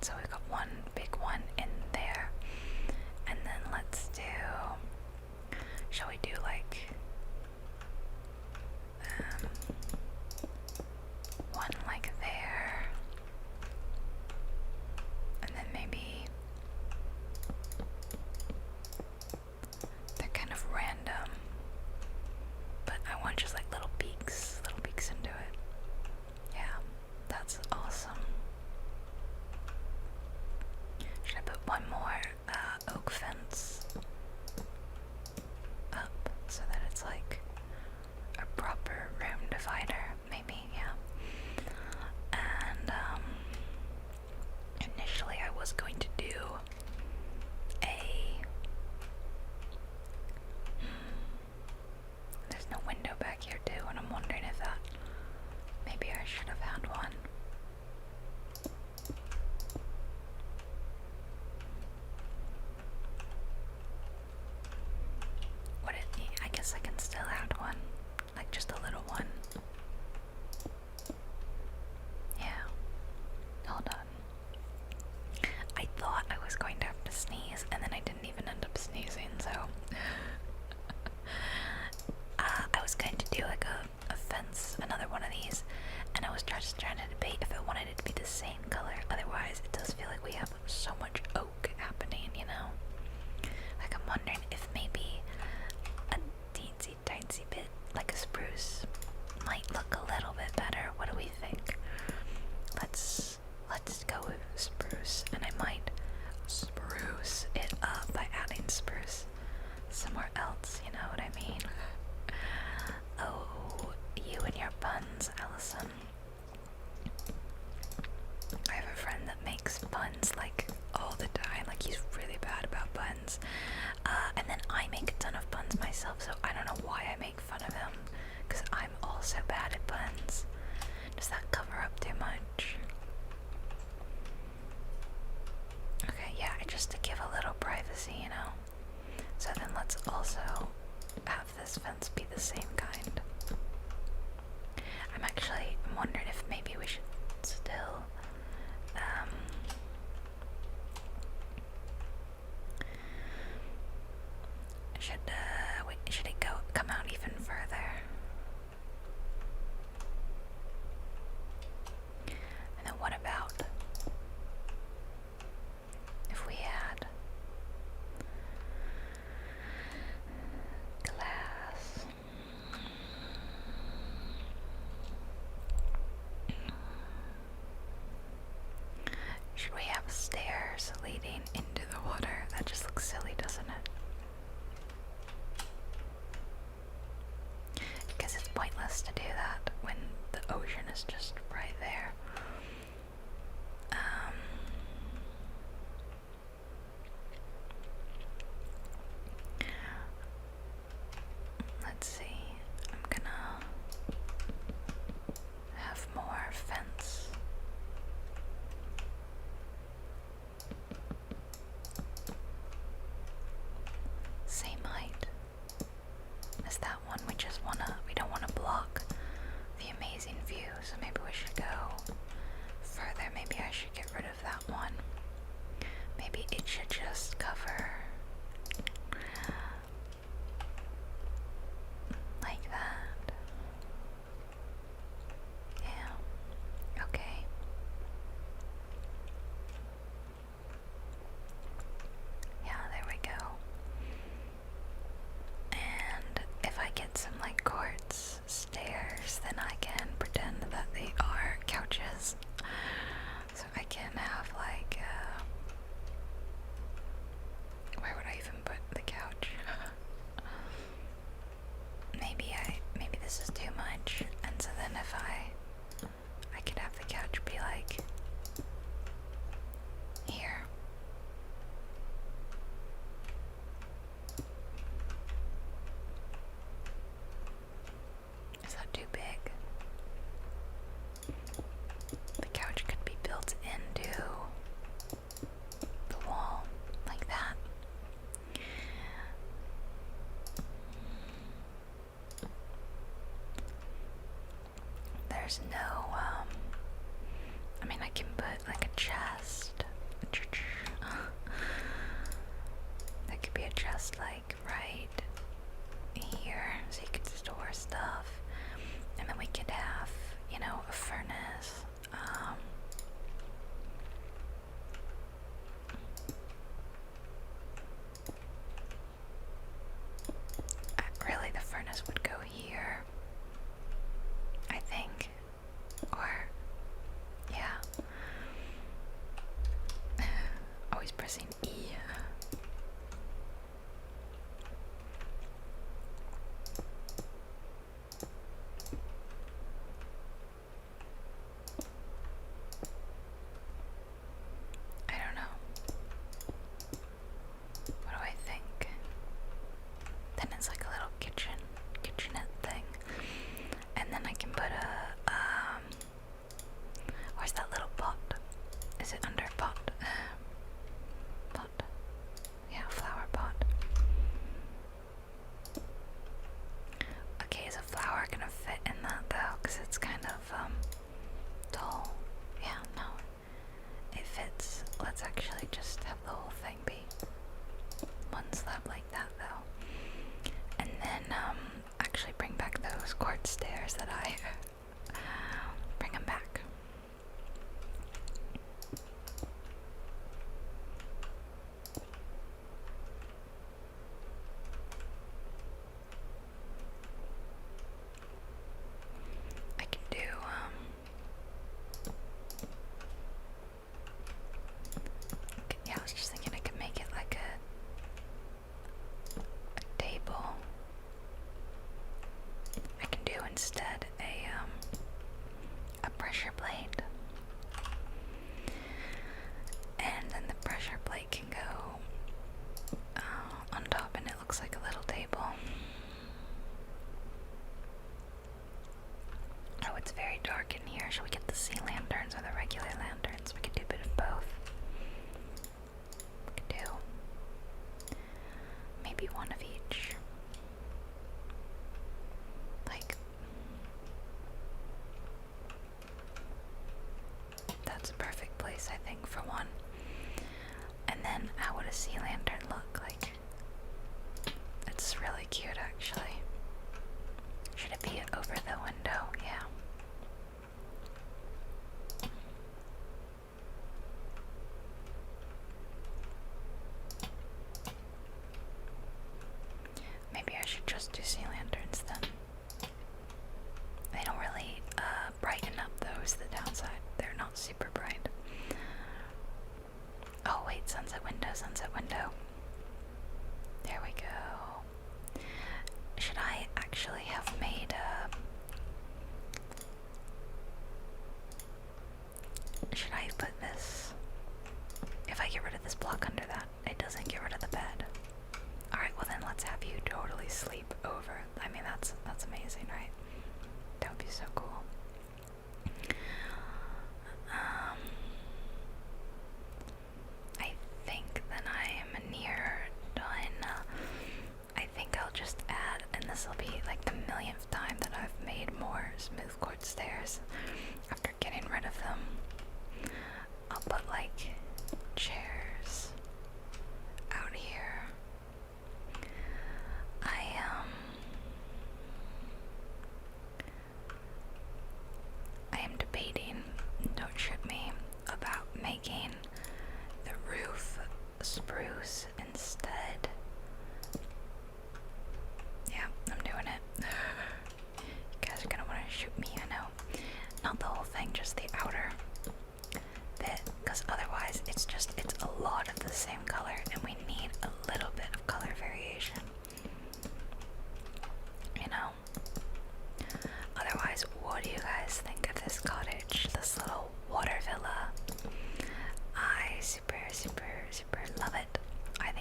So we've got one big one in there. And then let's do. Shall we do like. One like there. And then maybe. They're kind of random. But I want just like little peeks into it. Yeah, that's awesome. Should I put one more oak fence up so that it's like a proper room divider? Maybe, yeah. And initially I was going to do there's no window back here too, and I'm wondering if that maybe I should have had one. I guess I can still add one, like just a little one. Yeah. Hold on. I thought I was going to have to sneeze, and then I didn't even end up sneezing, so. I was going to do like a fence, another one of these, and I was just trying to debate if I wanted it to be the same color. Otherwise, it does feel like we have so much oak happening, you know? Like, I'm wondering if maybe a teensy bit, like a spruce, might look a little bit better. What do we think? Let's go with spruce, and I might spruce it up by adding spruce somewhere else, you know what I mean? Oh, you and your buns, Allison. I have a friend that makes buns like all the time. Like, he's really bad about buns. And then I make a ton of buns myself, so I don't know why I make fun of him, because I'm also bad at buns. Does that cover up too much? Okay, yeah, just to give a little privacy, you know? So then let's also have this fence be the same kind. I'm wondering if maybe we should still should it come out even further? And then what about if we had glass? there's no, I mean, I can put like a chest. There could be a chest like right here, so you could store stuff. And then we could have, you know, a furnace. Really, the furnace would go here, I think. Or, yeah. Always pressing E. I don't know. What do I think? Then it's like a little kitchenette thing. And then I can put a, where's that little pot? Is it under pot? Pot. Yeah, flower pot. Okay, is a flower gonna fit in that though? Because it's kind of, tall. Yeah, no. It fits. Let's actually just have the whole thing be one slab like that though. And then, actually bring back those quartz stairs that I bring them back. I can do, yeah, I was just thinking I could make it like a table. I can do instead a pressure plate, and then the pressure plate can go on top, and it looks like a little table. Oh, it's very dark in here. Should we get the sea lanterns or the regular lanterns? We could do a bit of both. We could do maybe one of each. Like, that's a perfect place, I think, for one. And then how would a sea lantern look like? It's really cute, actually. Should it be over the window? Yeah. Maybe I should just do sea lanterns then. They don't really brighten up though, is the downside. They're not super bright. Oh wait, sunset window, sunset window. There we go. Should I actually have made should I put this, if I get rid of this block under that, it doesn't get rid of the bed. Alright, well then let's have you totally sleep over. I mean, that's amazing, right? That would be so cool. I think then I am near done. I think I'll just add, and this will be like the millionth time that I've made more smooth quartz stairs after getting rid of them. I'll put like chairs out here. I am debating, don't shoot me, about making the roof spruce instead. Yeah, I'm doing it. You guys are gonna want to shoot me, I know. Not the whole thing, just the outer bit, because otherwise it's a lot of the same color, and we need a little bit of color variation. You know? Otherwise, what do you guys think of this cottage, this little water villa? I super love it. I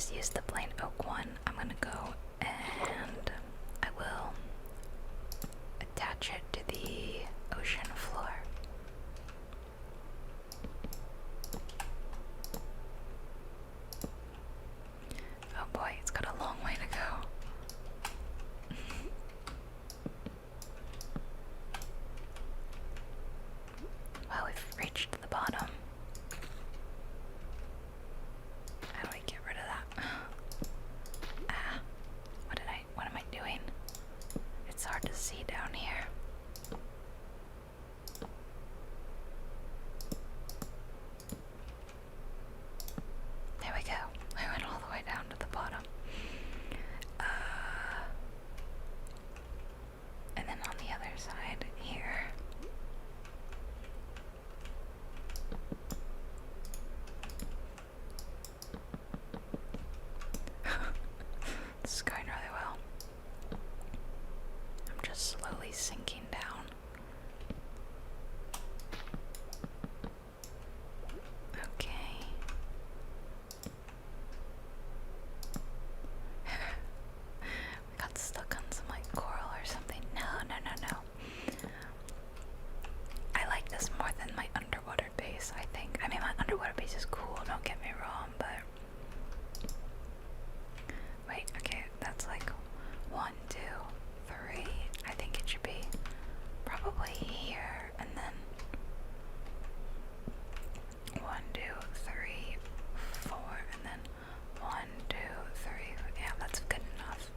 just use the plain oak one. I'm gonna go and I will attach it to the ocean floor. Oh boy, it's got a long way to go. Well, we've reached the bottom. How do I get rid of that? Ah, what am I doing? It's hard to see down here. There we go. I went all the way down to the bottom. And then on the other side here. This is going really well. I'm just slowly sinking down. Okay. We got stuck on some like coral or something. No. I like this more than my underwater base, I think. I mean, my underwater base is cool, don't get me wrong, but... Wait, okay, that's like 1, 2, 3. I think it should be probably here, and then 1, 2, 3, 4, and then 1, 2, 3. Yeah, that's good enough.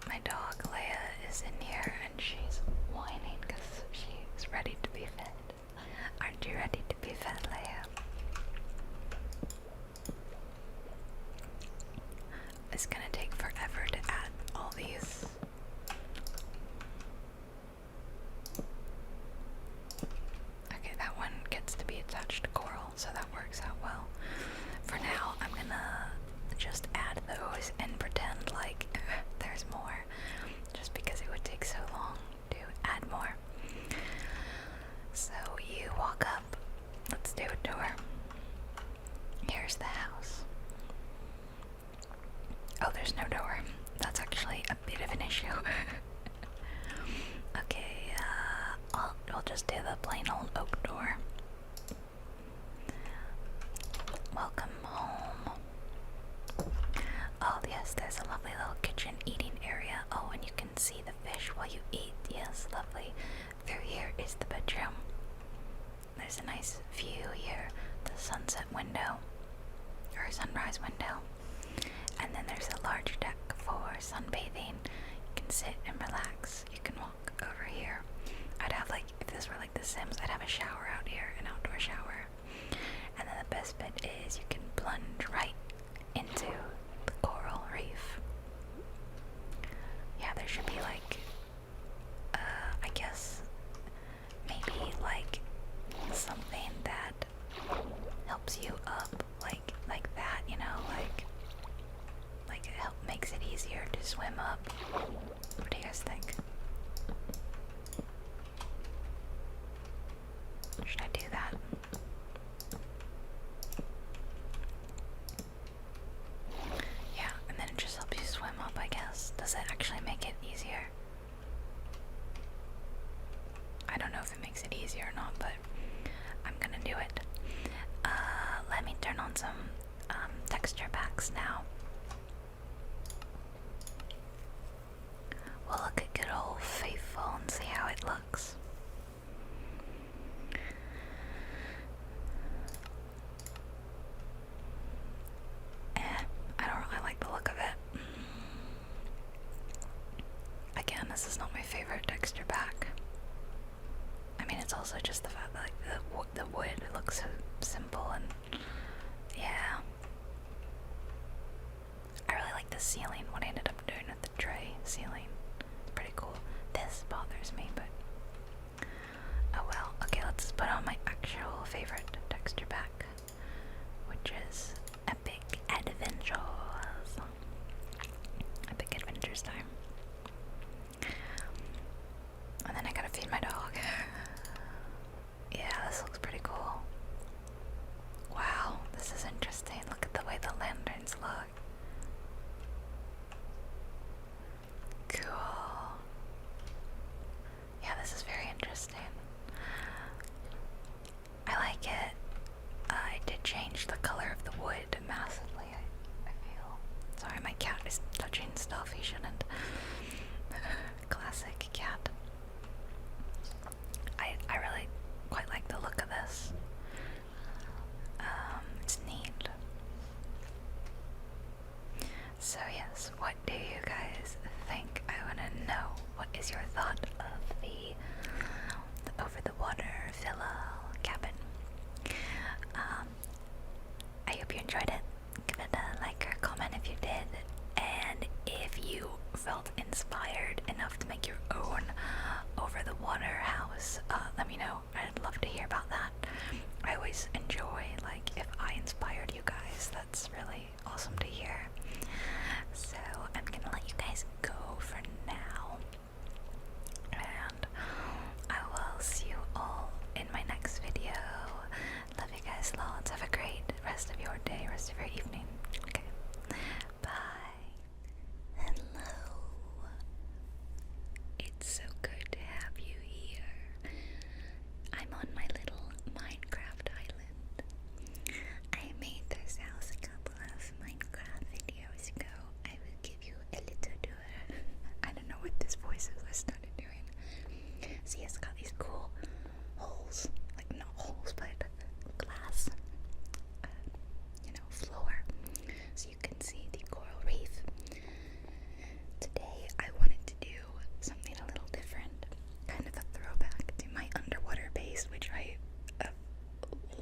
My dog Leia is in here and she's whining because she's ready to be fed. Aren't you ready to be fed, Leia? It's gonna take forever to add all these. Okay, that one gets to be attached to coral, so that works out well. For now, I'm gonna just add those and pretend like there's more, just because it would take so long to add more. So you walk up, let's do a tour. Here's the house. Oh, there's no door. That's actually a bit of an issue. Okay, we'll just do the plain old oak door. Welcome home. Oh yes, there's a lovely little kitchen eating area. Oh, and you can see the fish while you eat. Yes, lovely. Through here is the bedroom. There's a nice view here. The sunset window. Or sunrise window. And then there's a large deck for sunbathing. You can sit and relax. You can walk over here. I'd have like, if this were like The Sims, I'd have a shower out here, an outdoor shower. And then the best bit is you can plunge right into the coral reef. Yeah, there should be like, I guess, maybe like something that helps you up, like that, you know, like it makes it easier to swim up. What do you guys think? Should I do that? Yeah, and then it just helps you swim up, I guess. Does it actually make it easier? I don't know if it makes it easier or not, but I'm gonna do it. Let me turn on some texture packs now. We'll look at good old Faithful and see how it looks. I don't really like the look of it. Again, this is not my favorite texture pack. I mean, it's also just the fact that like, the wood looks so simple and yeah. I really like the ceiling, what I ended up doing with the tray ceiling. It's pretty cool. This bothers me, but oh well. Okay, let's put on my actual favorite texture pack, which is Epic Adventures. Epic Adventures time. And then I gotta feed my dog. is your thought of the over the water villa cabin? I hope you enjoyed it. Give it a like or comment if you did, and if you felt inspired enough to make your own over the water house, let me know. I'd love to hear about that. I always enjoy, like, if I inspired you guys. That's really awesome to hear. So I'm gonna let you guys go for now, and I will see you all in my next video. Love you guys lots. Have a great rest of your day, rest of your evening. Okay, bye. Hello. It's so good to have you here. I'm on my little Minecraft island. I made this house a couple of Minecraft videos ago. I will give you a little tour. I don't know what this voice is I started doing. See, it's got these cool holes. Like, not holes, but glass, floor. So you can see the coral reef. Today, I wanted to do something a little different. Kind of a throwback to my underwater base, which I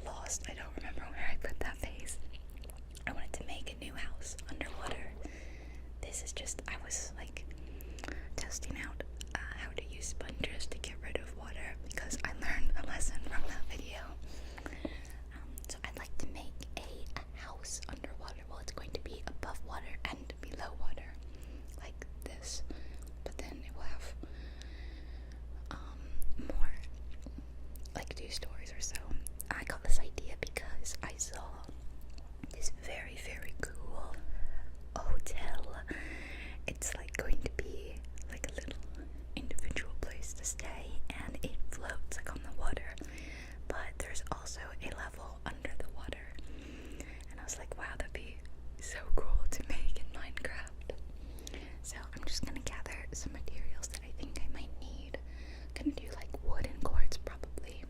lost. I don't remember where I put that base. I wanted to make a new house underwater. This is just, I was like testing out how to use sponges to get rid of water, because I learned a lesson from that video. So I'd like to make a house underwater. Well, it's going to be above water and below water, like this, but then it will have more, like 2 stories or so. I got this idea because I saw this very, very cool hotel. It's like going to be like a little individual place to stay, and it floats like on the water, but there's also a level under the water. And I was like, wow, that'd be so cool to make in Minecraft. So I'm just gonna gather some materials that I think I might need. I'm gonna do like wood and quartz probably.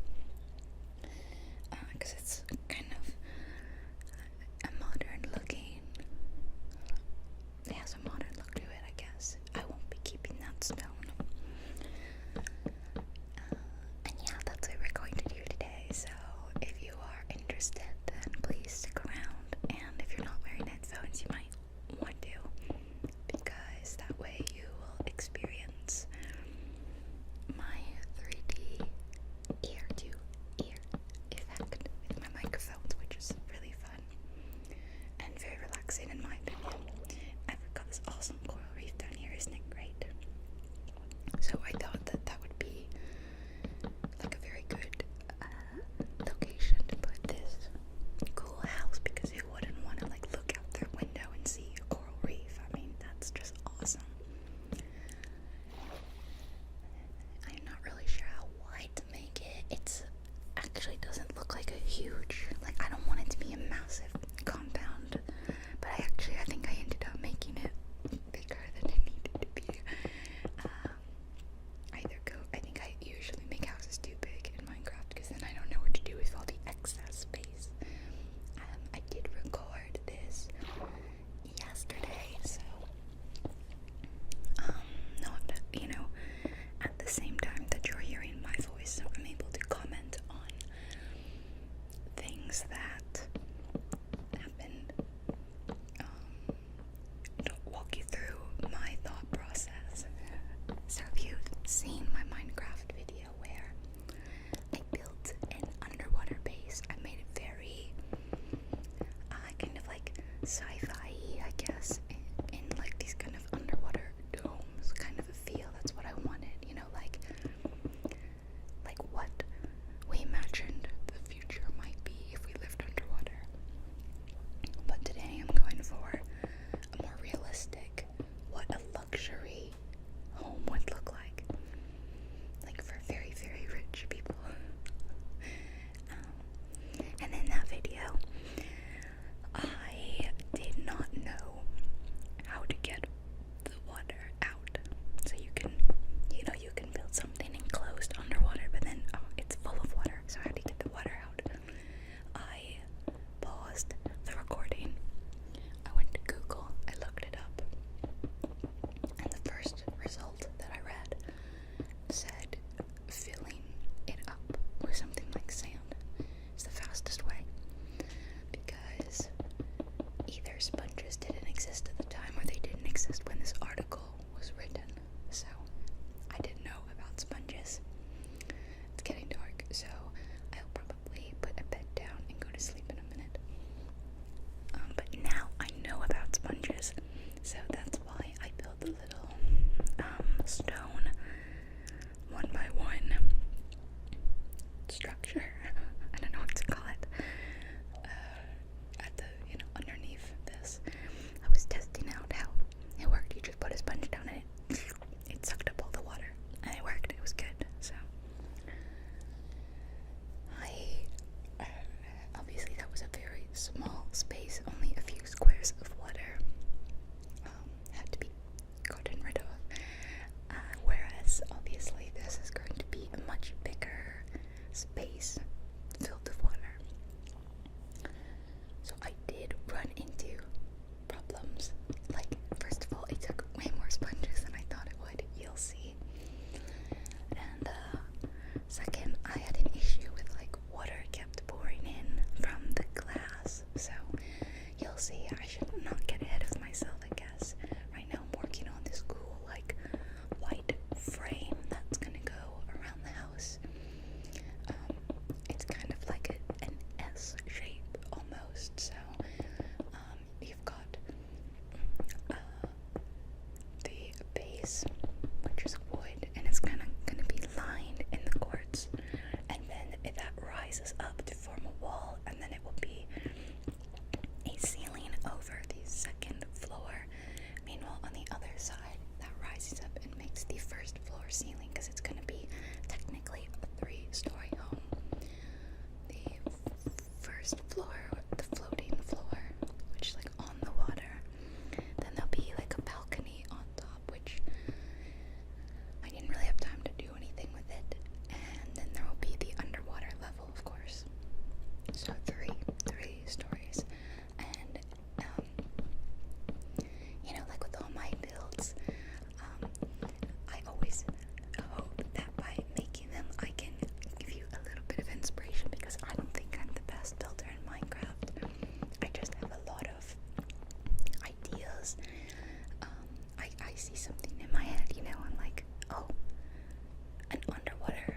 an underwater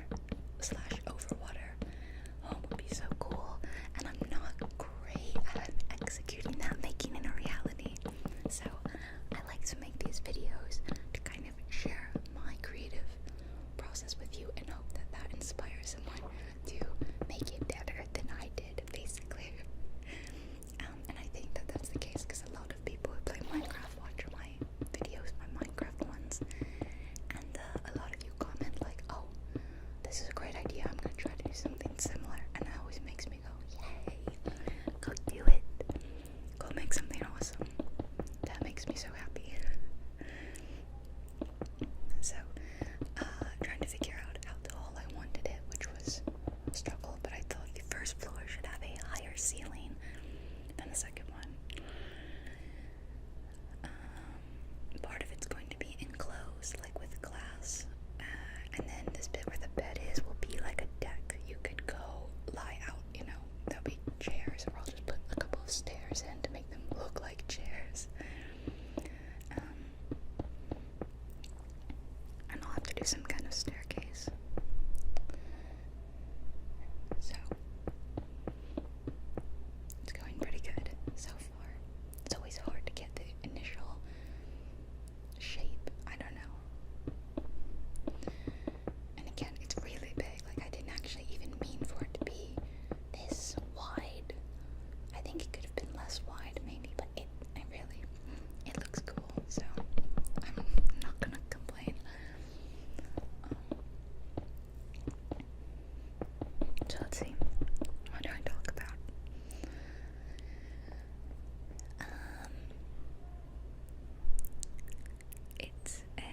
slash overwater home would be so cool, and I'm not great at executing that, making it a reality. So I like to make these videos to kind of share my creative process with you and hope that that inspires someone to make it better than I did, basically. And I think that that's the case because a lot of people who play Minecraft watch my videos, my Minecraft ones, and a lot of you comment like, oh, this is a great idea, I'm gonna try to do something similar, and that always makes me go, yay, go do it, go make something awesome. That makes me so happy. So, trying to figure out how tall I wanted it, which was a struggle, but I thought the first floor should have a higher ceiling than the second one. Part of it's going to be enclosed, like with glass, and then this bit where the bed is will be like a deck. You could go lie out, you know, there'll be chairs, or I'll just put a couple of stairs in to make them look like chairs. And I'll have to do some kind of staircase. So, it's going pretty good so far. It's always hard to get the initial shape, I don't know. And again, it's really big. Like, I didn't actually even mean for it to be this wide. I think it could have been less wide, maybe, but it looks cool, so I'm not gonna complain. So let's see, what do I talk about? It's the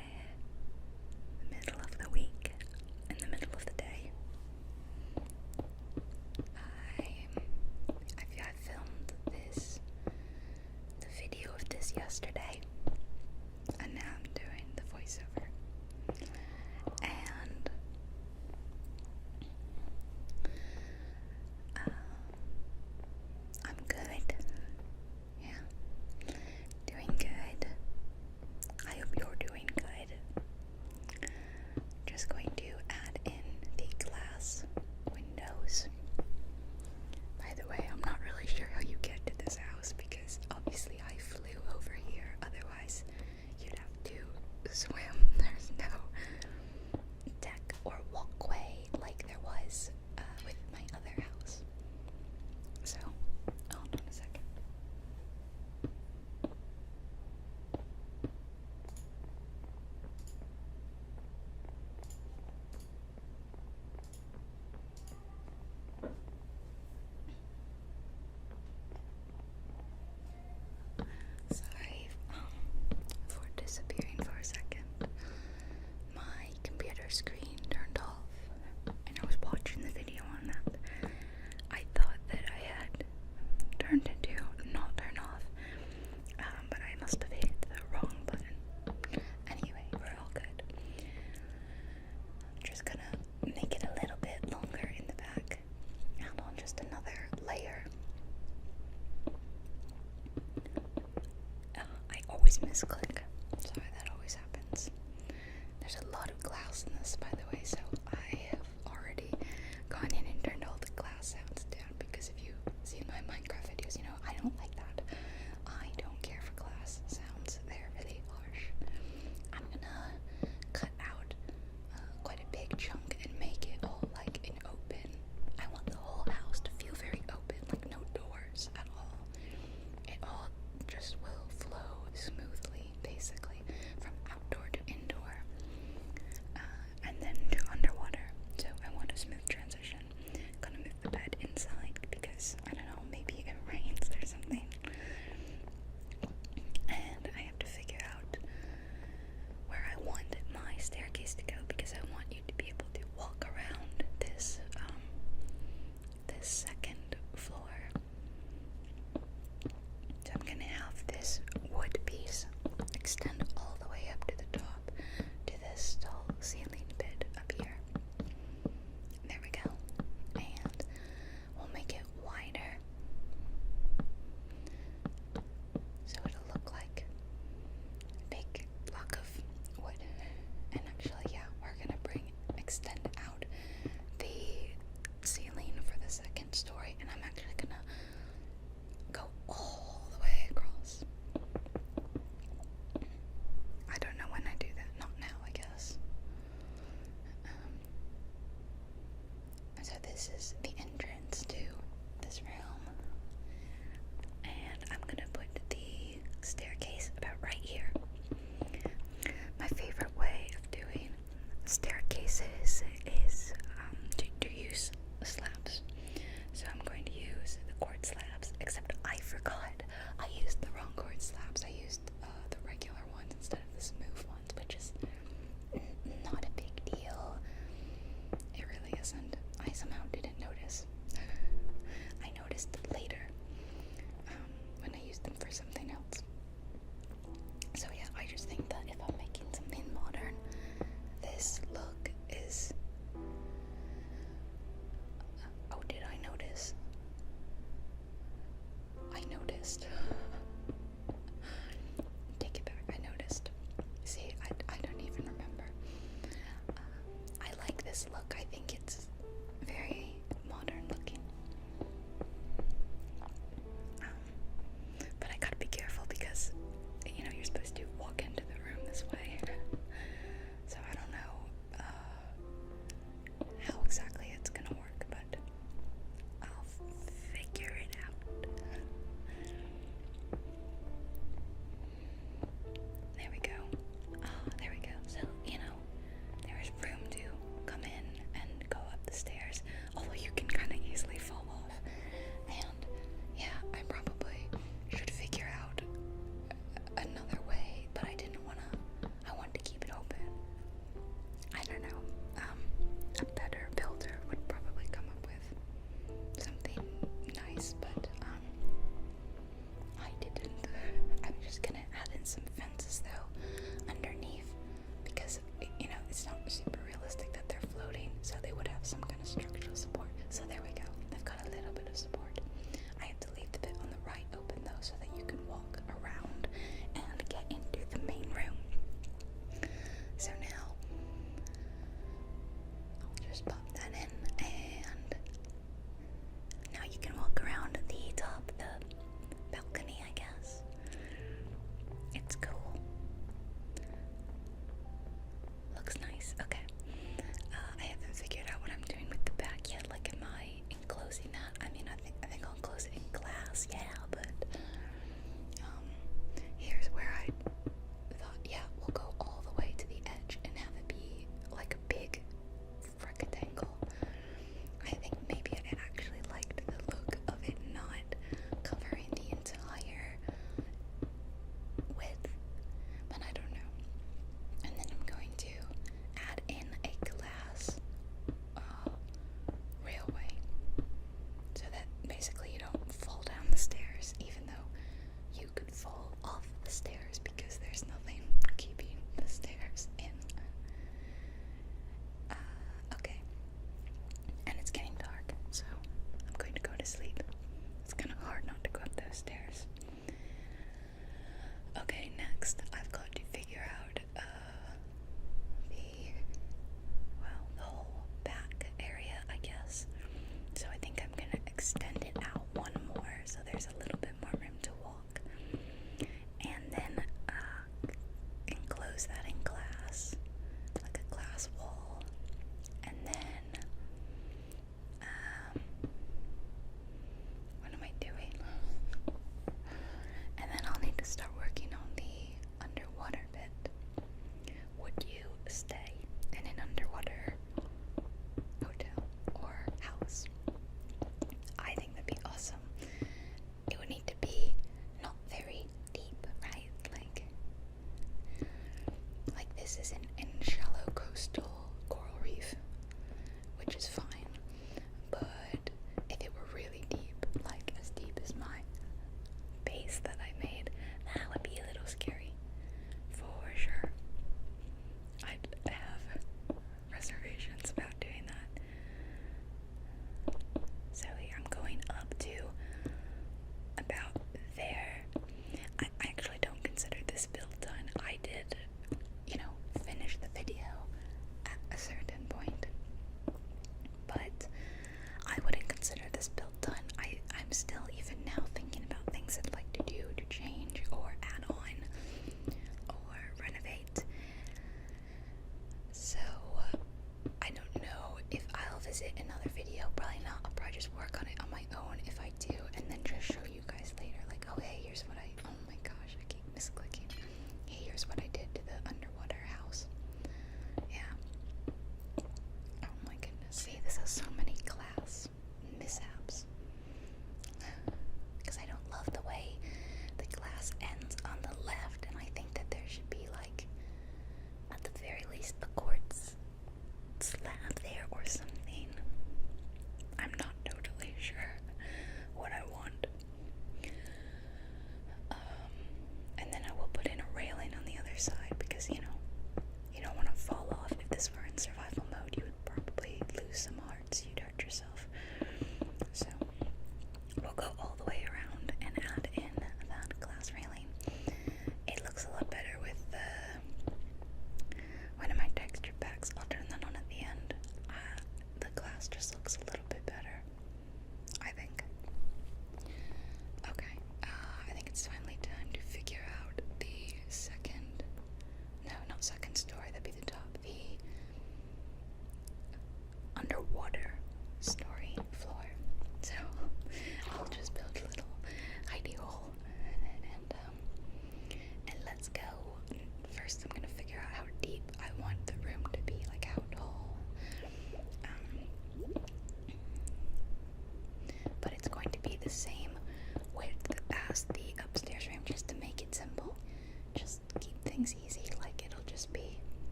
middle of the week, in the middle of the day. I filmed the video of this yesterday, and now I'm doing the voiceover. And I'm good. Yeah, doing good. I hope you're doing good. Just going to add in the glass windows. By the way, I'm not really sure how you get to this house because obviously I flew over here. Otherwise, you'd have to swim. There's no deck or walkway like there was with my other house. So, hold on a second. Sorry for disappearing for a second. My computer screen turned off, and I was watching the video on that. I thought that I had turned it to not turn off, but I must have hit the wrong button. Anyway, we're all good. I'm just gonna make it a little bit longer in the back, add on just another layer. I always misclick. Sorry, that always happens. There's a lot of glass in this, by the way, so I have already gone in and turned all the glass sounds down because if you see my Minecraft videos, you know I don't like that. I don't care for glass sounds. They're really harsh. I'm gonna cut out quite a big chunk and make it all like an open. I want the whole house to feel very open, like no doors at all. It all just will flow smoothly, basically, from outdoor to indoor, and then to underwater. So I want a smooth transition. Gonna move the bed inside because, I don't know, maybe it this is the entrance to this room. And I'm gonna put the staircase about right here. My favorite way of doing staircases is to use slabs. So I'm going to use the quartz slabs, except I forgot. I used the wrong quartz slabs. I used the regular ones instead of the smooth ones, which is not a big deal. It really isn't. I somehow didn't notice.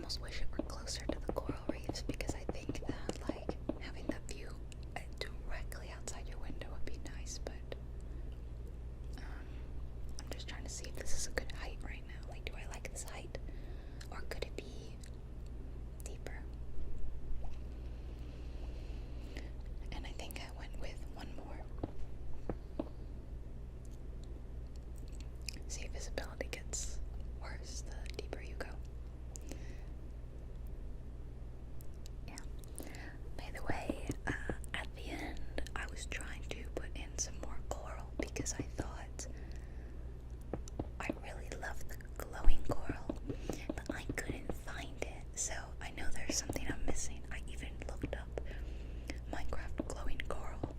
almost wish it were closer to the coral reefs because I think that like having that view directly outside your window would be nice, but I'm just trying to see if this is a good height right now. Like, do I like this height? Or could it be deeper? And I think I went with one more. See, visibility gets worse the deeper you go. Yeah. By the way, at the end, I was trying to put in some more coral because I thought I really love the glowing coral, but I couldn't find it. So I know there's something I'm missing. I even looked up Minecraft glowing coral,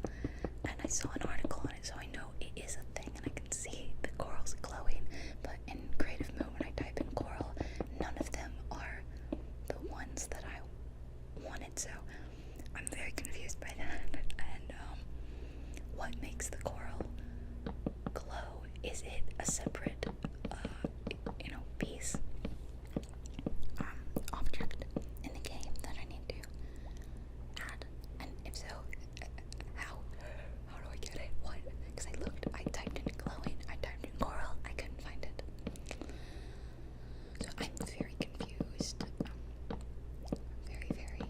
and I saw an article on it, so I know it is a thing, and I can see the corals glowing. But in Creative Mode, when I type in coral, none of them are the ones that I wanted. So I'm very confused by that. And what makes the coral glow? Is it a separate, piece, object in the game that I need to add? And if so, how do I get it? What? Because I typed in glowing, I typed in coral, I couldn't find it. So I'm very confused. Very, very.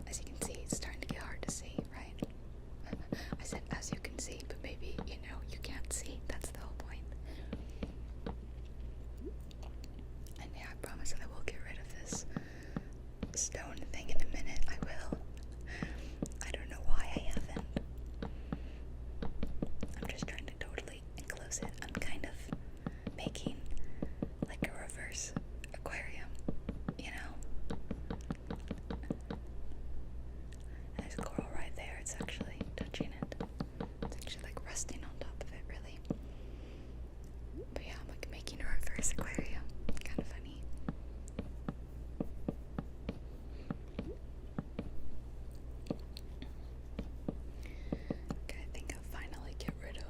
As you can see, it's starting to get hard to see, right? I said as you can see, but maybe, you can't see. That's the whole point. And yeah, I promise I will get rid of this stone thing in a minute. I will. I don't know why I haven't. I'm just trying to totally enclose it. I'm kind of making like a reverse aquarium, There's coral right there. It's actually touching it. It's actually like resting on top of it, really. But yeah, I'm like making a reverse aquarium. Kind of funny. Okay, I think I'll finally get rid of.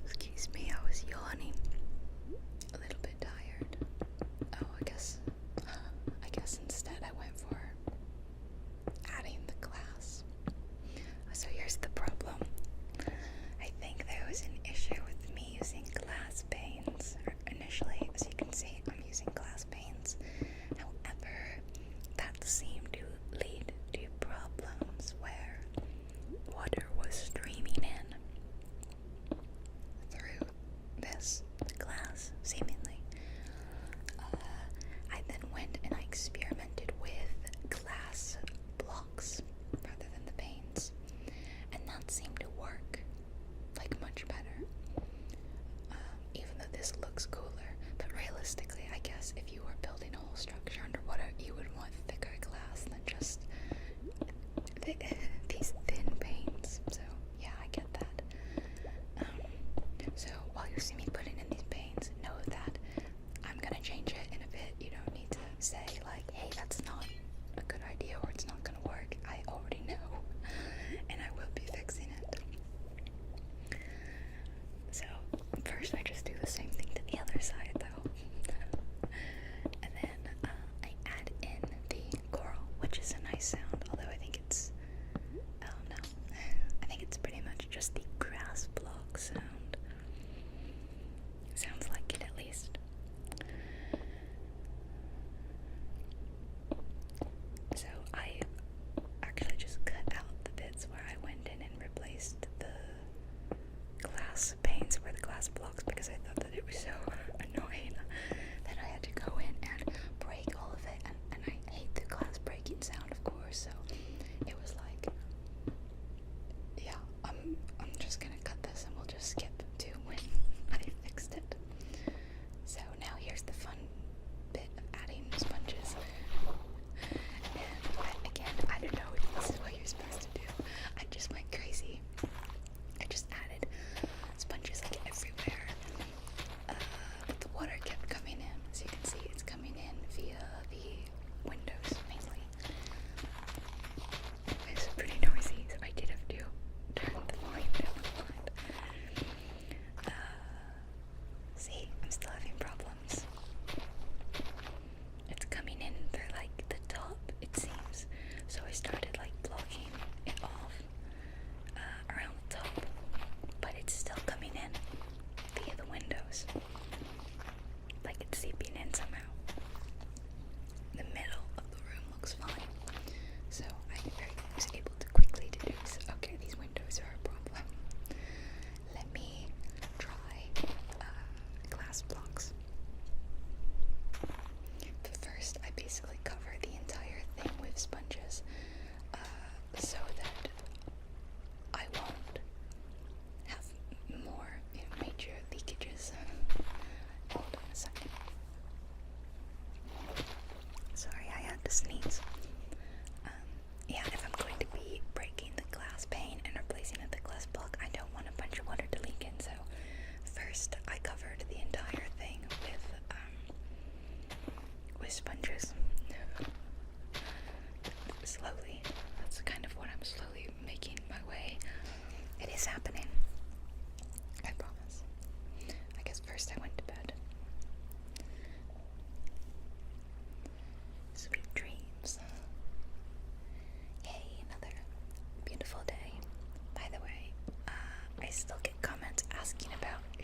Excuse me, I was yawning. A little bit tired. Oh, I guess instead I went for adding the glass. So here's the problem. I think there was an issue with me using glass panes. Initially, as you can see, I'm using glass panes. However, that seemed to lead to problems where water was streaming in through the glass, seemingly. I then went and I experimented with glass blocks rather than the panes, and that seemed to work like much better. Even though this looks cooler, but realistically, I guess if you were building a whole structure underwater, you would want thicker glass than just these thin panes. So yeah, I get that. So while you see me putting in these panes, know that I'm gonna change it in a bit. You don't need to say like, hey, that's not a good idea or it's not gonna work. I already know, and I will be fixing it. So first I just do the same thing to the other side though. And then I add in the coral, which is a nice sound, although I think it's, oh no, I think it's pretty much just the grass block sound. Sounds like it at least. So I actually just cut out the bits where I went in and replaced the glass panes for the glass blocks because I thought that it was so annoying that I had to go in and break all of it, and I hate the glass breaking sound, of course, so it was like, yeah, I'm just gonna cut this and we'll just skip to when I fixed it. So now here's the fun bit of adding sponges. And again, I don't know if this is what you're supposed to do. I just went crazy. I just added sponges like everywhere. But the water kept coming in. As you can see, it's coming in via the windows mainly.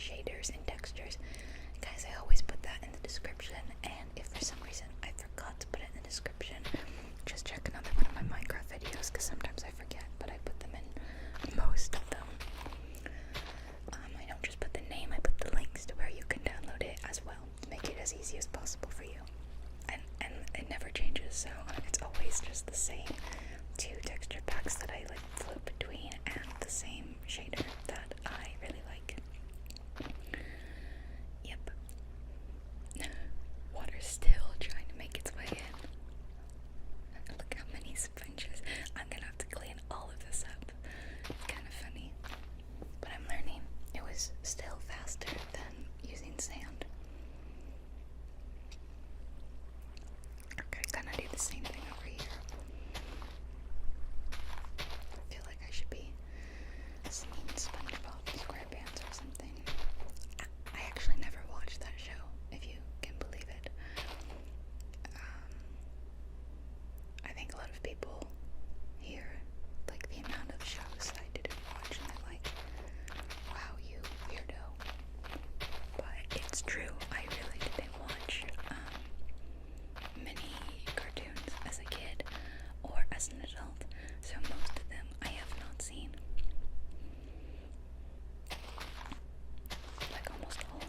shaders and textures. Guys, I always put that in the description, and if for some reason I forgot to put it in the description, just check another one of my Minecraft videos, because sometimes I forget, but I put them in most of them. I don't just put the name, I put the links to where you can download it as well, make it as easy as possible for you. And it never changes, so it's always just the same 2 texture packs that I like flip between, and the same shader that I really like. Yep. Water's still trying to make its way in. Look how many sponges. I'm gonna have to clean all of this up. It's kind of funny. But I'm learning. It was still faster than using sand. Okay, gonna do the same thing over here. I feel like I should be singing SpongeBob SquarePants or something. I actually never watched that show, if you can believe it. I think a lot of people here like the amount of shows I didn't watch, and they're like, wow, you weirdo. But it's true, I really didn't watch many cartoons as a kid or as an adult, so most of them I have not seen. Like almost all.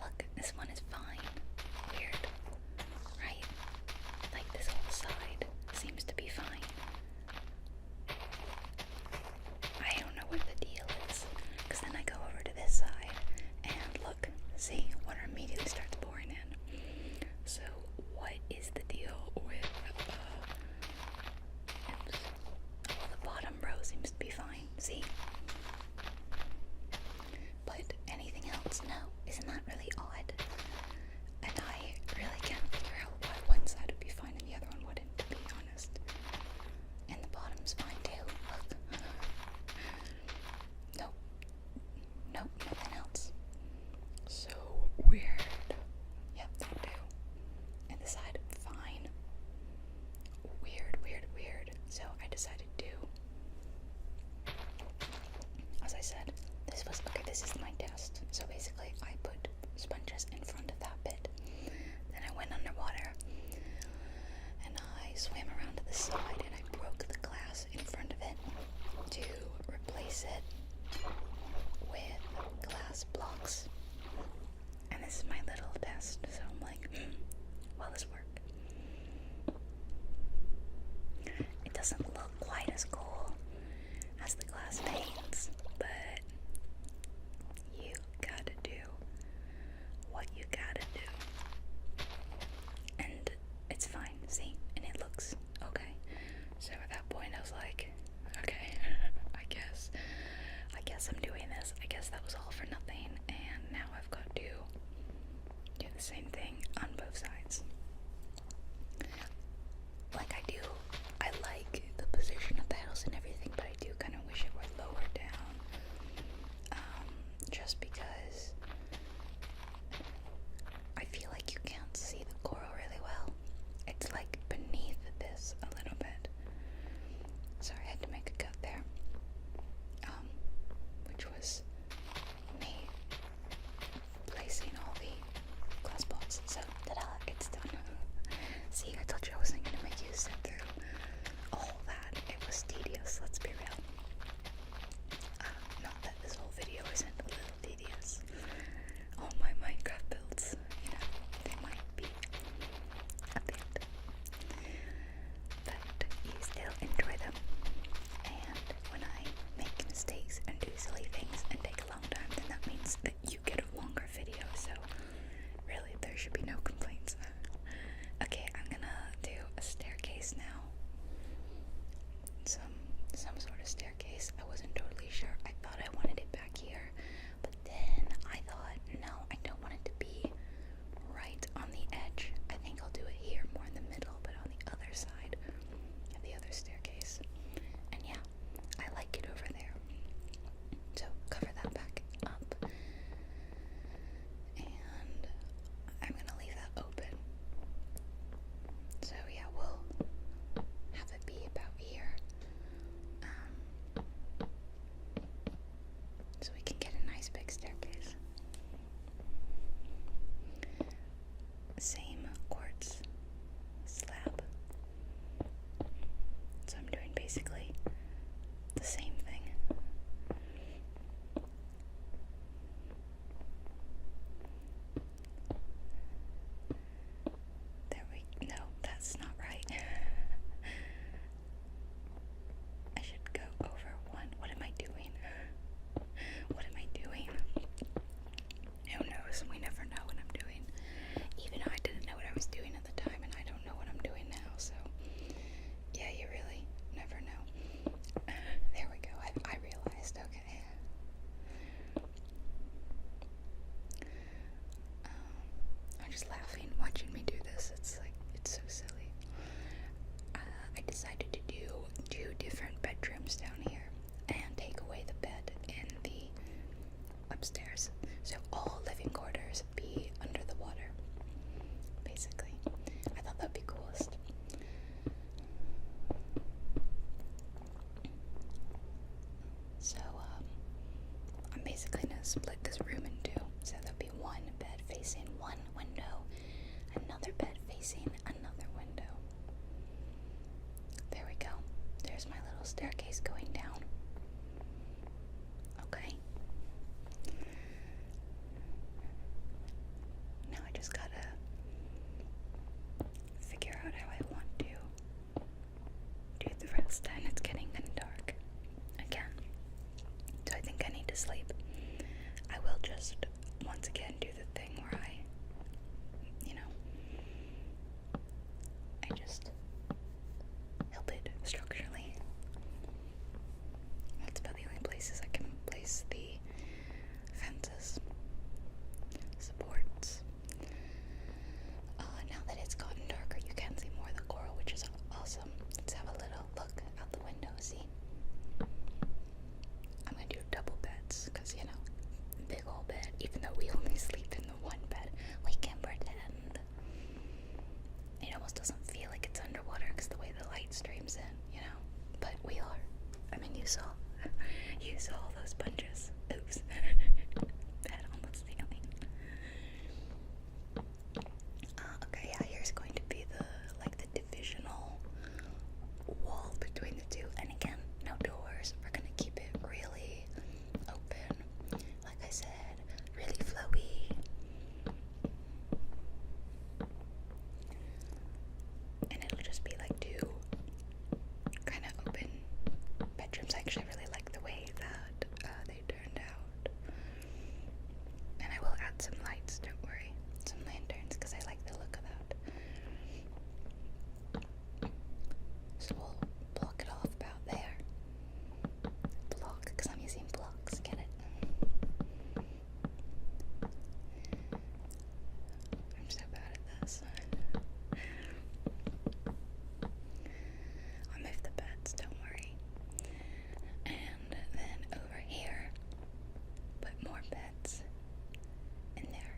Look, this one is fine. Weird, right? Like this whole side seems to be fine. I don't know what the deal is, because then I go over to this side and look, see, water immediately starts pouring in. So what is the deal with, oops. Well, the bottom row seems to be fine, see? But anything else? No. Isn't that really odd? And I really can't figure out why one side would be fine and the other one wouldn't, to be honest. And the bottom's fine too, look. Nope. Nope, nothing else. So weird. Yep, that too. And the side, fine. Weird, weird, weird. So I decided to, as I said, this is my test. So basically I put sponges in front of that bit. Then I went underwater and I swam around to the side and I broke the glass in front of it to replace it with glass blocks. And this is my little test, so I'm like, will this work? It doesn't look quite as cool as the glass panes, but you gotta do what you gotta do. And it's fine, see? And it looks okay. So at that point I was like, okay, I guess I'm doing this. I guess that was all for nothing, and now I've got to do the same thing on both sides. Like I like the position of the house and everything, but I do kind of wish it were lower down, just because I feel like you can't see the coral really well. It's like beneath this a little bit. Sorry, I had to make a cut there. Which was me placing all the glass pots. upstairs. So all living quarters be under the water, basically. I thought that'd be coolest. So, I'm basically gonna split this room in two. So there'll be one bed facing one window, another bed facing another window. There we go. There's my little staircase going down. Okay. Now I just gotta figure out how I want to do the rest, and it's getting dark again. So I think I need to sleep. I will just once again do the thing where I just help it structurally. That's about the only places I can place the fences, supports. Now that it's gotten darker, you can see more of the coral, which is awesome. Let's have a little look out the window, see? I'm gonna do double beds, because, big old bed. Even though we only sleep in the one bed, we can pretend. It almost doesn't feel like it's underwater because the way the light streams in, but we are. I mean, you saw all those bunches. Oops. Bed on the ceiling. Okay, yeah, here's going to be the divisional wall between the two. And again, no doors. We're gonna keep it really open. Like I said, really flowy. And it'll just be like two kind of open bedrooms. I actually really like the way that they turned out. And I will add some lights, don't worry. Some lanterns, because I like the look of that. So we'll block it off about there. Block, because I'm using blocks, get it? I'm so bad at this. I'll move the beds, don't worry. And then over here, put more beds in there.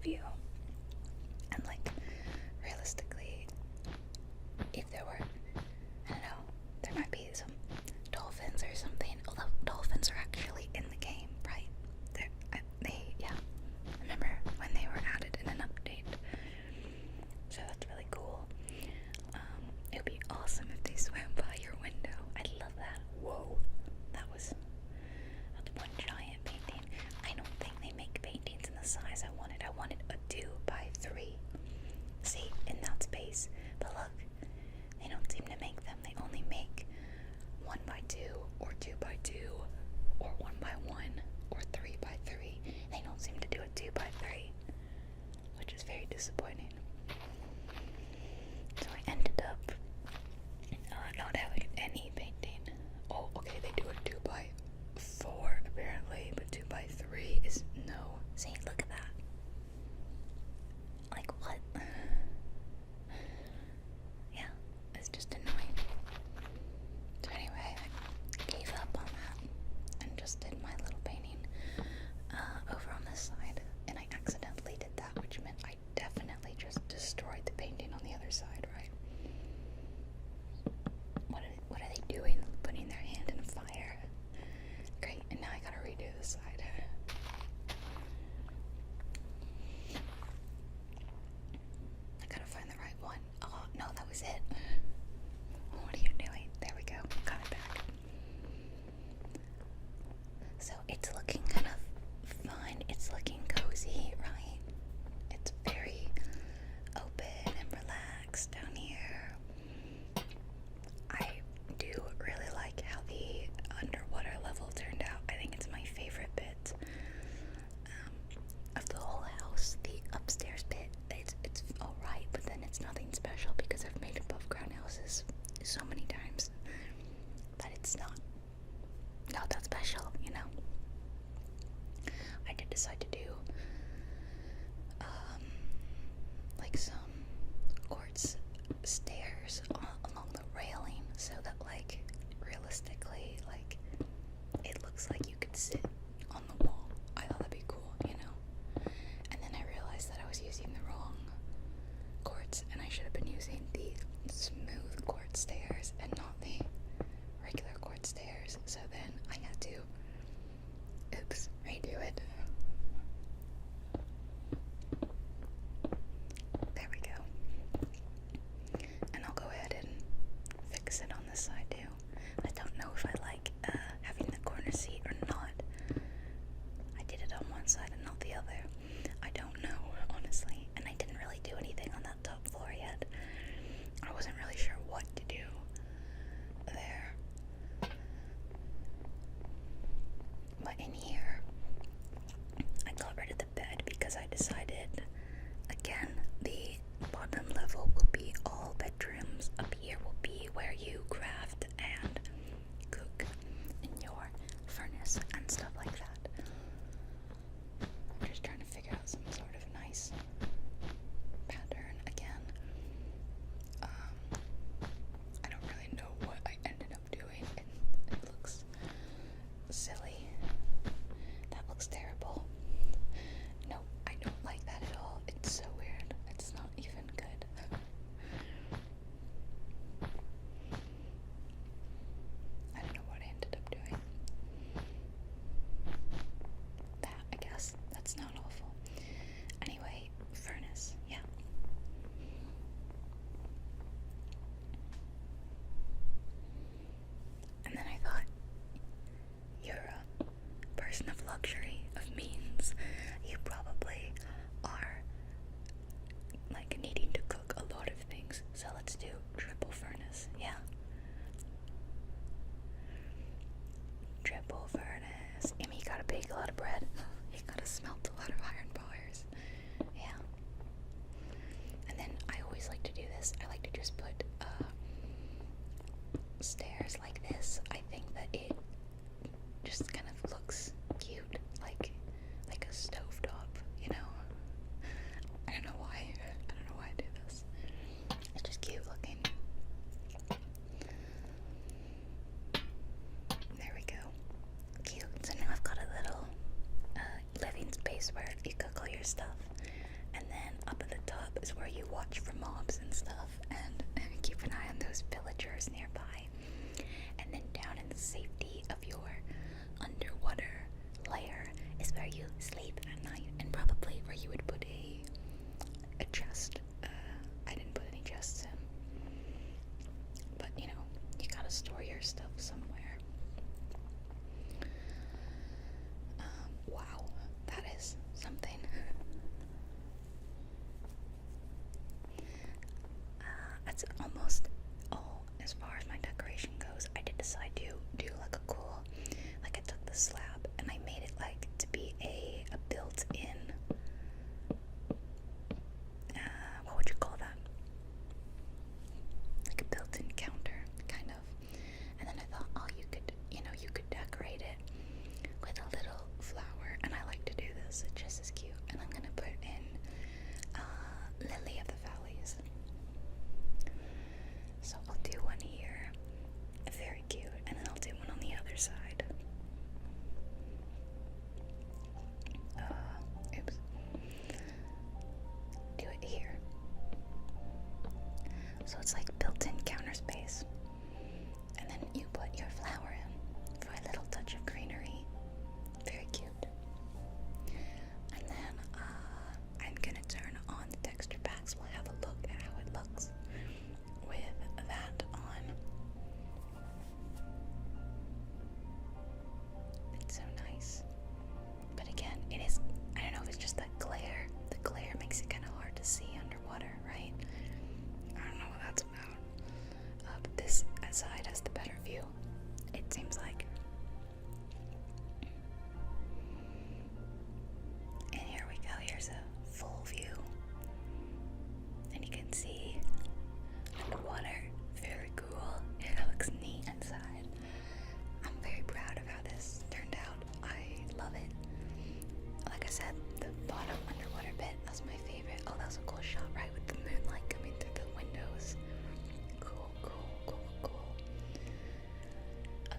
view. And like, realistically, if there were, I don't know, there might be some dolphins or something. Although dolphins are actually in the game, right? Yeah. I remember when they were added in an update. So that's really cool. It would be awesome if they swam by your window. I'd love that. Whoa. That's one giant painting. I don't think they make paintings in the size I wanted. I wanted a 2 by 3. See, in that space. But look, they don't seem to make them. They only make 1 by 2 or 2 by 2 or 1 by 1 or 3 by 3. They don't seem to do a 2 by 3, which is very disappointing. So I ended up not having any painting. Oh, okay, they do a 2 by 4 apparently, but 2 by 3 is no. See, look at that. Like, what? Yeah, it's just annoying. So anyway, I gave up on that and just did my little painting over on this side, and I accidentally did that, which meant I definitely just destroyed the painting on the other side, right? What are they doing? Putting their hand in fire. Great, and now I gotta redo this side. I gotta find the right one. Oh, no, that was it. What are you doing? There we go. Got it back. So it's looking kind of fun. It's looking cozy, right? It's very open and relaxed down here. I do really like how the underwater level turned out. I think it's my favorite bit of the whole house. The upstairs bit, it's alright, but then it's nothing special because I've made above ground houses so many times. But it's not that special, you know. I did decide to do like some quartz stairs along the railing so that like realistically like it looks like you could sit on the wall. I thought that'd be cool, you know. And then I realized that I was using the wrong quartz and I should have been using the smooth quartz stairs and not the regular quartz stairs. So then I had to redo it. There we go. And I'll go ahead and fix it on this side too. I don't know if I like having the corner seat or not. I did it on one side and not the other. I don't know, honestly. And I didn't really do anything on that top floor yet. I wasn't really sure what to do there. But in here, I got rid of the bed because I decided, again, the bottom level will be all bedrooms. Up here will be where you craft and cook in your furnace and stuff like that. I'm just trying to figure out some sort of nice pattern again. I don't really know what I ended up doing. It looks silly. That looks terrible. No, I don't like that at all. It's so weird. It's not even good. I don't know what I ended up doing. That, I guess. That's not awful. Anyway, furnace. Yeah. And then I thought, you're a person of luxury, of means. You probably are like needing to cook a lot of things. So let's do triple furnace. Yeah. Triple furnace. I mean, you gotta bake a lot of bread. You gotta smelt a lot of iron bars. Yeah. And then I always like to do this. I like to just put stairs like this. I think that it just kind of looks cute, like a stovetop, you know. I don't know why I do this. It's just cute looking. There we go. Cute. So now I've got a little living space where you cook all your stuff. is where you watch for mobs and stuff and keep an eye on those villagers nearby. And then down in the safety of your underwater lair is where you sleep at night, and probably where you would put a chest. I didn't put any chests in, but you know, you gotta store your stuff somewhere. Wow, that is something. That's almost all as far as my decoration goes. I did decide to do like a cool, like I took the slab and I made it like to be a built-in, what would you call that? Like a built-in counter, kind of. And then I thought, oh, you could decorate it with a little flower, and I like to do this. It's just as cute. And I'm gonna put in Lily of the Valleys. So I'll do one here, very cute, and then I'll do one on the other side. Oops. Do it here. So it's like built-in counter space. And then you put your flower in for a little touch of greenery. Very cute. And then I'm gonna turn on the texture packs. We'll have a look at how it looks with that on. It's so nice. But again, it is, I don't know if it's just that glare. The glare makes it kind of hard to see underwater, right? I don't know what that's about. But this side has the better view, it seems like. And here we go, here's a full view. And you can see underwater, very cool. It looks neat inside. I'm very proud of how this turned out. I love it. Like I said, the bottom underwater bit, that's my favorite. Oh, that was a cool shot, right? With the moonlight coming through the windows. Cool, cool, cool, cool.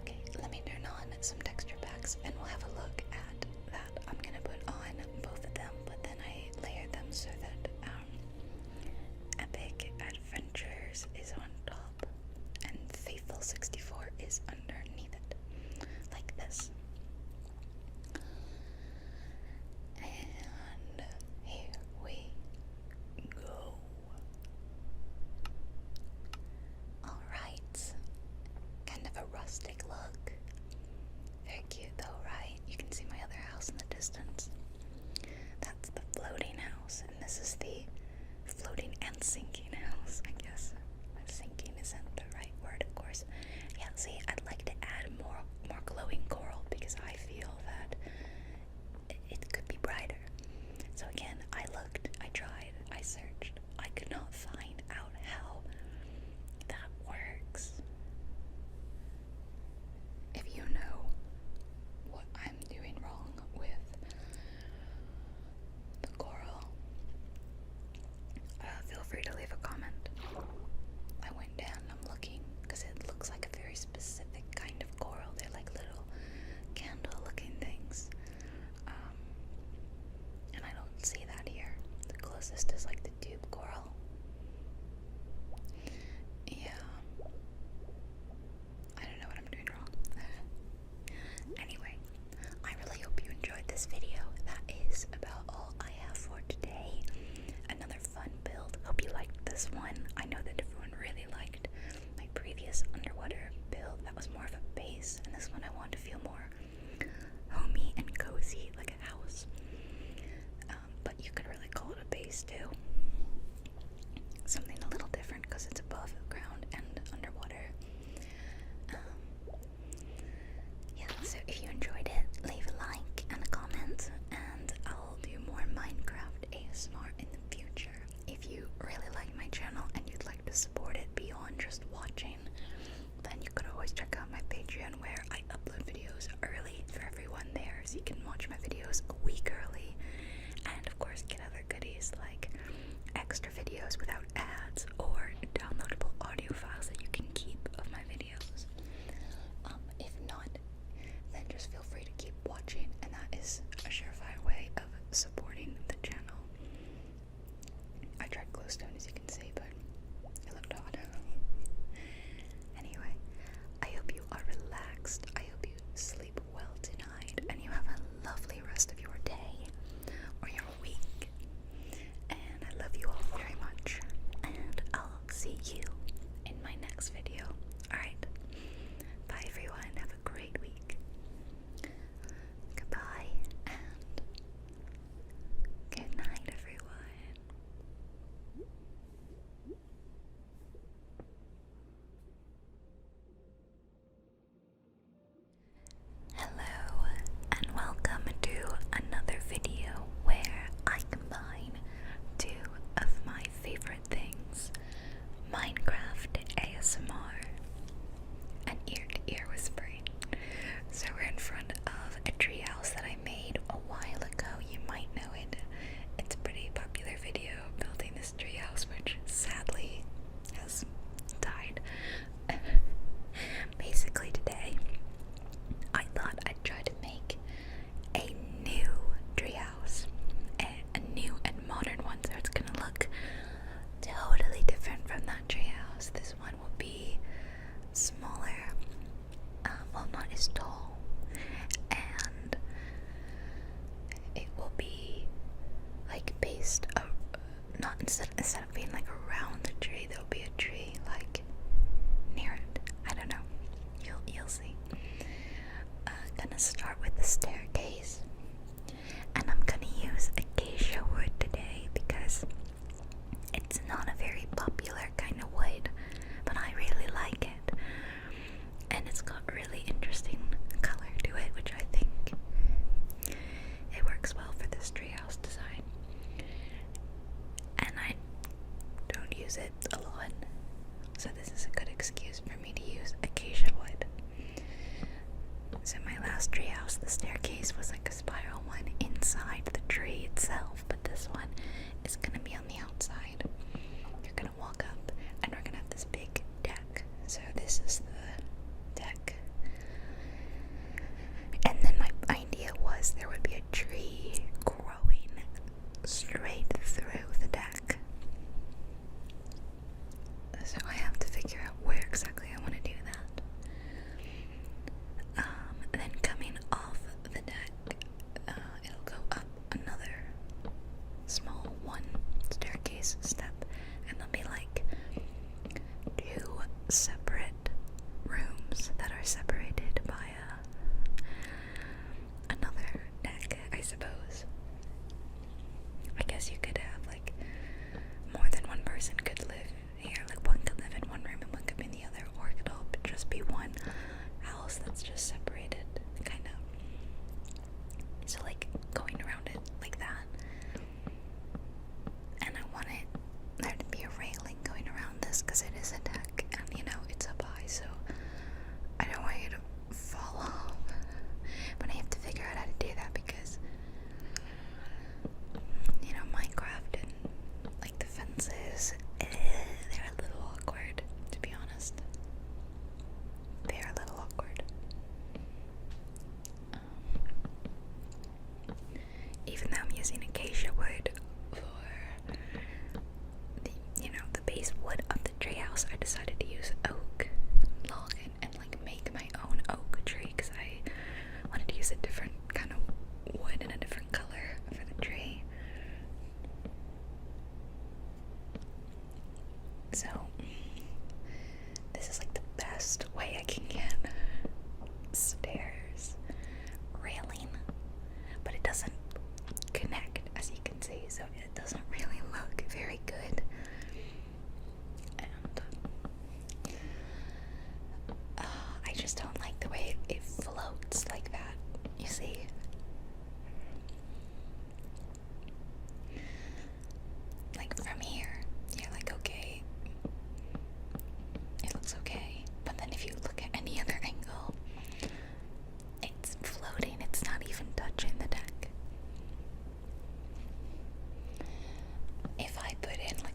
Okay, let me turn on some texture packs and we'll have a look at that. I'm gonna put on both of them, but then I layer them so that Epic Adventures is on top and Faithful 64 is underneath it, like this. And here we go. Alright, kind of a rustic look. Very cute though, right? You can see my other house in the distance. That's the floating house, and this is the floating and sinking house, I guess. Sinking isn't the right word, of course. Yeah, see, I'd like to add more glowing coral because I feel that it could be brighter. So again, I looked, I tried, I searched. I could not find out how that works. If you know what I'm doing wrong with the coral, feel free to leave a comment. I went down and I'm looking because it looks like a very specific kind of coral. They're like little candle looking things. And I don't see that here. The closest is like the tube coral. Yeah. I don't know what I'm doing wrong. Anyway, I really hope you enjoyed this video. That is about all I have for today. Another fun build. Hope you liked this one. I know that everyone really liked my previous underwater build. That was more of a base, and this one I want to feel more homey and cozy, like a house. But you could really call it a base too. Something a little different because it's above ground and underwater. Yeah, so if you enjoyed it, leave a like and a comment, and I'll do more Minecraft ASMR in the future. If you really like my channel and you'd like to support it beyond just watching, then you could always check out my Patreon where I upload videos early for everyone there, so you can watch my videos a week early, and of course get other goodies like extra videos without ads or downloadable audio files that you can keep of my videos. If not, then just feel free to keep watching, and that is a surefire way of supporting the channel. I tried placed not instead of being like around the tree, there'll be a tree like near it. I don't know. You'll see. Gonna start with the staircase, and I'm gonna use acacia wood today because it's not a very popular kind of wood, but I really like it, and it's got really interesting color to it, which I think it works well for this treehouse design. And I don't use it a lot, so this is a good excuse for me to use acacia wood. So my last treehouse, the staircase was like a spiral one inside the tree itself, but this one is gonna be on the outside. You're gonna walk up, and we're gonna have this big deck. So this is the deck. And then my idea was there would be a tree growing straight through the deck. So I have to figure out where exactly I want to do that. Then coming off the deck, it'll go up another small one staircase step, and there'll be like 2 separate rooms that are separated by another deck, I suppose. I guess you could have like more than one person could live here. Like one could live in one room and one could be in the other, or it could all just be one house that's just separated, kind of. So like going around it like that. And I want there to be a railing going around this because it is a deck, and you know it's up high, so I don't want you to fall off. But I have to figure out how to do that because, you know, Minecraft and like the fences, they're a little awkward, to be honest. They are a little awkward. Even though I'm using acacia wood for the base wood of the treehouse, I decided to use oak log and like make my own oak tree because I wanted to use a different kind of wood and a different color for the tree. So this is like the best way I can get stairs railing, but it doesn't connect, as you can see, so it doesn't really look very good. And I just don't like the way it floats like that, you see. Like from here, you're like, okay, it looks okay, but then if you look at any other angle, it's floating, it's not even touching the deck. If I put in like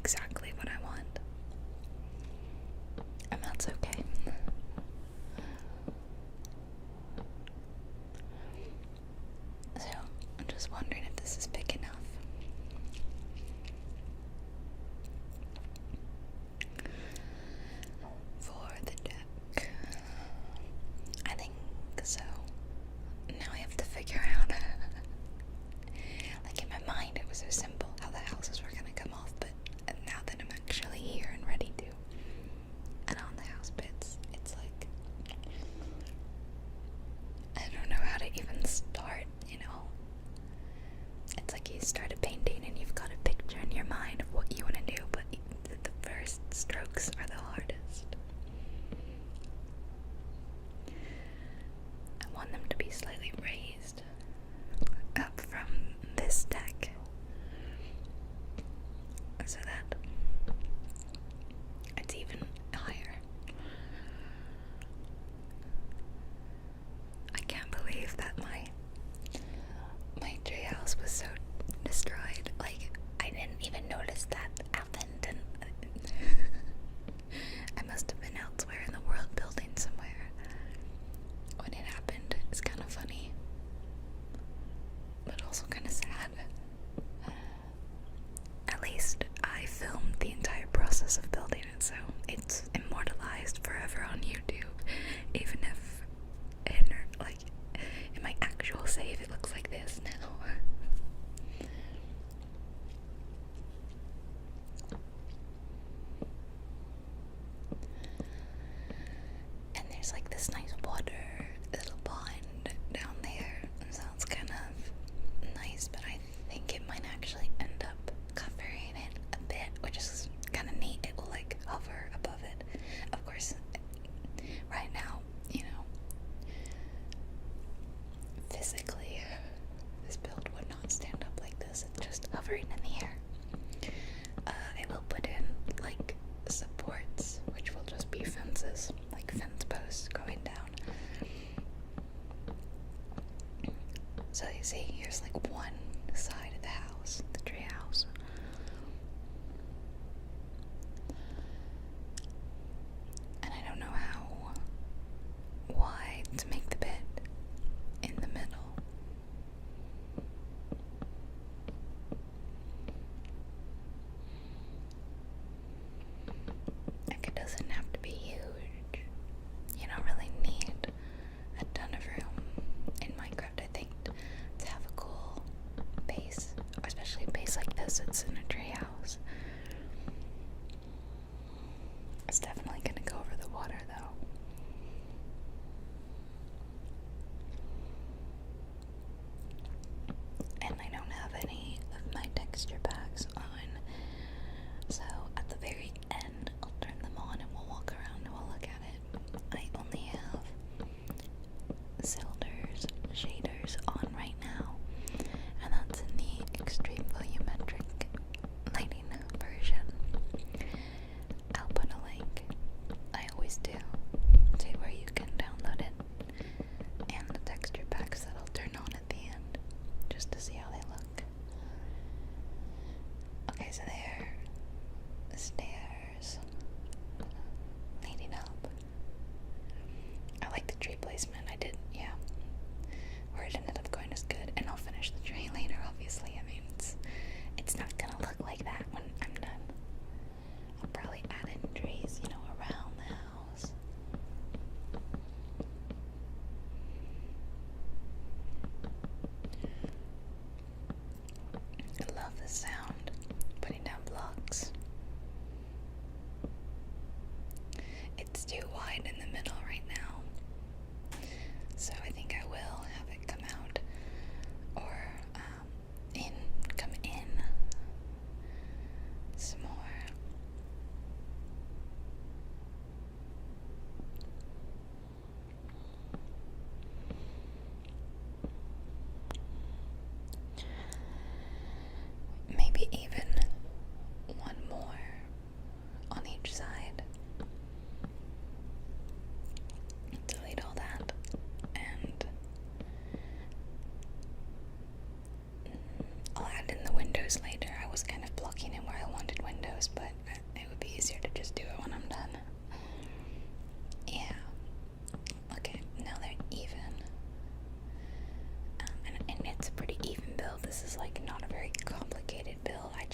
exactly what I want. And that's okay. So, I'm just wondering if this is big enough. For the deck. I think so. Now I have to figure out. Like in my mind it was so simple how the houses were gonna come off, but now that I'm actually here and ready to and on the house bits, it's like I don't know how to even start, you know? It's like you start a painting and you've got a picture in your mind of what you want to do, but the first strokes are the hardest. I want them to be slightly raised up from this deck so that it's even higher. I can't believe that my treehouse was so destroyed. Like, I didn't even notice that happened, and I must have been elsewhere in the world building somewhere when it happened. It's kind of funny, but also kind of sad. At least I filmed the entire process of building it, so it's immortalized forever on YouTube, even if in my actual save it looks like this now. And there's like this nice water little pond down there, so it's kind of nice, but I think it might actually end up covering it a bit, which is kind of neat. It will like hover above it. Of course, right now, you know, physically this build would not stand up like this. It's just hovering in the air. I will put in like supports, which will just be fences, like fence posts going down. So you see, here's like one side of the house, the tree house. And I don't know why to make the bed in the middle. Like, it doesn't have to be huge. You don't really need a ton of room in Minecraft, I think, to have a cool base, or especially a base like this. It's in a tree house. It's definitely gonna go over the water though. And I don't have any of my texture packs on, so at the very end I'll turn them on and we'll walk around and we'll look at it. I only have Silder's shaders on right now, and that's in the extreme volumetric lighting version. I'll put a link, I always do, to where you can download it, and the texture packs that I'll turn on at the end, just to see how they look. Okay, so there, the stairs leading up. I like the tree placement. I did, yeah. Or it ended up going as good, and I'll finish the tree later, obviously. I mean, it's not gonna look like that when I'm done. I'll probably add in trees, you know, around the house. I love the sound, putting down blocks. It's too wide in the middle right now, so I think I will have it come out, or come in some more. Maybe even one more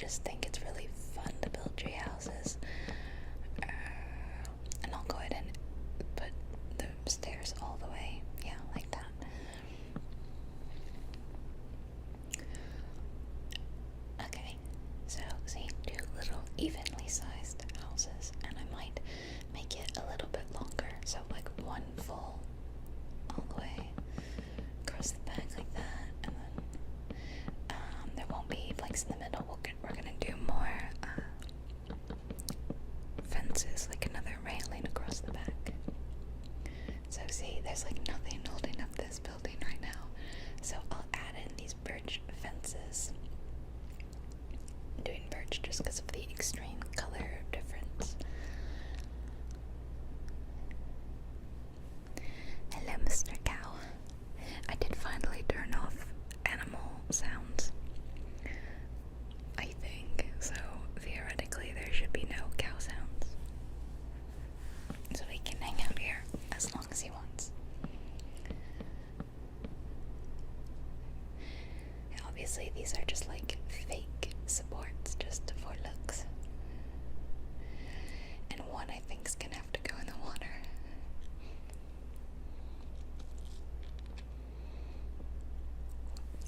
just think it's really fun to build tree houses. And I'll go ahead and put the stairs all the way, yeah, like that. Okay, so see, two little evenly sized houses, and I might make it a little bit longer, so like one full all the way across the back like that, and then there won't be planks in the middle. We're gonna do more fences, like another railing across the back. So see, there's like nothing holding up this building right now. So I'll add in these birch fences. I'm doing birch just because of the extreme color difference. Hello, Mr. Cow. I did finally turn off animal sounds, I think, so theoretically there should be no cow sounds. So he can hang out here as long as he wants. And obviously these are just like fake supports, just for looks. And one I think is gonna have to go in the water.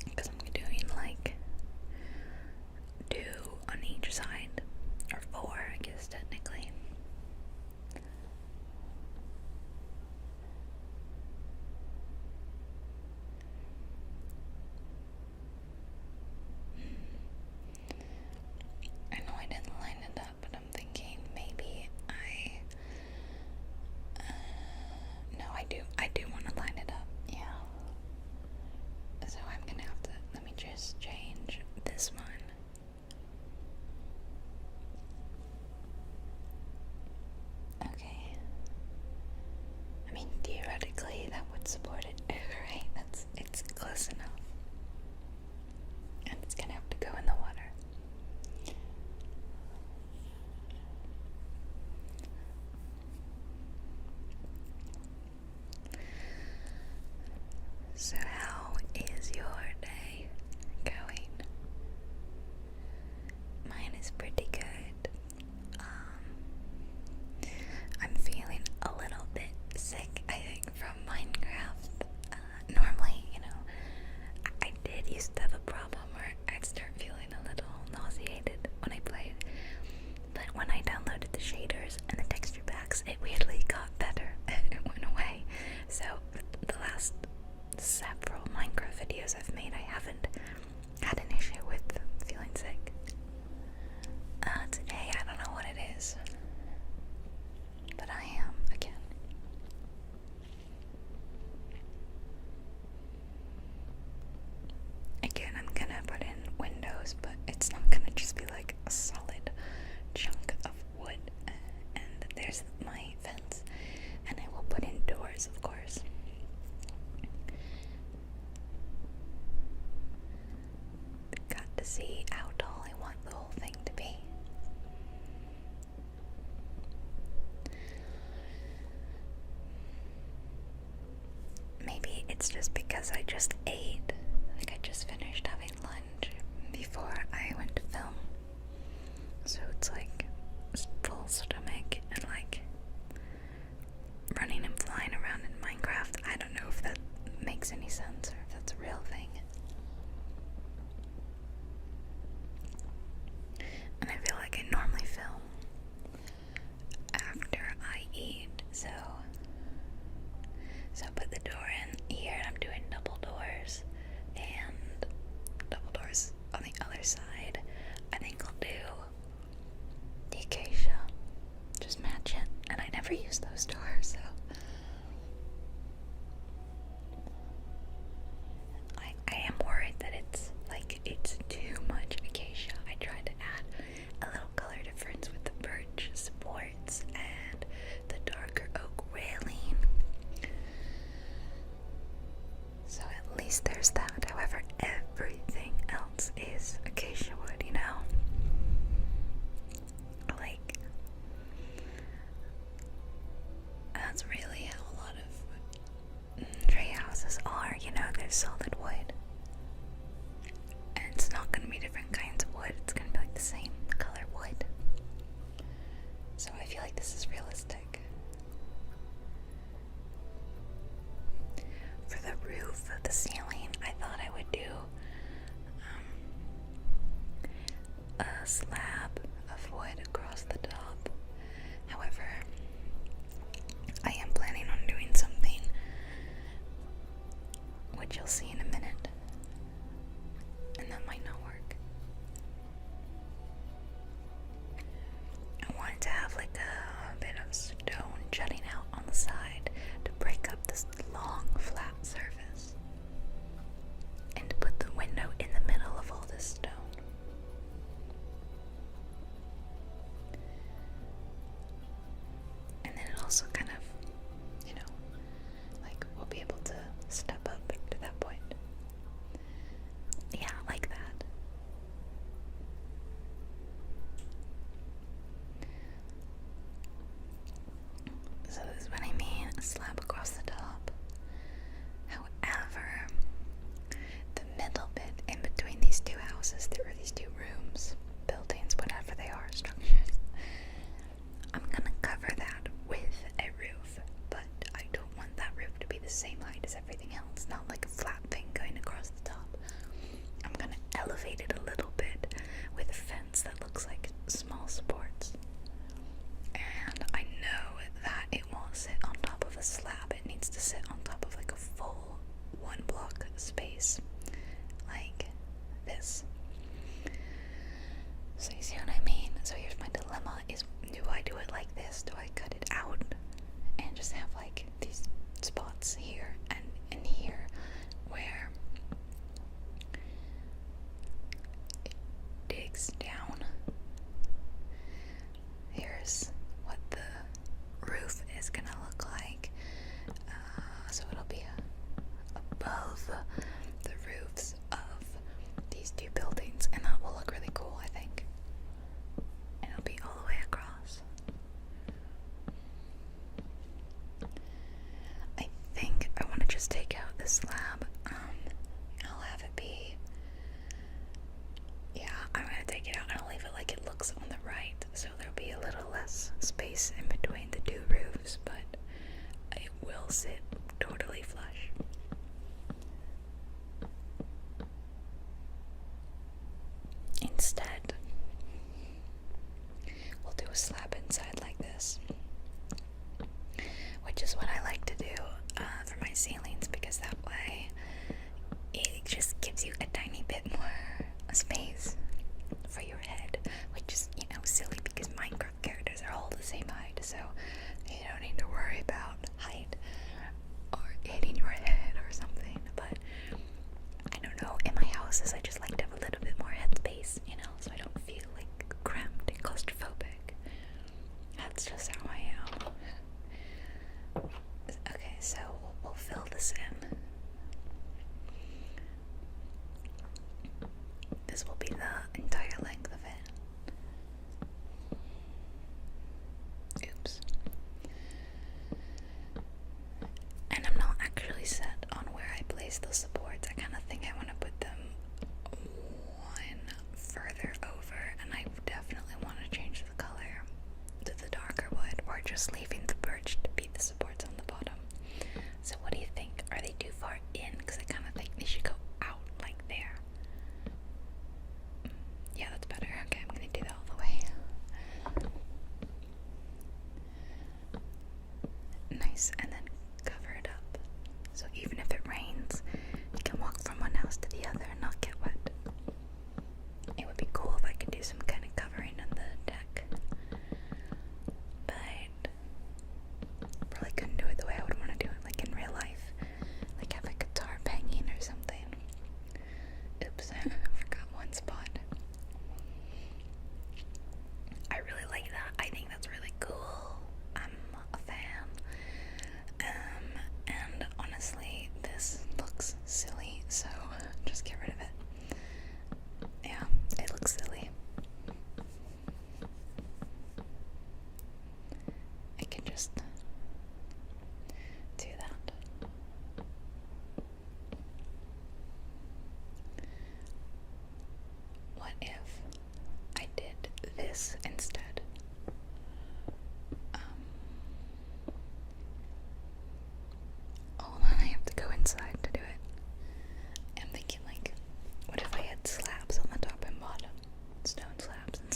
Because I'm doing like 2 on each side, or 4 I guess technically. I know I didn't line it up, but I'm thinking maybe no, I do want to line it up, yeah. So I'm gonna have to, let me just change this one. Okay. I mean, theoretically that would support it, right? It's close enough. And it's gonna have to go in the water. So how is your day going? Mine is pretty good. I'm feeling a little bit sick, I think, from Minecraft. Normally, you know, I did used to have a problem where I'd start feeling a little nauseated when I played. But when I downloaded the shaders and the texture packs, it weirdly got better. It went away. So the last several Minecraft videos I've made, I haven't had an issue with feeling sick. Today, I don't know what it is, but I am again. Again, I'm gonna put in windows, but it's not gonna just be like a solid chunk of wood. And there's my fence, and I will put in doors, of course. Got to see how tall I want the whole thing to be. Maybe it's just because I just ate. Like I just finished having lunch before I went to film. So it's like full stomach and like running and flying around in Minecraft. I don't know if that makes any sense or if that's a real thing. And I feel like I normally film after I eat, so put the door in here, and I'm doing double doors. slab of wood across the top. However, I am planning on doing something which you'll see in a minute, and that might not work. I wanted to have like a bit of stone jutting out on the side to break up this long flat surface, and to put the window in the middle of all this stone. And then it also kind of, you know, like we'll be able to step up to that point. Yeah, like that. So this is what I mean, a slab across the top. However, the middle bit in between these two houses, there are these two rooms, buildings, whatever they are, structures. I'm gonna cover that with a roof, but I don't want that roof to be the same height as everything else, not like a flat thing going across the top. I'm gonna elevate it a little bit with a fence that looks like small supports. And I know that it won't sit on top of a slab, it needs to sit on top of like a full 1 block space, like this. So you see what I mean? So here's my dilemma is, do I do it like this? Do I cut it out and just have like these spots here and here where it digs down? Here's what the roof is gonna look like. So it'll be above the roofs of these two buildings, and that will look really cool, I think. And it'll be all the way across. I think I want to just take out this slab. I'll have it be, yeah, I'm gonna take it out and I'll leave it like it looks on the right, so there'll be a little less space in between the two roofs, but it will sit totally flush. Instead, we'll do a slab inside like this, which is what I like to do for my ceilings, because that way it just gives you a tiny bit more space for your head, which is, you know, silly because Minecraft characters are all the same height, so you don't need to worry about height or hitting your head or something. But I don't know, in my houses I just like to have a little bit more headspace, you know, so I don't feel like cramped and claustrophobic. That's just how I am. Okay, so we'll fill this in. This will be the entire length of it. Oops. And I'm not actually set on where I place those supports. I kind of think I want to put them one further over, and I definitely want to change the color to the darker wood, or just leaving the birch to be the supports on the bottom. So what do you think? Are they too far in? Because I kind of think they should go out like there. Yeah, that's better. Okay, I'm gonna do that all the way. Nice, and then cover it up. So even if it rains, you can walk from one house to the other and not get wet. It would be cool if I could do some kind of covering on the deck, but probably couldn't do it the way I would want to do it, like in real life. Like have a guitar banging or something. Oops, I forgot one spot. I really like that. I think that's really cool. I'm a fan. And honestly, this looks silly, so just get rid of it. Yeah, it looks silly. I can just do that. What if I did this instead? Hold on, I have to go inside to do it. I'm thinking, like, what if I had slabs on the top and bottom? Stone slabs, and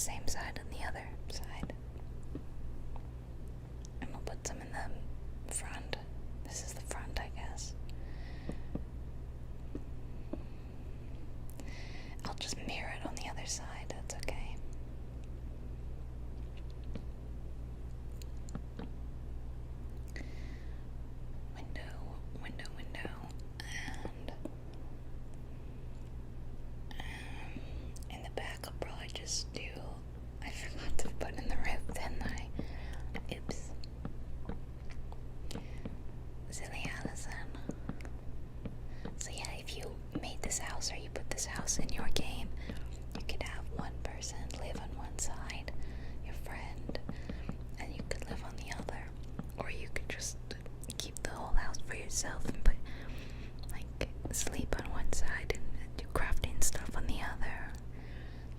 same side on the other side. And we'll put some in the front. This is the front, I guess. I'll just mirror it on the other side, that's okay. Window, and in the back I'll probably just do, I forgot to put in the roof, didn't I? Oops. Silly Allison. So yeah, if you made this house or you put this house in your game, you could have one person live on one side, your friend, and you could live on the other. Or you could just keep the whole house for yourself and put, like, sleep on one side and do crafting stuff on the other.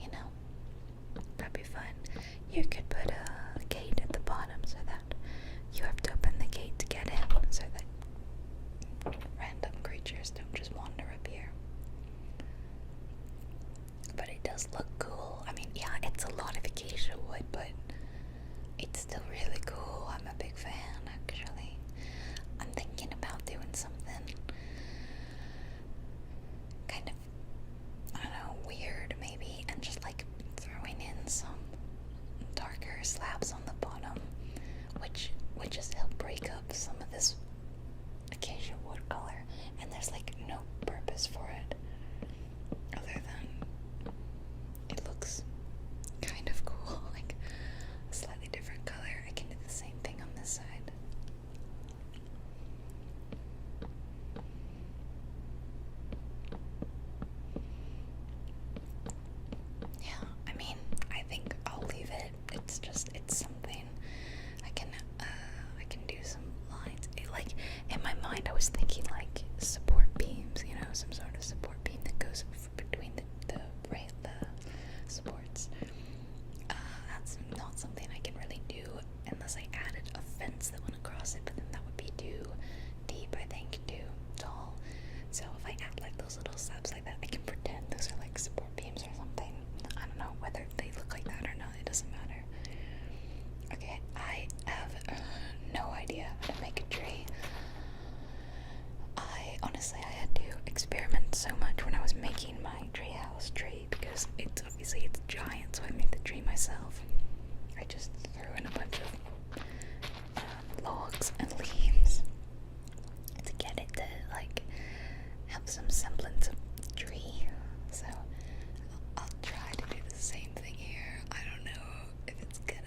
You know, that'd be fun. You could put a gate at the bottom so that you have to open the gate to get in, so that random creatures don't just wander up here. But it does look cool. I mean, yeah, it's a lot of acacia wood, but it's still really cool. I'm a big fan, actually. I'm thinking about doing something kind of, I don't know, weird maybe, and just like throwing in some darker slabs on the bottom, which would just help break up some of this acacia wood color. And there's like no purpose for it other than it looks kind of cool, like a slightly different color. I can do the same thing on this side. Yeah, I mean, I think I'll leave it. It's just, it's something. I can do some lines. Like, in my mind, I was thinking like support beams, you know, some sort of support beam that goes between the supports. That's not something I can really do unless I added a fence that went across it, but then that would be too deep, I think, too tall. So if I add like those little slabs like that, I can pretend those are like support beams or something. I don't know whether they look like that or not, it doesn't matter. Okay, I have no idea how to make a tree. Honestly, I had to experiment so much when I was making my treehouse tree, because it's giant, so I made the tree myself. I just threw in a bunch of logs and leaves to get it to like have some semblance of tree. So I'll try to do the same thing here. I don't know if it's gonna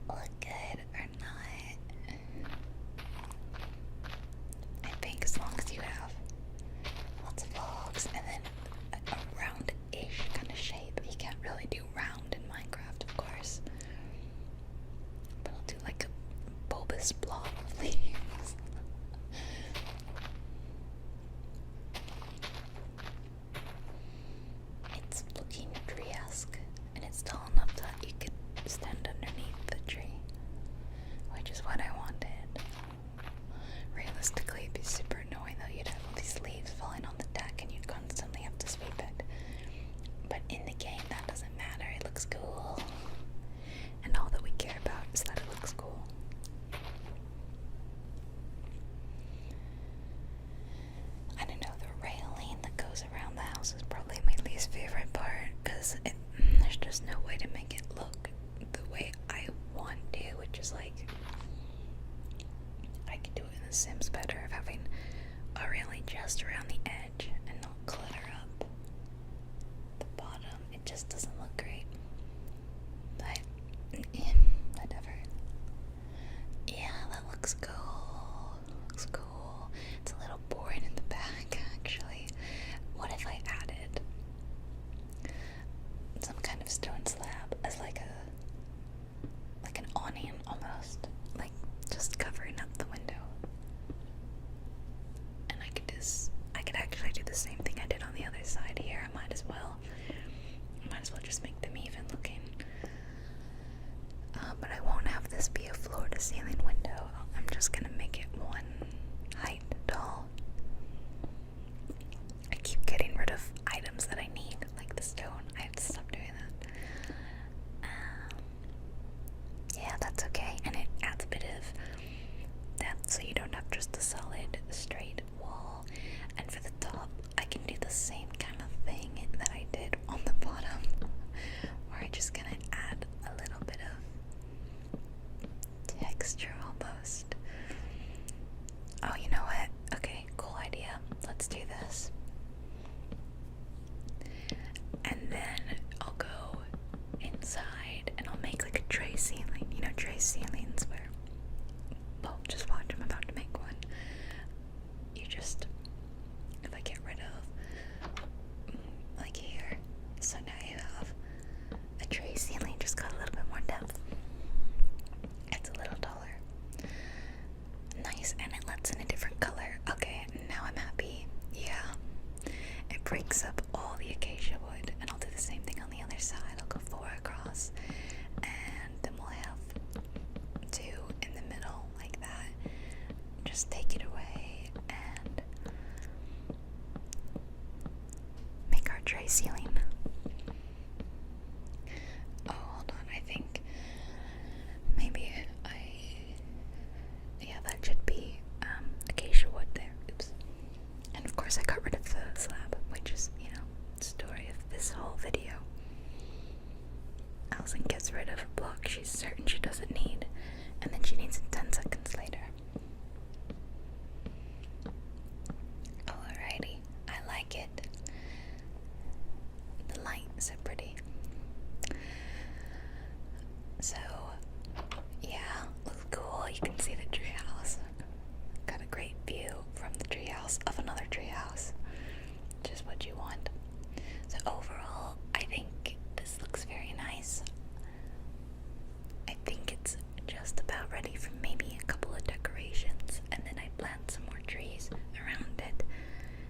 look good or not. I think as long as you have lots of logs and then a round-ish kind of shape. You can't really do round in Minecraft, of course. But I'll do like a bulbous blob of leaves. It's looking tree-esque, and it's tall enough that you could stand underneath the tree, which is what I wanted. Realistically, it'd be super annoying though. You'd have all these leaves falling on the deck and you'd constantly have to sweep it. But in the game, that doesn't matter. It looks cool. And all that we care about is that it looks cool. I don't know, the railing that goes around the house is probably my least favorite part, because there's just no way to make it look the way I want to, which is like, I could do it in The Sims better, of having a railing just around the edge and not clutter up the bottom. It just doesn't look great. But whatever. Yeah, that looks cool. Looks cool. It's a little boring in the back, actually. What if I added some kind of stone slab as like an awning almost, like just covering up the window? And I could actually do the same thing I did on the other side here. I might as well just make them even. that's okay, and it adds a bit of depth so you don't have just a solid straight wall. And for the top, I can do the same kind of thing that I did on the bottom, where I just gonna add a little bit of texture almost. Oh, you know what? Okay, cool idea. Let's do this. And then I'll go inside and I'll make like a tray ceiling. You know, tray ceilings where, well, just watch, I'm about to make one. You just, if I get rid of, like here, so now you have a tray ceiling, just got a little bit more depth. It's a little taller. Nice, and it lets in a different color. Okay, now I'm happy. Yeah. It breaks up all the acacia wood, and I'll do the same thing on the other side. I'll go 4 across, and then we'll have 2 in the middle, like that. Just take it away, and make our tray ceiling. Oh, hold on, I think maybe yeah, that should be acacia wood there. Oops. And of course I got rid of the slab, which is, you know, the story of this whole video. Allison gets rid of a block she's certain she doesn't need, and then she needs it 10 seconds later. Alrighty, I like it. The lights are pretty. So, yeah, looks cool. You can see the treehouse. Got a great view from the treehouse of another treehouse. Just what you want. So overall, I think this looks very nice. I think it's just about ready for maybe a couple of decorations, and then I plant some more trees around it.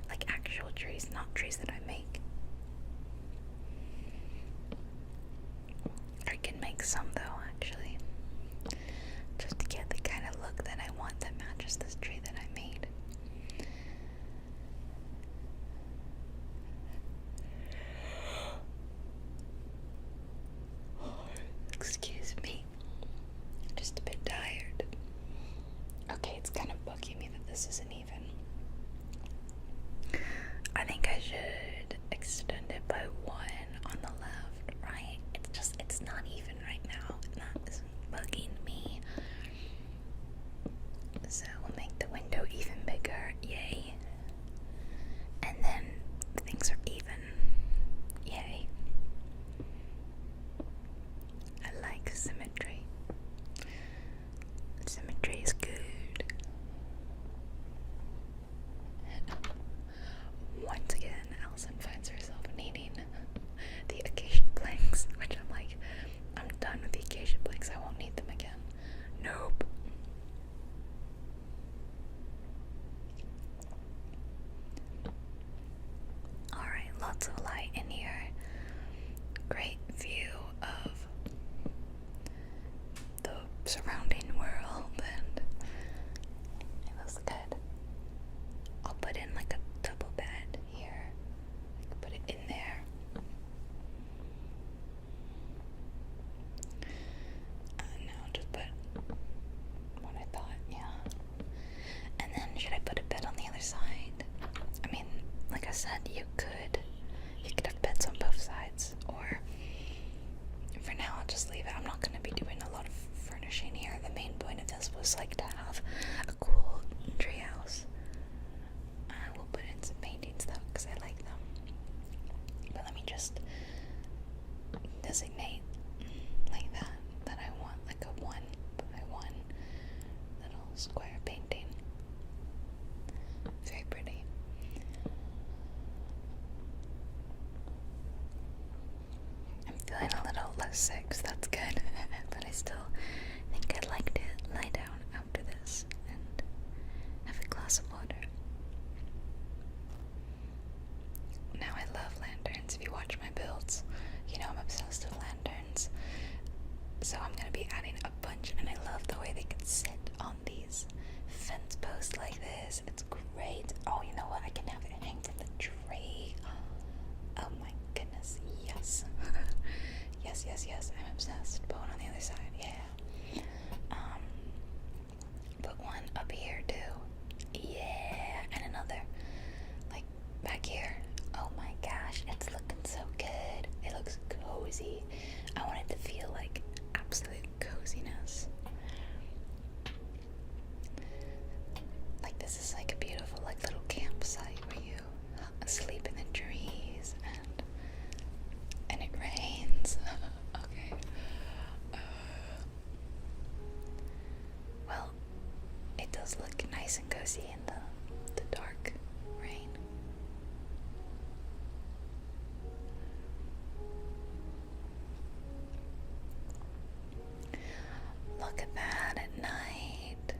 Like actual trees, not trees that I make. I can make some though, actually. Just to get the kind of look that I want that matches this tree that I made. Excuse me. Just a bit tired. Okay, it's kind of bugging me that this isn't even. I think I should extend it by 1 on the left, right? It's not even right now. That isn't bugging me. So we'll make the window even bigger. Yay. And then things are even. Yay. I like symmetry. Symmetry is good. Once again, Allison finds herself needing the acacia planks, which I'm like, I'm done with the acacia planks. I won't need them again. Nope. Alright, lots of light in here. Great view of the surrounding world, and it looks good. I'll put in like a double bed here. I can put it in there. No, just put what I thought, yeah. And then should I put a bed on the other side? I mean, like I said, you could have beds on both sides, or for now I'll just leave it. I'm not going to be doing a lot of furnishing here. The main point of this was like to have a cool treehouse. I will put in some paintings though, because I like them. But let me just designate like that I want like a 1 by 1 little square painting. Very pretty. I'm feeling a little less sick, so that's good. But I still think I'd like to lie down after this and have a glass of water. Now I love lanterns. If you watch my builds, you know I'm obsessed with lanterns. So I'm going to be adding a bunch, and I love the way they can sit on these fence posts like this. It's great. Oh, you know what? I can have it hang from the tree. Oh my goodness, yes. Yes, I'm obsessed. But one on the other side, yeah. nice and cozy in the dark rain. Look at that at night.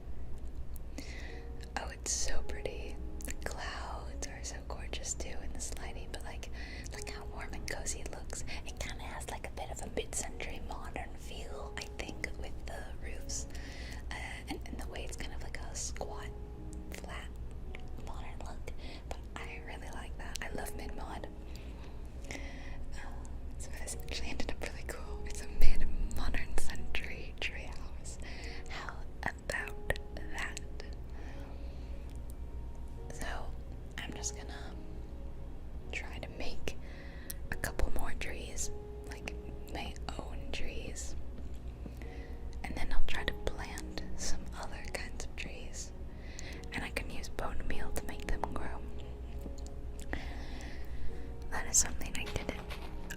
Oh, it's so pretty. The clouds are so gorgeous too in this lighting, but like, look how warm and cozy it looks. It kind of has like a bit of a mid-century modern feel, I think, with the roofs and the way it's kind of like a squat, flat, modern look. But I really like that. I love mid-mod. So this actually ended up really cool. It's a mid-modern century treehouse. How about that? So I'm just gonna try to make a couple more trees, like my own trees, and then I'll try to plant some other kinds of trees, and I can use bone meal to make them grow. That is something I didn't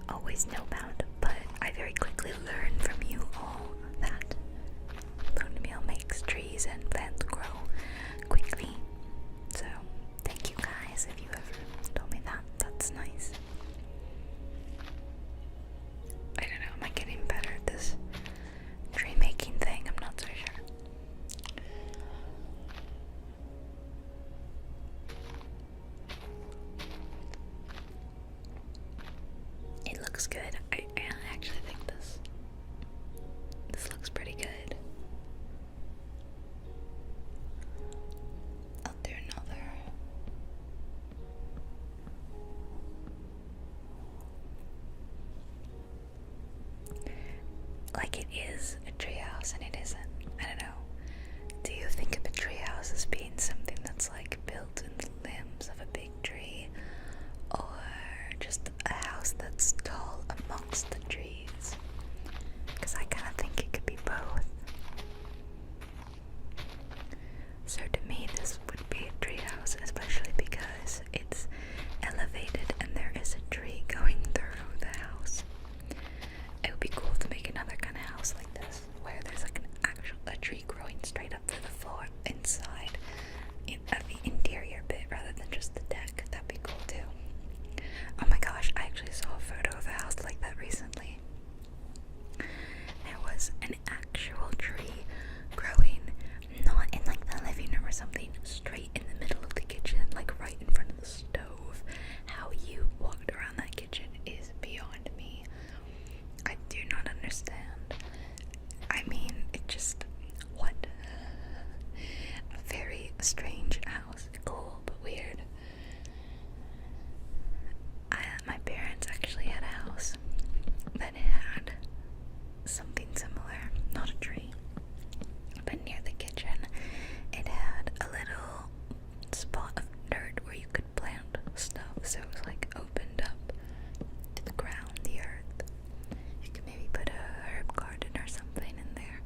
always know about, but I very quickly learned from you all that bone meal makes trees and plants grow quickly. So thank you guys if you ever told me that. That's nice. I don't know, am I getting better at this tree making thing? I'm not so sure. It looks good. I actually think this looks pretty good. I'll do another. Like it is a treehouse and it isn't. I don't know. Do you think of a treehouse as being something that's like built in the limbs of a big tree, or just a house that's tall amongst the trees? Because I kind of think it could be both. So to me, this would be a treehouse, especially because it's elevated and there is a tree going through the house. It would be cool to make another kind of house like this, where there's like a tree growing straight up through the floor inside of the interior bit rather than just the deck. That'd be cool too. Oh my gosh, I actually saw a photo of a house like that recently. There was an actual tree growing, not in like the living room or something, straight in the middle of the kitchen, like right in front of the stove. How you walked around that kitchen is beyond me. I do not understand. I mean, it just, what? A very strange house. Cool, but weird. My parents actually had a house that had something similar. Not a tree, but near the kitchen, it had a little spot of dirt where you could plant stuff. So it was like opened up to the ground, the earth. You could maybe put a herb garden or something in there.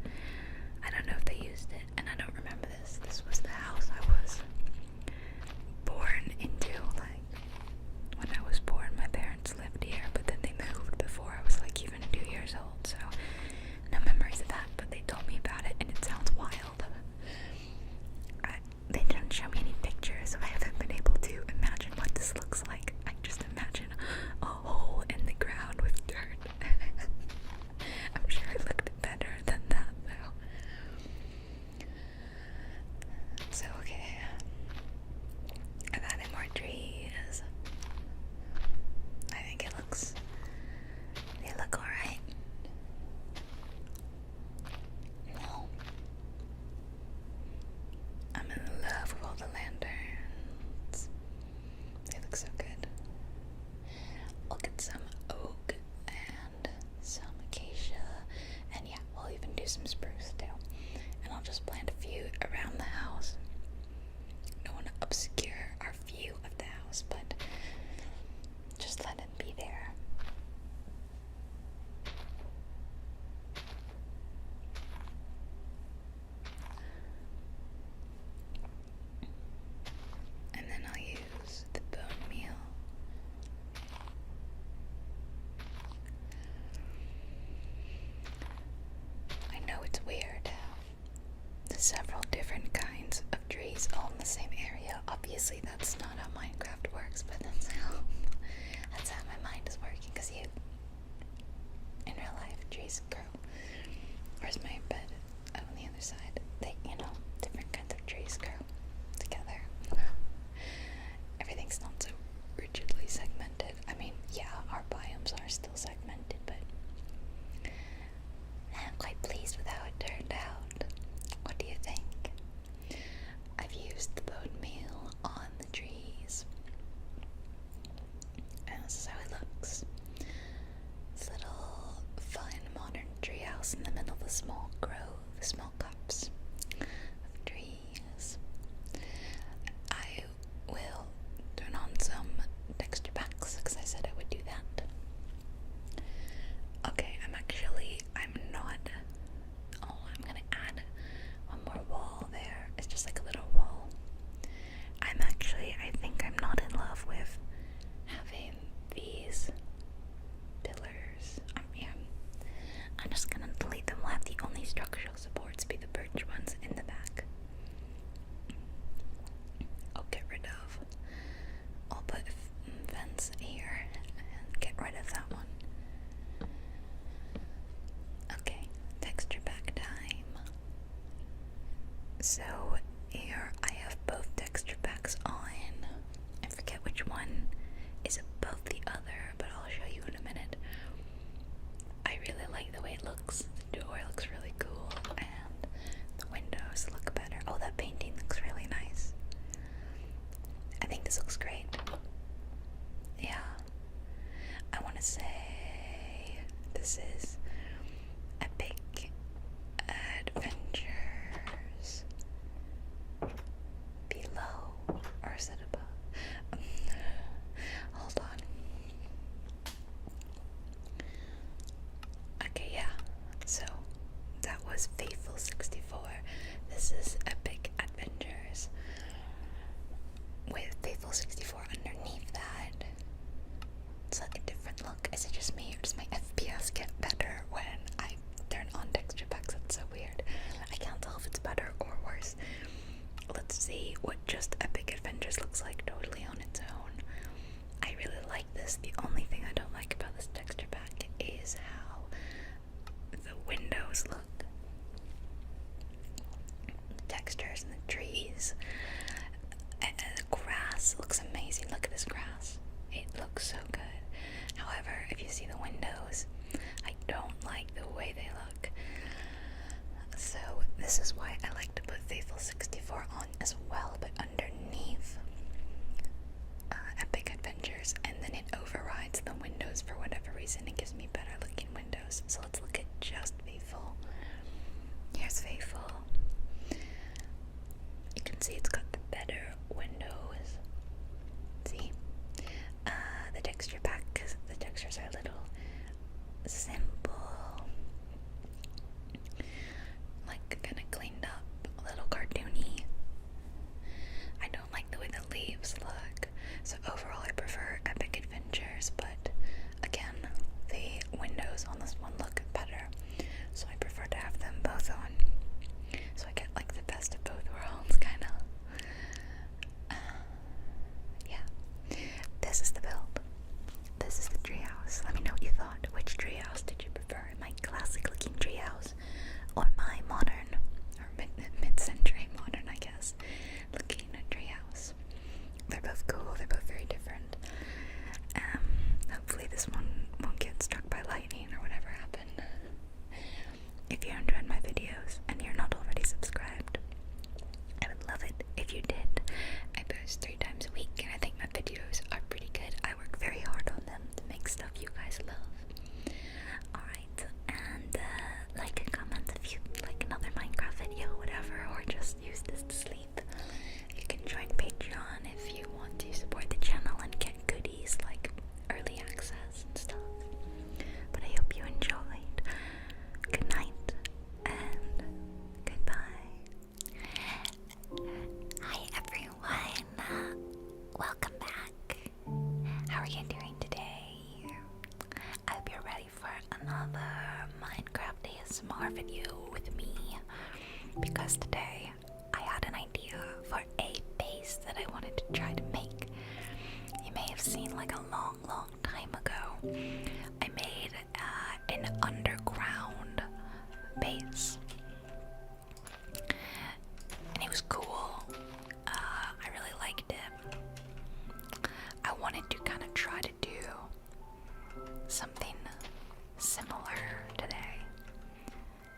I don't know if they used it, and I don't remember this. This was the house I was born into. Like, when I was born, my parents lived here, but then they moved before I was like even 2 years old, so no memories of that, but they told me about it, and it sounds wild. They didn't show me any pictures, so I haven't been able to imagine what this looks like. I just imagine a hole in the ground with dirt. I'm sure it looked better than that, though. So, okay. I've added more trees. I think they look alright. No. I'm in love with all the lanterns. They look so good. I'll get some oak and some acacia, and yeah, we'll even do some spruce too. And I'll just plant a few around the house. Don't want to obscure our view of the house, but just let it be there. And then I'll use the bone meal. I know it's weird how the several different kinds of trees all in the same area. Obviously, that's not how Minecraft works, but that's how my mind is working. Because in real life, trees grow. Where's my bed? On the other side, different kinds of trees grow together. Everything's not so rigidly segmented. I mean, yeah, our biomes are still segmented, but I'm quite pleased with how it turned out. What do you think? I've used the bone meal on the trees, and this is how it looks. This little fun modern treehouse in the middle of a small grove, small cups of trees. I will turn on some texture packs because I said I would do that. Okay, I'm not. Oh, I'm gonna add one more wall there. It's just like a little wall. I think I'm not in love with having these pillars. I'm just gonna delete them. We'll have the only structural supports be the birch ones in the back. I'll get rid of. I'll put fence here and get rid of that one. Okay, texture pack time. So here I have both texture packs on. I forget which one is above the other, but I'll show you in a minute. I really like the way it looks. The door looks really cool, and the windows look better. Oh, that painting looks really nice. I think this looks great. Yeah. I want to say this is Epic Adventures below, or is it above? Hold on. Okay, yeah. So that was Faithful 64. This is Epic Adventures with Faithful 64 underneath that. It's like a different look. Is it just me, or does my FPS get better when I turn on texture packs? That's so weird. I can't tell if it's better or worse. Let's see what just Epic Adventures looks like totally on its own. I really like this. The only thing I don't like about this texture pack is how the windows look. The textures and the trees. And the grass looks amazing. Look at this grass. It looks so good. However, if you see the windows, I don't like the way they look. So this is why I like to put Faithful 64 on as well, but underneath Epic Adventures, and then it overrides the windows for whatever reason. It gives me better looking windows. So let's look at just Faithful. Here's Faithful. You can see it's got the better windows. See? The texture pack, because the textures are a little simple. Like, kind of cleaned up, a little cartoony. I don't like the way the leaves look. So overall I prefer Epic Adventures, but again, the windows on this one look better. So I prefer to have them both on. So I get like the best of both worlds, kinda. Yeah. This is the build. This is the treehouse. Let me know what you thought. Which treehouse did you prefer? My classic looking treehouse, or my modern, or mid-century modern, I guess, looking treehouse. They're both cool. They're both very different. Hopefully this one won't get struck by lightning or whatever happened. If you enjoyed my videos and you're not already subscribed, I would love it if you did. I post 3 times a week, and I think my videos are pretty good. I work very hard on them to make stuff you guys love. Alright, and like and comment if you like another Minecraft video, whatever, or just use this to sleep. You can join Patreon if you want to support the channel and get goodies like early access and stuff. But I hope you enjoyed. Good night and goodbye. Hi everyone. Welcome back. How are you doing today? I hope you're ready for another Minecraft ASMR video with me, because today I had an idea seen like a long, long time ago, I made an underground base. And it was cool. I really liked it. I wanted to kind of try to do something similar today.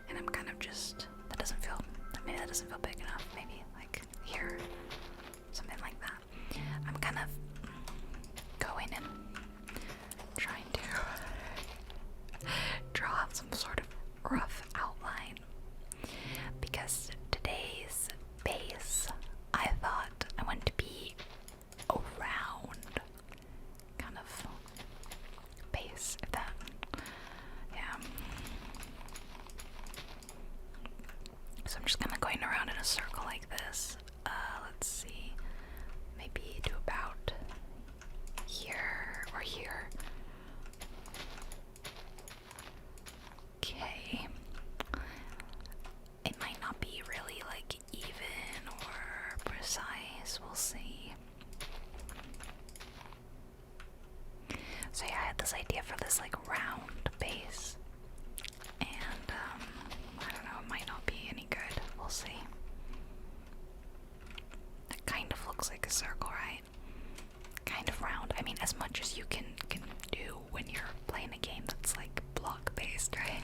And I'm kind of just, that doesn't feel big enough. Maybe like here, something like that. I'm kind of going and trying to draw out some sort of rough outline, because today's base, I thought I wanted to be a round kind of base, if that, yeah. So I'm just kind of going around in a circle like this. Let's see, maybe do about here or here. Okay. It might not be really like even or precise, we'll see. So yeah, I had this idea for this like round base, and I don't know, it might not be any good, we'll see. It kind of looks like a circle, right? Kind of round. I mean, as much as you can do when you're playing a game that's like block based, right?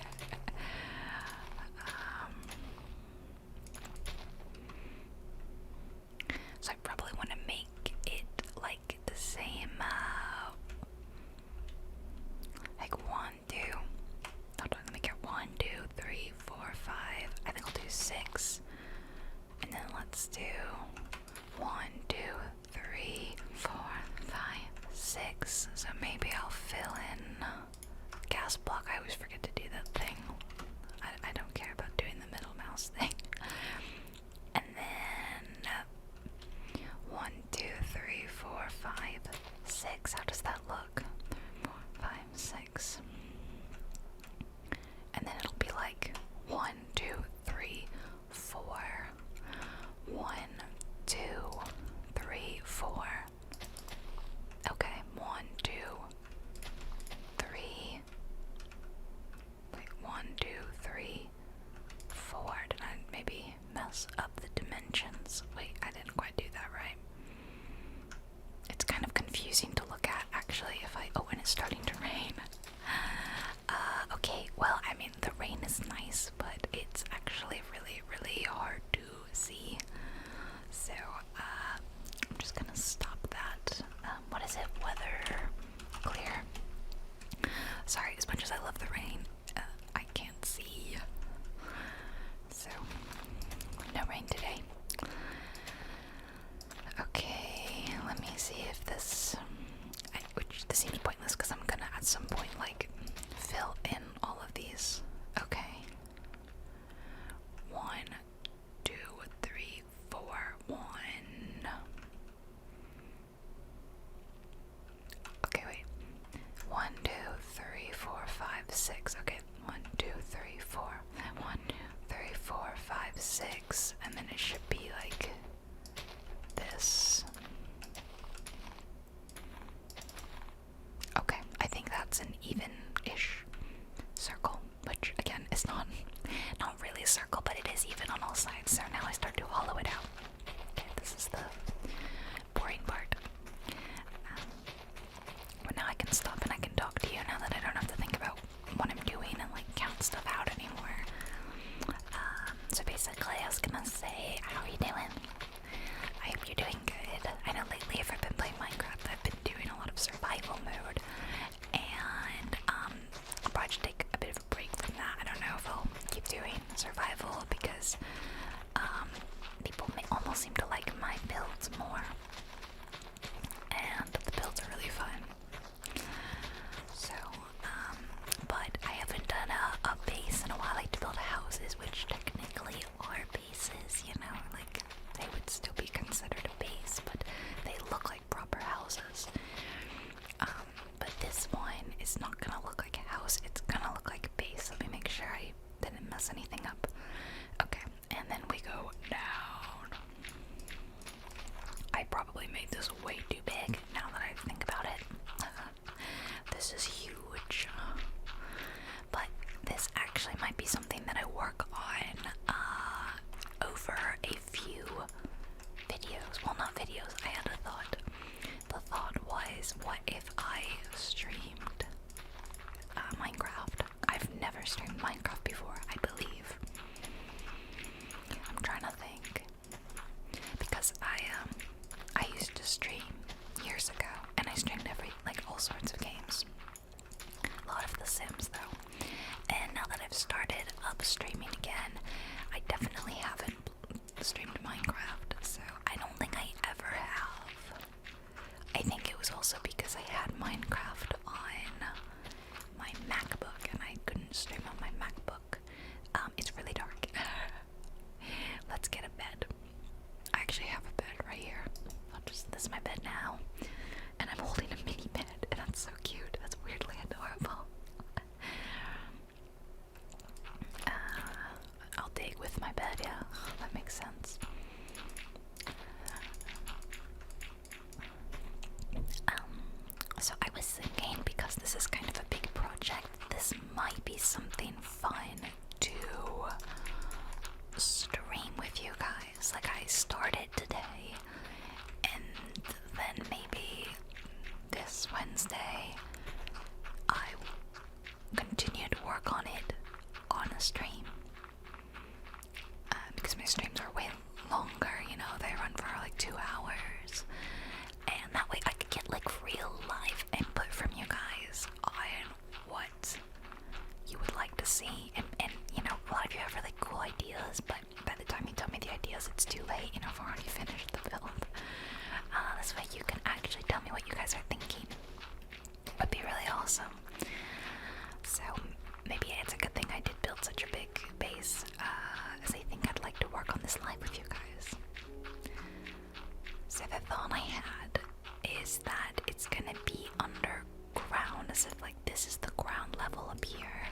So I probably want to make it like the same, like 1, 2. Hold on, let me get 1, 2, 3, 4, 5. I think I'll do 6. And then let's do 1, 2, 3, 4, 5, 6. So maybe I'll fill in gas block. I always forget to do that thing. I don't care about doing the middle mouse thing. And then 1, 2, 3, 4, 5, 6. How does that look? 3, 4, 5, 6. And then it'll be like 1, 2, 3, 4. 1, 2, 3, 4. Okay, 1, 2, 3. Wait, 1, 2, 3, 4. Did I maybe mess up the dimensions? Wait, I didn't quite do that right. It's kind of confusing to look at, actually, if I, oh, and it's starting to rain. Okay, well, I mean, the rain is nice, but it's actually really, really hard to see. So, I'm just gonna stop that. What is it? Weather clear. Sorry, as much as I love the rain, I can't see. So, no rain today. Okay, let me see if this, which this seems pointless because I'm gonna at some point like fill in all of these. Okay. 1, 2, 3, 4, 1. Okay, wait. 1, 2, 3, 4, 5, 6. Okay, 1, 2, 3, 4. 1, 2, 3, 4, 5, 6. And then it should be like this. Okay, I think that's an even-ish circle, which again is not really a circle, but it is even on all sides. So now I start to hollow it out. Okay, this is the boring part. But now I can stop and I can talk to you now that I don't have to think about what I'm doing and like count stuff out anymore. So basically I was gonna say, how are you doing? I hope you're doing good. I know lately if I've been playing Minecraft, I've been doing a lot of survival mode, and I'll probably just take a bit of a break from that. I don't know if I'll keep doing survival because people may almost seem to like my builds more, and the builds are really fun. So, but I haven't done a base in a while. I like to build houses, which technically are bases, you know, like they would still be considered a base, but they look like proper houses. But this one is not gonna look like a house, it's gonna look like a base. Let me make sure I didn't mess anything up. Okay, and stream with you guys. Like, I started today, and then maybe this Wednesday I continue to work on it on a stream. Because my streams are way longer, you know, they run for like 2 hours. And that way I could get like real live input from you guys on what you would like to see. And you know, a lot of you have really cool ideas, but by the time you tell me the ideas, it's too late, you know, I've already finished the build. This way you can actually tell me what you guys are thinking. It would be really awesome. So maybe it's a good thing I did build such a big base, as I think I'd like to work on this live with you guys. So the thought I had is that it's gonna be underground, as if like this is the ground level up here,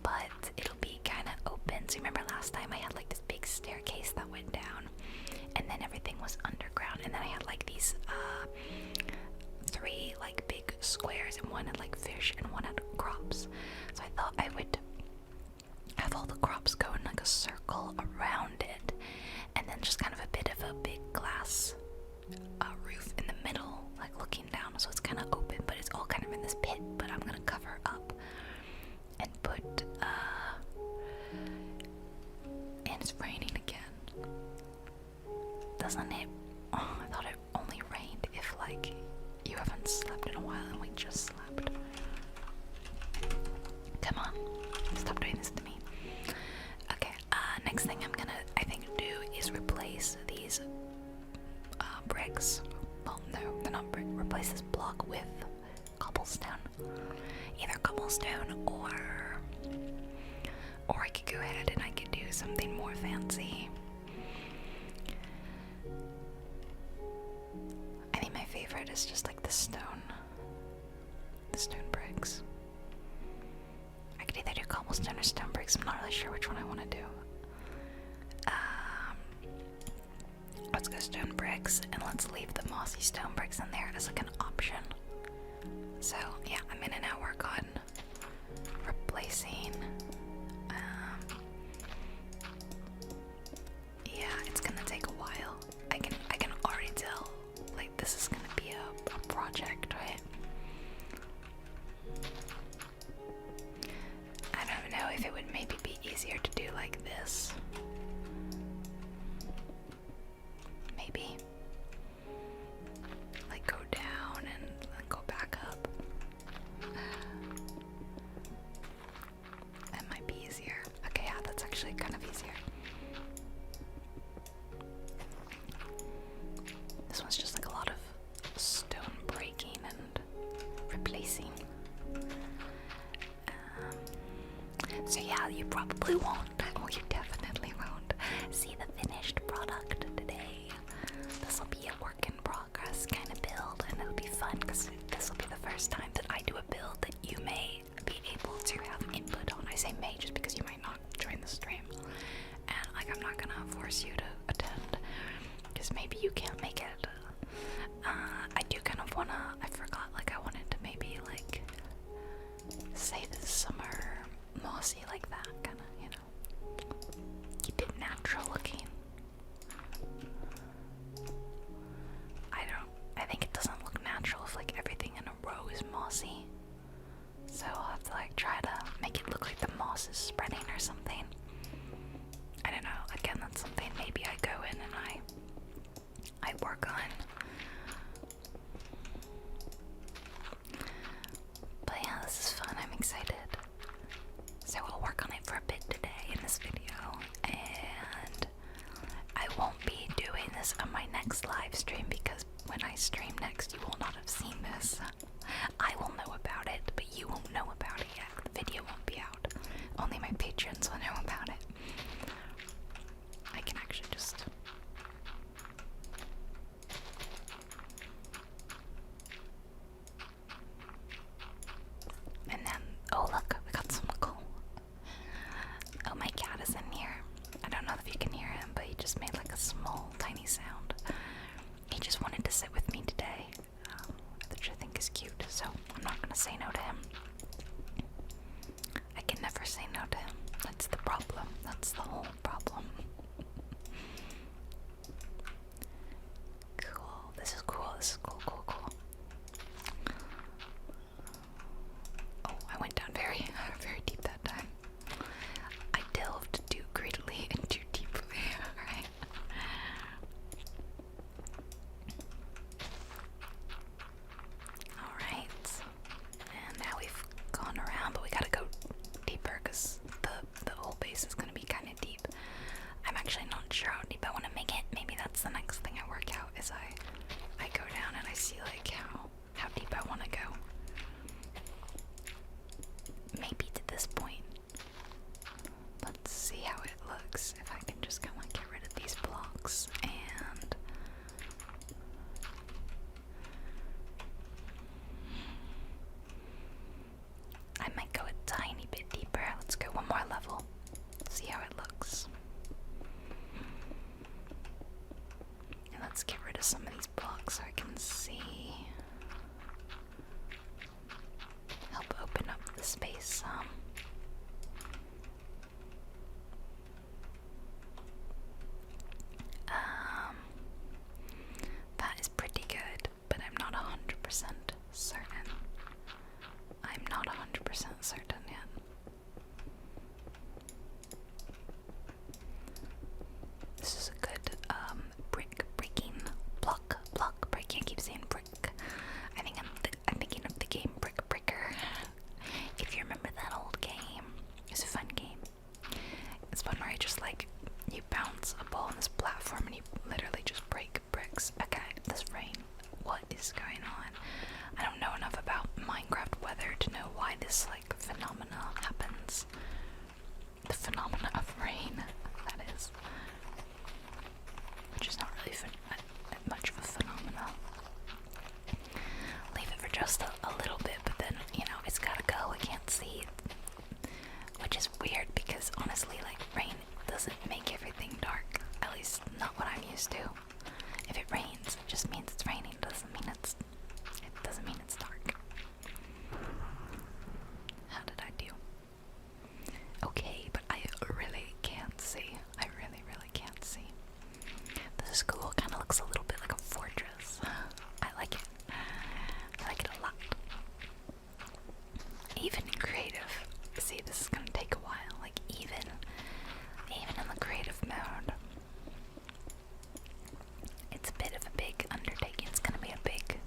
but it'll be kind of open. So remember last time I had like this big staircase that went down, and then everything was underground, and then I had like these 3 like big squares, and one had like fish and one had crops. So I thought I would have all the crops go in like a circle around it, and then just kind of a bit of a big glass roof in the middle, like looking down, so it's kind of open, but it's all kind of in this pit. But I'm gonna cover up and put and it's raining again, doesn't it? Oh, I thought it only rained if like you haven't slept in a while, and we just slept. Come on, stop doing this to me. Okay, next thing I'm gonna, I think, do is replace these bricks. Well, no, they're not brick. Replace this block with cobblestone. Either cobblestone or I could go ahead and I could do something more fancy. I think my favorite is just like the stone bricks. I could either do cobblestone or stone bricks. I'm not really sure which one I want to do. Let's go stone bricks, and let's leave the mossy stone bricks in there as like an option. So yeah, I'm gonna now work on replacing. Yeah, it's gonna take a while. I can already tell. Like, this is gonna be a project, right? I don't know if it would maybe be easier to do like this. Maybe. Like go down and go back up. That might be easier. Okay, yeah, that's actually kind of easier. This one's just like a lot of stone breaking and replacing. So yeah, you probably won't, or you definitely won't, see the finished product today. This will be a work in progress kind of build, and it'll be fun because this will be the first time that I do a build that you may be able to have input on. I say may just because you might not join the stream, and like I'm not gonna force you to attend because maybe you can't make it. I do kind of wanna, I forgot, like I wanted to maybe like say this summer mossy like that, kind of, you know, keep it natural looking. I think it doesn't look natural if like everything in a row is mossy, so I'll have to like try to make it look like the moss is spreading or something. I don't know, again, that's something maybe I go in and I work on. But yeah, this is fun, I'm excited. So I'll work on it for a bit today in this video, and I won't be doing this on my next live stream because when I stream next you will not have seen this. I will know about it, but you won't know about it yet. The video won't be out. Only my patrons will know about it. I can actually just... And then, oh look, we got some coal. Oh, my cat is in here. I don't know if you can hear him, but he just made like a small, tiny sound. He just wanted to sit with me today, which I think is rid of some of these blocks so I can see. Help open up the space some. That is pretty good, but I'm not 100% certain. I'm not 100% certain yet. This is a good block breaking. I keep saying brick. I'm thinking of the game Brick Breaker. If you remember that old game, it's a fun game. It's one where you bounce a ball on this platform and you literally just break bricks. Okay, this rain. What is going on? I don't know enough about Minecraft weather to know why this phenomena happens. The phenomena of rain, that is. Which is not really much of a phenomena. Leave it for just a little bit, but then, it's gotta go. I can't see it. Which is weird because honestly, rain doesn't make everything dark. At least not what I'm used to. If it rains, it just means it's raining. It doesn't mean it's dark. How did I do? Okay, but I really can't see. I really, really can't see. The school kind of looks a little bit like a fortress. I like it. I like it a lot. Even in creative. See, this is gonna take a while. Even in the creative mode, it's a bit of a big undertaking. It's gonna be a big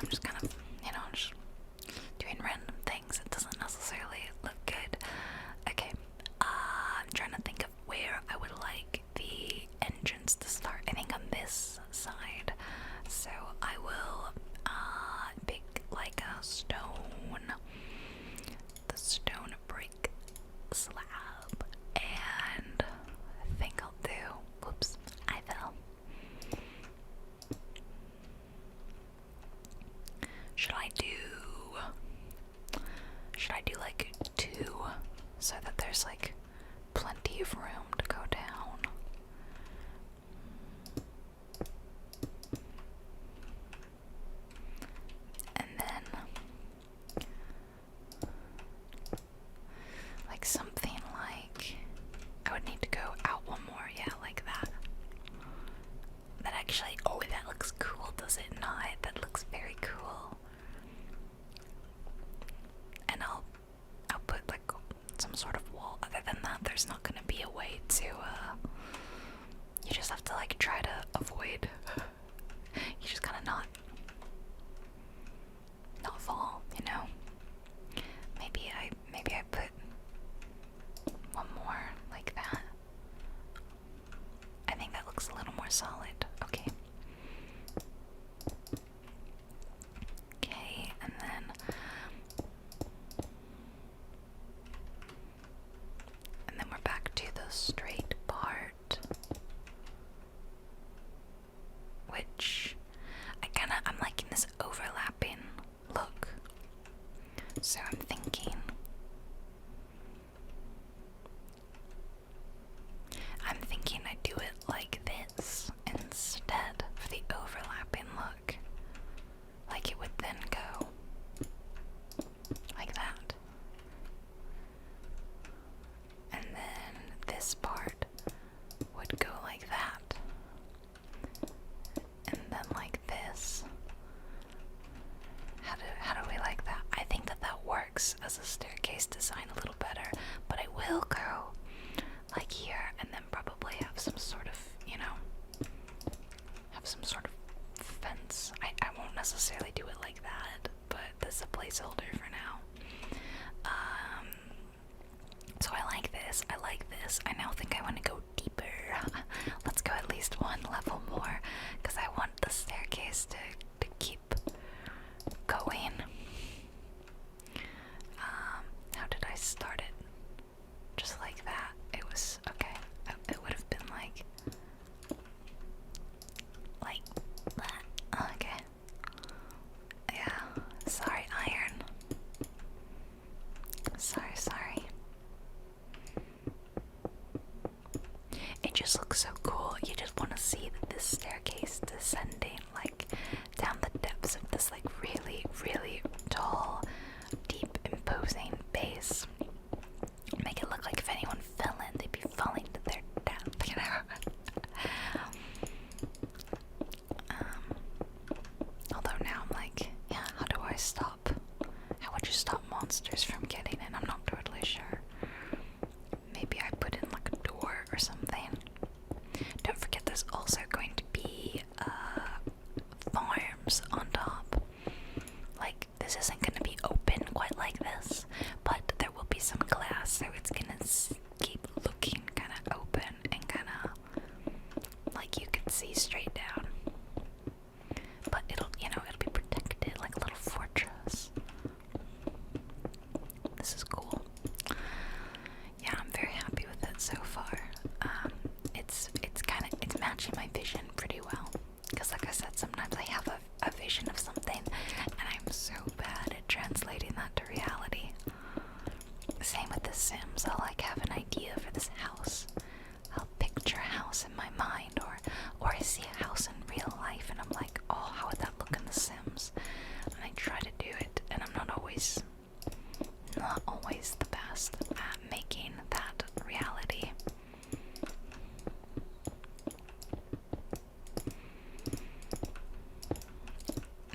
I'm just kind of, just doing random things. It doesn't necessarily look good. Okay, I'm trying to think of where I would like the entrance to start. I think on this side. So I will pick like a stone, the stone brick slab, and I think I'll do, whoops, I fell. Should I do like 2 so that there's like plenty of room to go down? And then like something like, I would need to go out one more, yeah, like that. That actually, oh, that looks cool, does it not? That looks very cool. And I'll put like some sort of wall. Other than that, there's not gonna be a way to, you just have to like try to avoid, you just gotta not fall, Maybe I put one more like that. I think that looks a little more solid. Okay. Okay, and then we're back to the straight part, which I'm liking this overlapping look. So I'm thinking I do it like this instead of the overlapping look. Like it would then go like that. And then this part would go like that. And then like this. How do we like that? I think that works as a staircase design a little better, but I will go like here and then probably have some sort of, fence. I won't necessarily do it like that, but this is a placeholder for now. So I like this. I now think I want to go deeper. Let's go at least one level more, because I want the staircase to keep going. How did I start it? Just like that. It was, okay. It would have been like that. Okay. Yeah. Sorry, iron. Sorry. It just looks so cool. You just want to see this staircase descending like down the depths of this like really, really tall, deep, imposing base. Make it look like if anyone fell in, they'd be falling to their death, Although now I'm like, yeah, how do I stop? How would you stop monsters from getting in? I'm not totally sure. Maybe I put in like a door or something. Don't forget there's also going to be farms on top. Like, this isn't going to be open quite like this, but there will be some glass, so it's going to keep looking kind of open and kind of like you can see straight down. But it'll be protected like a little fortress. This is cool. Yeah, I'm very happy with it so far. It's matching my vision pretty well. Because like I said, sometimes I have a vision of something and I'm so bad at translating that to reality. Same with The Sims. I'll like have an idea for this house. I'll picture a house in my mind, or I see a house in real life and I'm like, oh, how would that look in The Sims? And I try to do it, and I'm not always the best at making that reality.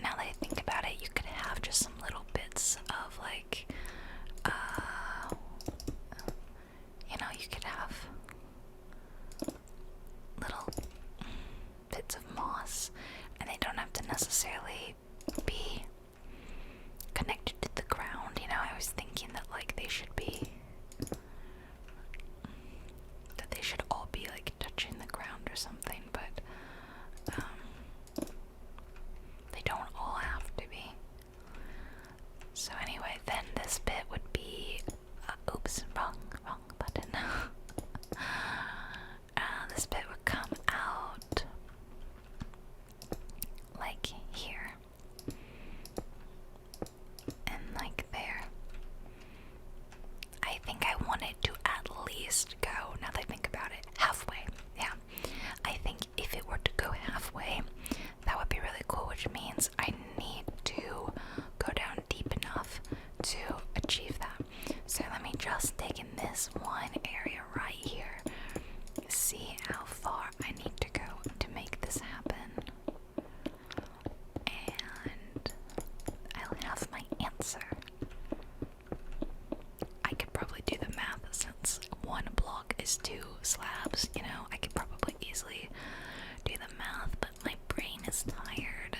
Now that I think about it, you could have just some little bits of like, you could have little bits of moss, and they don't have to necessarily be just tired.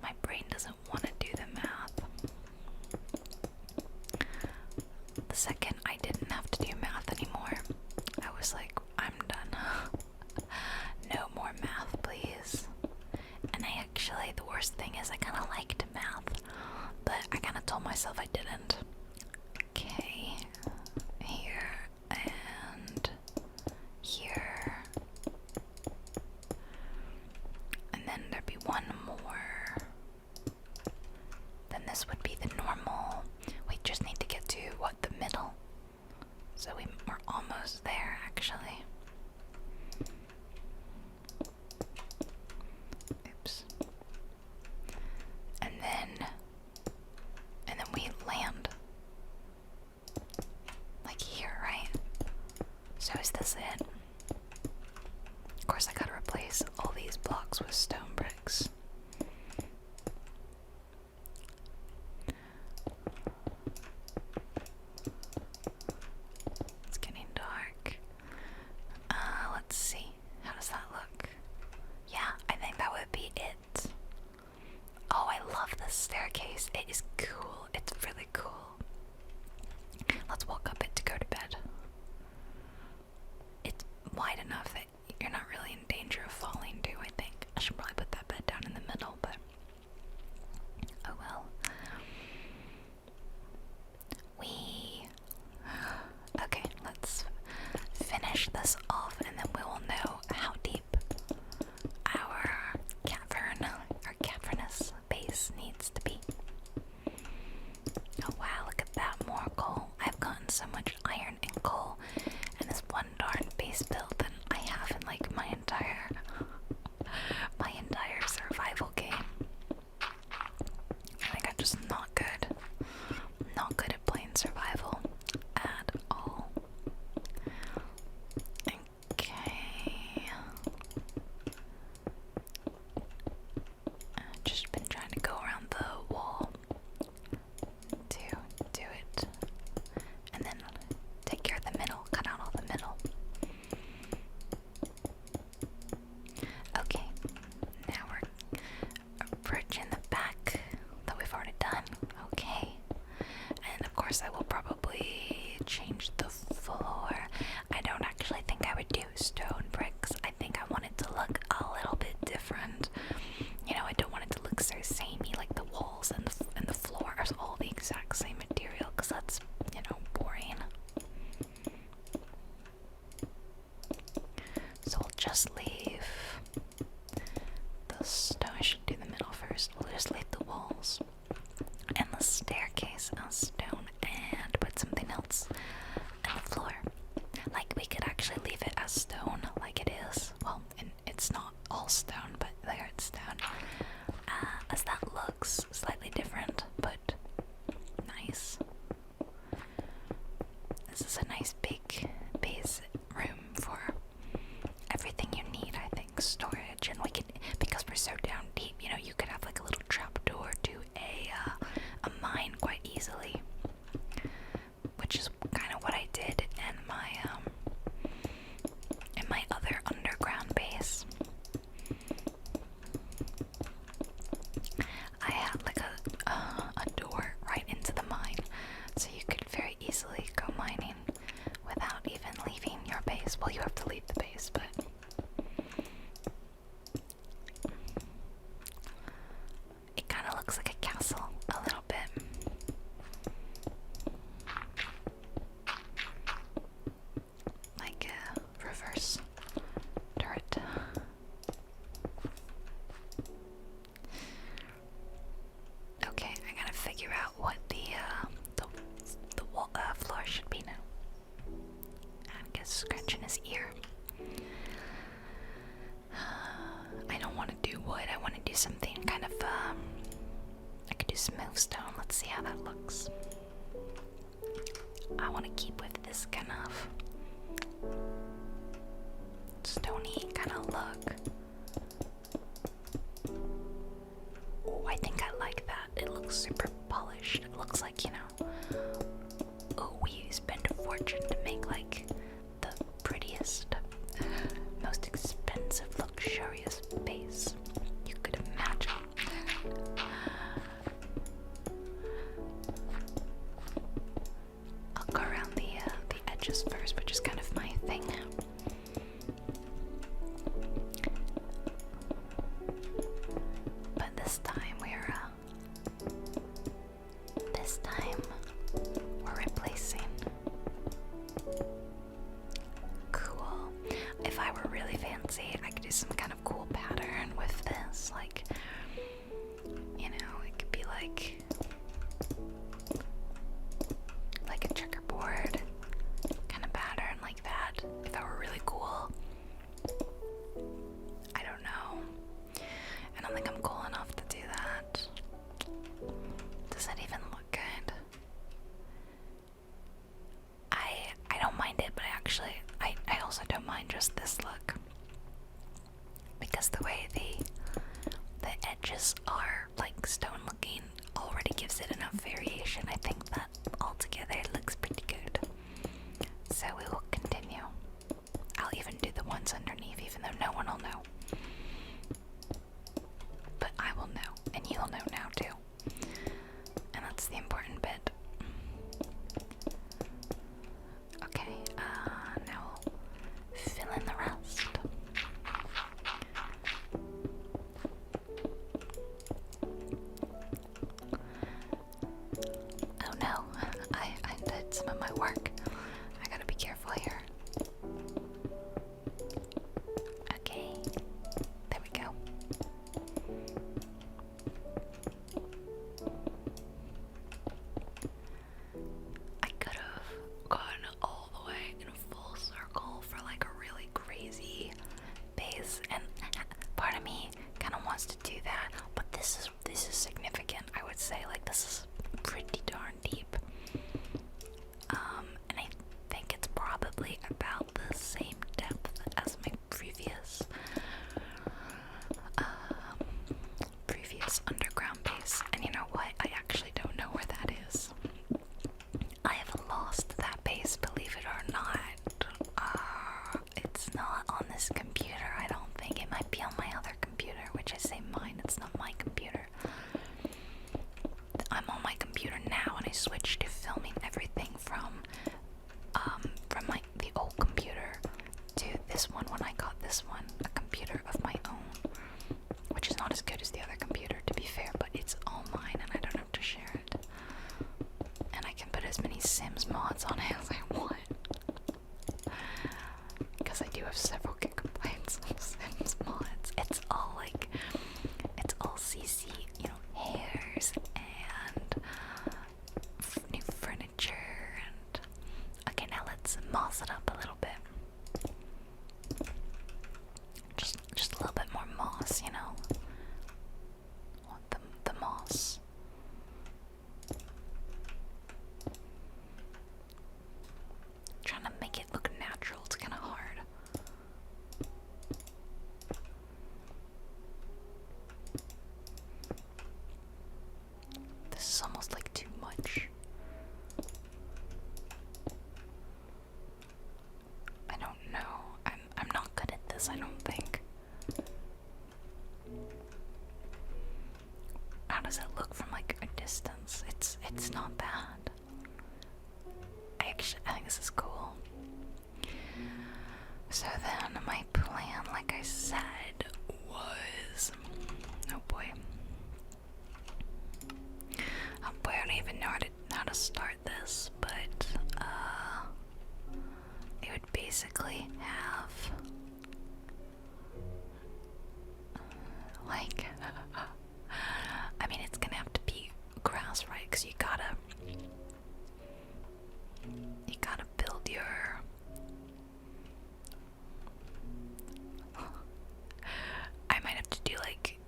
My brain doesn't want to do the math. The second I didn't have to do math anymore, I was like, I'm done. No more math, please. And the worst thing is I kind of liked math, but I kind of told myself I didn't. Okay, here and here. And then there'd be one more. Then this would be the normal. We just need to get to, what, the middle? So we're almost there, actually. Oops. And then we land. Like here, right? So is this it? Of course I gotta replace all these blocks with stone bricks. It's getting dark. Let's see. How does that look? Yeah, I think that would be it. Oh, I love this staircase. It is cool. It's really cool. Let's walk up it to go to bed. It's wide enough that you're not really in danger of falling too, I think. I should probably put that bed down in the middle, but oh well. Okay, let's finish this off and then we will know how deep our cavernous base needs to be. Oh wow, look at that, more coal. I've gotten so much iron and coal in this one darn base build than I have in like my entire survival game. I think I'm just not good. Not good at playing survival at all. Okay. I've just been trying to go around the wall to do it. And then take care of the middle, cut out all the middle. Okay, now we're approaching the back that we've already done. Okay, and of course I will probably change the floor. I don't actually think I would do stone bricks. I think I want it to look a little bit different. You know, I don't want it to look so samey, like the walls and the floor are all the exact same material, because that's, you know, boring. So we'll just leave the stone. I should do the middle first. We'll just leave the walls and the staircase as stone and put something else on the floor. Like, we could actually leave it as stone, like it is. Well, and it's not all stone, but there it's stone. As that looks slightly different, but nice. This is a nice big base room for everything you need, I think. Storage, and we could, because we're so down deep, you know, you could have like a little trapdoor to a mine quite easily, which is kind of what I did in my other underground base. I had like a door right into the mine, so you could very easily go mining without even leaving your base. Well, you have to leave the base, but it kind of looks like a castle a little bit. Like a reverse turret. Okay, I gotta figure out what the floor should be now. And get scratching his ear. I don't want to do wood. I want to do something kind of I could do smooth stone. Let's see how that looks. I want to keep with this kind of stony kind of look. Oh, I think I like that. It looks super polished. It looks like, you know, oh, we spent a fortune to make like the prettiest, most expensive, luxurious base. kind of cool pattern with this. Like, you know, it could be like a checkerboard kind of pattern like that. If that were really cool. I don't know. I don't think I'm cool enough to do that. Does that even look good? I don't mind it, but I also don't mind just this look. Because the way the edges are like stone looking already gives it enough variation. I think that altogether it looks pretty good. So we will continue. I'll even do the ones underneath, even though no one will know. But I will know, and you'll know now too. And that's the important bit. Okay, now we'll fill in the rest. Oh no, I did some of my work. I gotta be careful here. Okay, there we go. I could have gone all the way in a full circle for like a really crazy base, and part of me kind of wants to do that, but this is significant. I would say like this is pretty darn deep. And I think it's probably about the same depth as my previous underground base. And you know what? I actually don't know where that is. I have lost that base, believe it or not. It's not on this computer, I don't think. It might be on my other computer, which I say mine, it's not my computer. I'm on my computer now, and I switched to filming everything from the old computer to this one when I got this one, a computer of my own, which is not as good as the other computer, to be fair, but it's all mine, and I don't have to share it. And I can put as many Sims mods on it as I want, because I do have several gigabytes of Sims mods. It's all CC, you know, hairs and new furniture, and okay, now let's moss it up a little bit. Just a little bit more moss, you know. Want the moss. Trying to make it look natural, it's kind of hard. This is almost like too much. I don't know. I'm not good at this, I don't think. How does it look from like a distance? It's not bad. I think this is cool. So then my plan, like I said, was, oh boy, I don't even know how to start this, but it would basically have like, I mean, it's gonna have to be grass, right? Because you gotta build your I might have to do like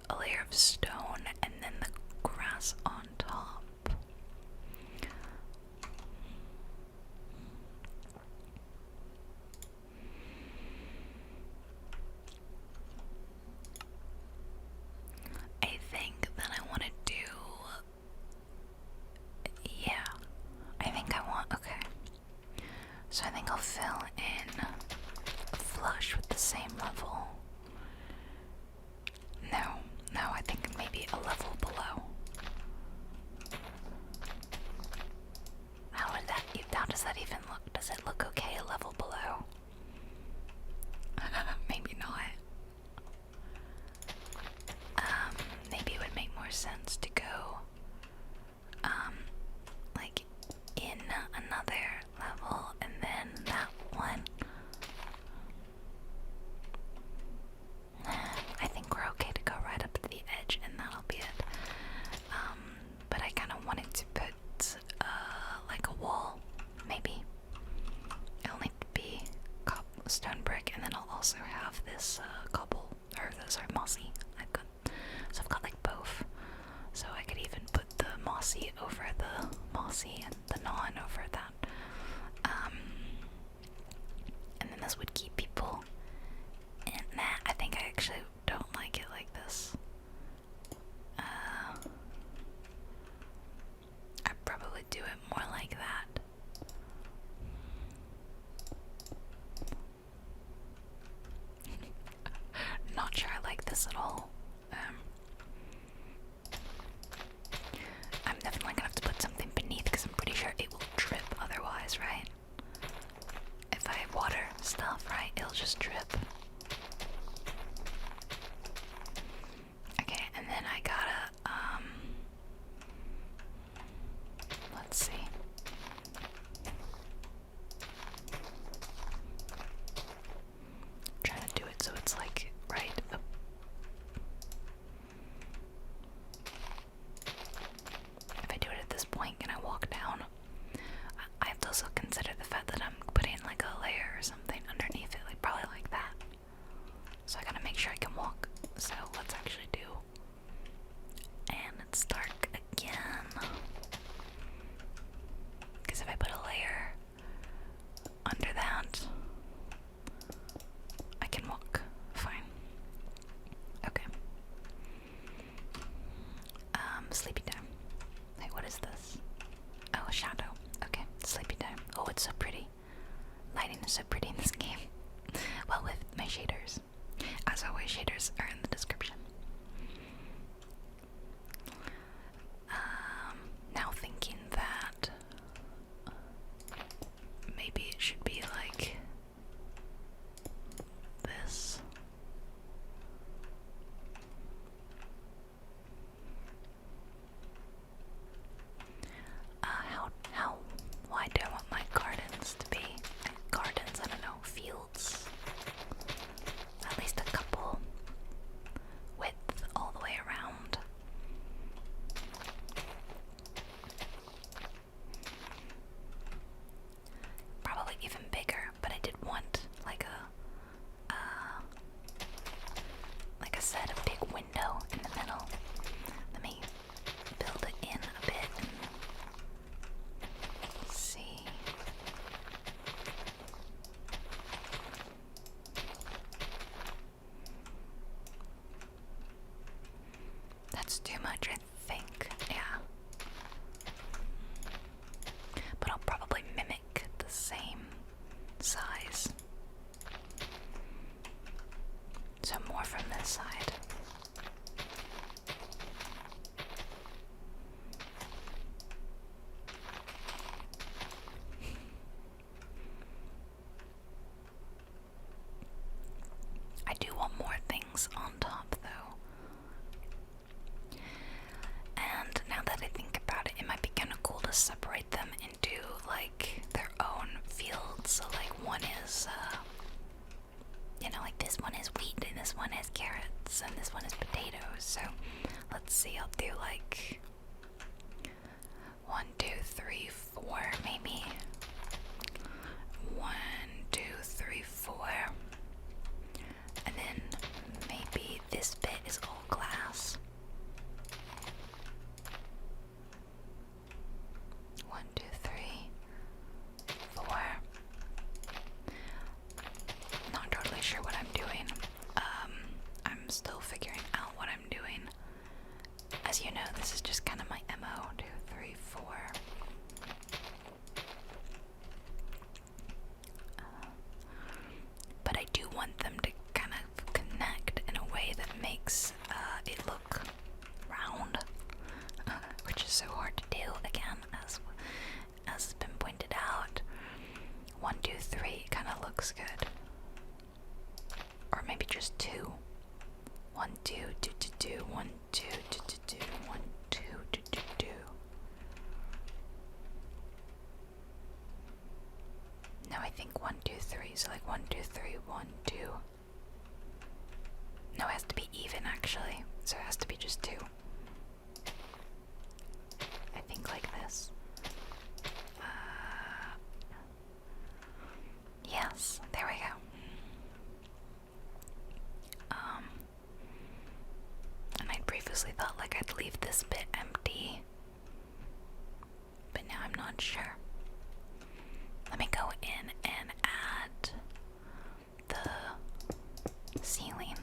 a layer of stone and then the grass on top. I think that I want to do, yeah, I think I want, okay. So sorry, mossy. I've got like both. So I could even put the mossy over the mossy and the non over that. And then this would keep people in. Nah, I think I actually don't like it like this. I'd probably do it more like that. Not sure I like this at all. I'm definitely gonna have to put something beneath because I'm pretty sure it will drip otherwise, right? If I water stuff, right, it'll just drip. Okay, and then I gotta, let's see. I'm trying to do it so it's like right up. If I do it at this point, can I walk down? I have to also consider the fact that I'm putting like a layer or something underneath it, like probably like that. So I gotta make sure I can walk. So let's actually do. And it's dark again. Because if I put a layer under that, I can walk. Fine. Okay. Sleepy time. Wait, what is this? Oh, a shadow. Okay, sleepy time. Oh, it's so pretty. Lighting is so pretty in this game. Well, with my shaders. As always, shaders are in the description. Now thinking that maybe it should be like this. How wide do I want my gardens to be? Gardens, I don't know, fields. At least a couple. Width all the way around. Probably even bigger, but I did want like like I said, a big window in the middle. Let me build it in a bit and see. That's too much, I think. Yeah. But I'll probably mimic the same size. So more from this side. I do want more things on top though. And now that I think about it, it might be kind of cool to separate them into like their own fields. So like one is, you know, like this one is wheat and this one is carrots and this one is potatoes. So let's see, I'll do like 1, 2, 3, 4 maybe. 1, 2, 3, 4. And then maybe this bit is all glass. 1, 2, 3, 4. Not totally sure what I'm doing. I'm still figuring out what I'm doing. As you know, this is just kind of my MO. 2, 3, 4. But I do want them to kind of connect in a way that makes it look round, which is so hard to do. Again, as has been pointed out, 1, 2, 3 kind of looks good, or maybe just 2. 1, 2, 2, 2, 2, 1, 2, 2, 2, 2, 1, 2, 2, 2, 2. No, I think 1, 2, 3. So like 1, 2, 3, 1, 2. No, it has to be even actually. So it has to be just 2. I think like this. Yes, there we go. purposely thought like I'd leave this bit empty, but now I'm not sure. Let me go in and add the ceiling.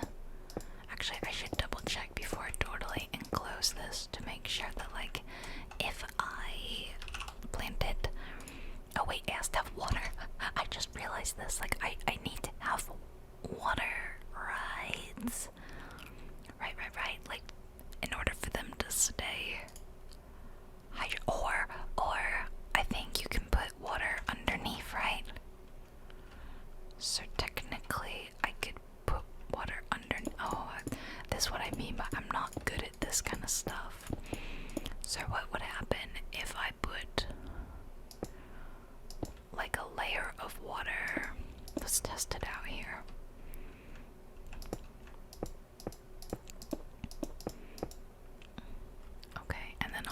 Actually, I should double check before I totally enclose this to make sure that, like, if I planted. Oh, wait, it has to have water. I just realized this. Like, I need to have water, right? Right. Like, in order for them to stay hydrated. Or, I think you can put water underneath, right? So, technically, I could put water underneath. Oh, this is what I mean by I'm not good at this kind of stuff. So, what would happen if I put like a layer of water? Let's test it out here. Okay, and then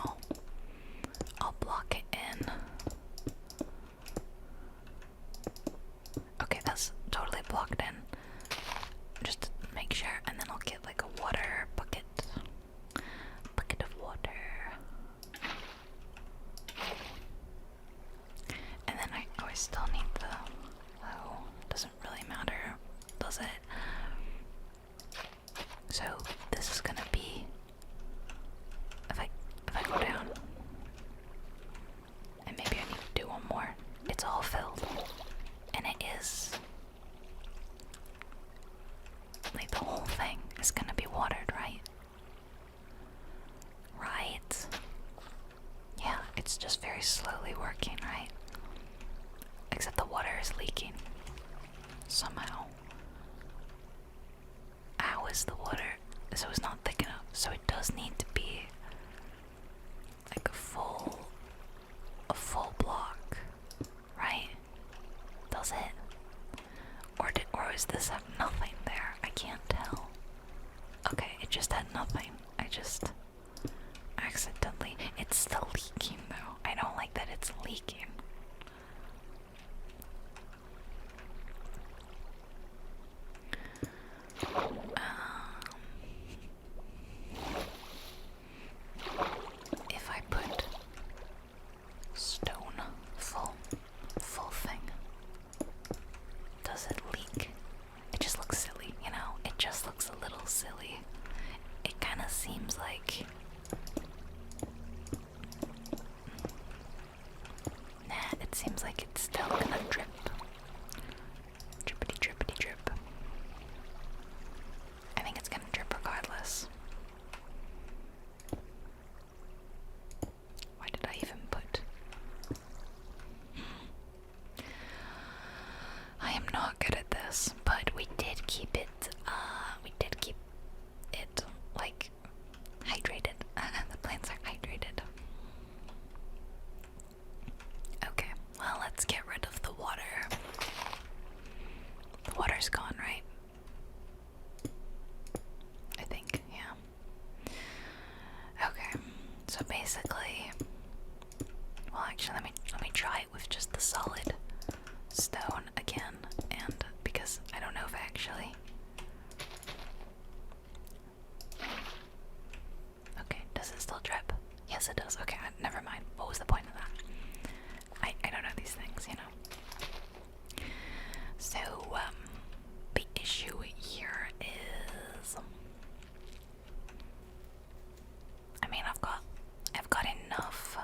I'll block it in. Okay, that's totally blocked in. Just to make sure, and then I'll get like a water bucket of water. And then I still need the, oh, doesn't really matter, does it? So this is gonna be, if I go down, and maybe I need to do one more. It's all filled, and it is, like, the whole thing is gonna be watered, right? Right. Yeah, it's just very slowly working, right? Except the water is leaking. Somehow. How is the water? So it's not thick enough. So it does need to be like a full block, right? Does it? Or does this have nothing there? I can't tell. Okay, it just had nothing. I just accidentally. It's still leaking though. I don't like that it's leaking. If I put stone full thing, does it leak? It just looks silly, you know? It just looks a little silly. It kind of seems like, nah, it seems like it's still gonna drip. Drippity drippity drip. I think it's gonna drip regardless. Why did I even put? I am not good at this, but we did keep it, like, hydrated. The plants are hydrated. Okay, well, let's get rid of the water. The water's gone, right? I think, yeah. Okay, so basically, well, actually, let me try it with just the solid stone again, and because I don't know if actually. Okay, does it still drip? Yes, it does. Okay, never mind. What was the point of that? I don't know these things, you know. So, the issue here is, I mean, I've got enough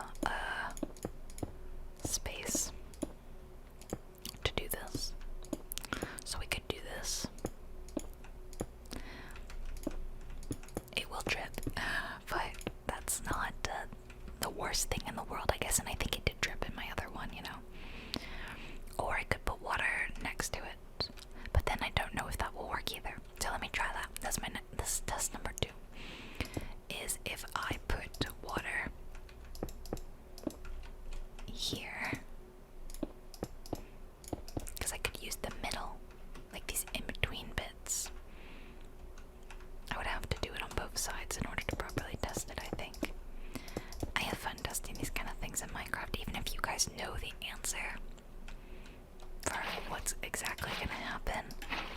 space to do this, so we could do this. It will drip, but that's not the worst thing in the world, I guess, and I think it did drip in my other one, you know. Or I could put water next to it, but then I don't know if that will work either. So let me try that. That's this is test number 2. Is if I put water here, because I could use the middle, like these in-between bits. I would have to do it on both sides in order to properly test it, I think. I have fun testing these kind of things in Minecraft, even if you guys know the answer for what's exactly gonna happen.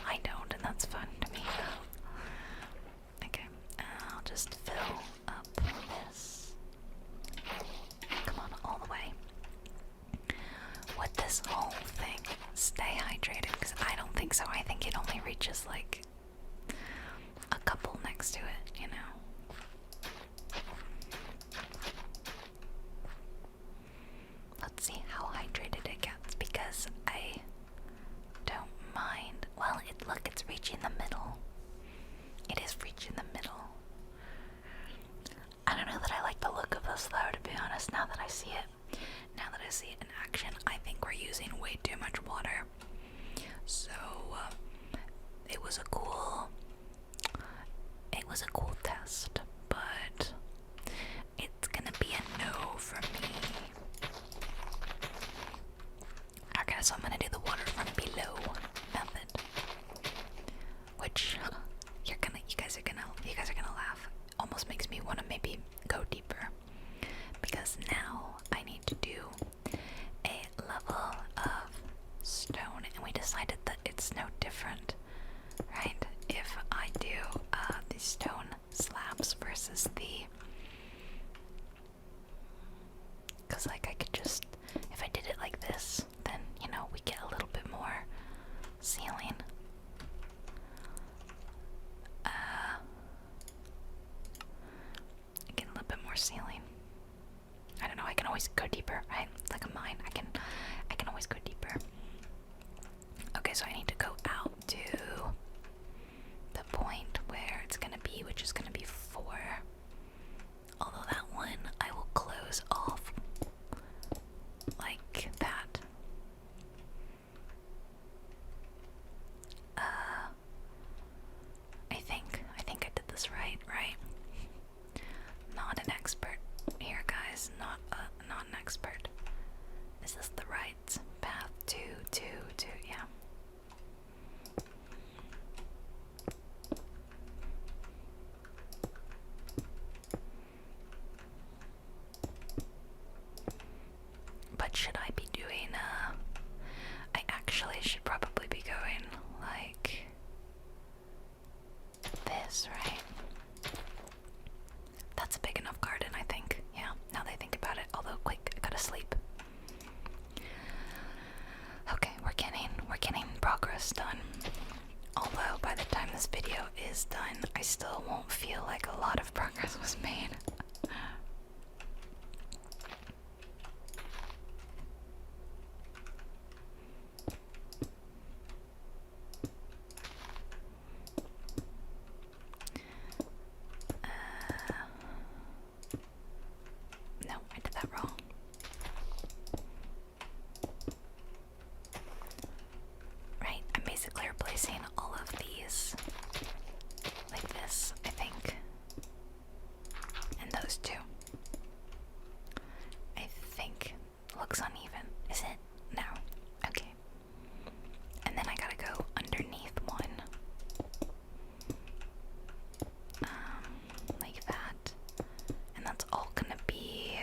I don't, and that's fun to me. Okay, I'll just fill up this. Come on, all the way. Would this whole thing stay hydrated? Because I don't think so. I think it only reaches like a couple next to it, you know? Let's see how hydrated it gets, because I don't mind. Well, look, it's reaching the middle. It is reaching the middle. I don't know that I like the look of this though, to be honest, now that I see it. Now that I see it in action, I think we're using way too much water. So, it was a cool test, but it's gonna be a no for me. Okay, so I'm gonna do the water from below method, which you guys are gonna laugh. Almost makes me want to maybe go deeper, because now I need to do a level of stone, and we decided that it's no different, right? If I do the stone slabs versus because like I could just, if I did it like this, then you know we get a little bit more ceiling. Get a little bit more ceiling. I don't know, I can always go deeper, right? Like a mine, I can always go deeper. Okay, so I need to go out to the point where it's gonna be, which is gonna be 4. Although that one I will close off like that. I think I did this right? Not an expert here, guys. Not an expert. Is this the right path to, yeah. But should I be doing, I actually should probably be going like this, right? That's a big enough garden, I think. Yeah, now that I think about it. Although, quick, I gotta sleep. Okay, we're getting progress done. Although, by the time this video is done, I still won't feel like a lot of progress was made. No, I did that wrong. Right, I'm basically replacing all of these like this, I think. And those two. I think looks uneven. Is it? No. Okay. And then I gotta go underneath one. Like that. And that's all gonna be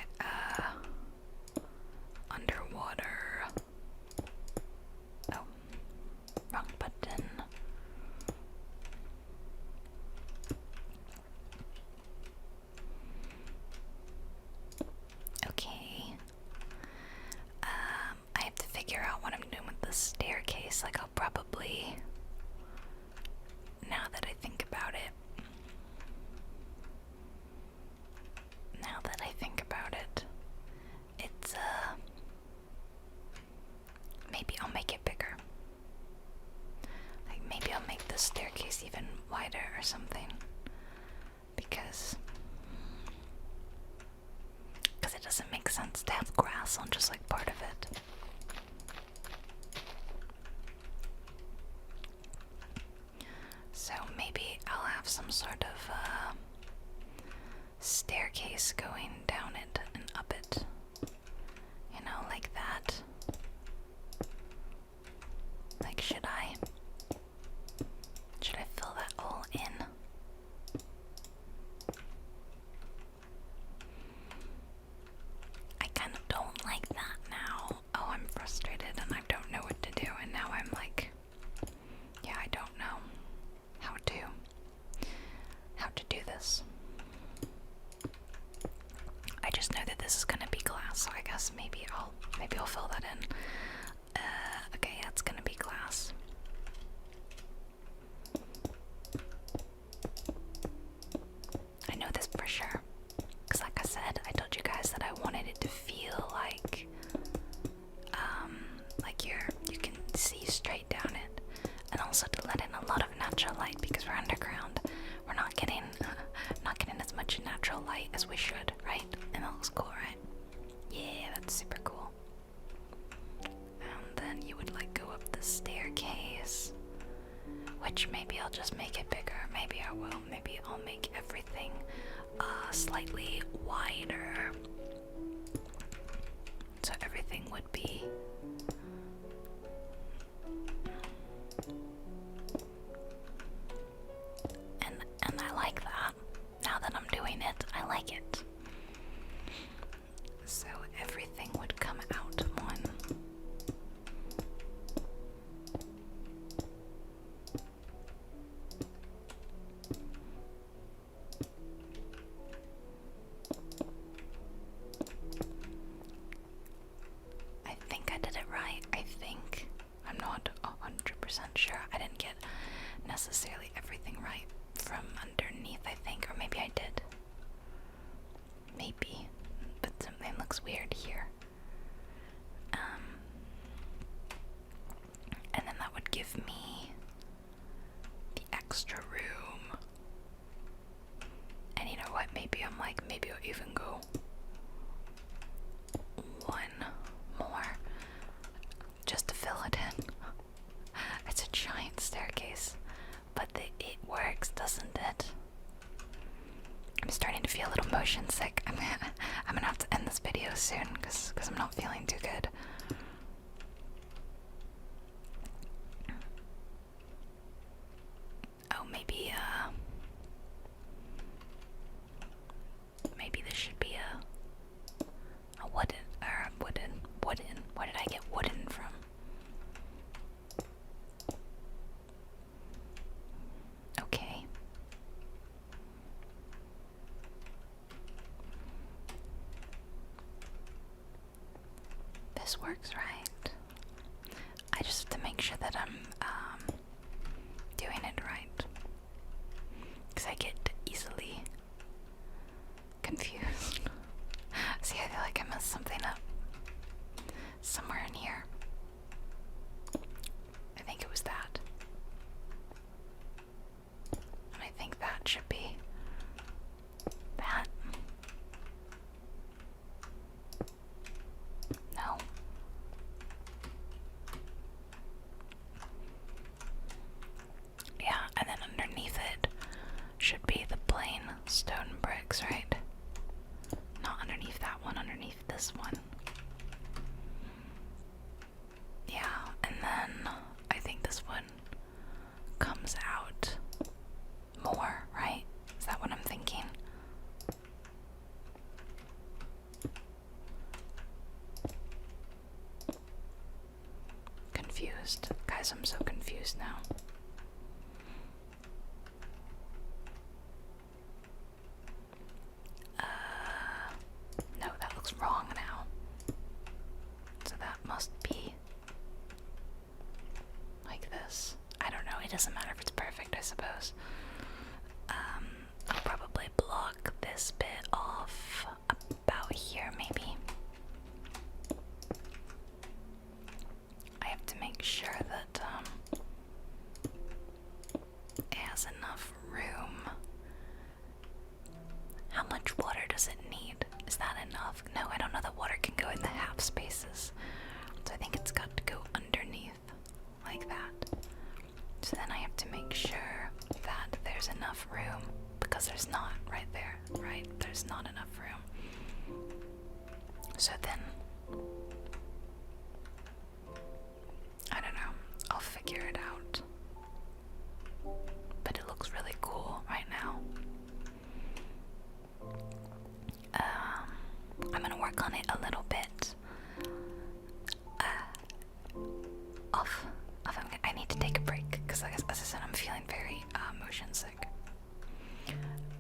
underwater. Oh, wrong button. Okay. I have to figure out what I'm doing with the staircase. Like, I'll probably, now that I think about it, it's, maybe I'll make it bigger. Like, maybe I'll make the staircase even wider or something. Because it doesn't make sense to have grass on just like part of it. So maybe I'll have some sort of staircase going down it and up it. You know, like that. Like, should I fill that all in? I kind of don't like that now. Oh, I'm frustrated and I don't know what to do, and now I'm like, yeah, I don't know how to do this. just know that this is gonna be glass, so I guess maybe I'll fill that in. Okay, yeah, it's gonna be glass. I know this for sure, because like I said, I told you guys that I wanted it to feel like you can see straight down it, and also to let in a lot of natural light because we're underground. We're not getting as much natural light as we should, right? And that looks cool, right? Yeah, that's super cool. And then you would like go up the staircase, which maybe I'll just make it bigger. Maybe I will. Maybe I'll make everything slightly wider, so everything would be and I like that. Now that I'm doing it, I like it. So everything would come out one. I think I did it right. I think. I'm not 100% sure. I didn't get necessarily everything right from underneath, I think, or maybe I did. Maybe, but something looks weird here. And then that would give me the extra room. And you know what? Maybe maybe I'll even go one more just to fill it in. It's a giant staircase, but it works, doesn't it? I'm starting to feel a little motion sick. I'm gonna have to end this video soon because I'm not feeling too good. Oh, maybe maybe this should be a wooden. Where did I get wooden from? Okay. This works, right? I just have to make sure that I'm doing it right, because I get easily confused. See, I feel like I messed something up somewhere in here. I think it was that. And I think that should be that. No. Yeah, and then underneath it should be the plain stone bricks, right? Not underneath that one, underneath this one. Yeah, and then I think this one comes out more, right? Is that what I'm thinking? Confused. Guys, I'm so confused now. No, that looks wrong now. So that must be like this. I don't know. It doesn't matter if it's perfect, I suppose. I'll probably block this bit off about here, maybe. I have to make sure that it has enough room. How much water does it need? Is that enough? No, I don't know that water can go in the half spaces. So I think it's got to go underneath, like that. So then I have to make sure that there's enough room, because there's not right there, right? There's not enough room. So then, I don't know, I'll figure it out. But it looks really cool right now. I'm gonna work on it a little bit. I need to take a break because, as I said, I'm feeling very motion sick.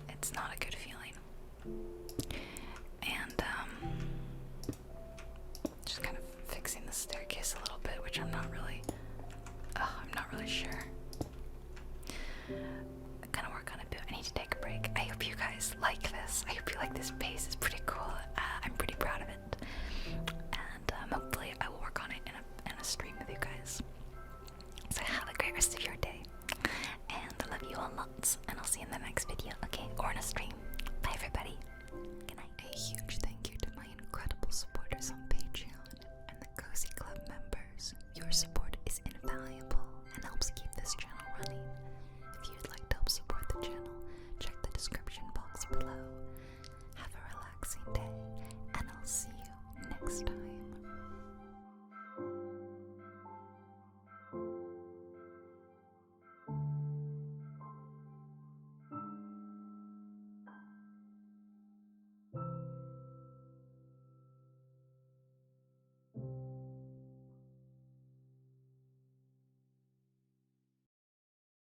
It's not a good feeling. And this base is pretty cool. I'm pretty proud of it, and hopefully I will work on it in a stream with you guys. So have a great rest of your day, and I love you all lots.